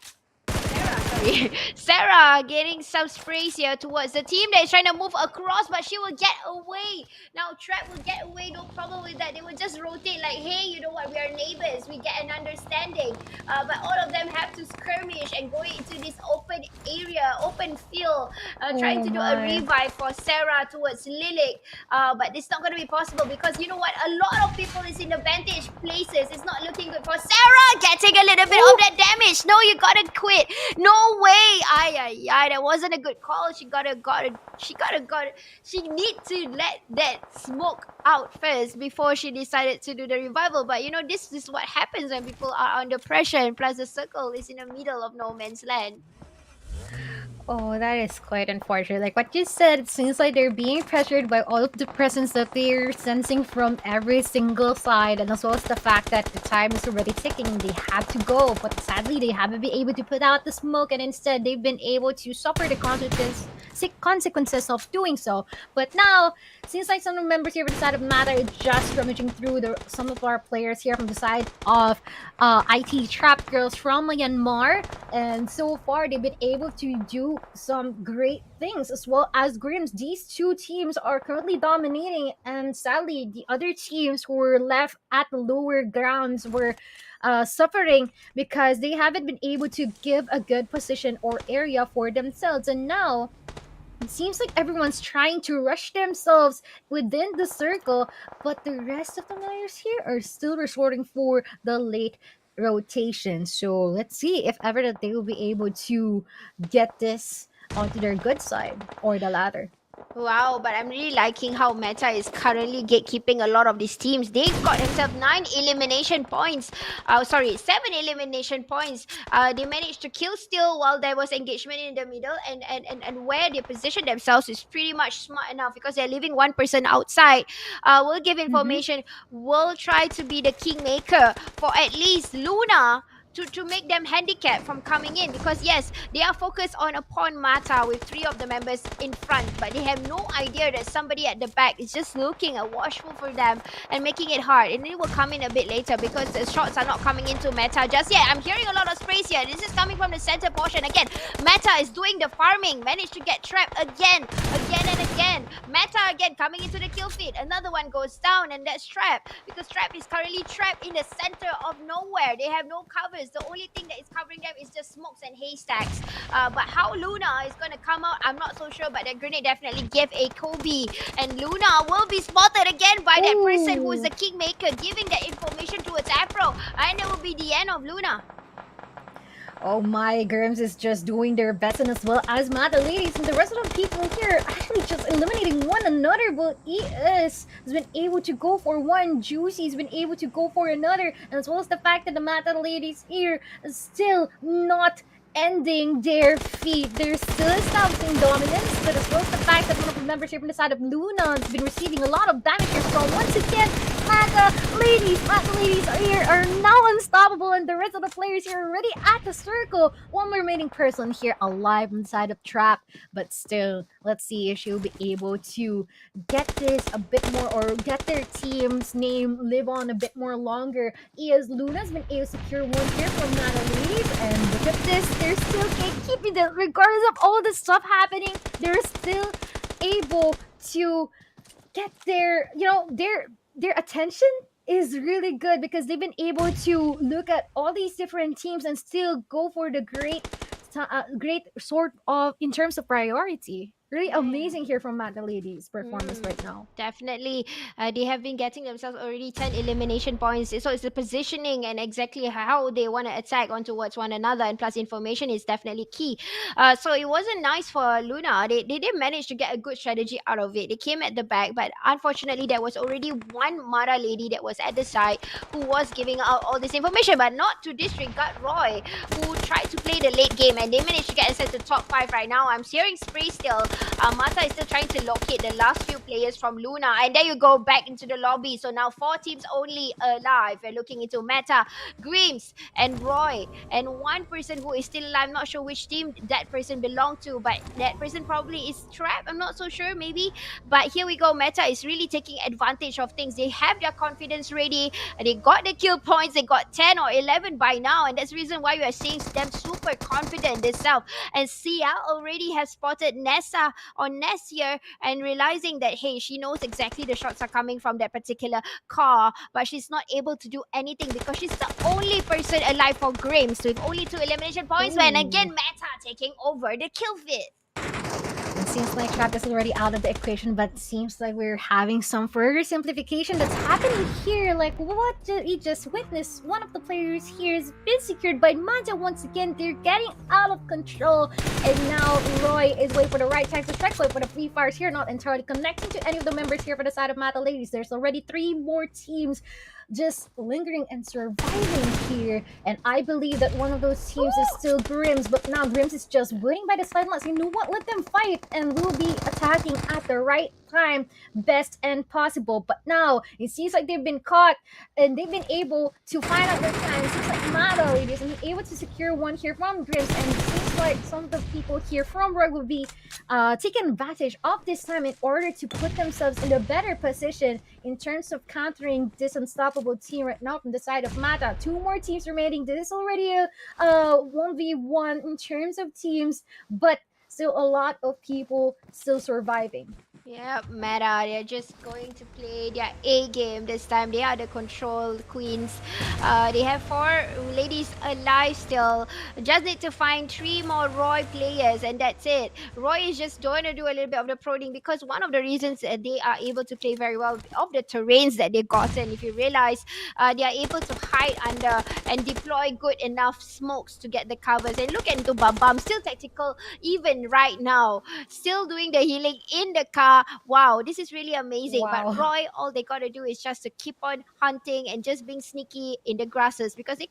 Sarah, sorry. Sarah getting some sprays here towards the team that is trying to move across, but she will get away. Now Trap will get away, no problem with that. They will just rotate like, hey, you know what? We are neighbors. We get an understanding. But all of them have to skirmish and go into this open area, open field, trying to do a revive for Sarah towards Lilith. But it's not going to be possible because you know what? A lot of people is in the vantage places. It's not looking good for Sarah. Getting a little bit of that damage. No, you gotta quit. No way. Ay, that wasn't a good call. She need to let that smoke out first before she decided to do the revival. But you know, this is what happens when people are under pressure and plus the circle is in the middle of no man's land. Oh, that is quite unfortunate. Like what you said, it seems like they're being pressured by all of the presence that they're sensing from every single side, and as well as the fact that the time is already ticking and they have to go. But sadly, they haven't been able to put out the smoke, and instead, they've been able to suffer the consequences of doing so. But now, seems like some of the members here from the side of Matter is just rummaging through some of our players here from the side of IT Trap Girls from Myanmar, and so far they've been able to do some great things as well as Grimms. These two teams are currently dominating, and sadly, the other teams who were left at the lower grounds were suffering because they haven't been able to give a good position or area for themselves. And now it seems like everyone's trying to rush themselves within the circle, but the rest of the players here are still resorting for the late rotation. So let's see if ever that they will be able to get this onto their good side or the latter. Wow, but I'm really liking how Meta is currently gatekeeping a lot of these teams. They've got themselves 9 elimination points. 7 elimination points. They managed to kill still while there was engagement in the middle, and where they position themselves is pretty much smart enough because they're leaving one person outside. We'll give information. We'll try to be the kingmaker for at least Luna to make them handicapped from coming in because yes, they are focused on upon Mata with 3 of the members in front, but they have no idea that somebody at the back is just looking at watchful for them and making it hard, and it will come in a bit later because the shots are not coming into Meta just yet. I'm hearing a lot of sprays here. This is coming from the center portion again. Meta is doing the farming, managed to get trapped again and again. Meta again coming into the kill feed. Another one goes down, and that's Trap because Trap is currently trapped in the center of nowhere. They have no covers. The only thing that is covering them is just smokes and haystacks. But how Luna is going to come out, I'm not so sure. But that grenade definitely gave a Kobe. And Luna will be spotted again by that person who is the kingmaker, giving that information towards Afro. And it will be the end of Luna. Oh my, Grimms is just doing their best, and as well as Mata Ladies and the rest of the people here actually just eliminating one another. But has been able to go for one, Juicy's been able to go for another, and as well as the fact that the Mata Ladies here is still not ending their feat. They're still establishing dominance, but as well as the fact that one of the members here from the side of Luna has been receiving a lot of damage here from once again Mata Ladies are here, are now unstoppable, and the rest of the players here are already at the circle. One remaining person here alive inside of Trap, but still, let's see if she'll be able to get this a bit more or get their team's name live on a bit more longer. As Luna's been able to secure one here from Mata Ladies, and look at this, they're still keeping it regardless of all the stuff happening. They're still able to get their attention is really good because they've been able to look at all these different teams and still go for the great great sort of in terms of priority. Really Yeah, yeah. amazing here from Mad Lady's performance Mm, right now. definitely. They have been getting themselves already 10 elimination points. So it's the positioning and exactly how they want to attack on towards one another. And plus, information is definitely key. So it wasn't nice for Luna. They did manage to get a good strategy out of it. They came at the back, but unfortunately, there was already one Mara lady that was at the side who was giving out all this information, but not to disregard Roy, who tried to play the late game and they managed to get access to top 5 right now. I'm hearing Spree still. Mata is still trying to locate the last few players from Luna. And there you go, back into the lobby. So now 4 teams only alive. We're looking into Meta, Grims, and Roy. And one person who is still alive. I'm not sure which team that person belonged to, but that person probably is trapped. I'm not so sure, maybe. But here we go. Meta is really taking advantage of things. They have their confidence ready. They got the kill points. They got 10 or 11 by now. And that's the reason why we are seeing them super confident themselves. And Sia already has spotted Nessa on Ness here and realizing that hey, she knows exactly the shots are coming from that particular car, but she's not able to do anything because she's the only person alive for Grims with only 2 elimination points. And again, Ooh. Meta taking over the kill fit. It seems like Trap is already out of the equation, but seems like we're having some further simplification that's happening here. Like, what did we just witness? One of the players here has been secured by Manta once again. They're getting out of control. And now Roy is waiting for the right time to strike, but for the free fires here, not entirely connecting to any of the members here for the side of Mata Ladies. There's already 3 more teams just lingering and surviving here. And I believe that one of those teams is still Grims, but now Grims is just waiting by the sidelines. You know what? Let them fight, and we'll be attacking at the right time, best and possible. But now it seems like they've been caught, and they've been able to find out their time. It seems like Mata Ladies and be able to secure one here from Grims, and it seems like some of the people here from Roy will be taking advantage of this time in order to put themselves in a better position in terms of countering this unstoppable team right now from the side of Mata. 2 more teams remaining. This is already a 1v1 in terms of teams, but still a lot of people still surviving. Yep, Meta. They're just going to play their A game this time. They are the control queens. They have 4 ladies alive still. Just need to find 3 more Roy players, and that's it. Roy is just going to do a little bit of the prodding because one of the reasons they are able to play very well of the terrains that they've gotten. If you realize, they are able to hide under and deploy good enough smokes to get the covers. And look into Babam, still tactical even right now. Still doing the healing in the car. Wow, this is really amazing. But Wow. Roy, all they gotta do is just to keep on hunting and just being sneaky in the grasses because they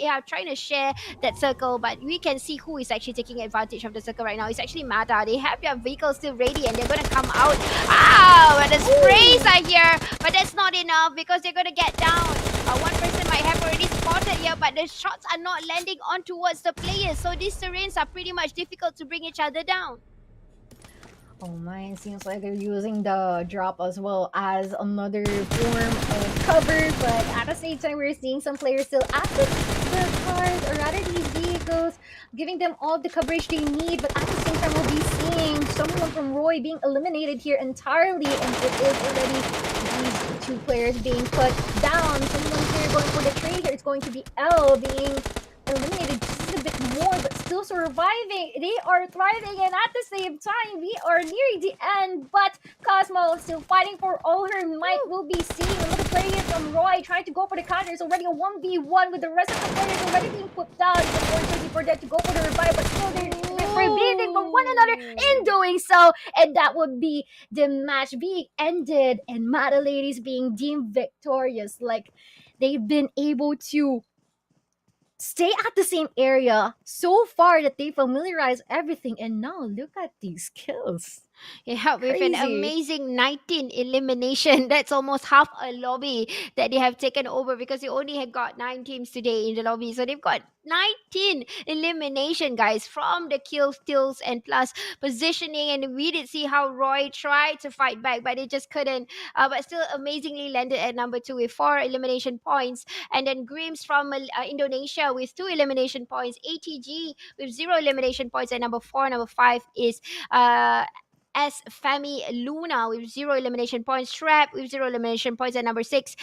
are trying to share that circle, but we can see who is actually taking advantage of the circle right now. It's actually Mata. They have their vehicles still ready and they're gonna come out. Ah, but the sprays are here, but that's not enough because they're gonna get down. One person might have already spotted here, but the shots are not landing on towards the players. So these terrains are pretty much difficult to bring each other down. Oh my, it seems like they're using the drop as well as another form of cover, but at the same time, we're seeing some players still at the cars, or rather these vehicles, giving them all the coverage they need, but at the same time, we'll be seeing someone from Roy being eliminated here entirely, and it is already these 2 players being put down. Someone here going for the trade here, it's going to be L being eliminated just a bit more, but still surviving. They are thriving, and at the same time, we are nearing the end. But Cosmo is still fighting for all her might. We'll be seeing another player from Roy trying to go for the counter. It's already a 1v1 with the rest of the players already being put down. It's unfortunately for them to go for the revive, but still they're forbidding from one another in doing so. And that would be the match being ended and Mata Ladies being deemed victorious. Like, they've been able to stay at the same area so far that they familiarize everything, and now look at these kills. Yeah, with an Crazy. amazing 19 elimination. That's almost half a lobby that they have taken over because they only had got 9 teams today in the lobby. So they've got 19 elimination, guys, from the kill steals and plus positioning. And we did see how Roy tried to fight back, but they just couldn't. But still amazingly landed at number 2 with 4 elimination points. And then Grims from Indonesia with 2 elimination points. ATG with 0 elimination points at number 4. Number 5 is as Fami Luna with 0 elimination points. Trap with 0 elimination points at number 6.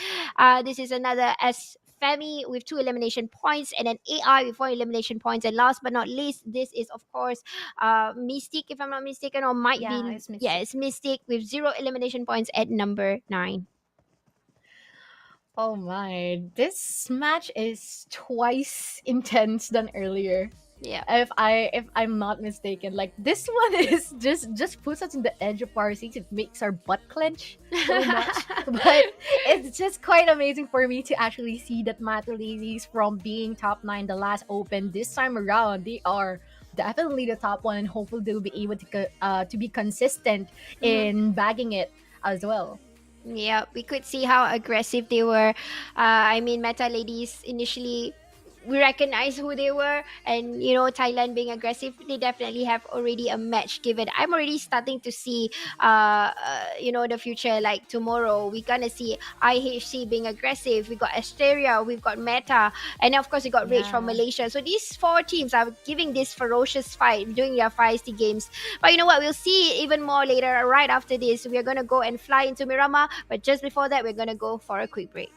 This is another as Femi with 2 elimination points, and then AI with 4 elimination points. And last but not least, this is of course Mystic, if I'm not mistaken, or might Yeah, be, it's Mystic. yeah, it's Mystic with 0 elimination points at number 9. Oh my, this match is twice intense than earlier. Yeah. If I'm not mistaken, like this one is just puts us in the edge of our seats. It makes our butt clench so much, but it's just quite amazing for me to actually see that Matalazis, from being top 9 the last open, this time around they are definitely the top one, and hopefully they'll be able to be consistent in bagging it as well. Yeah, we could see how aggressive they were. I mean, Meta Ladies initially, we recognize who they were, and Thailand being aggressive, they definitely have already a match given. I'm already starting to see, the future. Like tomorrow, we're gonna see IHC being aggressive. We got Asteria, we've got Meta, and of course we got Rage from Yeah. Malaysia. So these 4 teams are giving this ferocious fight, doing their feisty games. But you know what? We'll see even more later. Right after this, we are gonna go and fly into Miramar. But just before that, we're gonna go for a quick break.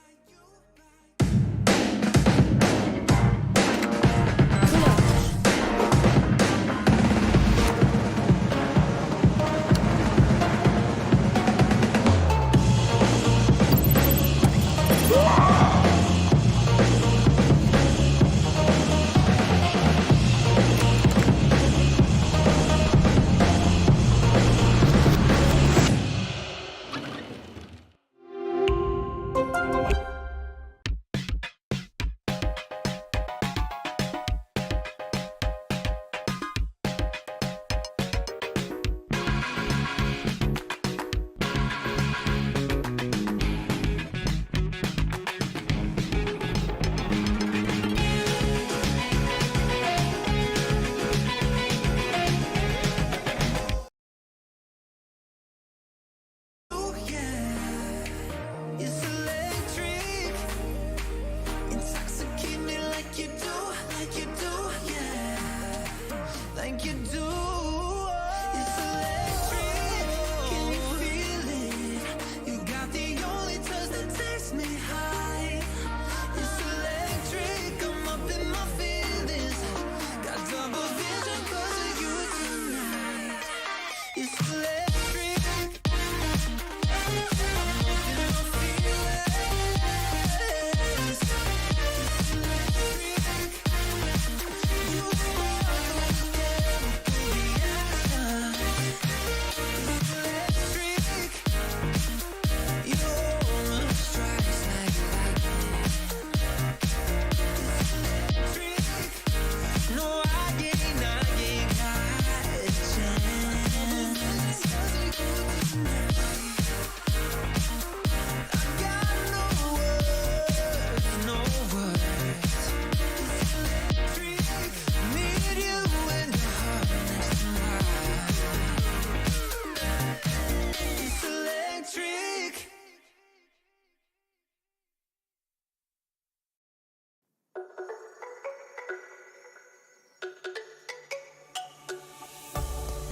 Oh yeah, it's electric. Intoxicate me like you do, yeah, like you do. It's electric. Can you feel it? You got the only touch that takes me high. It's electric. I'm up in my feelings. Got double vision 'cause of you tonight. It's electric.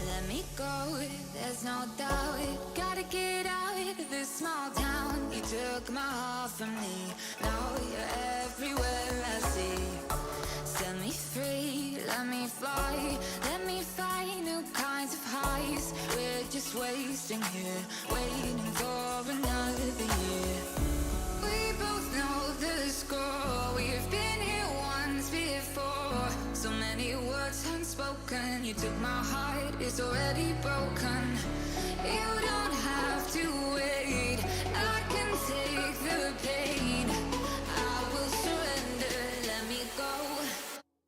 Let me go, there's no doubt. Gotta get out of this small town. You took my heart from me. Now you're everywhere I see. Set me free, let me fly. Let me find new kinds of highs. We're just wasting here, waiting for another year. We both know the score. We've been here once before. So many words unspoken. You took my heart, it's already broken. You don't have to wait. I can take the pain. I will surrender. Let me go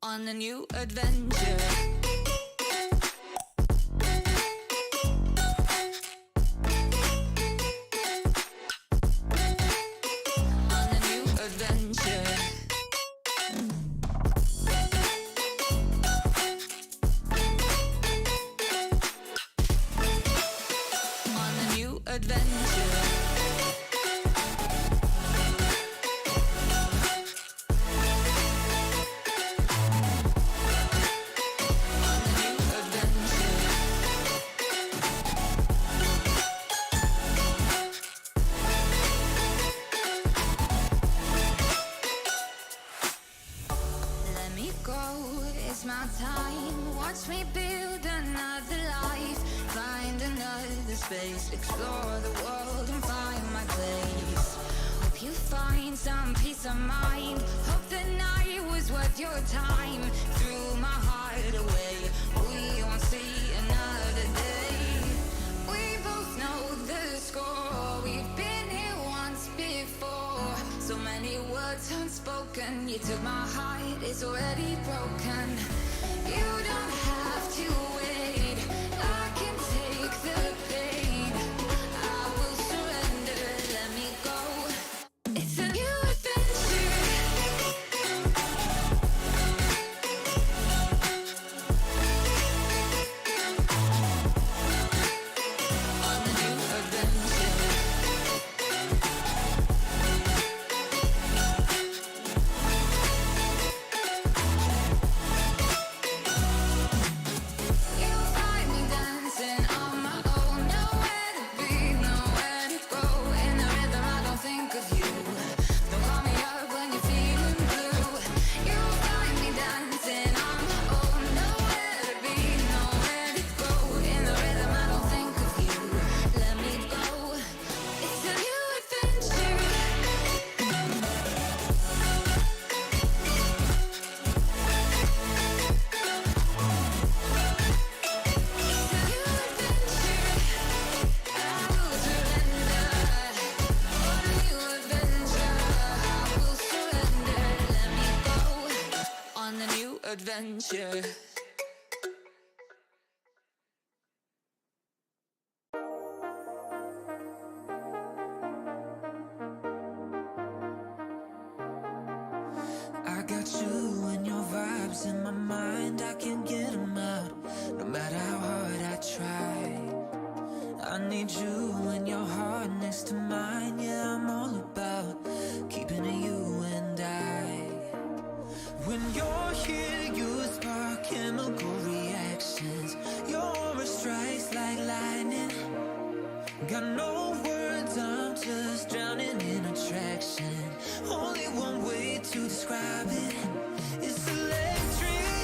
on a new adventure. On a new adventure. On a new adventure. On a new adventure. go, it's my time. Watch me build another life. Find another space. Explore the world and find my place. Hope you find some peace of mind. Hope the night was worth your time. Threw my heart away. We won't see another day. We both know the score. We've been here once before. So many words unspoken. You took my heart, it's already broken. You don't have to wait. I can take the pain. I will surrender, let me go. It's a new adventure. On a new adventure. You'll find me dancing on my own. Nowhere to be, nowhere to go. In the rhythm, I don't think of you. Don't call me up when you're feeling blue. You'll find me dancing on my own. Nowhere to be, nowhere to go. In the rhythm, I don't think of you. Let me go. It's a new adventure. On a new adventure. I got you and your vibes in my mind, I can't get them out, no matter how hard I try. I need you and your heart next to mine, yeah, I'm all about keeping it you and I. When you're here, you spark chemical reactions, your aura strikes like lightning. Got no words, I'm just drowning in attraction. Only one way to describe it. It's electric.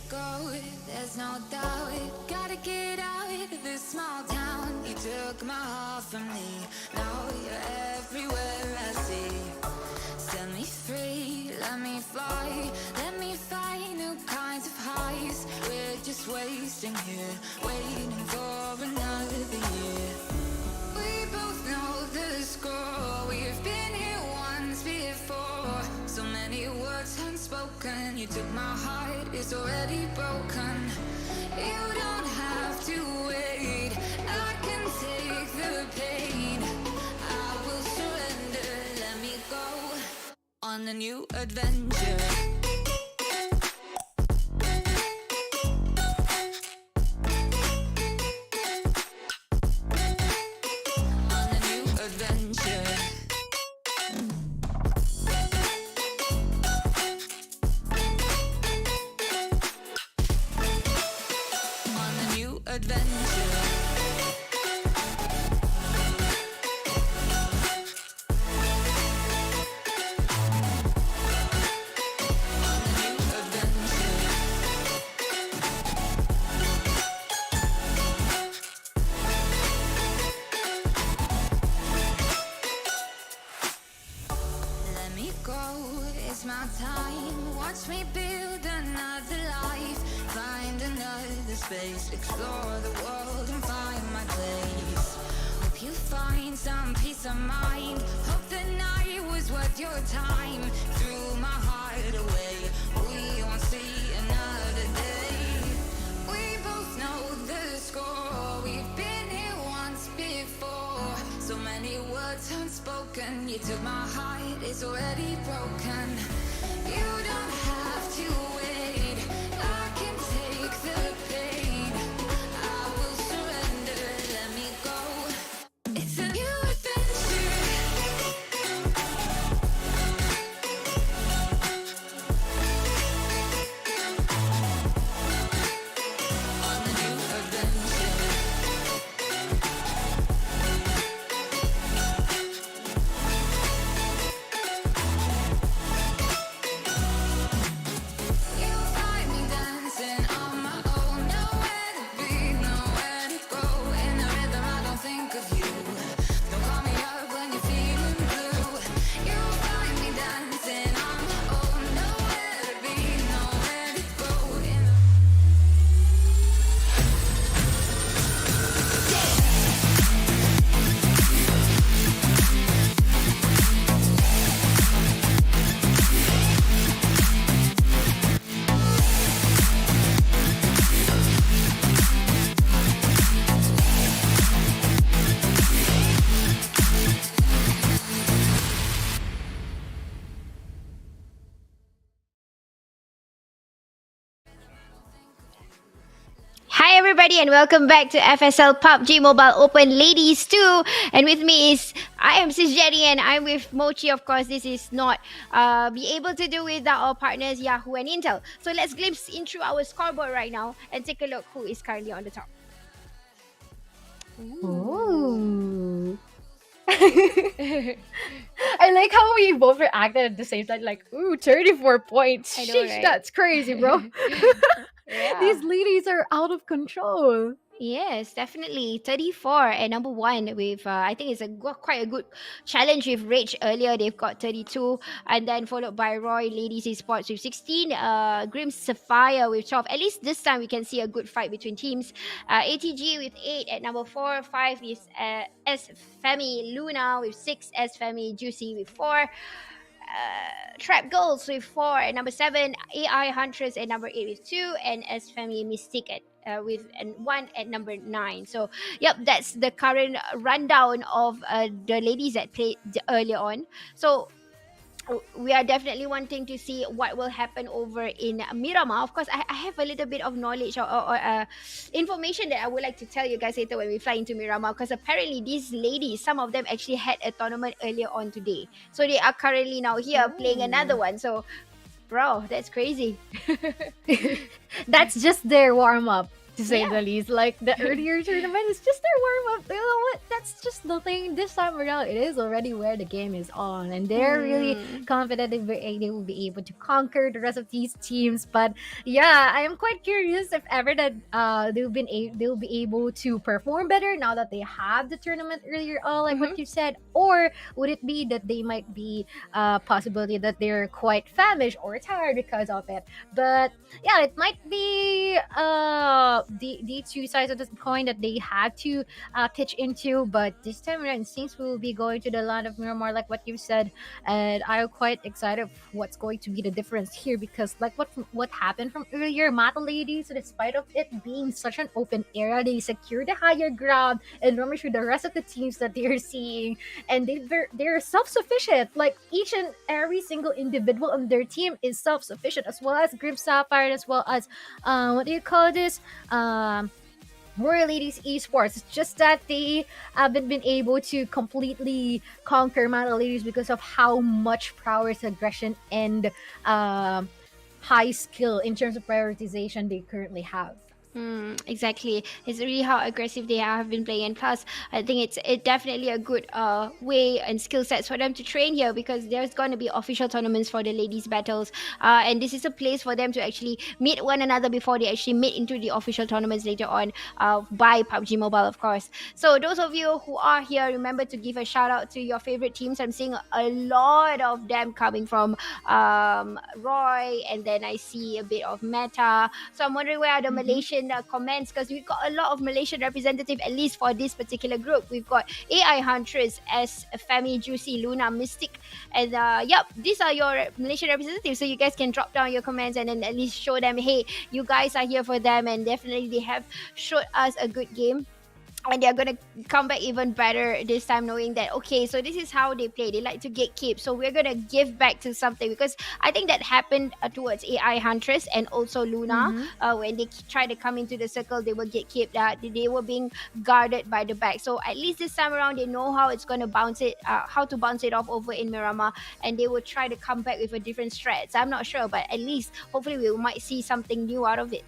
go, there's no doubt. Gotta get out of this small town. You took my heart from me. Now you're everywhere I see. Set me free, let me fly. Let me find new kinds of highs. We're just wasting here, waiting for another year. We both know the score. We've been here once before. So many words unspoken. You took my heart, it's already broken. You don't have to wait. I can take the pain. I will surrender. Let me go on a new adventure. It's my time, watch me build another life. Find another space, explore the world and find my place. Hope you find some peace of mind. Hope the night was worth your time. Threw my heart away, we won't see another day. We both know the score, we've been here once before. So many words unspoken. You took my heart, it's already broken. You don't have to wait. I can take the pain. I will surrender. Let me go. It's a new adventure. On a new adventure. Hi everybody and welcome back to FSL PUBG Mobile Open Ladies 2. And with me is I am SisJenny and I'm with Mochii. Of course, this is not be able to do without our partners Yahoo and Intel. So let's glimpse into our scoreboard right now and take a look who is currently on the top. Ooh. I like how we both reacted at the same time, like, ooh, 34 points. I know, Sheesh, right? that's crazy, bro. Yeah. These ladies are out of control. Yes, definitely. 34 and number one with, I think it's quite a good challenge with Rage earlier. They've got 32. And then followed by Roy Ladies Esports with 16. Grim Sapphire with 12. At least this time we can see a good fight between teams. ATG with 8 at number 4. 5 is S Femi Luna with 6. S Femi Juicy with 4. Trap Girls with 4 at number 7, AI Huntress at number 8 with 2, and S Family Mystique at with and 1 at number 9. So yep, that's the current rundown of the ladies that played earlier on. So we are definitely wanting to see what will happen over in Miramar. Of course, I have a little bit of knowledge or information that I would like to tell you guys later when we fly into Miramar, because apparently these ladies, some of them actually had a tournament earlier on today. So they are currently now here playing another one. So, bro, that's crazy. That's just their warm up to say Yeah. the least. Like the earlier tournament is just their warm up. You know what? That's just nothing. This time around, it is already where the game is on, and they're really Mm. confident they will be able to conquer the rest of these teams. But yeah, I am quite curious if ever that they'll be able to perform better now that they have the tournament earlier on, like Mm-hmm. what you said, or would it be that they might be possibility that they're quite famished or tired because of it? But yeah, it might be the two sides of the coin that they have to pitch into. But this time around, it seems we will be going to the land of Miramar, like what you said, and I'm quite excited of what's going to be the difference here because, like what happened from earlier, Mata Ladies, despite of it being such an open area, they secure the higher ground and rummage with the rest of the teams that they're seeing, and they're self-sufficient. Like each and every single individual on their team is self-sufficient, as well as Grim Sapphire, as well as what do you call this? Royal Ladies Esports. It's just that they haven't been able to completely conquer Mata Ladies because of how much prowess, aggression, and high skill in terms of prioritization they currently have. Exactly. It's really how aggressive they have been playing. And plus, I think it definitely a good way and skill sets for them to train here because there's going to be official tournaments for the ladies battles, and this is a place for them to actually meet one another before they actually meet into the official tournaments later on, by PUBG Mobile, of course. So those of you who are here, remember to give a shout out to your favorite teams. I'm seeing a lot of them coming from Roy, and then I see a bit of Meta. So I'm wondering where are the Malaysian comments, because we've got a lot of Malaysian representative, at least for this particular group. We've got AI Huntress, as Femi, Juicy, Luna, Mystic, and yep, these are your Malaysian representatives. So you guys can drop down your comments and then at least show them, hey, you guys are here for them, and definitely they have showed us a good game. And they're gonna come back even better this time, knowing that okay, so this is how they play. They like to gatekeep, so we're gonna give back to something, because I think that happened towards AI Huntress and also Luna. When they try to come into the circle, they were gatekeep. They were being guarded by the back. So at least this time around, they know how it's gonna bounce it, how to bounce it off over in Miramar, and they will try to come back with a different strat. So I'm not sure, but at least hopefully we might see something new out of it.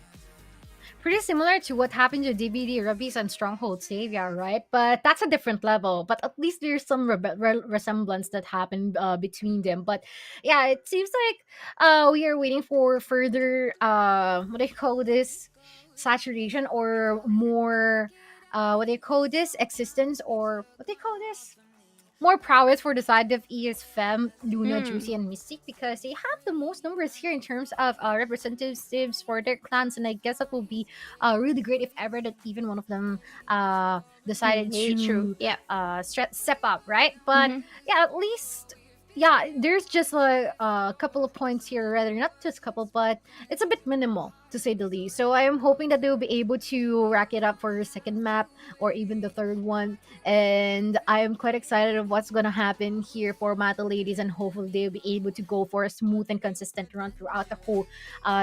Pretty similar to what happened to DBD Rubbies and Stronghold Savior, right? But that's a different level. But at least there's some resemblance that happened between them. But yeah, it seems like we are waiting for further what do you call this, saturation, or more what do you call this, existence, or what do you call this, more prowess for the side of ESFM, Luna, Juicy, and Mystic, because they have the most numbers here in terms of representatives for their clans, and I guess that will be really great if ever that even one of them decided Very to true. Yeah. step up, right? But yeah, at least. Yeah, there's just a couple of points here, rather not just a couple, but it's a bit minimal to say the least. So I am hoping that they'll be able to rack it up for the second map or even the third one. And I am quite excited of what's gonna happen here for Mata Ladies, and hopefully they'll be able to go for a smooth and consistent run throughout the whole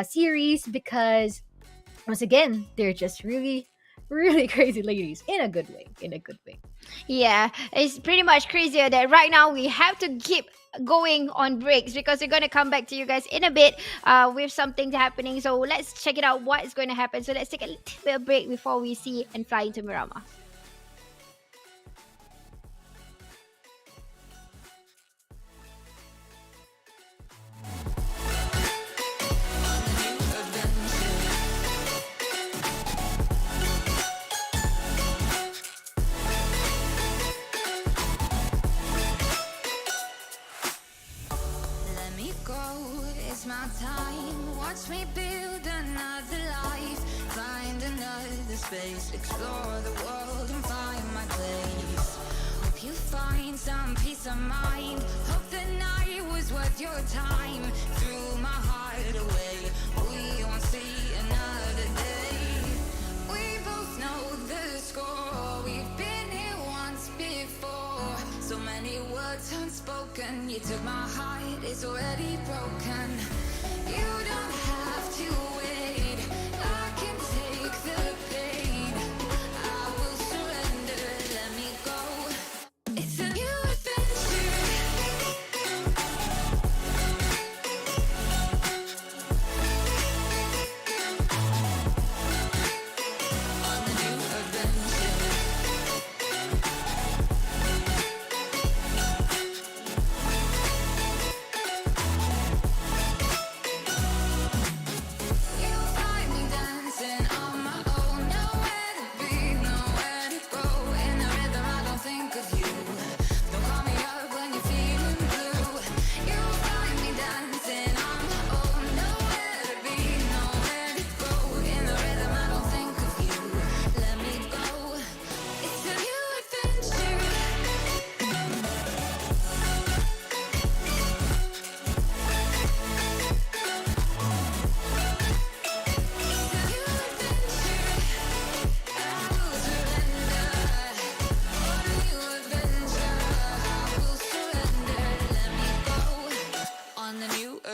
series, because once again, they're just really, really crazy ladies in a good way. In a good way. Yeah, it's pretty much crazier that right now we have to keep going on breaks, because we're going to come back to you guys in a bit with something happening. So let's check it out what is going to happen. So let's take a little bit of break before we see and fly into Miramar. Let me go, it's my time. Watch me build another life. Find another space. Explore the world and find my place. Hope you find some peace of mind. Hope the night was worth your time. Threw my heart away. We won't see another day. We both know the score. We've been here once before. So many words unspoken. You took my heart, it's already broken. You don't have to wait. I can take the pain. I will surrender. Let me go. It's a new adventure.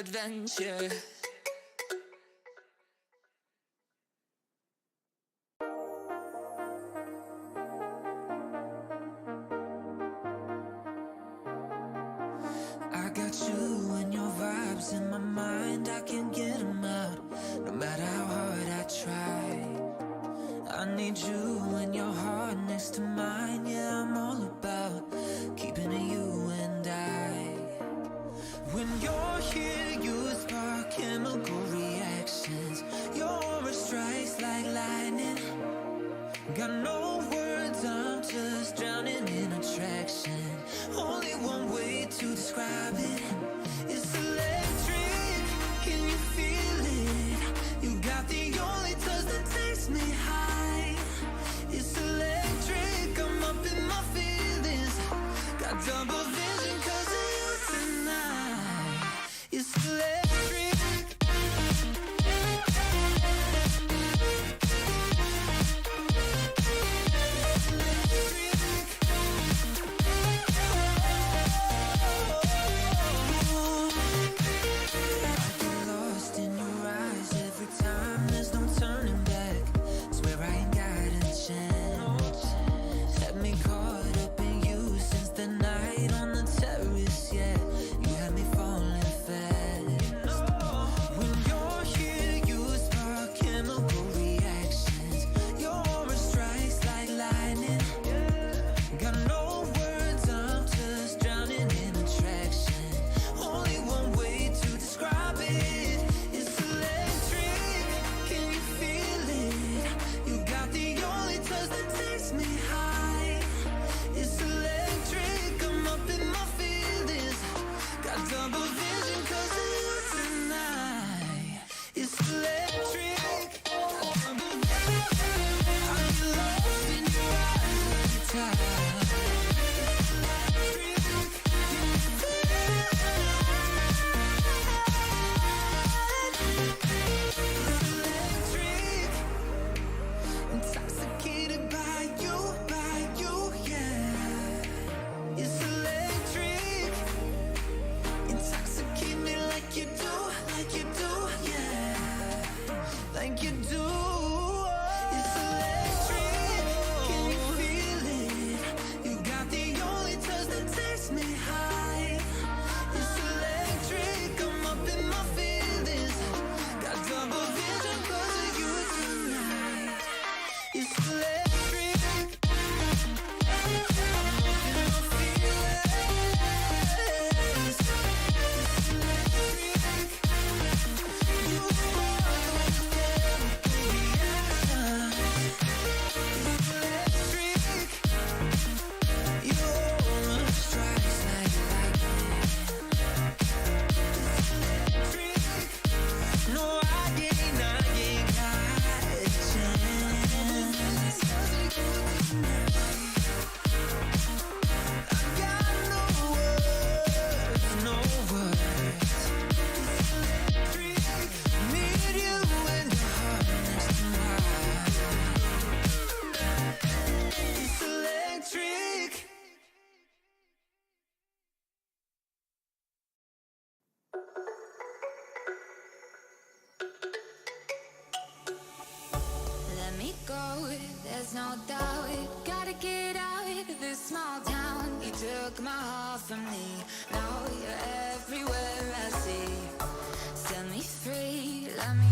adventure. I got you and your vibes in my mind, I can't get them out, no matter how hard I try. I need you and your heart next to mine, yeah, I'm all about keeping it you and I. When you're here, you spark chemical reactions, your aura strikes like lightning. Got no words, I'm just drowning in attraction. Only one way to describe it. It's electric, can you feel it? You got the only touch that takes me high. It's electric, I'm up in my feelings. Got double vision 'cause of you tonight. It's electric. There's no doubt, gotta get out of this small town. You took my heart from me, now you're everywhere I see. Set me free, let me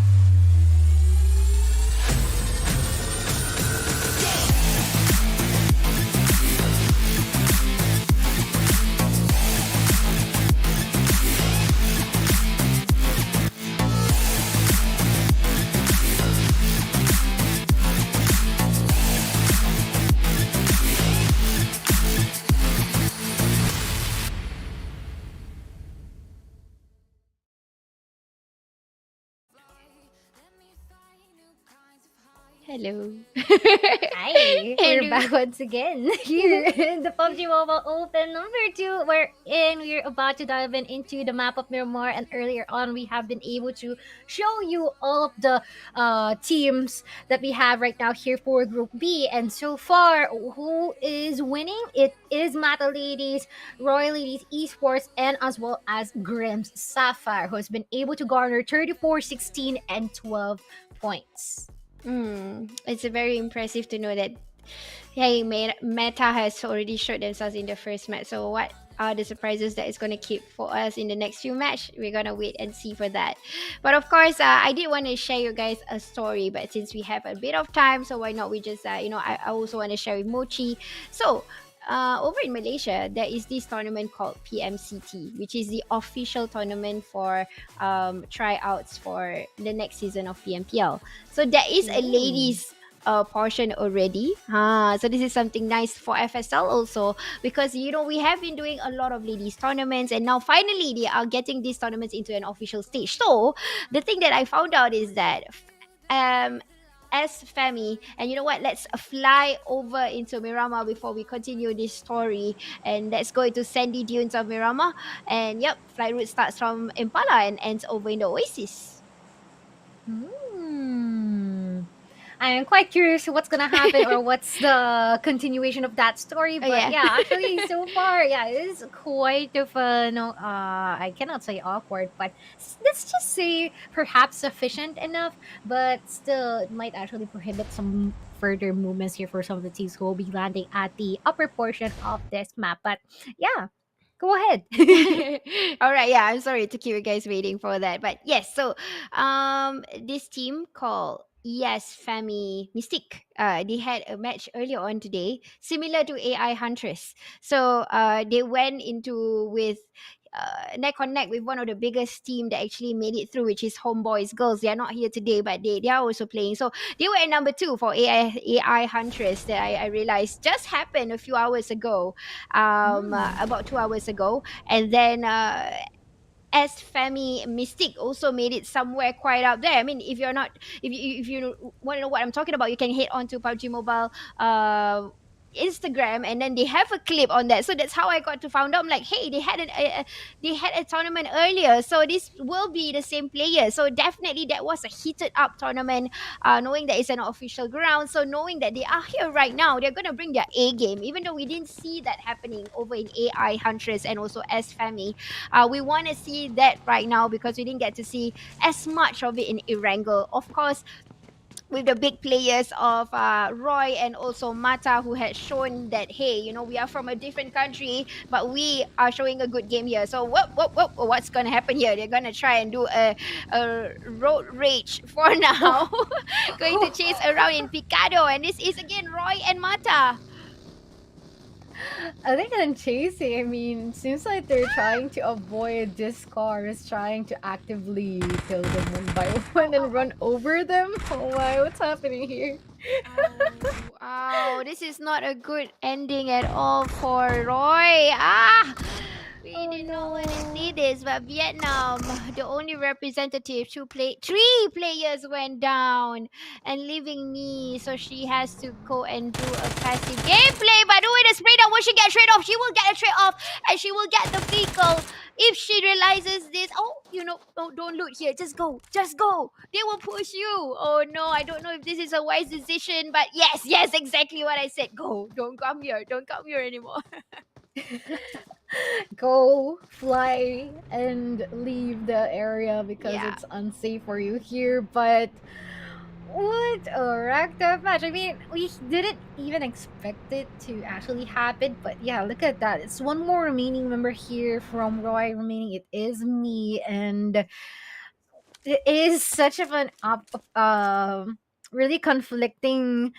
Hello. Hi, we're Hello. back once again here in the PUBG Mobile Open number 2, wherein we're about to dive into the map of Miramar. And earlier on, we have been able to show you all of the teams that we have right now here for Group B. And so far, who is winning? It is Mata Ladies, Royal Ladies Esports, and as well as Grimm's Sapphire, who has been able to garner 34, 16, and 12 points. It's very impressive to know that hey, Meta has already showed themselves in the first match. So what are the surprises that is going to keep for us in the next few match? We're gonna wait and see for that. But of course, I did want to share you guys a story. But since we have a bit of time, so why not we just I also want to share with Mochii. So. Over in Malaysia, there is this tournament called PMCT, which is the official tournament for tryouts for the next season of PMPL. So there is a ladies portion already. So this is something nice for FSL also because we have been doing a lot of ladies tournaments and now finally they are getting these tournaments into an official stage. So the thing that I found out is that um as Femi, and you know what? Let's fly over into Miramar before we continue this story, and let's go into sandy dunes of Miramar. And yep, flight route starts from Impala and ends over in the Oasis. Hmm. I'm quite curious what's gonna happen or what's the continuation of that story. Oh But yeah. yeah, actually, so far, yeah, it is quite of a no. I cannot say awkward, but let's just say perhaps sufficient enough. But still, it might actually prohibit some further movements here for some of the teams who will be landing at the upper portion of this map. But yeah, go ahead. All right, yeah, I'm sorry to keep you guys waiting for that. But yes, so this team called Yes Fami Mystique, they had a match earlier on today, similar to AI Huntress. So they went into with neck on neck with one of the biggest team that actually made it through, which is Homeboys Girls. They are not here today, but they are also playing. So they were at number 2 for AI Huntress that I realized just happened a few hours ago, about 2 hours ago. And then as Femi Mystic also made it somewhere quite up there. I mean, if you want to know what I'm talking about, you can head on to PUBG Mobile Instagram, and then they have a clip on that. So that's how I got to found out. I'm like, hey, they had a tournament earlier, so this will be the same player. So definitely that was a heated up tournament. Knowing that it's an official ground, so knowing that they are here right now, they're gonna bring their A game. Even though we didn't see that happening over in AI Huntress and also S Femi, we want to see that right now because we didn't get to see as much of it in Erangel. Of course, with the big players of Roy and also Mata, who had shown that hey, we are from a different country, but we are showing a good game here. So what's gonna happen here? They're gonna try and do a road rage for now, going to chase around in Picado, and this is again Roy and Mata. Other than chasing, I mean, seems like they're trying to avoid this car is trying to actively kill them one by one and run over them. Oh my, what's happening here? Oh, this is not a good ending at all for Roy. We Oh did not want to no. see this, but Vietnam, the only representative to play, 3 players went down and leaving me, so she has to go and do a passive gameplay. By the way, the spray down, will she get a trade off? She will get a trade off, and she will get the vehicle if she realizes this. Oh, don't loot here. Just go, just go. They will push you. Oh no, I don't know if this is a wise decision, but yes, exactly what I said. Go, don't come here, don't come here anymore. Go fly and leave the area because Yeah. it's unsafe for you here. But what a racked up match. I mean, we didn't even expect it to actually happen. But yeah, look at that. It's one more remaining member here from Roy remaining. It is me. And it is such of an really conflicting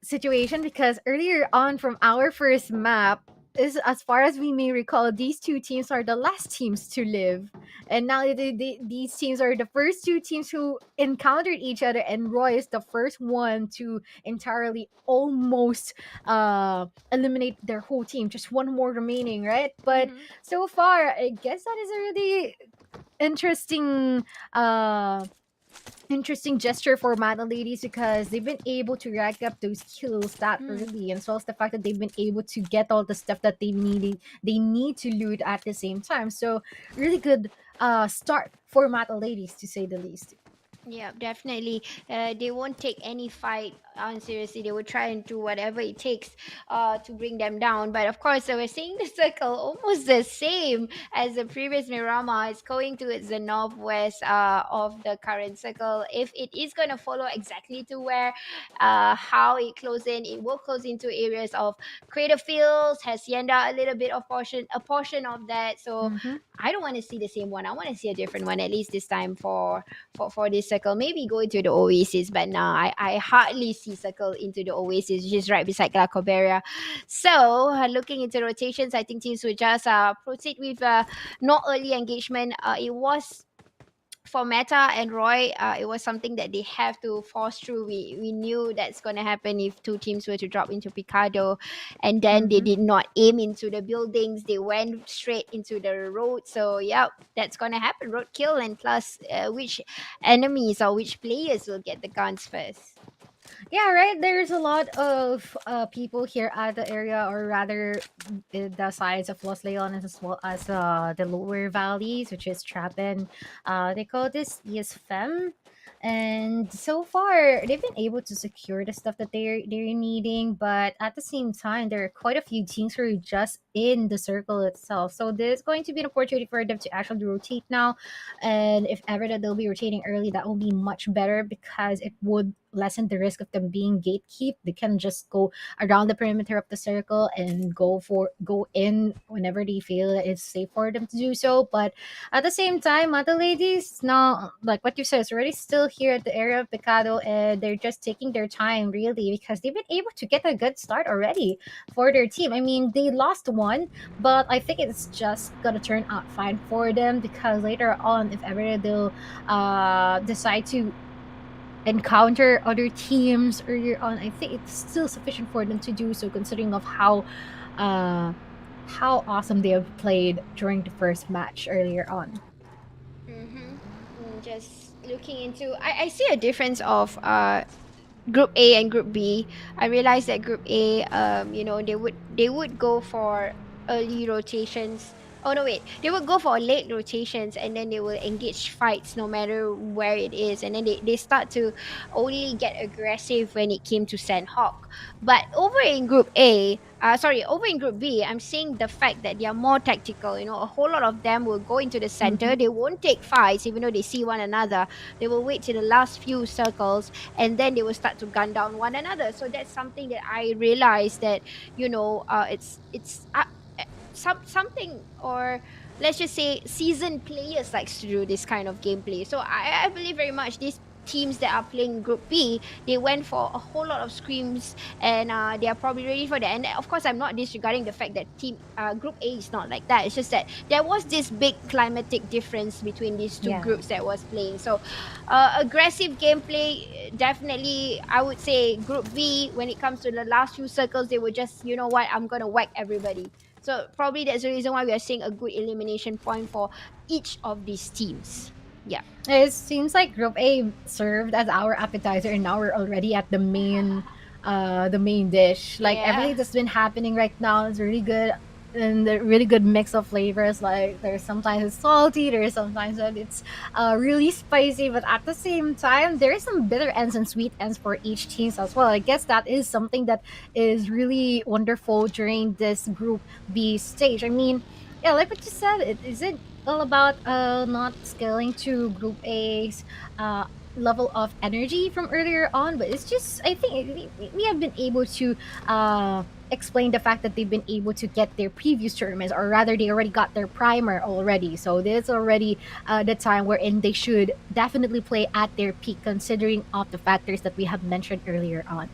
situation because earlier on from our first map is as far as we may recall these two teams are the last teams to live, and now these teams are the first two teams who encountered each other, and Roy is the first one to entirely almost eliminate their whole team, just one more remaining, right? But Mhm. so far I guess that is a really interesting uh interesting gesture for Mata ladies because they've been able to rack up those kills that Mm. early, and as well as the fact that they've been able to get all the stuff that they need to loot at the same time. So really good start for Mata ladies, to say the least. Yeah, definitely. They won't take any fight seriously. They will try and do whatever it takes to bring them down. But of course, we're seeing the circle almost the same as the previous Miramar. It's going towards the northwest of the current circle. If it is going to follow exactly to where how it close in, it will close into areas of Crater Fields, Hacienda, a little bit of portion of that. So Mm-hmm. I don't want to see the same one. I want to see a different one, at least this time for this circle. Maybe go into the Oasis, but nah, I hardly see circle into the Oasis, which is right beside Glacoberia. So looking into rotations, I think teams will just proceed with not early engagement. It was for Meta and Roy, it was something that they have to force through. We knew that's gonna happen if two teams were to drop into Picado, and then they Mm-hmm. did not aim into the buildings. They went straight into the road. So yeah, that's gonna happen. Road kill, and plus, which enemies or which players will get the guns first. Yeah, right. There's a lot of people here at the area, or rather, the sides of Los Leones as well as the lower valleys, which is Trapen. They call this ESFEM. And so far, they've been able to secure the stuff that they're needing, but at the same time, there are quite a few teams who are just in the circle itself. So there's going to be an opportunity for them to actually rotate now, and if ever that they'll be rotating early, that will be much better because it would lessen the risk of them being gatekeep. They can just go around the perimeter of the circle and go in whenever they feel that it's safe for them to do so. But at the same time, other ladies now, like what you said, is already still here at the area of Picado, and they're just taking their time really because they've been able to get a good start already for their team. I mean, they lost one, but I think it's just gonna turn out fine for them because later on, if ever they'll decide to encounter other teams earlier on, I think it's still sufficient for them to do so, considering of uh how awesome they have played during the first match earlier on. Mm-hmm. Just looking into, I see a difference of Group A and Group B. I realized that Group A, they would go for early rotations. Oh no, wait, they would go for late rotations, and then they will engage fights no matter where it is, and then they start to only get aggressive when it came to Sanhok. But over in Group B, I'm seeing the fact that they are more tactical. A whole lot of them will go into the Mhm. center. They won't take fights, even though they see one another. They will wait till the last few circles, and then they will start to gun down one another. So that's something that I realized that something, or let's just say seasoned players likes to do this kind of gameplay. So I believe very much these teams that are playing Group B, they went for a whole lot of screams, and they are probably ready for that. And of course, I'm not disregarding the fact that team Group A is not like that. It's just that there was this big climatic difference between these two Yeah. groups that was playing. So aggressive gameplay, definitely, I would say Group B, when it comes to the last few circles, they were just, you know what, I'm gonna whack everybody. So probably that's the reason why we are seeing a good elimination point for each of these teams. Yeah. It seems like Group A served as our appetizer, and now we're already at the main dish. Like Yeah. everything that's been happening right now is really good, and a really good mix of flavors. Like there's sometimes it's salty, there's sometimes that it's really spicy, but at the same time there is some bitter ends and sweet ends for each team as well. I guess that is something that is really wonderful during this Group B stage. I mean, yeah, like what you said, it all about not scaling to Group A's level of energy from earlier on, but it's just I think we have been able to explain the fact that they've been able to get their previous tournaments, or rather they already got their primer already, so this already the time wherein they should definitely play at their peak, considering all the factors that we have mentioned earlier on.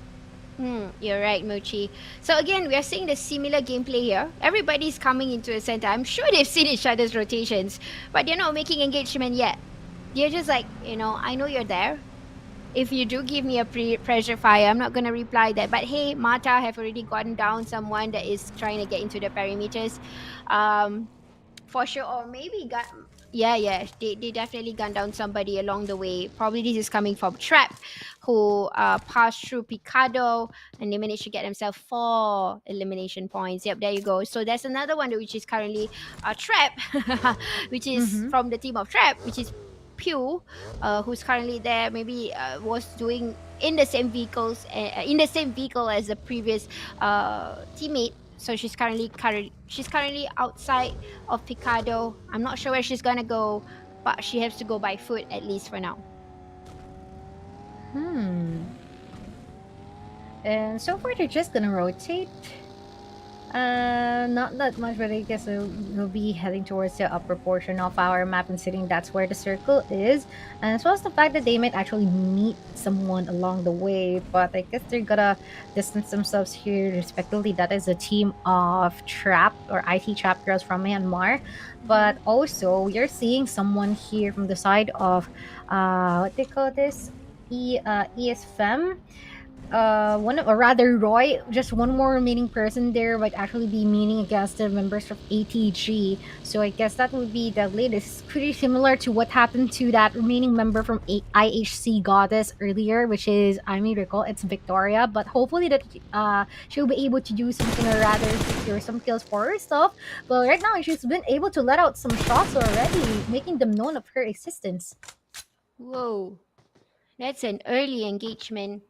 You're right, Mochi. So again, we are seeing the similar gameplay here. Everybody's coming into a center. I'm sure they've seen each other's rotations, but they're not making engagement yet. They're just like, I know you're there. If you do give me a pressure fire, I'm not gonna reply that. But hey, Mata have already gotten down someone that is trying to get into the perimeters. Um, for sure, or maybe got. Yeah, yeah, they definitely gunned down somebody along the way. Probably this is coming from Trap, who passed through Picado, and they managed to get themselves 4 elimination points. Yep, there you go. So there's another one which is currently Trap, which is Mm-hmm. from the team of Trap, which is Pew, who's currently there. Maybe was doing in the same in the same vehicle as the previous teammate. So she's currently outside of Picado. I'm not sure where she's gonna go, but she has to go by foot at least for now. Hmm. And so far, they're just gonna rotate. Not that much, but I guess we'll be heading towards the upper portion of our map, considering that's where the circle is. And as well as the fact that they might actually meet someone along the way, but I guess they're gonna distance themselves here, respectively. That is a team of Trap or IT Trap girls from Myanmar. Hmm. But also, you're seeing someone here from the side of, what they call this? ESFM, one or rather Roy, just one more remaining person there might actually be meaning against the members of ATG. So I guess that would be the latest. Pretty similar to what happened to that remaining member from IHC Goddess earlier, which is, I may recall, it's Victoria. But hopefully that she'll be able to do something or rather secure some kills for herself. But right now she's been able to let out some shots already, making them known of her existence. Whoa, that's an early engagement.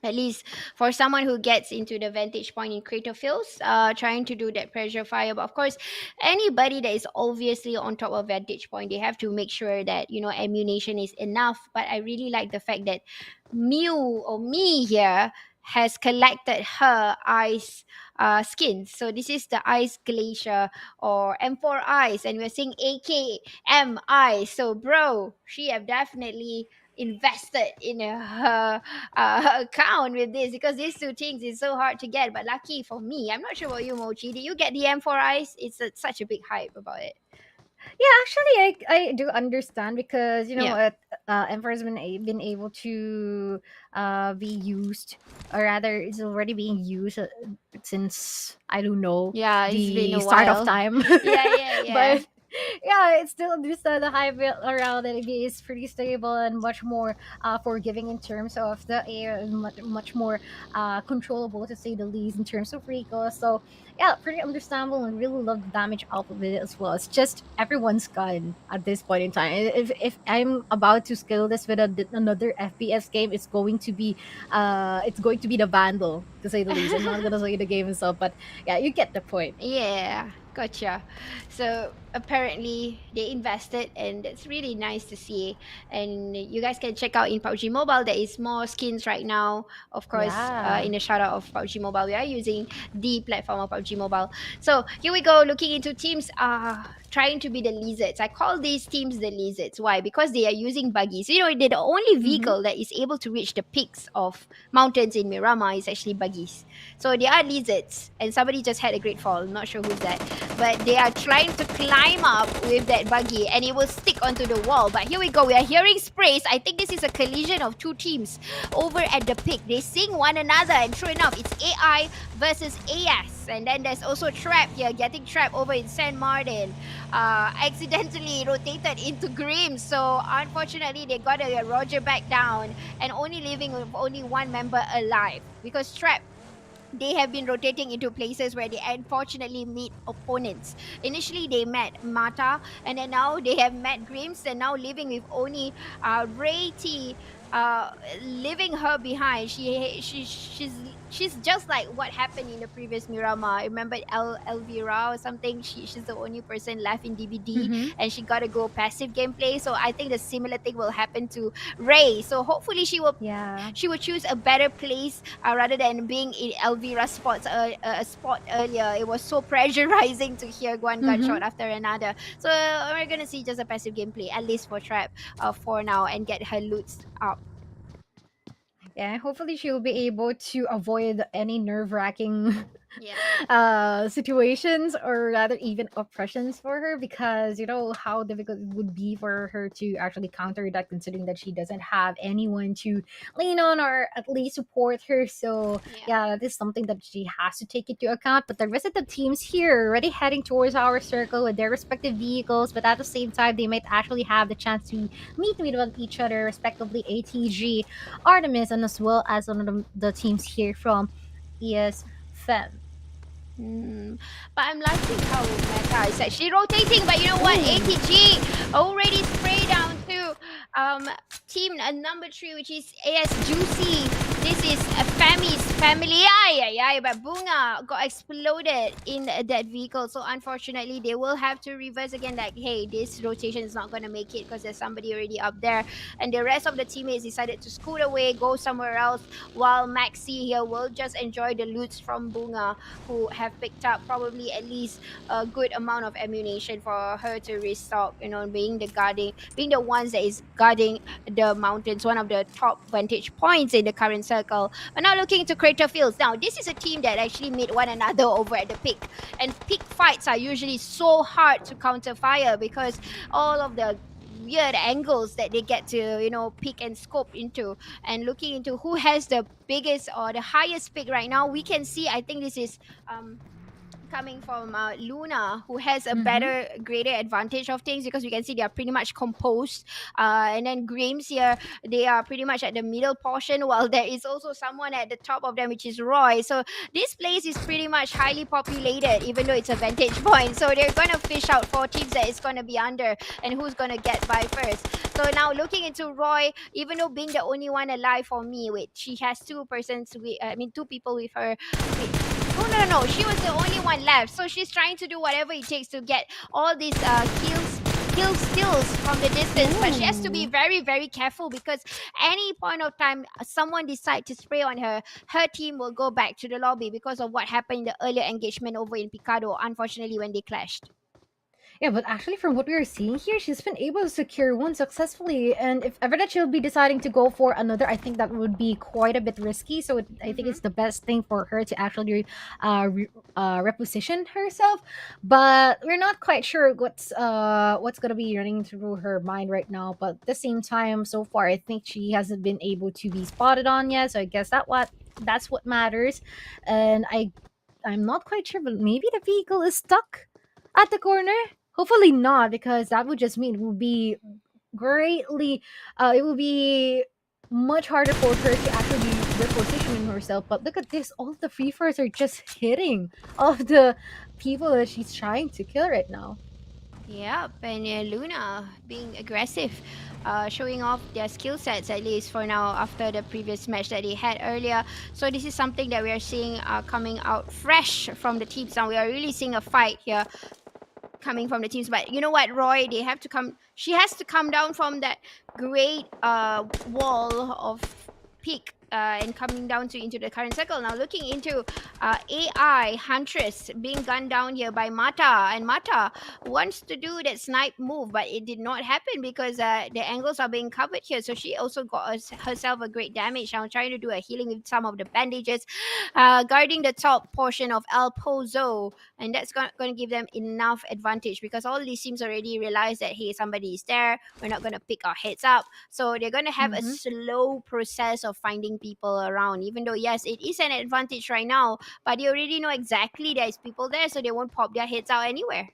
At least for someone who gets into the vantage point in crater fields, trying to do that pressure fire. But of course, anybody that is obviously on top of vantage point, they have to make sure that ammunition is enough. But I really like the fact that Mew or me here has collected her ice skins. So this is the ice glacier or M4 ice, and we're seeing AKM ice. So bro, she have definitely invested in her account with this, because these two things is so hard to get. But lucky for me, I'm not sure about you, Mochi. Did you get the M4 ice? It's such a big hype about it. Yeah, actually, I do understand because Yeah. Emperor has been able to be used, or rather, it's already being used since I don't know Yeah, it's been the a start of while. time, Yeah, yeah, yeah. but yeah, it's still just the hype around it is pretty stable and much more forgiving in terms of the air, and much more controllable to say the least in terms of recoil. So yeah, pretty understandable and really love the damage output of it as well. It's just everyone's gun at this point in time. If I'm about to scale this with another FPS game, it's going to be the Vandal to say the least. I'm not gonna say the game itself, but yeah, you get the point. Yeah, gotcha. So apparently they invested, and it's really nice to see. And you guys can check out in PUBG Mobile. There is more skins right now. Of course, Yeah. in the shout out of PUBG Mobile, we are using the platform of PUBG Mobile. So here we go, looking into teams. Trying to be the lizards. I call these teams the lizards. Why? Because they are using buggies. They're the only Mm-hmm. vehicle that is able to reach the peaks of mountains in Miramar is actually buggies. So they are lizards, and somebody just had a great fall. I'm not sure who's that, but they are trying to climb up with that buggy, and it will stick onto the wall. But here we go. We are hearing sprays. I think this is a collision of two teams over at the peak. They sing one another, and true enough, it's AI versus AS. And then there's also Trap here, getting trapped over in San Martin. Accidentally rotated into Grim. So unfortunately, they got a Roger back down and only leaving with only one member alive, because Trap, they have been rotating into places where they unfortunately meet opponents. Initially, they met Mata, and then now they have met Grims, and now living with only Ray T, uh, leaving her behind. She's just like what happened in the previous Miramar. Remember Elvira or something? She's the only person left in DBD, Mm-hmm. and she got to go passive gameplay. So I think the similar thing will happen to Ray. So hopefully Yeah. she would choose a better place, rather than being in Elvira's spot earlier. It was so pressurizing to hear one Mm-hmm. gunshot after another. So we're gonna see just a passive gameplay, at least for Trap, for now, and get her loots up. Yeah, hopefully she'll be able to avoid any nerve wracking Yeah. situations, or rather even oppressions for her, because you know how difficult it would be for her to actually counter that, considering that she doesn't have anyone to lean on or at least support her. So Yeah. yeah, that is something that she has to take into account. But the rest of the teams here are already heading towards our circle with their respective vehicles, but at the same time they might actually have the chance to meet with each other, respectively ATG, Artemis, and as well as one of the teams here from ES Mm. But I'm liking how Meta is actually rotating. But you know what? Ooh. ATG already spray down to um team number 3, which is AS Juicy. This is a Fami's family. Yeah, yeah, yeah. But Bunga got exploded in that vehicle. So unfortunately, they will have to reverse again. Like, hey, this rotation is not gonna make it because there's somebody already up there, and the rest of the teammates decided to scoot away, go somewhere else, while Maxi here will just enjoy the loots from Bunga, who have picked up probably at least a good amount of ammunition for her to restock. You know, being the ones that is guarding the mountains, one of the top vantage points in the current circle. But now looking into Crater Fields. Now, this is a team that actually meet one another over at the peak, and peak fights are usually so hard to counter fire because all of the weird angles that they get to, you know, pick and scope into. And looking into who has the biggest or the highest pick right now, we can see, I think this is um coming from Luna, who has a Mm-hmm. better, greater advantage of things, because we can see they are pretty much composed. And then Grims here, they are pretty much at the middle portion, while there is also someone at the top of them, which is Roy. So this place is pretty much highly populated, even though it's a vantage point. So they're gonna fish out 4 teams that is gonna be under, and who's gonna get by first. So now looking into Roy, even though being the only one alive for me, wait, she has 2 persons with, I mean 2 people with her. Wait, no, no, no, no. She was the only one left. So she's trying to do whatever it takes to get all these kill skills from the distance. But she has to be Ooh. very, very careful, because any point of time someone decide to spray on her, her team will go back to the lobby because of what happened in the earlier engagement over in Picado, unfortunately, when they clashed. Yeah, but actually, from what we are seeing here, she's been able to secure one successfully. And if ever that she'll be deciding to go for another, I think that would be quite a bit risky. So I think Mm-hmm. it's the best thing for her to actually reposition herself. But we're not quite sure what's gonna be running through her mind right now. But at the same time, so far, I think she hasn't been able to be spotted on yet. So I guess that's what matters. And I'm not quite sure, but maybe the vehicle is stuck at the corner. Hopefully not, because that would just mean it would be greatly, it would be much harder for her to actually repositioning herself. But look at this, all of the free fires are just hitting all of the people that she's trying to kill right now. Yep, and Luna being aggressive, showing off their skill sets, at least for now, after the previous match that they had earlier. So this is something that we are seeing coming out fresh from the teams. Now we are really seeing a fight here coming from the teams. But you know what, Roy, they have to come. She has to come down from that great wall of peak. And coming down to into the current circle. Now looking into AI Huntress being gunned down here by Mata, and Mata wants to do that snipe move, but it did not happen because the angles are being covered here. So she also got herself a great damage. Now trying to do a healing with some of the bandages, guarding the top portion of El Pozo, and that's going to give them enough advantage, because all these teams already realize that hey, somebody is there, we're not going to pick our heads up. So they're going to have a Mm-hmm. slow process of finding people around, even though yes, it is an advantage right now, but they already know exactly there's people there, so they won't pop their heads out anywhere.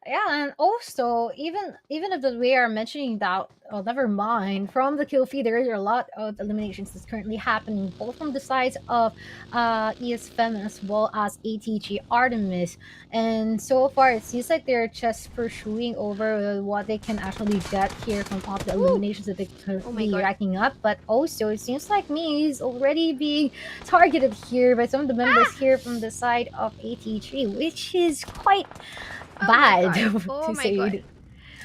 Yeah, and also even if we are mentioning that, oh, never mind. From the kill feed, there are a lot of eliminations that's currently happening, both from the sides of ESFM as well as ATG Artemis. And so far, it seems like they're just pursuing over what they can actually get here from all the Woo! eliminations that they're Oh my currently god. racking up. But also, it seems like me is already being targeted here by some of the members here from the side of ATG, which is quite Oh my bad god. Oh to my say god. it.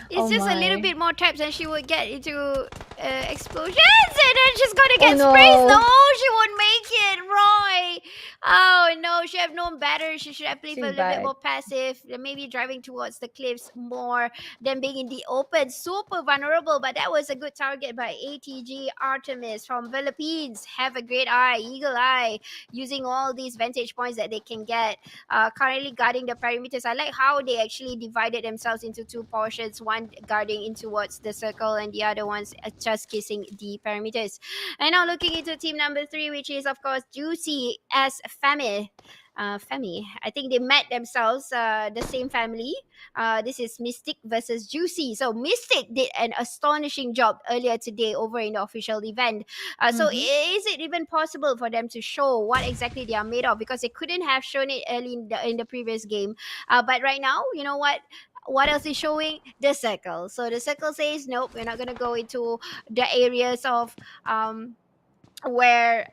It's Oh just a little my. bit more taps and she would get into explosions, and then she's gonna Oh get sprays. No, no. she won't make it, Roy. Oh no, she have known better. She should have played for a Too little bit bad. more passive, maybe driving towards the cliffs more than being in the open. Super vulnerable, but that was a good target by ATG Artemis from Philippines. Have a great eye, eagle eye, using all these vantage points that they can get. Currently guarding the perimeters. I like how they actually divided themselves into two portions, one guarding in towards the circle and the other one's just kissing the perimeters. And now looking into team number three, which is of course Juicy as Femi. Femi. I think they met themselves, the same family. This is Mystic versus Juicy. So Mystic did an astonishing job earlier today over in the official event. So Mm-hmm. is it even possible for them to show what exactly they are made of? Because they couldn't have shown it early in the previous game. But right now, you know what? What else is showing? The circle. So the circle says, nope, we're not gonna go into the areas of where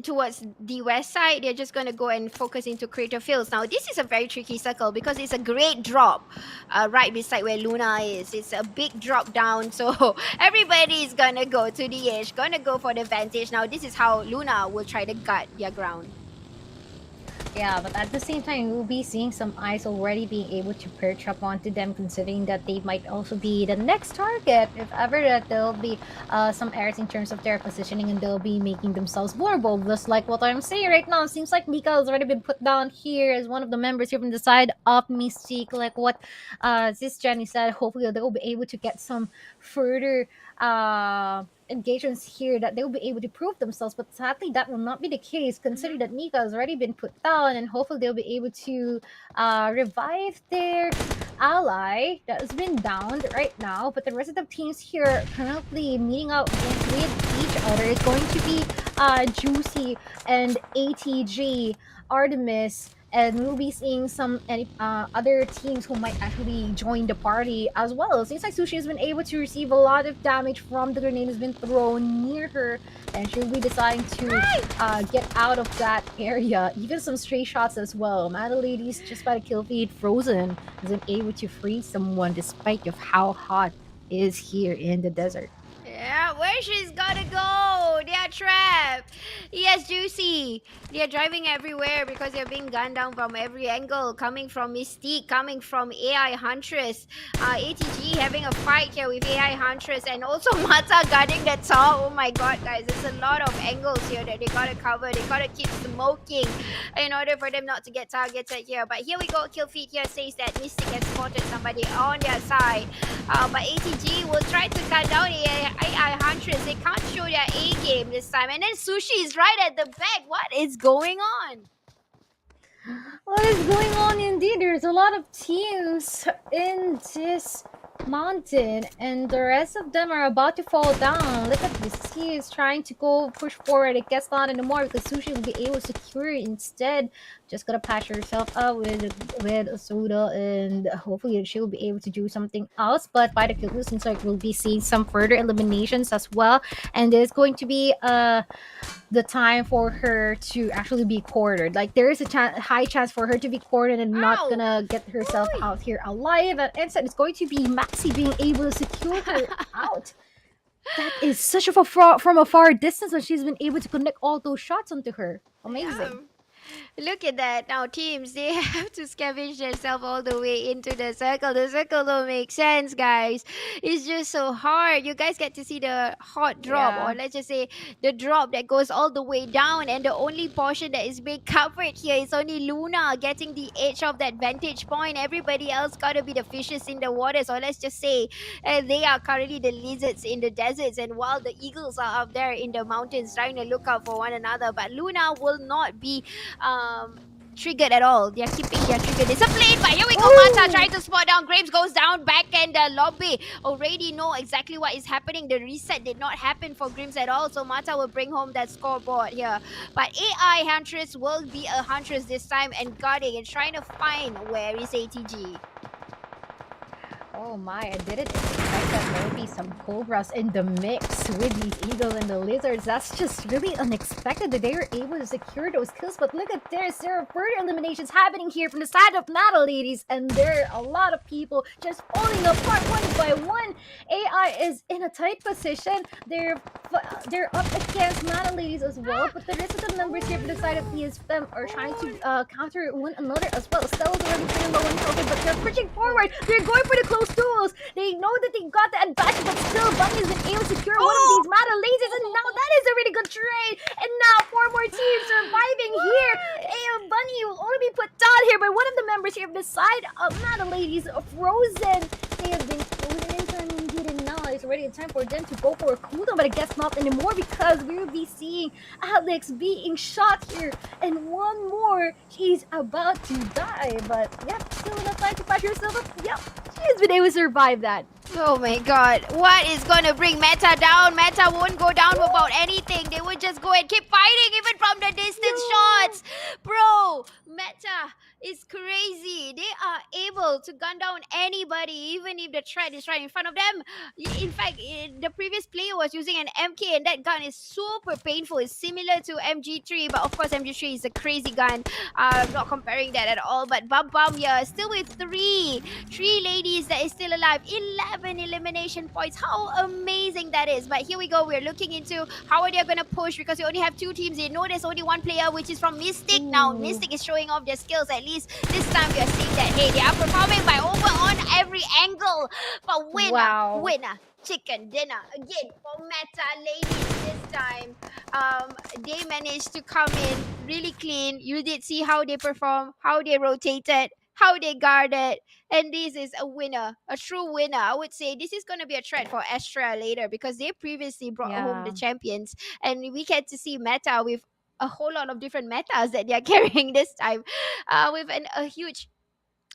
towards the west side. They're just going to go and focus into crater fields. Now this is a very tricky circle because it's a great drop right beside where Luna is. It's a big drop down, so everybody is going to go to the edge, going to go for the vantage. Now this is how Luna will try to guard their ground. Yeah, but at the same time, we'll be seeing some eyes already being able to perch up onto them, considering that they might also be the next target. If ever that there'll be some errors in terms of their positioning, and they'll be making themselves vulnerable. Just like what I'm saying right now, it seems like Mika has already been put down here as one of the members here from the side of Mystique. Like what SisJenny said, hopefully they'll be able to get some further engagements here that they'll be able to prove themselves, but sadly that will not be the case considering that Nika has already been put down, and hopefully they'll be able to revive their ally that has been downed right now. But the rest of the teams here currently meeting up with each other is going to be Juicy and ATG Artemis, and we'll be seeing some other teams who might actually join the party as well. It seems like Sushi has been able to receive a lot of damage from the grenade that's been thrown near her, and she'll be deciding to get out of that area. Even some stray shots as well. Madalady's just by the kill feed frozen, isn't able to free someone despite of how hot it is here in the desert. Yeah, where she's gotta go? They are trapped. Yes, Juicy. They are driving everywhere because they're being gunned down from every angle. Coming from Mystique, coming from AI Huntress. ATG having a fight here with AI Huntress, and also Mata guarding the top. Oh my god, guys, there's a lot of angles here that they gotta cover. They gotta keep smoking in order for them not to get targeted here. But here we go. Kill feed here says that Mystique has spotted somebody on their side. But ATG will try to cut down AI Huntress. They can't show their A game this time. And then Sushi is right at the back. What is going on? What is going on indeed? There's a lot of teams in this mountain, and the rest of them are about to fall down. Look at this. He is trying to go push forward. It gets not anymore because Sushi will be able to secure it instead. Just gotta patch herself up with a soda, and hopefully she'll be able to do something else. But by the kill, seems like we'll be seeing some further eliminations as well. And there's going to be the time for her to actually be cornered. Like there is a high chance for her to be cornered and not Ow! gonna get herself Oy! out here alive. And instead, it's going to be Maxi being able to secure her out. That is such of a from a far distance, and she's been able to connect all those shots onto her. Amazing. Yeah. Look at that. Now teams, they have to scavenge themselves all the way into the circle. The circle don't make sense, guys. It's just so hard. You guys get to see the hot drop, Yeah. or let's just say the drop that goes all the way down, and the only portion that is being covered here is only Luna getting the edge of that vantage point. Everybody else gotta be the fishes in the waters, or let's just say they are currently the lizards in the deserts, and while the eagles are up there in the mountains trying to look out for one another. But Luna will not be triggered at all. They're keeping their trigger discipline. But here we go, Mata trying to spot down. Graves goes down back, and the lobby already know exactly what is happening. The reset did not happen for Grims at all, so Mata will bring home that scoreboard here. But AI Huntress will be a Huntress this time and guarding and trying to find where is ATG. Oh my, I didn't expect that there would be some Cobras in the mix with these Eagles and the Lizards. That's just really unexpected that they were able to secure those kills. But look at this, there are further eliminations happening here from the side of Mata Ladies, and there are a lot of people just falling apart one by one. AI is in a tight position. They're up against Mata Ladies as well, but the rest of the members here from the side of ESFM are trying to counter one another as well. Stella's already pretty low in health, but they're pushing forward. They're going for the close duels. They know that they got the advantage, but still Bunny's been able to secure one of these Mata Ladies, and now that is a really good trade. And now 4 more teams surviving here. And Bunny will only be put down here by one of the members here from the side of Mata Ladies, Frozen. They have been frozen in time indeed, and now it's already a time for them to go for a cooldown, but I guess not anymore because we'll be seeing Alex being shot here, and one more, she's about to die, but yep, still enough time to patch herself up. Yep, she's been able to survive that. Oh my god, what is gonna bring Meta down? Meta won't go down about anything. They would just go and keep fighting even from the distance shots. Bro, Meta is crazy. They are able to gun down anybody, even if the threat is right in front of them. In fact, the previous player was using an MK, and that gun is super painful. It's similar to MG3, but of course MG3 is a crazy gun. I'm not comparing that at all. But Bum Bum here, still with three ladies that is still alive. 11 elimination points. How amazing that is. But here we go. We're looking into how are they going to push, because we only have 2 teams. They know there's only one player, which is from Mystic. Now Mystic is showing off their skills. At least this time we are seeing that, hey, they are performing by over on every angle. But winner chicken dinner again for Meta Ladies this time. They managed to come in really clean. You did see how they perform, how they rotated, how they guarded, and this is a winner, a true winner. I would say this is going to be a threat for Astra later, because they previously brought home the champions, and we get to see Meta with a whole lot of different metas that they are carrying this time, with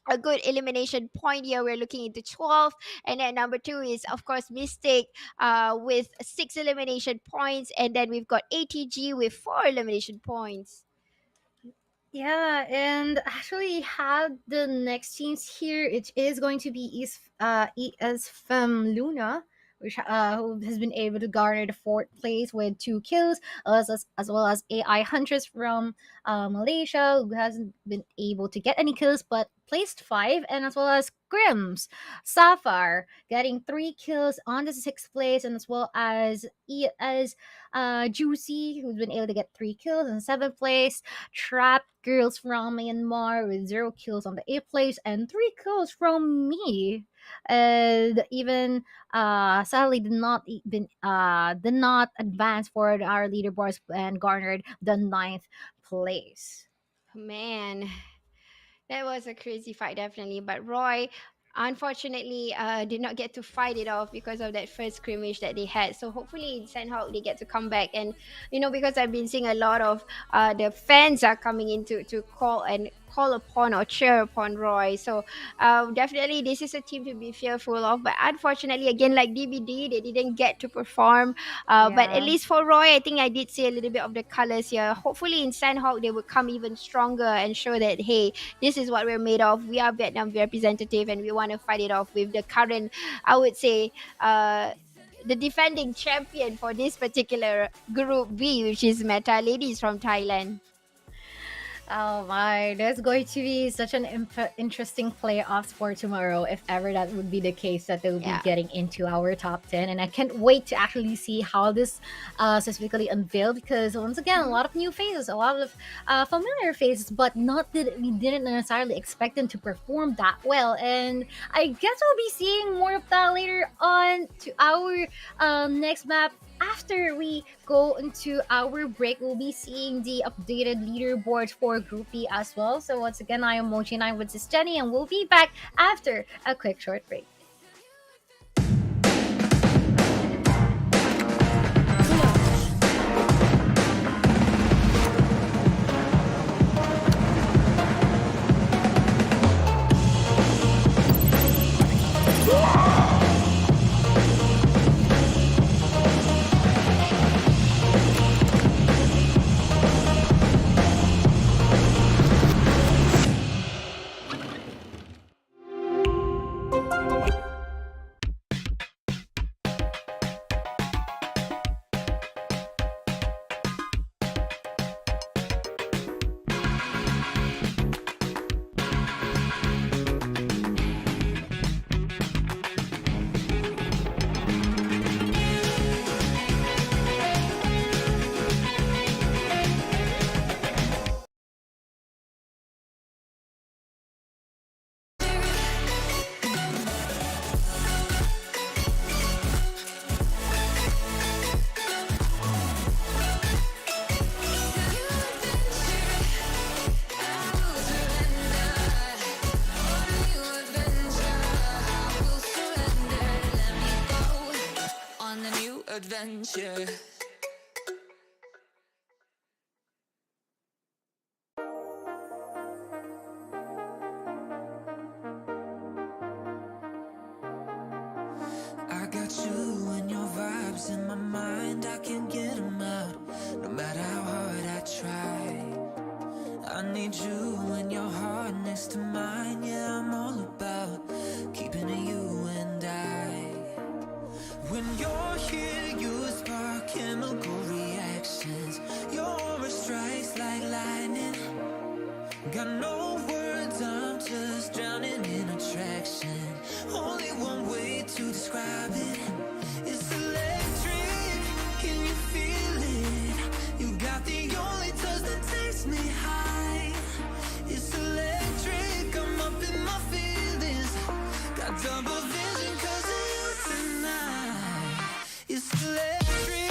a good elimination point here. We're looking into 12, and then number 2 is of course Mystic with 6 elimination points, and then we've got ATG with 4 elimination points. Yeah, and actually have the next teams here. It is going to be ESFM Luna, which who has been able to garner the 4th place with 2 kills, as well as AI Huntress from Malaysia, who hasn't been able to get any kills but placed 5, and as well as Grims Sapphire getting 3 kills on the 6th place, and as well as Juicy, who's been able to get 3 kills in 7th place. Trapped Girls from Myanmar with 0 kills on the 8th place, and 3 kills from me. And even sadly did not advance for our leaderboards and garnered the 9th place. Man, that was a crazy fight, definitely. But Roy, unfortunately, did not get to fight it off because of that first scrimmage that they had. So hopefully in Sanhok they get to come back. And because I've been seeing a lot of the fans are coming in to call upon or cheer upon Roy. So definitely this is a team to be fearful of. But unfortunately, again, like DBD, they didn't get to perform. But at least for Roy, I think I did see a little bit of the colors here. Hopefully in Sanhok they would come even stronger and show that, hey, this is what we're made of. We are Vietnam representative, and we want to fight it off with the current, I would say, the defending champion for this particular Group B, which is Meta Ladies from Thailand. Oh my, there's going to be such an interesting playoffs for tomorrow, if ever that would be the case, that they'll be getting into our top 10. And I can't wait to actually see how this specifically unveiled, because once again, a lot of new faces, a lot of familiar faces, but not that we didn't necessarily expect them to perform that well. And I guess we'll be seeing more of that later on to our next map. After we go into our break, we'll be seeing the updated leaderboards for Group B as well. So once again, I am Mochii and I'm with SisJenny, and we'll be back after a quick short break. adventure. I got you and your vibes in my mind, I can't get them out, no matter how hard I try. I need you and your heart next to mine, yeah, I'm all about keeping it you and I. When you're here, you spark chemical reactions, your aura strikes like lightning. Got no words, I'm just drowning in attraction. Only one way to describe it. It's electric, can you feel it? You got the only touch that takes me high. It's electric, I'm up in my feelings. Got double vision 'cause of you tonight. It's electric.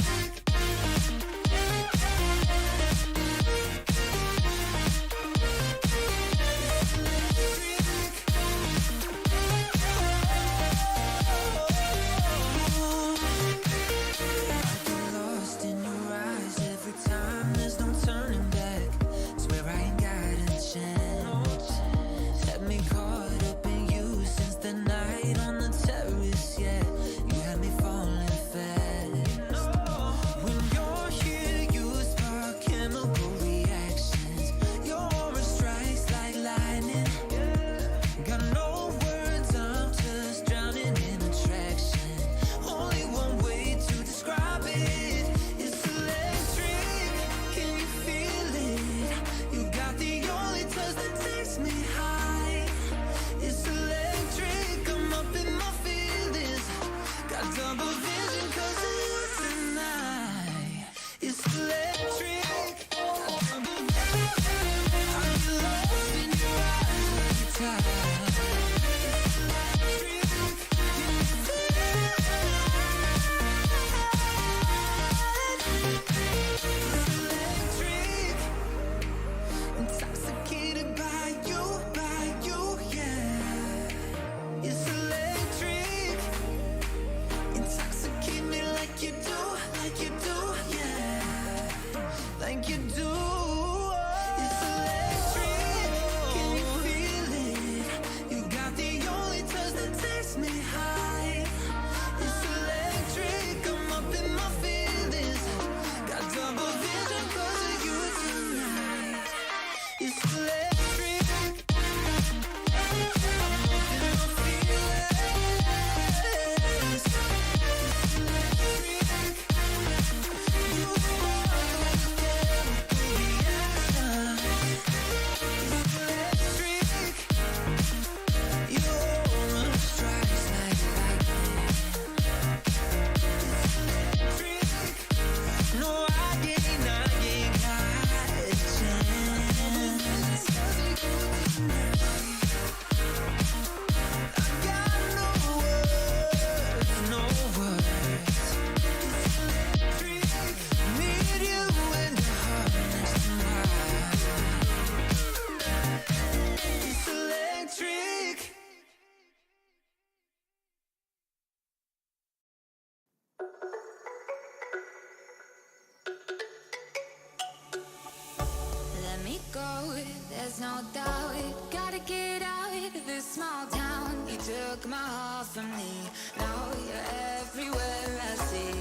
There's no doubt, gotta get out of this small town. You took my heart from me, now you're everywhere I see.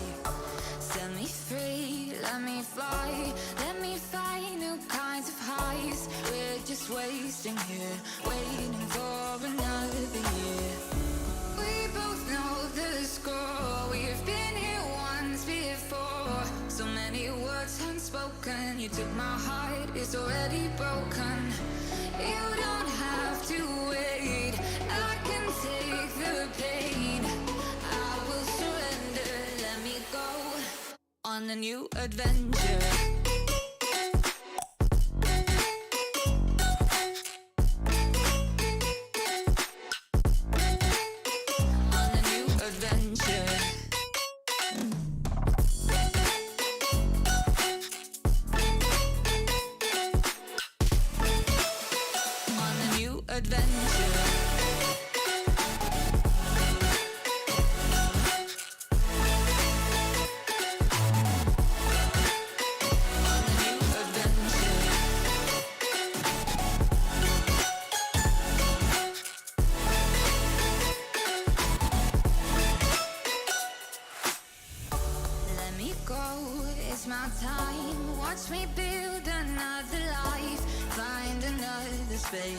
Set me free, let me fly, let me find new kinds of highs. We're just wasting here, waiting for another year. We both know the score, we've been here once before. So many words unspoken, you took my heart, it's already broken. You don't have to wait, I can take the pain. I will surrender, let me go on a new adventure.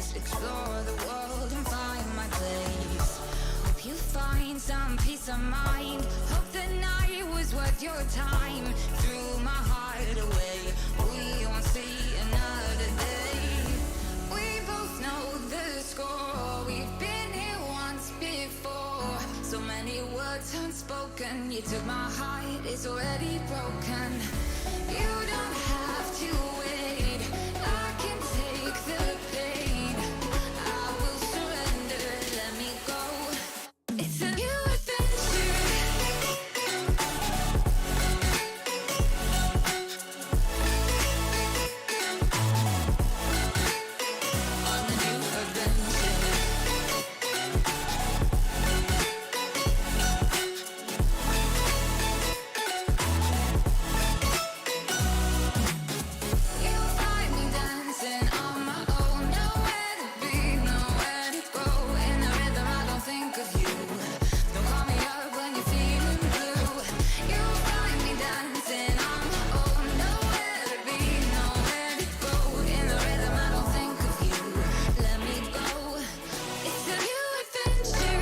just explore the world and find my place. Hope you find some peace of mind. Hope the night was worth your time. Threw my heart away, we won't see another day. We both know the score, we've been here once before. So many words unspoken, you took my heart, it's already broken. You don't have to wait, I can take the pain. I will surrender, let me go. It's a new adventure. On the new adventure. You'll find me dancing on my own. Nowhere to be, nowhere to go. In the rhythm, I don't think of you. Don't call me up when you're feeling blue. You'll find me dancing on my own. Nowhere to be, nowhere to go. In the rhythm, I don't think of you. Let me go. It's a new adventure.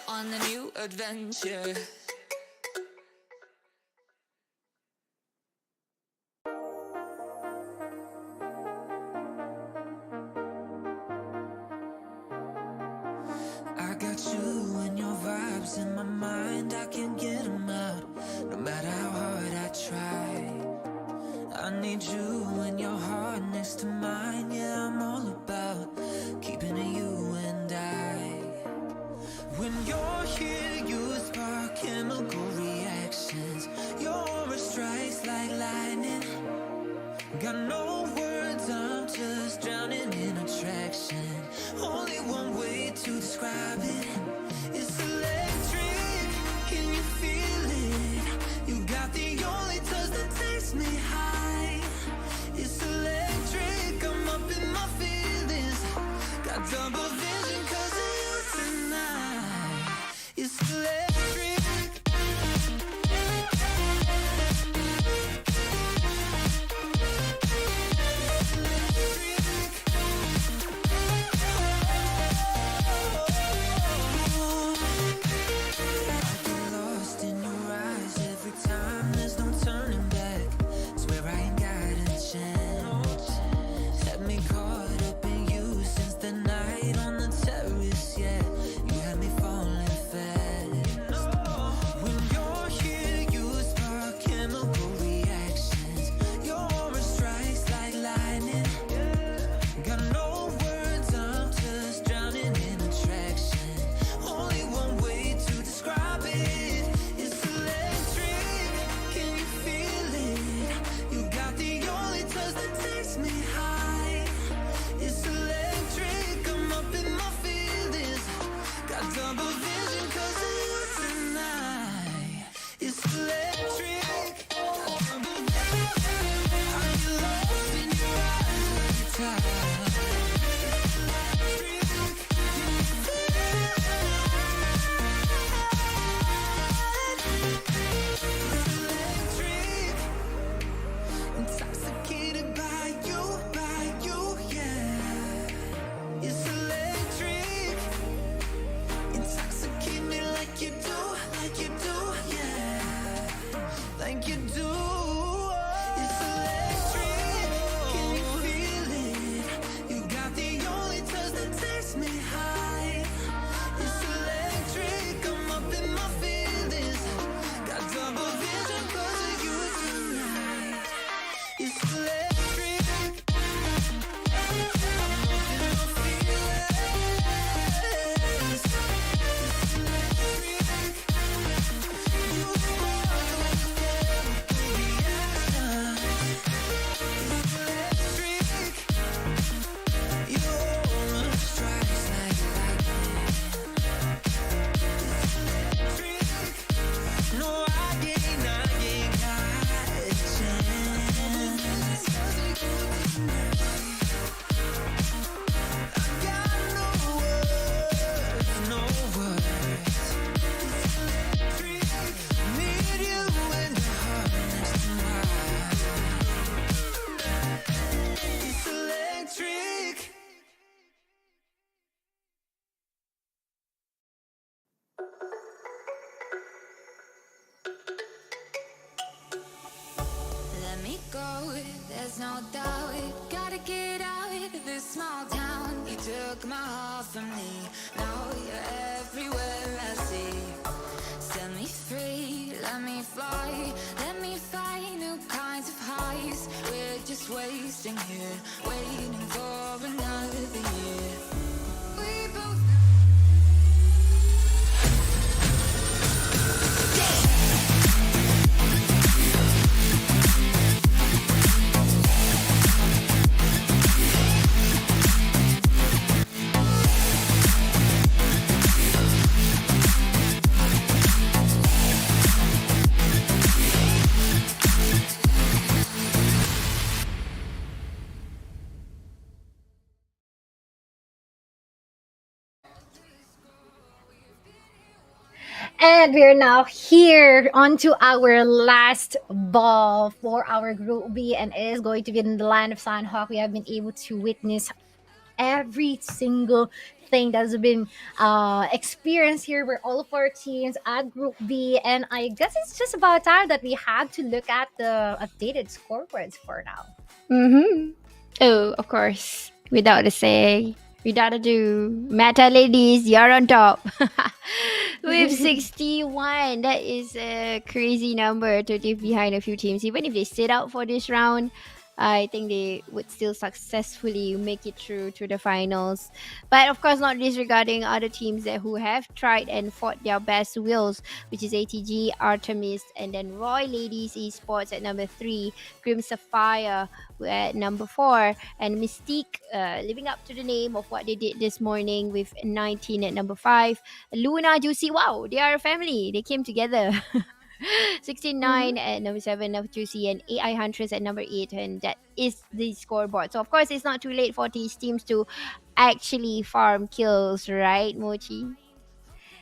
On the new adventure. I got you and your vibes in my mind, I can't get them out, no matter how hard I try. I need you and your heart next to mine, yeah, I'm all about keeping it you and I. When you're here, you spark chemical reactions, your aura strikes like lightning. Got no words, I'm just drowning in attraction. Only one way to describe it. It's electric, can you feel it? You got the only touch that takes me high. It's electric, I'm up in my feelings. Got double vision 'cause of you tonight. It's electric. Lost in your eyes every time, there's no turning back. Swear I ain't got a chance. Had me caught up in you since the night on the go, there's no doubt. Gotta get out of this small town. You took my heart from me. Now you're everywhere I see. Set me free, let me fly. Let me find new kinds of highs. We're just wasting here, waiting for another year. We both. And we're now here onto our last ball for our Group B, and it is going to be in the land of Sanhok. We have been able to witness every single thing that's been experienced here with all of our teams at Group B, and I guess it's just about time that we have to look at the updated scoreboards for now. Mm-hmm. Oh, of course. Without a say, without a do. Meta ladies, you're on top. With 61. That is a crazy number to leave behind a few teams. Even if they sit out for this round, I think they would still successfully make it through to the finals. But of course, not disregarding other teams that who have tried and fought their best wills, which is ATG, Artemis, and then Roy Ladies Esports at number 3, Grim Sapphire at number 4, and Mystique living up to the name of what they did this morning with 19 at number 5. Luna, Juicy, wow, they are a family. They came together. 69 at number 7 of Juicy, and AI Huntress at number 8, and that is the scoreboard. So of course it's not too late for these teams to actually farm kills, right, Mochii?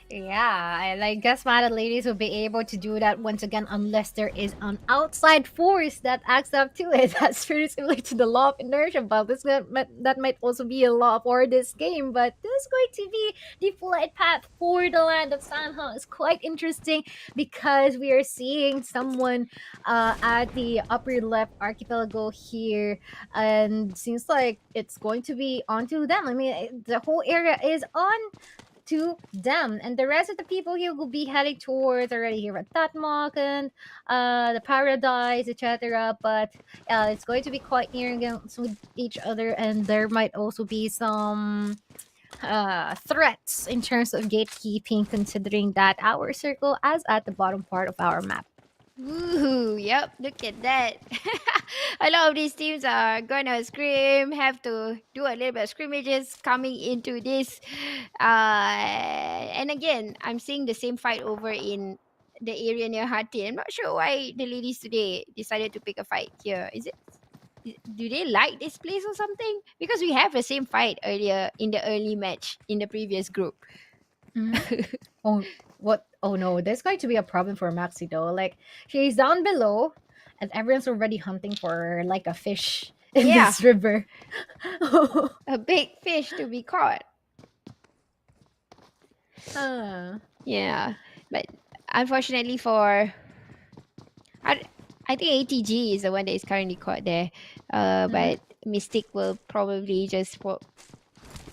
Yeah, and I guess Mad Ladies will be able to do that once again unless there is an outside force that acts up to it. That's pretty similar to the law of inertia, but that might also be a law for this game. But this is going to be the flight path for the land of Sanhok. It's quite interesting because we are seeing someone at the upper left archipelago here, and seems like it's going to be onto them. I mean, the whole area is on to them, and the rest of the people here will be heading towards already here at Tatmok and the Paradise, etc. But it's going to be quite near against with each other, and there might also be some threats in terms of gatekeeping, considering that our circle is at the bottom part of our map. Woohoo! Yep, look at that. A lot of these teams are gonna scrim, have to do a little bit of scrimmages coming into this. And again, I'm seeing the same fight over in the area near Hati. I'm not sure why the ladies today decided to pick a fight here. Do they like this place or something? Because we have the same fight earlier in the early match in the previous group. Oh, what? Oh no, there's going to be a problem for Maxi though. Like, she's down below, and everyone's already hunting for her like a fish in Yeah. this river. A big fish to be caught. Yeah, but unfortunately for I think ATG is the one that is currently caught there. But Mystic will probably just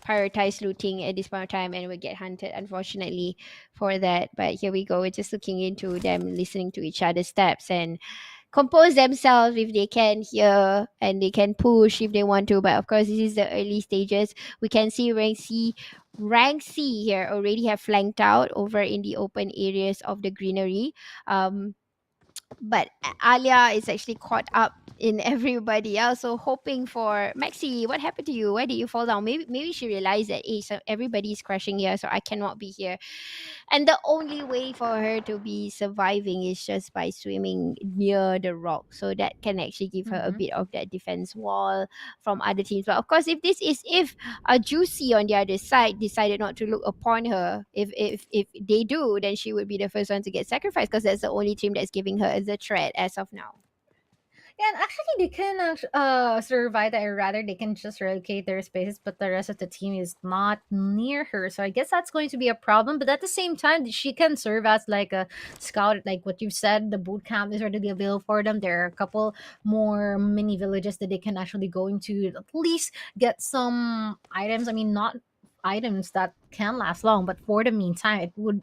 prioritize looting at this point of time and will get hunted, unfortunately, for that. But here we go. We're just looking into them, listening to each other's steps and compose themselves if they can here, and they can push if they want to. But of course, this is the early stages. We can see rank C here already have flanked out over in the open areas of the greenery. But Alia is actually caught up in everybody else. So hoping for Maxi, what happened to you? Why did you fall down? Maybe she realized that so everybody is crashing here, so I cannot be here. And the only way for her to be surviving is just by swimming near the rock. So that can actually give her a bit of that defense wall from other teams. But of course, if a Juicy on the other side decided not to look upon her, if they do, then she would be the first one to get sacrificed because that's the only team that's giving her the threat as of now. Yeah, and actually, they can survive that, or rather, they can just relocate their spaces, but the rest of the team is not near her. So I guess that's going to be a problem. But at the same time, she can serve as like a scout, like what you said. The boot camp is readily available for them. There are a couple more mini villages that they can actually go into, at least get some items. I mean, not items that can last long, but for the meantime, it would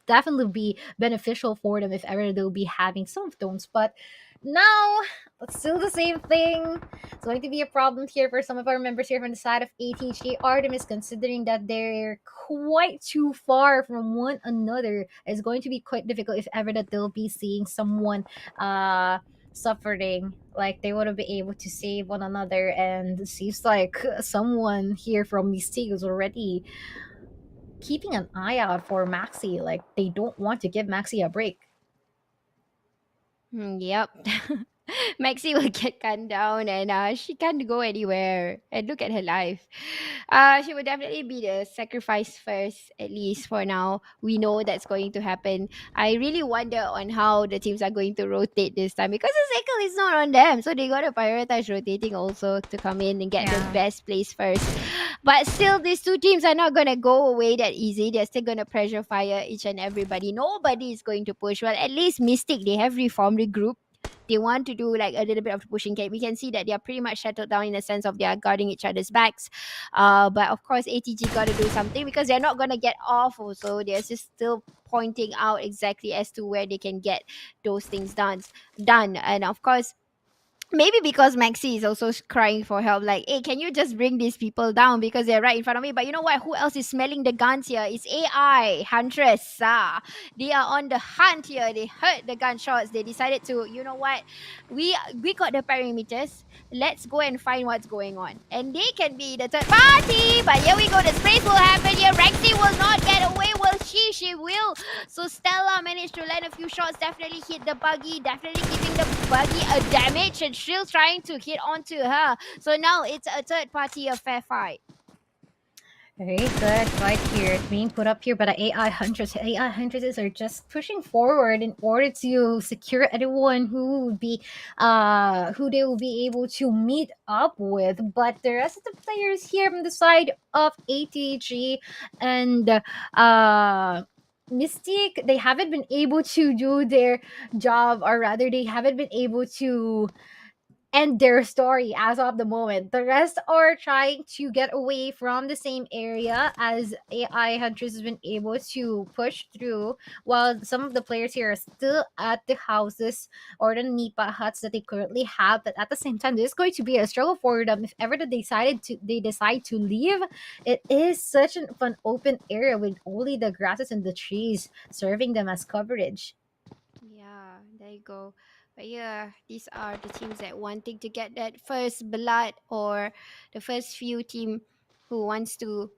definitely be beneficial for them if ever they'll be having some of those. But now it's still the same thing. It's going to be a problem here for some of our members here from the side of ATG Artemis, considering that they're quite too far from one another. It's going to be quite difficult if ever that they'll be seeing someone suffering. Like they would have been able to save one another, and it seems like someone here from Mystique is already keeping an eye out for Maxi. Like they don't want to give Maxi a break. Yep. Maxi will get gunned down and she can't go anywhere. And look at her life. She will definitely be the sacrifice first, at least for now. We know that's going to happen. I really wonder on how the teams are going to rotate this time because the cycle is not on them. So they got to prioritize rotating also to come in and get the Yeah. best place first. But still, these two teams are not going to go away that easy. They're still going to pressure fire each and everybody. Nobody is going to push. Well, at least Mystic, they have reformed the group. They want to do like a little bit of pushing. We can see that they are pretty much settled down in the sense of they are guarding each other's backs. But of course, ATG got to do something because they're not going to get off. Also, they're just still pointing out exactly as to where they can get those things done. And of course, maybe because Maxi is also crying for help, like, hey, can you just bring these people down because they're right in front of me? But you know what? Who else is smelling the guns here? It's AI, Huntress. They are on the hunt here. They heard the gunshots. They decided to, you know what? We got the perimeters. Let's go and find what's going on. And they can be the third party. But here we go. The sprays will happen here. Rexy will not get away. Will she? She will. So Stella managed to land a few shots. Definitely hit the buggy. Definitely giving the buggy a damage. And Shrill trying to hit onto her. So now it's a third party affair fight. Very good fight here. It's being put up here by the AI hunters. AI hunters are just pushing forward in order to secure anyone who would be who they will be able to meet up with. But the rest of the players here from the side of ATG and Mystique, they haven't been able to do their job, or rather they haven't been able to end their story as of the moment. The rest are trying to get away from the same area as AI Hunters has been able to push through, while some of the players here are still at the houses or the Nipa huts that they currently have. But at the same time, this is going to be a struggle for them if ever they decide to leave. It is such an open area with only the grasses and the trees serving them as coverage. Yeah, there you go. But yeah, these are the teams that wanting to get that first blood or the first few team who wants to,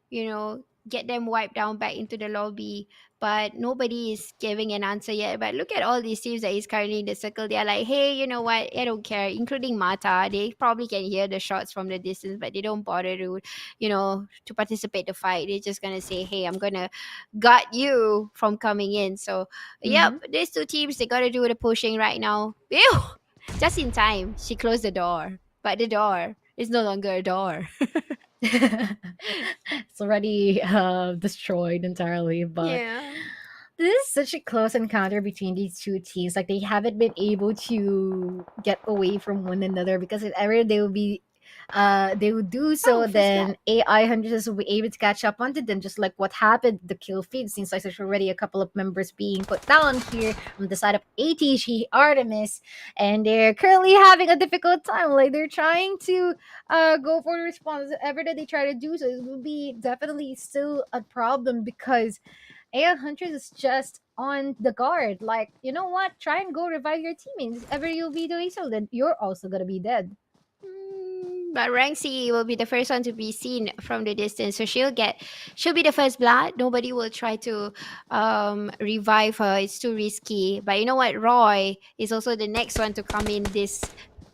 get them wiped down back into the lobby. But nobody is giving an answer yet. But look at all these teams that is currently in the circle. They are like, hey, you know what? I don't care. Including Mata. They probably can hear the shots from the distance, but they don't bother to participate the fight. They're just gonna say, hey, I'm gonna guard you from coming in. So yep, Mhm. these two teams, they gotta do the pushing right now. Ew! Just in time, she closed the door. But the door is no longer a door. It's already destroyed entirely. But Yeah. this is such a close encounter between these two teams. Like they haven't been able to get away from one another, because if ever they will do Oh, so, first blood. then AI hunters will be able to catch up onto them, just like what happened the kill feed. Seems like there's already a couple of members being put down here on the side of ATG Artemis, and they're currently having a difficult time. Like they're trying to go for the response. Whatever that they try to do, so it will be definitely still a problem, because AI Hunters is just on the guard. Like, you know what? Try and go revive your teammates. If ever you'll be doing so, then you're also gonna be dead. But Rangxi will be the first one to be seen from the distance, so she'll be the first blood. Nobody will try to revive her. It's too risky. But you know what? Roy is also the next one to come in this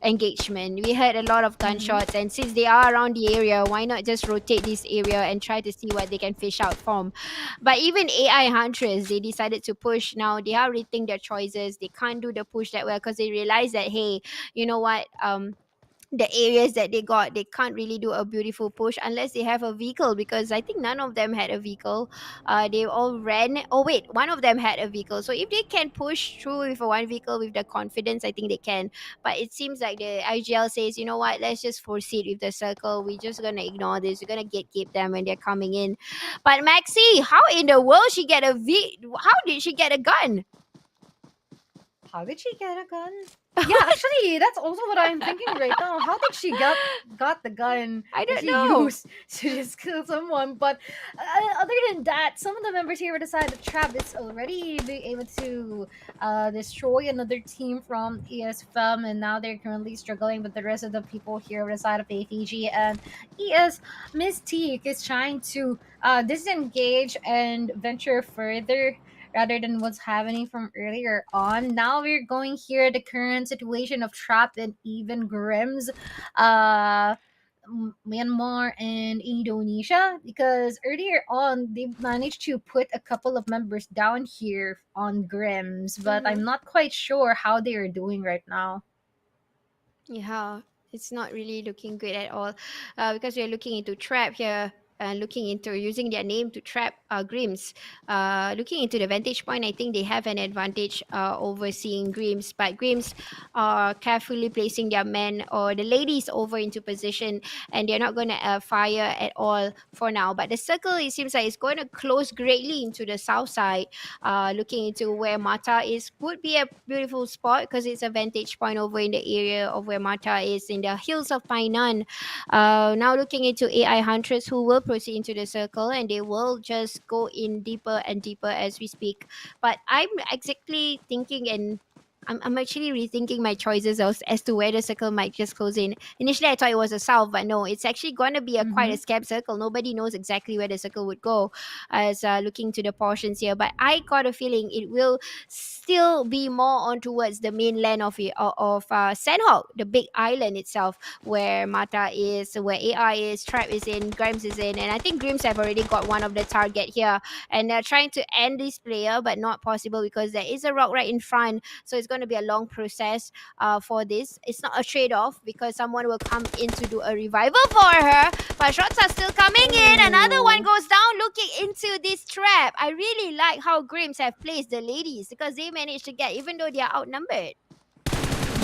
engagement. We heard a lot of Mm-hmm. gunshots, and since they are around the area, why not just rotate this area and try to see what they can fish out from? But even AI hunters, they decided to push. Now they are rethink their choices. They can't do the push that well because they realize that, hey, you know what? The areas that they got, they can't really do a beautiful push unless they have a vehicle, because I think none of them had a vehicle. They all ran. Oh wait, one of them had a vehicle, so if they can push through with a one vehicle with the confidence, I think they can. But it seems like the IGL says, you know what, let's just proceed with the circle. We're just gonna ignore this. We're gonna gatekeep them when they're coming in. But Maxi, how in the world she get a how did she get a gun? How did she get a gun? Yeah, actually, that's also what I'm thinking right now. How did she got the gun I that don't she know. used to just kill someone? But other than that, some of the members here decided that Travis already be able to destroy another team from ES and now they're currently struggling with the rest of the people here on the side of APG. And ES Mystique is trying to disengage and venture further rather than what's happening from earlier on. Now we're going here the current situation of Trap and even Grims, uh, Myanmar and Indonesia, because earlier on they managed to put a couple of members down here on Grims, but Mm-hmm. I'm not quite sure how they are doing right now. Yeah, it's not really looking good at all, because we're looking into trap here and looking into using their name to trap Grims. Looking into the vantage point, I think they have an advantage over seeing Grims, but Grims are carefully placing their men or the ladies over into position, and they're not going to fire at all for now. But the circle, it seems like it's going to close greatly into the south side. Looking into where Mata is would be a beautiful spot because it's a vantage point over in the area of where Mata is in the hills of Painan. Now looking into AI hunters who will proceed into the circle, and they will just go in deeper and deeper as we speak. But I'm exactly thinking, and I'm actually rethinking my choices as to where the circle might just close in. Initially, I thought it was a south, but no, it's actually going to be a quite Mm-hmm. a scam circle. Nobody knows exactly where the circle would go as looking to the portions here. But I got a feeling it will still be more on towards the mainland of Sanhok, the big island itself, where Mata is, where AI is, Trap is in, Grimes is in, and I think Grimes have already got one of the target here, and they're trying to end this player, but not possible because there is a rock right in front, so it's going to be a long process for this. It's not a trade off because someone will come in to do a revival for her, but shots are still coming in. Another one Ooh. goes down looking into this trap. I really like how Grims have placed the ladies because they managed to get, even though they are outnumbered.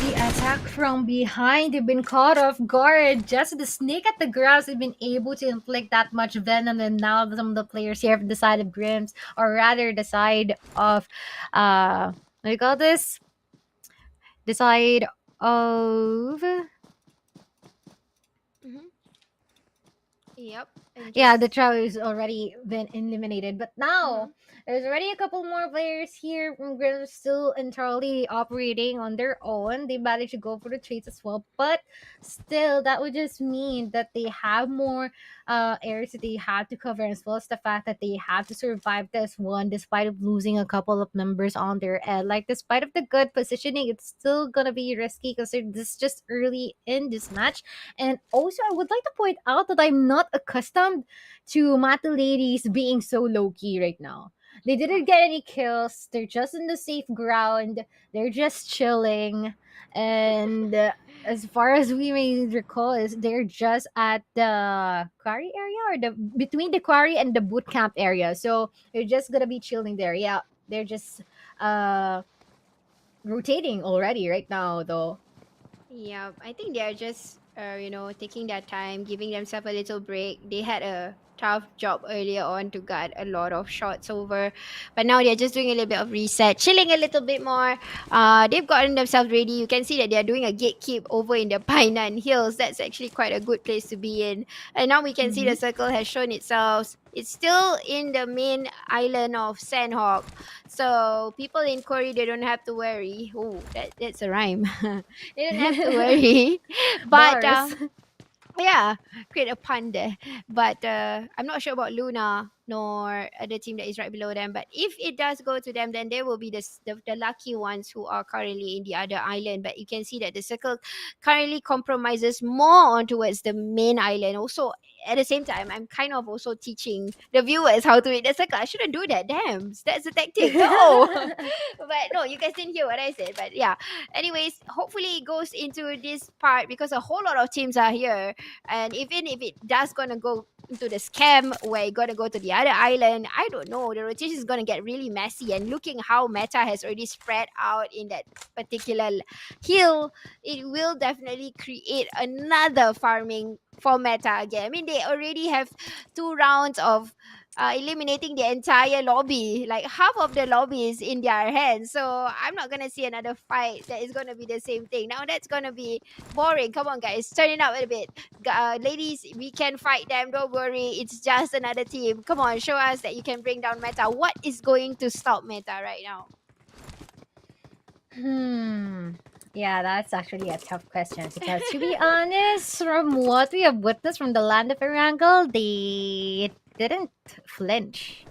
The attack from behind, they've been caught off guard. Just the snake at the grass have been able to inflict that much venom, and now some of the players here from the side of Grims, or rather the side of what do you call this? The side of Mm-hmm. Yep. And yeah, just. the trial is already been eliminated. But now Mm-hmm. there's already a couple more players here from Grim still entirely operating on their own. They managed to go for the trades as well, but still, that would just mean that they have more areas that they have to cover, as well as the fact that they have to survive this one despite of losing a couple of members on their end. Like, despite of the good positioning, it's still gonna be risky because this is just early in this match. And also, I would like to point out that I'm not accustomed to Mata ladies being so low key right now. They didn't get any kills. They're just in the safe ground. They're just chilling. And as far as we may recall, is they're just at the quarry area or the between the quarry and the boot camp area. So they're just gonna be chilling there. Yeah, they're just uh rotating already right now, though. Yeah, I think they are just, taking their time, giving themselves a little break. They had a tough job earlier on to guard a lot of shots over, but now they're just doing a little bit of reset, chilling a little bit more. They've gotten themselves ready. You can see that they're doing a gatekeep over in the Painan Hills. That's actually quite a good place to be in. And now we can see Mm-hmm. the circle has shown itself. It's still in the main island of Sanhok. So people in Korea, they don't have to worry. Oh, that's a rhyme. They don't have to worry. But Bars. yeah, create a pun there. But I'm not sure about Luna. nor the team that is right below them. But if it does go to them, then they will be the lucky ones who are currently in the other island. But you can see that the circle currently compromises more on towards the main island. Also, at the same time, I'm kind of also teaching the viewers how to read the circle. I shouldn't do that. Damn, that's a tactic. No. But no, you guys didn't hear what I said. But yeah. Anyways, hopefully it goes into this part because a whole lot of teams are here. And even if it does gonna go into the scam where you're gonna go to the other island, I don't know. The rotation is gonna get really messy. And looking how meta has already spread out in that particular hill, it will definitely create another farming for meta again. I mean, they already have 2 rounds of eliminating the entire lobby. Like half of the lobby is in their hands. So I'm not gonna see another fight that is gonna be the same thing. Now that's gonna be boring. Come on, guys, turn it up a bit. Ladies, we can fight them. Don't worry. It's just another team. Come on, show us that you can bring down meta. What is going to stop meta right now? Yeah, that's actually a tough question because to be honest, from what we have witnessed from the land of Erangel, they didn't flinch.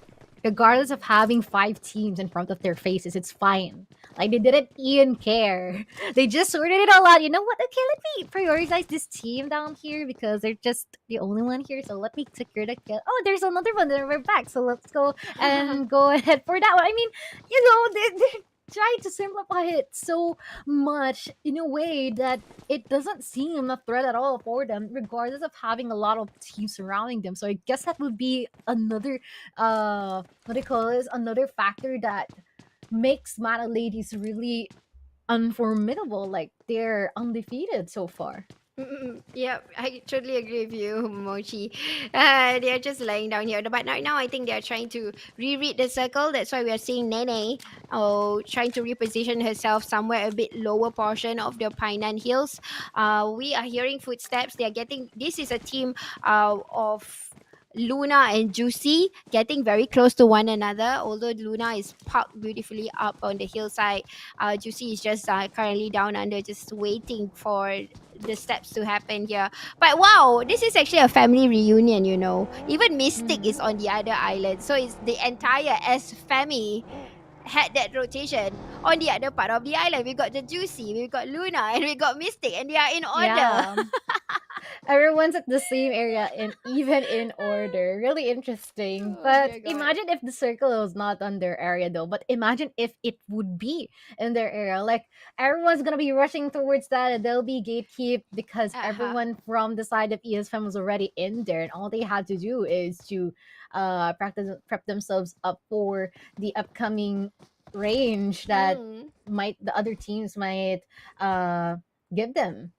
Regardless of having 5 teams in front of their faces, it's fine. Like they didn't even care. They just sorted it all out. You know what? Okay, let me prioritize this team down here because they're just the only one here. So let me secure the kill. Oh, there's another one. Then we're back. So let's go and go ahead for that one. I mean, they're trying to simplify it so much in a way that it doesn't seem a threat at all for them, regardless of having a lot of teams surrounding them. So I guess that would be another what do you call this? Another factor that makes Mana Ladies really unformidable. Like they're undefeated so far. Yeah, I totally agree with you, Mochi. They're just lying down here. But right now, I think they're trying to reread the circle. That's why we are seeing Nene trying to reposition herself somewhere a bit lower portion of the Painan Hills. We are hearing footsteps. They are getting. This is a team of Luna and Juicy getting very close to one another. Although Luna is parked beautifully up on the hillside, Juicy is just currently down under, just waiting for the steps to happen here. But wow, this is actually a family reunion, you know. Even Mystic is on the other island. So it's the entire S family had that rotation on the other part of the island. We got the Juicy, we got Luna, and we got Mystic, and they are in order. Yeah. Everyone's at the same area and even in order. Really interesting. Oh, But dear God. imagine if the circle was not on their area though. But imagine if it would be in their area. Like everyone's gonna be rushing towards that and they'll be gatekeep because everyone from the side of ESFM was already in there and all they had to do is to prep themselves up for the upcoming range that might the other teams might give them.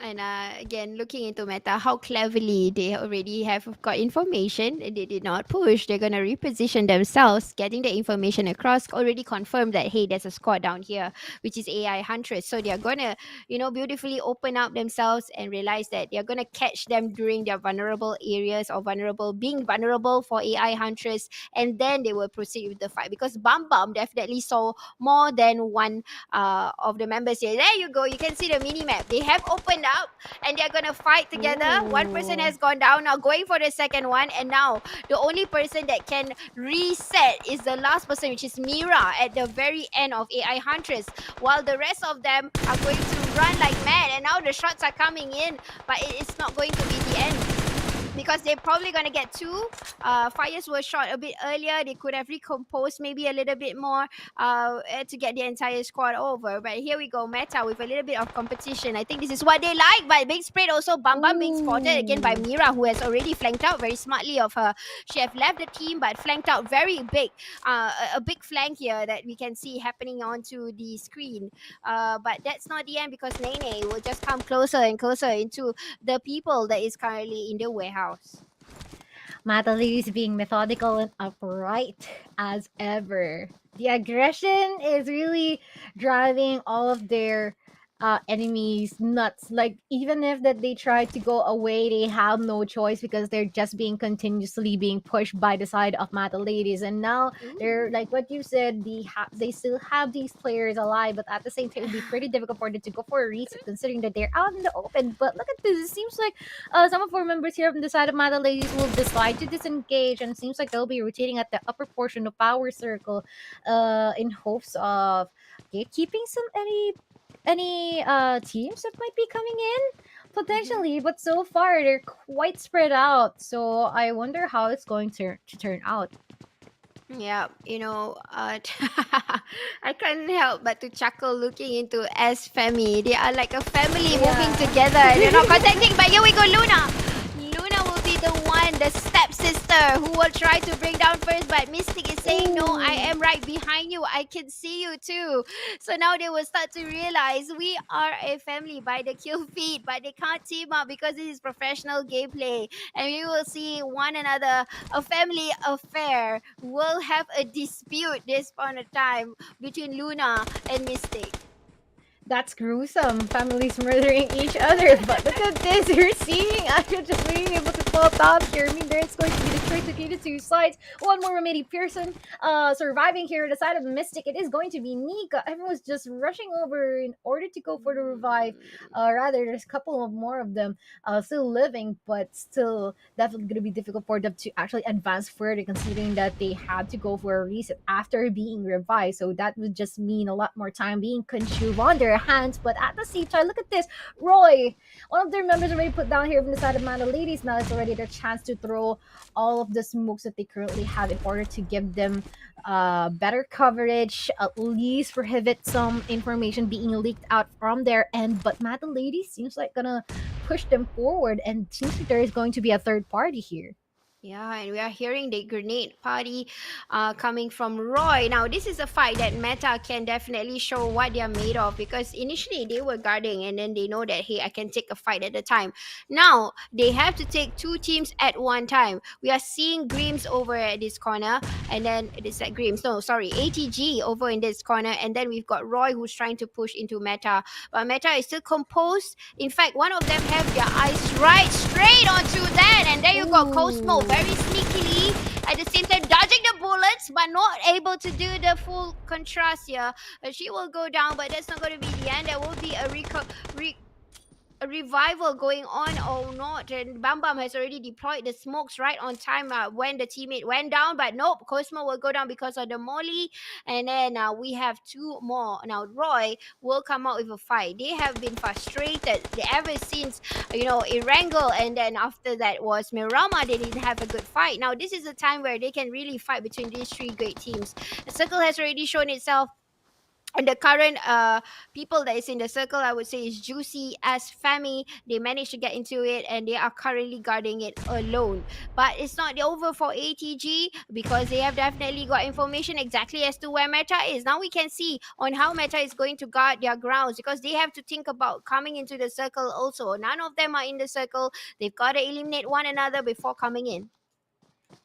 And again, looking into meta, how cleverly they already have got information. They did not push. They're gonna reposition themselves, getting the information across. Already confirmed that hey, there's a squad down here, which is AI Huntress. So they're gonna, beautifully open up themselves and realize that they're gonna catch them during their vulnerable areas or being vulnerable for AI Huntress, and then they will proceed with the fight. Because Bum Bum definitely saw more than one of the members here. There you go. You can see the mini map. They have opened up and they're gonna fight together. One person has gone down, now going for the second one, and now the only person that can reset is the last person, which is Mira at the very end of AI Huntress, while the rest of them are going to run like mad. And now the shots are coming in, but it's not going to be the end, because they're probably going to get 2. Fires were shot a bit earlier. They could have recomposed maybe a little bit more to get the entire squad over. But here we go, Meta with a little bit of competition. I think this is what they like. But being sprayed also, Bum Bum being spotted again by Mira, who has already flanked out very smartly of her. She have left the team but flanked out very big. A big flank here that we can see happening onto the screen. But that's not the end, because Nene will just come closer and closer into the people that is currently in the warehouse. Natalie is being methodical and upright as ever. The aggression is really driving all of their enemies nuts. Like even if that they try to go away, they have no choice because they're just being continuously being pushed by the side of Mata ladies. And now they're Ooh. like what you said, they still have these players alive, but at the same time it would be pretty difficult for them to go for a reset considering that they're out in the open. But look at this, it seems like some of our members here from the side of Mata ladies will decide to disengage, and it seems like they'll be rotating at the upper portion of power circle in hopes of gatekeeping some any teams that might be coming in Mhm. potentially, but so far they're quite spread out. So I wonder how it's going to turn out. Yeah, I can't help but to chuckle looking into S Femi. They are like a family moving Yeah. together. They're not contacting, but here we go, Luna. Luna will be the one, the stepsister, who will try to bring down first. But Mystic is saying, "No, I Ooh. am right behind you. I can see you too." So now they will start to realize we are a family by the kill feed, but they can't team up because this is professional gameplay, and we will see one another, a family affair will have a dispute this point of time between Luna and Mystic. That's gruesome. Families murdering each other. But look at this. You're seeing Aya just being able to fall top here. I mean, there's going to be the choice between the two sides. One more remaining Pearson surviving here at the side of the Mystic. It is going to be Nika. Everyone's just rushing over in order to go for the revive. Rather, there's a couple of more of them still living, but still definitely going to be difficult for them to actually advance further considering that they had to go for a reset after being revived. So that would just mean a lot more time being consumed on their hands. But at the same time, look at this. Roy, one of their members already put down here from the side of Mana Ladies. Now it's already their chance to throw all of the smokes that they currently have in order to give them better coverage, at least prohibit some information being leaked out from their end. But Mana Ladies seems like gonna push them forward, and seems like there is going to be a third party here. Yeah, and we are hearing the grenade party coming from Roy. Now, this is a fight that Meta can definitely show what they are made of because initially they were guarding and then they know that, hey, I can take a fight at a time. Now, they have to take two teams at one time. We are seeing Grims over at this corner and then it is like Grims, no, sorry, ATG over in this corner. And then we've got Roy who's trying to push into Meta. But Meta is still composed. In fact, one of them have their eyes right straight onto that. And there you go, Cosmo Ooh. very sneakily at the same time dodging the bullets but not able to do the full contrast here. She will go down, but that's not going to be the end. There will be a revival going on or not, and Bam Bam has already deployed the smokes right on time when the teammate went down, but nope, Cosmo will go down because of the molly. And then we have two more. Now Roy will come out with a fight. They have been frustrated ever since Erangel, and then after that was Miramar. They didn't have a good fight. Now this is a time where they can really fight between these three great teams. The circle has already shown itself, and the current people that is in the circle, I would say, is Juicy as Fami. They managed to get into it and they are currently guarding it alone. But it's not over for ATG because they have definitely got information exactly as to where Meta is. Now we can see on how Meta is going to guard their grounds because they have to think about coming into the circle also. None of them are in the circle. They've got to eliminate one another before coming in.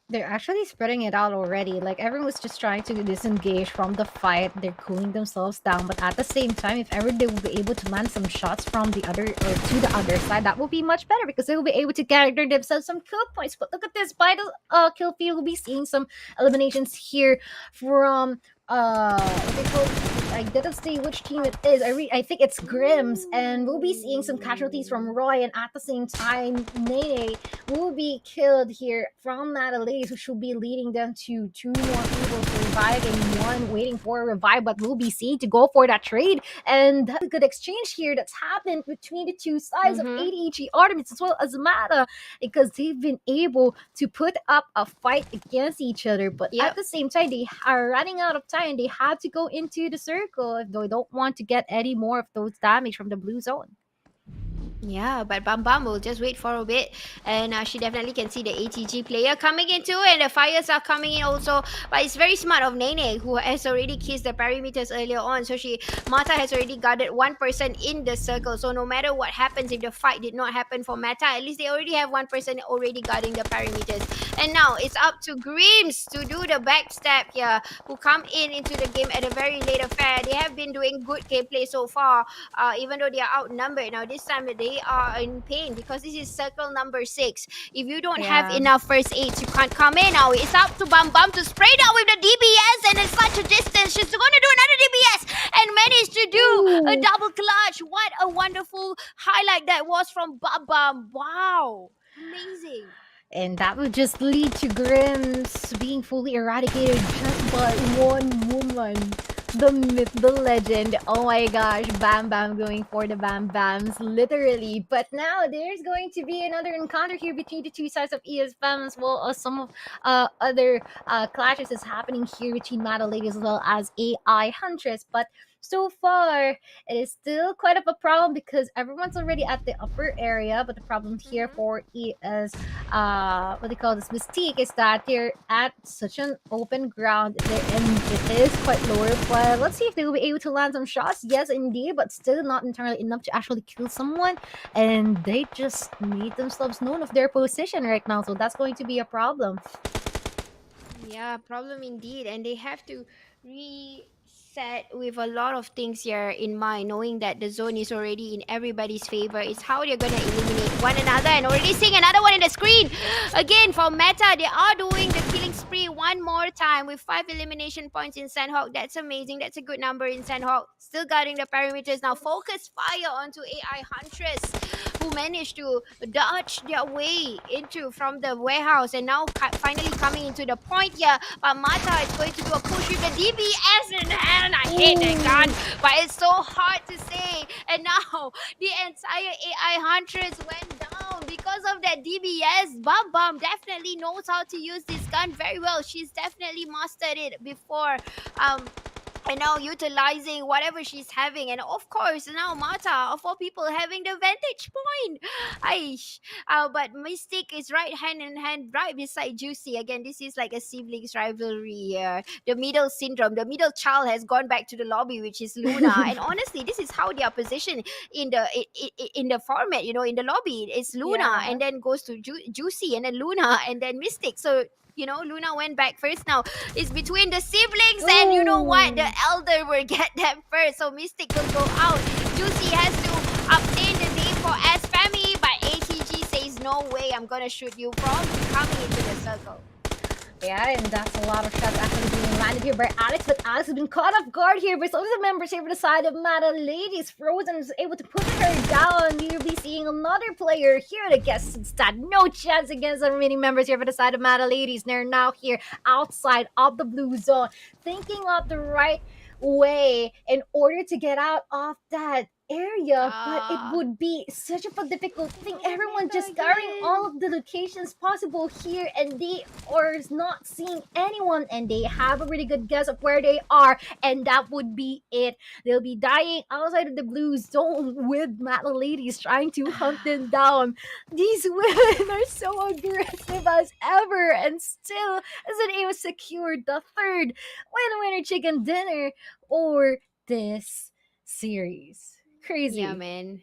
They're actually spreading it out already. Like everyone was just trying to disengage from the fight. They're cooling themselves down, but at the same time, if ever they will be able to land some shots from the other or to the other side, that will be much better because they will be able to gather themselves some kill points. But look at this, by the kill feed, we'll be seeing some eliminations here from what they call. I didn't say which team it is. I think it's Grims, and we'll be seeing some casualties from Roy, and at the same time, Nene will be killed here from Natalie, who should be leading them to two more people surviving, one waiting for a revive, but will be seen to go for that trade. And that's a good exchange here that's happened between the two sides of Mm-hmm. ADHD Artemis as well as Mata, because they've been able to put up a fight against each other. But at Yep. the same time, they are running out of time. They have to go into the circle if they don't want to get any more of those damage from the blue zone. Yeah, but Bam Bam will just wait for a bit, and she definitely can see the ATG player coming in too, and the fires are coming in also. But it's very smart of Nene, who has already kissed the perimeters earlier on. So Mata has already guarded one person in the circle. So no matter what happens, if the fight did not happen for Mata, at least they already have one person already guarding the perimeters. And now it's up to Grims to do the backstab here, who come in into the game at a very late affair. They have been doing good gameplay so far, even though they are outnumbered. Now this time they are in pain because this is circle number 6. If you don't have Yeah. enough first aids, you can't come in. Now it's up to Bam Bam to spray down with the DBS, and in such a distance, she's going to do another DBS and manage to do a Ooh. double clutch. What a wonderful highlight that was from Bam Bam. Wow, amazing. And that would just lead to Grimm's being fully eradicated just by one woman. The myth, the legend. Oh my gosh, Bam Bam going for the Bam Bams, literally. But now there's going to be another encounter here between the two sides of ESFM, as well as some of other clashes is happening here between Mata Ladies as well as AI Huntress. But so far, it is still quite of a problem because everyone's already at the upper area. But the problem here Mhm. for is what they call this mystique is that they're at such an open ground there, and it is quite lower. But let's see if they will be able to land some shots. Yes, indeed, but still not entirely enough to actually kill someone. And they just made themselves known of their position right now, so that's going to be a problem. Yeah, problem indeed. And they have to reset with a lot of things here in mind, knowing that the zone is already in everybody's favor. It's how they're gonna eliminate one another, and already seeing another one in the screen. Again, for Meta, they are doing the killing spree one more time with 5 elimination points in Sanhok. That's amazing. That's a good number in Sanhok. Still guarding the perimeters now. Focus fire onto AI Huntress, who managed to dodge their way into from the warehouse, and now finally coming into the point here. But Mata is going to do a push with the DBS in hand. I hate that gun, but it's so hard to say. And now the entire AI Huntress went down because of that DBS. Bum Bum definitely knows how to use this gun very well. She's definitely mastered it before. And now utilizing whatever she's having, and of course now Mata of all people having the vantage point. Aish. But Mystic is right hand in hand right beside Juicy. Again, this is like a siblings rivalry here. The middle syndrome, the middle child has gone back to the lobby, which is Luna. And honestly, this is how they are positioned in the in the format, in the lobby. It's Luna Yeah. and then goes to Juicy, and then Luna and then Mystic. So Luna went back first. Now it's between the siblings, and you know what? The Ooh. elder will get them first. So Mystic will go out. Juicy has to obtain the name for S family, but ATG says no way. I'm gonna shoot you from coming into the circle. Yeah, and that's a lot of shots actually being landed here by Alex, but Alex has been caught off guard here by some of the members here for the side of Mata Ladies. Frozen is able to put her down. You'll be seeing another player here to guess instead. No chance against the remaining members here for the side of Mata Ladies. They're now here outside of the blue zone, thinking of the right way in order to get out of that area, but it Ah, would be such a difficult thing. oh, Everyone never just scouring again. all of the locations possible here, and they are not seeing anyone, and they have a really good guess of where they are, and that would be it. They'll be dying outside of the blue zone with Mata Ladies trying to hunt them down. These women are so aggressive as ever, and still isn't able to secure the third winner chicken dinner or this series. Yeah, Crazy. man.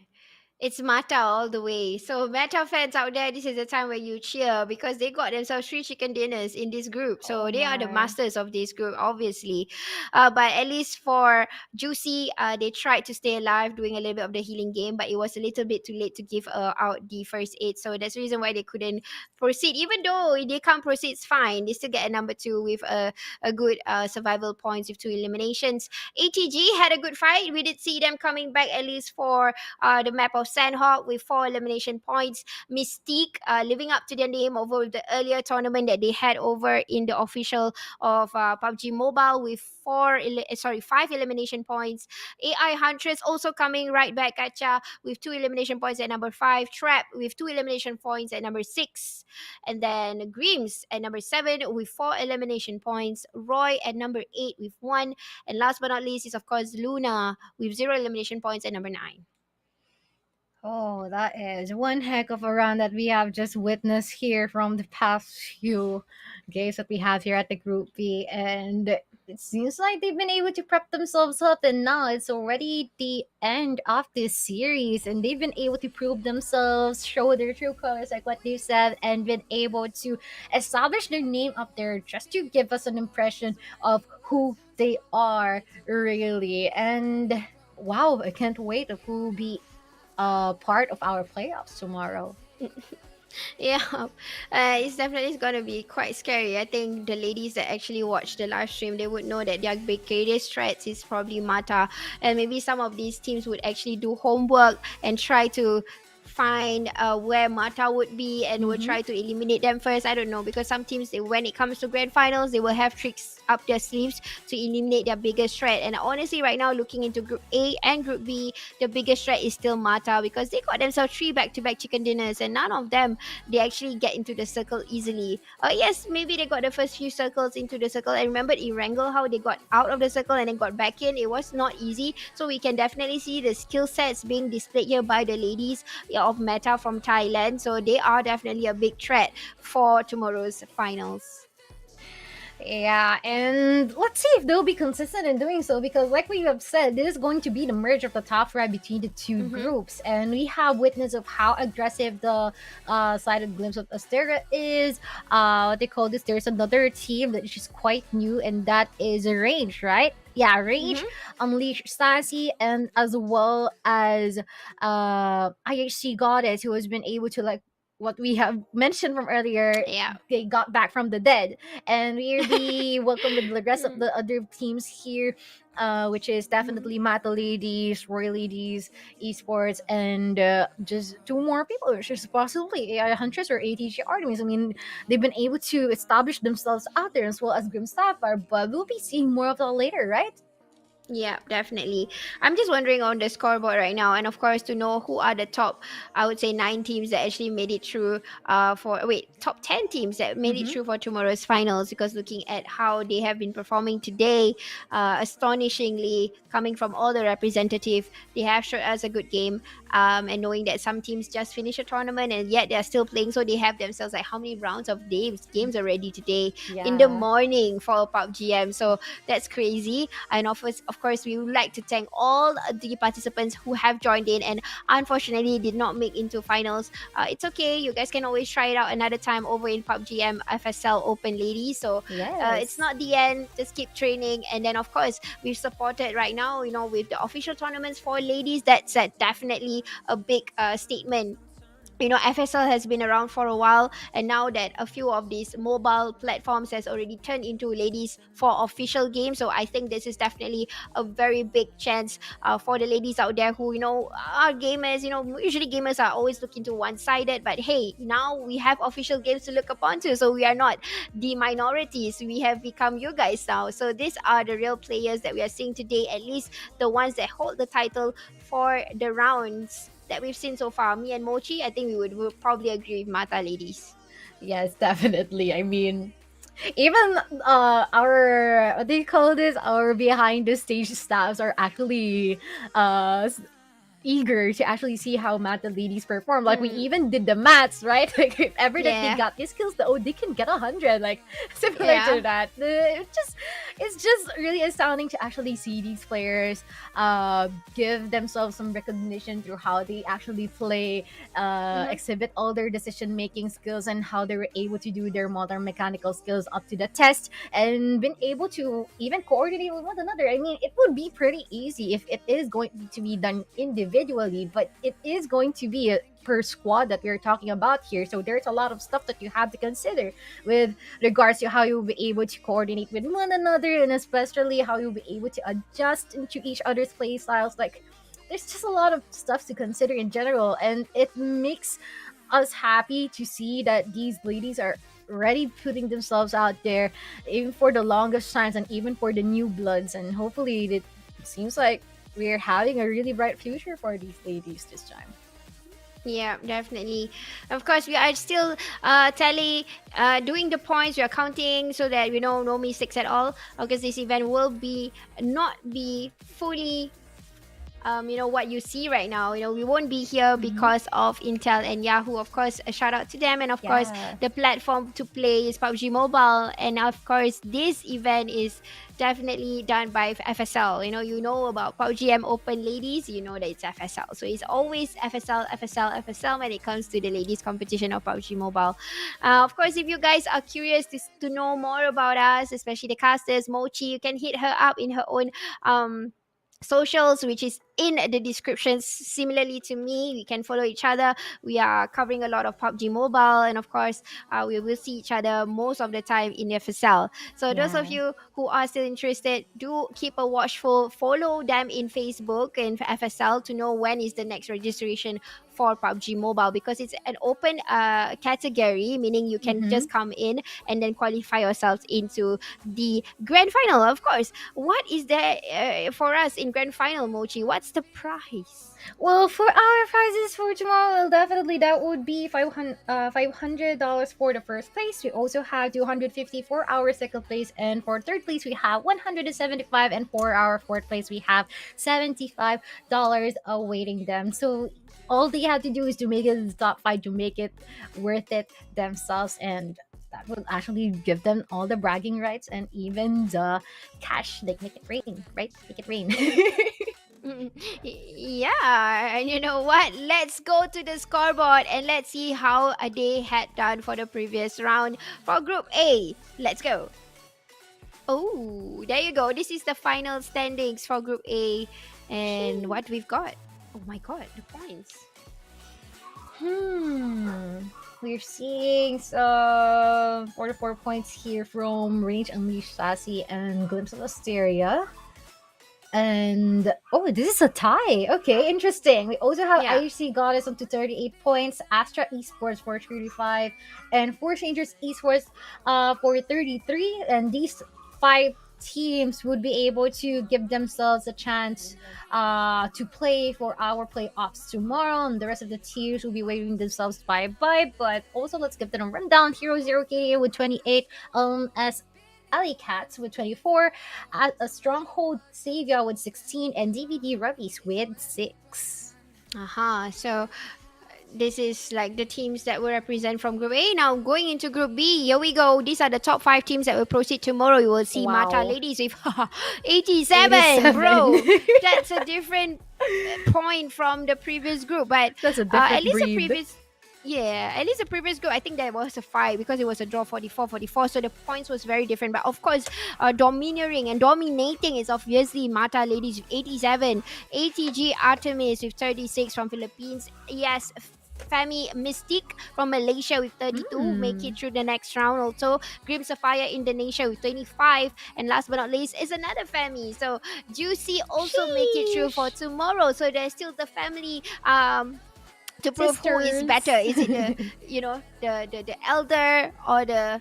It's Mata all the way. So Mata fans out there, this is the time where you cheer because they got themselves 3 chicken dinners in this group. Oh So they are the my. masters of this group, obviously. But at least for Juicy, they tried to stay alive, doing a little bit of the healing game, but it was a little bit too late to give out the first aid. So that's the reason why they couldn't proceed. Even though they can't proceed, it's fine. They still get a number 2 with a good survival points with 2 eliminations. ATG had a good fight. We did see them coming back at least for the map of Sanhok with 4 elimination points. Mystique living up to their name over the earlier tournament that they had over in the official of PUBG Mobile with 5 elimination points. AI Huntress also coming right back at ya with 2 elimination points at number 5. Trap with 2 elimination points at number 6. And then Grims at number 7 with 4 elimination points. Roy at number 8 with 1. And last but not least is of course Luna with 0 elimination points at number 9. Oh, that is one heck of a run that we have just witnessed here from the past few games that we have here at the Group B. And it seems like they've been able to prep themselves up, and now it's already the end of this series. And they've been able to prove themselves, show their true colors, like what they said, and been able to establish their name up there just to give us an impression of who they are, really. And wow, I can't wait of who will be part of our playoffs tomorrow. Yeah, it's definitely going to be quite scary. I think the ladies that actually watch the live stream, they would know that their biggest threats is probably Mata, and maybe some of these teams would actually do homework and try to find where Mata would be and would Mm-hmm. try to eliminate them first. I don't know, because some teams, when it comes to grand finals, they will have tricks up their sleeves to eliminate their biggest threat. And honestly, right now, looking into Group A and Group B, the biggest threat is still Mata, because they got themselves three back-to-back chicken dinners, and none of them they actually get into the circle easily. Yes, maybe they got the first few circles into the circle. I remember Erangel, how they got out of the circle and then got back in. It was not easy. So we can definitely see the skill sets being displayed here by the ladies, yeah, of Meta from Thailand. So they are definitely a big threat for tomorrow's finals. Yeah, and let's see if they'll be consistent in doing so, because, like we have said, this is going to be the merge of the top five between the two Mm-hmm. groups, and we have witness of how aggressive the sided glimpse of Astera is. What they call this? There's another team that is just quite new, and that is Range, right? Yeah, Range, Mm-hmm. Unleash Sassy, and as well as IHC Goddess, who has been able to, like what we have mentioned from earlier, Yeah. they got back from the dead, and we're the welcome with the rest of Mm-hmm. the other teams here, which is definitely Mata Ladies, Roy Ladies, Esports, and just two more people, which is possibly AI Huntress or ATG Artemis. I mean, they've been able to establish themselves out there, as well as Grim Sapphire, but we'll be seeing more of that later, right? Yeah, definitely. I'm just wondering on the scoreboard right now, and of course, to know who are the top, I would say, 9 teams that actually made it through. Top 10 teams that made it Mm-hmm. through for tomorrow's finals. Because looking at how they have been performing today, astonishingly coming from all the representative, they have showed us a good game. And knowing that some teams just finished a tournament and yet they're still playing, so they have themselves like how many rounds of games already today in the Yeah. morning for PUBG. So that's crazy. And of course, we would like to thank all the participants who have joined in and unfortunately did not make into finals. It's okay. You guys can always try it out another time over in PUBG FSL Open Ladies. So it's Yes. not the end. Just keep training. And then, of course, we've supported right now, with the official tournaments for ladies. That's definitely a big statement. FSL has been around for a while, and now that a few of these mobile platforms has already turned into ladies for official games, so I think this is definitely a very big chance for the ladies out there who are gamers. Usually gamers are always looking to one-sided, but hey, now we have official games to look upon to, so we are not the minorities. We have become you guys now. So these are the real players that we are seeing today, at least the ones that hold the title for the rounds that we've seen so far. Me and Mochii, I think we would probably agree with Mata ladies. Yes, definitely. I mean, even our, what do you call this, our behind the stage staffs are actually uh eager to actually see how math the ladies perform. Like, we Mm, even did the maths, right? Like, if ever that they yeah, got these skills, they can get 100, like similar to yeah. that. It's just really astounding to actually see these players give themselves some recognition through how they actually play, Mm-hmm. exhibit all their decision making skills, and how they were able to do their modern mechanical skills up to the test, and been able to even coordinate with one another. I mean, it would be pretty easy if it is going to be done individually, but it is going to be a per squad that we're talking about here. So there's a lot of stuff that you have to consider with regards to how you'll be able to coordinate with one another, and especially how you'll be able to adjust into each other's play styles. Like, there's just a lot of stuff to consider in general, and it makes us happy to see that these ladies are already putting themselves out there, even for the longest times and even for the new bloods. And hopefully it seems like we're having a really bright future for these ladies this time. Yeah, definitely. Of course, we are still doing the points. We are counting so that no mistakes at all. Because this event will not be fully what you see right now. We won't be here because of Intel and Yahoo. Of course, a shout out to them, and of course, Yeah. the platform to play is PUBG Mobile, and of course, this event is definitely done by FSL. You know about PUBG M Open Ladies, you know that it's FSL. So it's always FSL, FSL, FSL when it comes to the ladies competition of PUBG Mobile. Of course, if you guys are curious to know more about us, especially the casters, Mochii, you can hit her up in her own socials, which is in the descriptions. Similarly to me, we can follow each other. We are covering a lot of PUBG Mobile, and of course, we will see each other most of the time in FSL. So those of Yeah. you who are still interested, do keep a watchful. Follow them in Facebook and FSL to know when is the next registration for PUBG Mobile, because it's an open category, meaning you can Mm-hmm. just come in and then qualify yourselves into the grand final. Of course, what is there for us in grand final, Mochi? What's the prize? Well, for our prizes for tomorrow, well, definitely that would be $500 for the first place. We also have 250 for our second place, and for third place we have 175, and for our fourth place we have $75 awaiting them. So all they have to do is to make it in the top five to make it worth it themselves, and that will actually give them all the bragging rights and even the cash. Like, make it rain, right? Make it rain. Mm, Yeah, and you know what? Let's go to the scoreboard and let's see how they had done for the previous round for Group A. Let's go. Oh, there you go. This is the final standings for Group A, and what we've got. Oh my god, the points. We're seeing some 44 points here from Range Unleashed Sassy and Glimpse of Asteria. And oh, this is a tie. Okay, interesting. We also have Yeah. IHC Goddess up to 38 points, Astra Esports for 35, and Four Strangers Esports for 33. And these five teams would be able to give themselves a chance to play for our playoffs tomorrow, and the rest of the teams will be waving themselves bye bye. But also, let's give them a rundown. Hero Zero KDA with 28, as Alley Cats with 24, a Stronghold Savior with 16, and DVD Rubbies with 6. So this is like the teams that will represent from Group A. Now going into Group B, here we go. These are the top 5 teams that will proceed tomorrow. You will see Mata Wow. Ladies with 87, bro. 87. That's a different point from the previous group, but That's a at different least the breed. previous. Yeah, at least the previous group, I think there was a fight because it was a draw 44-44. So the points was very different. But of course, domineering and dominating is obviously Mata Ladies with 87. ATG Artemis with 36 from Philippines. Yes, Femi Mystique from Malaysia with 32 make it through the next round. Also, Grim Sapphire Indonesia with 25. And last but not least is another Femi. So Juicy also make it through for tomorrow. So there's still the family to prove who is Sisters. better. Is it the elder or the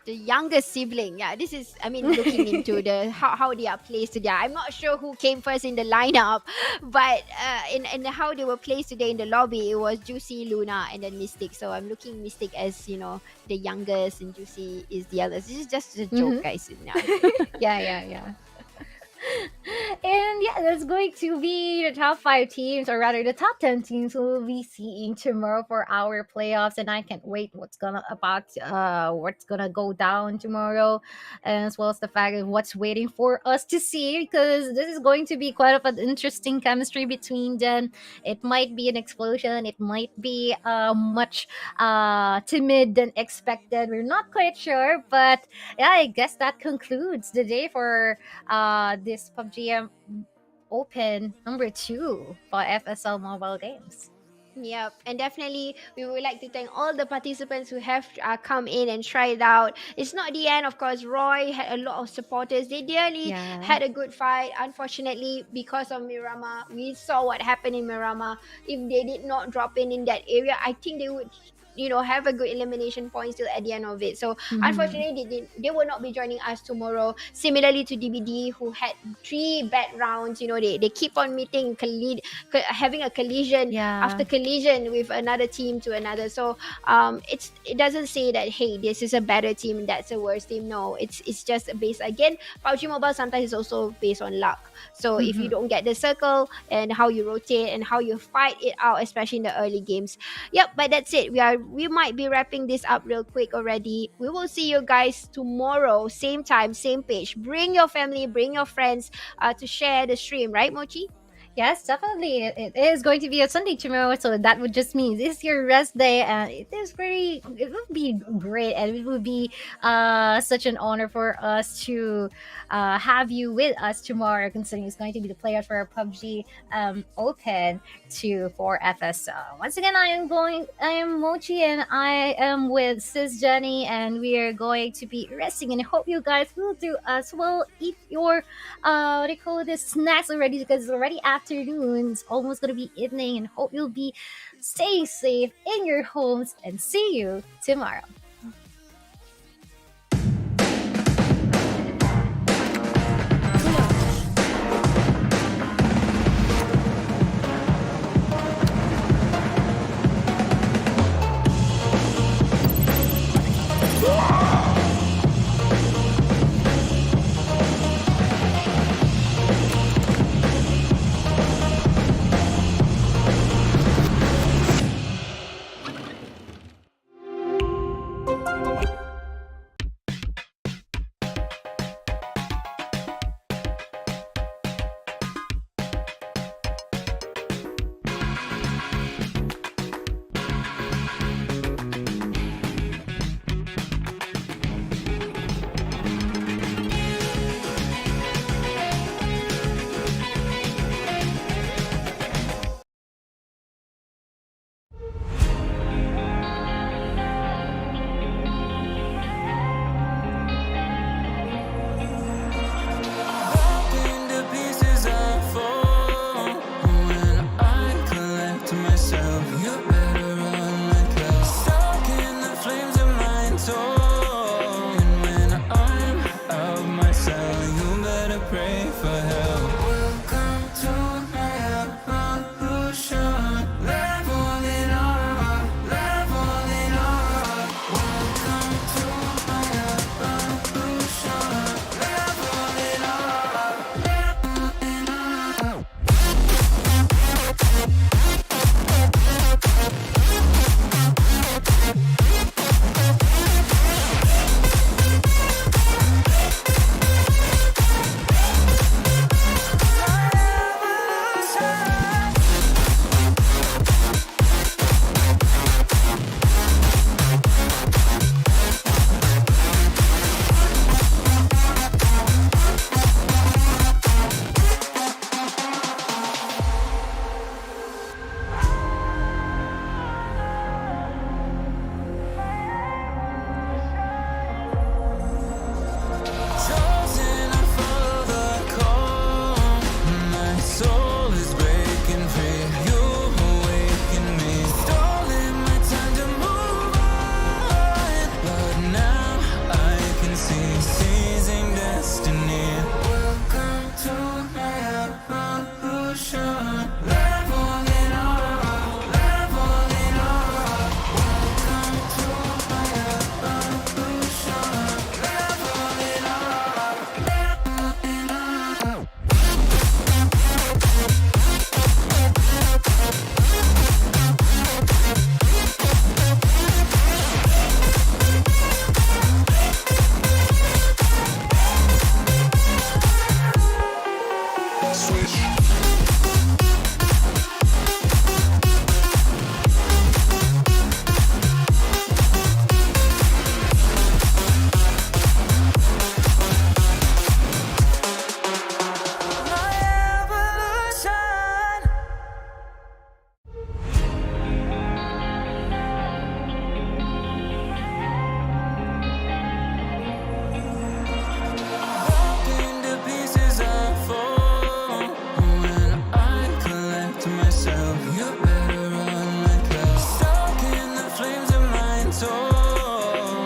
younger sibling? Yeah, this is, I mean, looking into the how they are placed today. I'm not sure who came first in the lineup, but in how they were placed today in the lobby, it was Juicy, Luna, and then Mystic. So I'm looking Mystic as the youngest, and Juicy is the eldest. This is just a joke, guys. Yeah. And yeah, that's going to be the top 5 teams, or rather the top 10 teams we'll be seeing tomorrow for our playoffs. And I can't wait what's gonna go down tomorrow, and as well as the fact of what's waiting for us to see, because this is going to be quite of an interesting chemistry between them. It might be an explosion, it might be much timid than expected. We're not quite sure, but yeah, I guess that concludes the day for this PUBG Open number 2 for FSL mobile games. Yep, and definitely we would like to thank all the participants who have come in and tried out. It's not the end, of course. Roy had a lot of supporters. They dearly Yeah. had a good fight. Unfortunately, because of Miramar, we saw what happened in Miramar. If they did not drop in that area, I think they would have a good elimination points till at the end of it. So Mhm. unfortunately, they will not be joining us tomorrow. Similarly to DBD, who had 3 bad rounds. They keep on meeting, having a collision Yeah. after collision with another team to another. So it doesn't say that, hey, this is a better team, that's a worse team. No, it's just based, again, PUBG Mobile sometimes is also based on luck. So if you Mhm. don't get the circle, and how you rotate and how you fight it out, especially in the early games. Yep, but that's it. We might be wrapping this up real quick already. We will see you guys tomorrow, same time, same page. Bring your family, bring your friends to share the stream, right, Mochi? Yes, definitely. It is going to be a Sunday tomorrow, so that would just mean this is your rest day, and it is very. It would be great, and it would be such an honor for us to have you with us tomorrow, considering it's going to be the playoff for PUBG Open for FSL. Once again, I am Mochi, and I am with SisJenny, and we are going to be resting, and I hope you guys will do as well. Eat your what do you call this, snacks already, because it's already afternoon. It's almost gonna be evening, and hope you'll be staying safe in your homes, and see you tomorrow.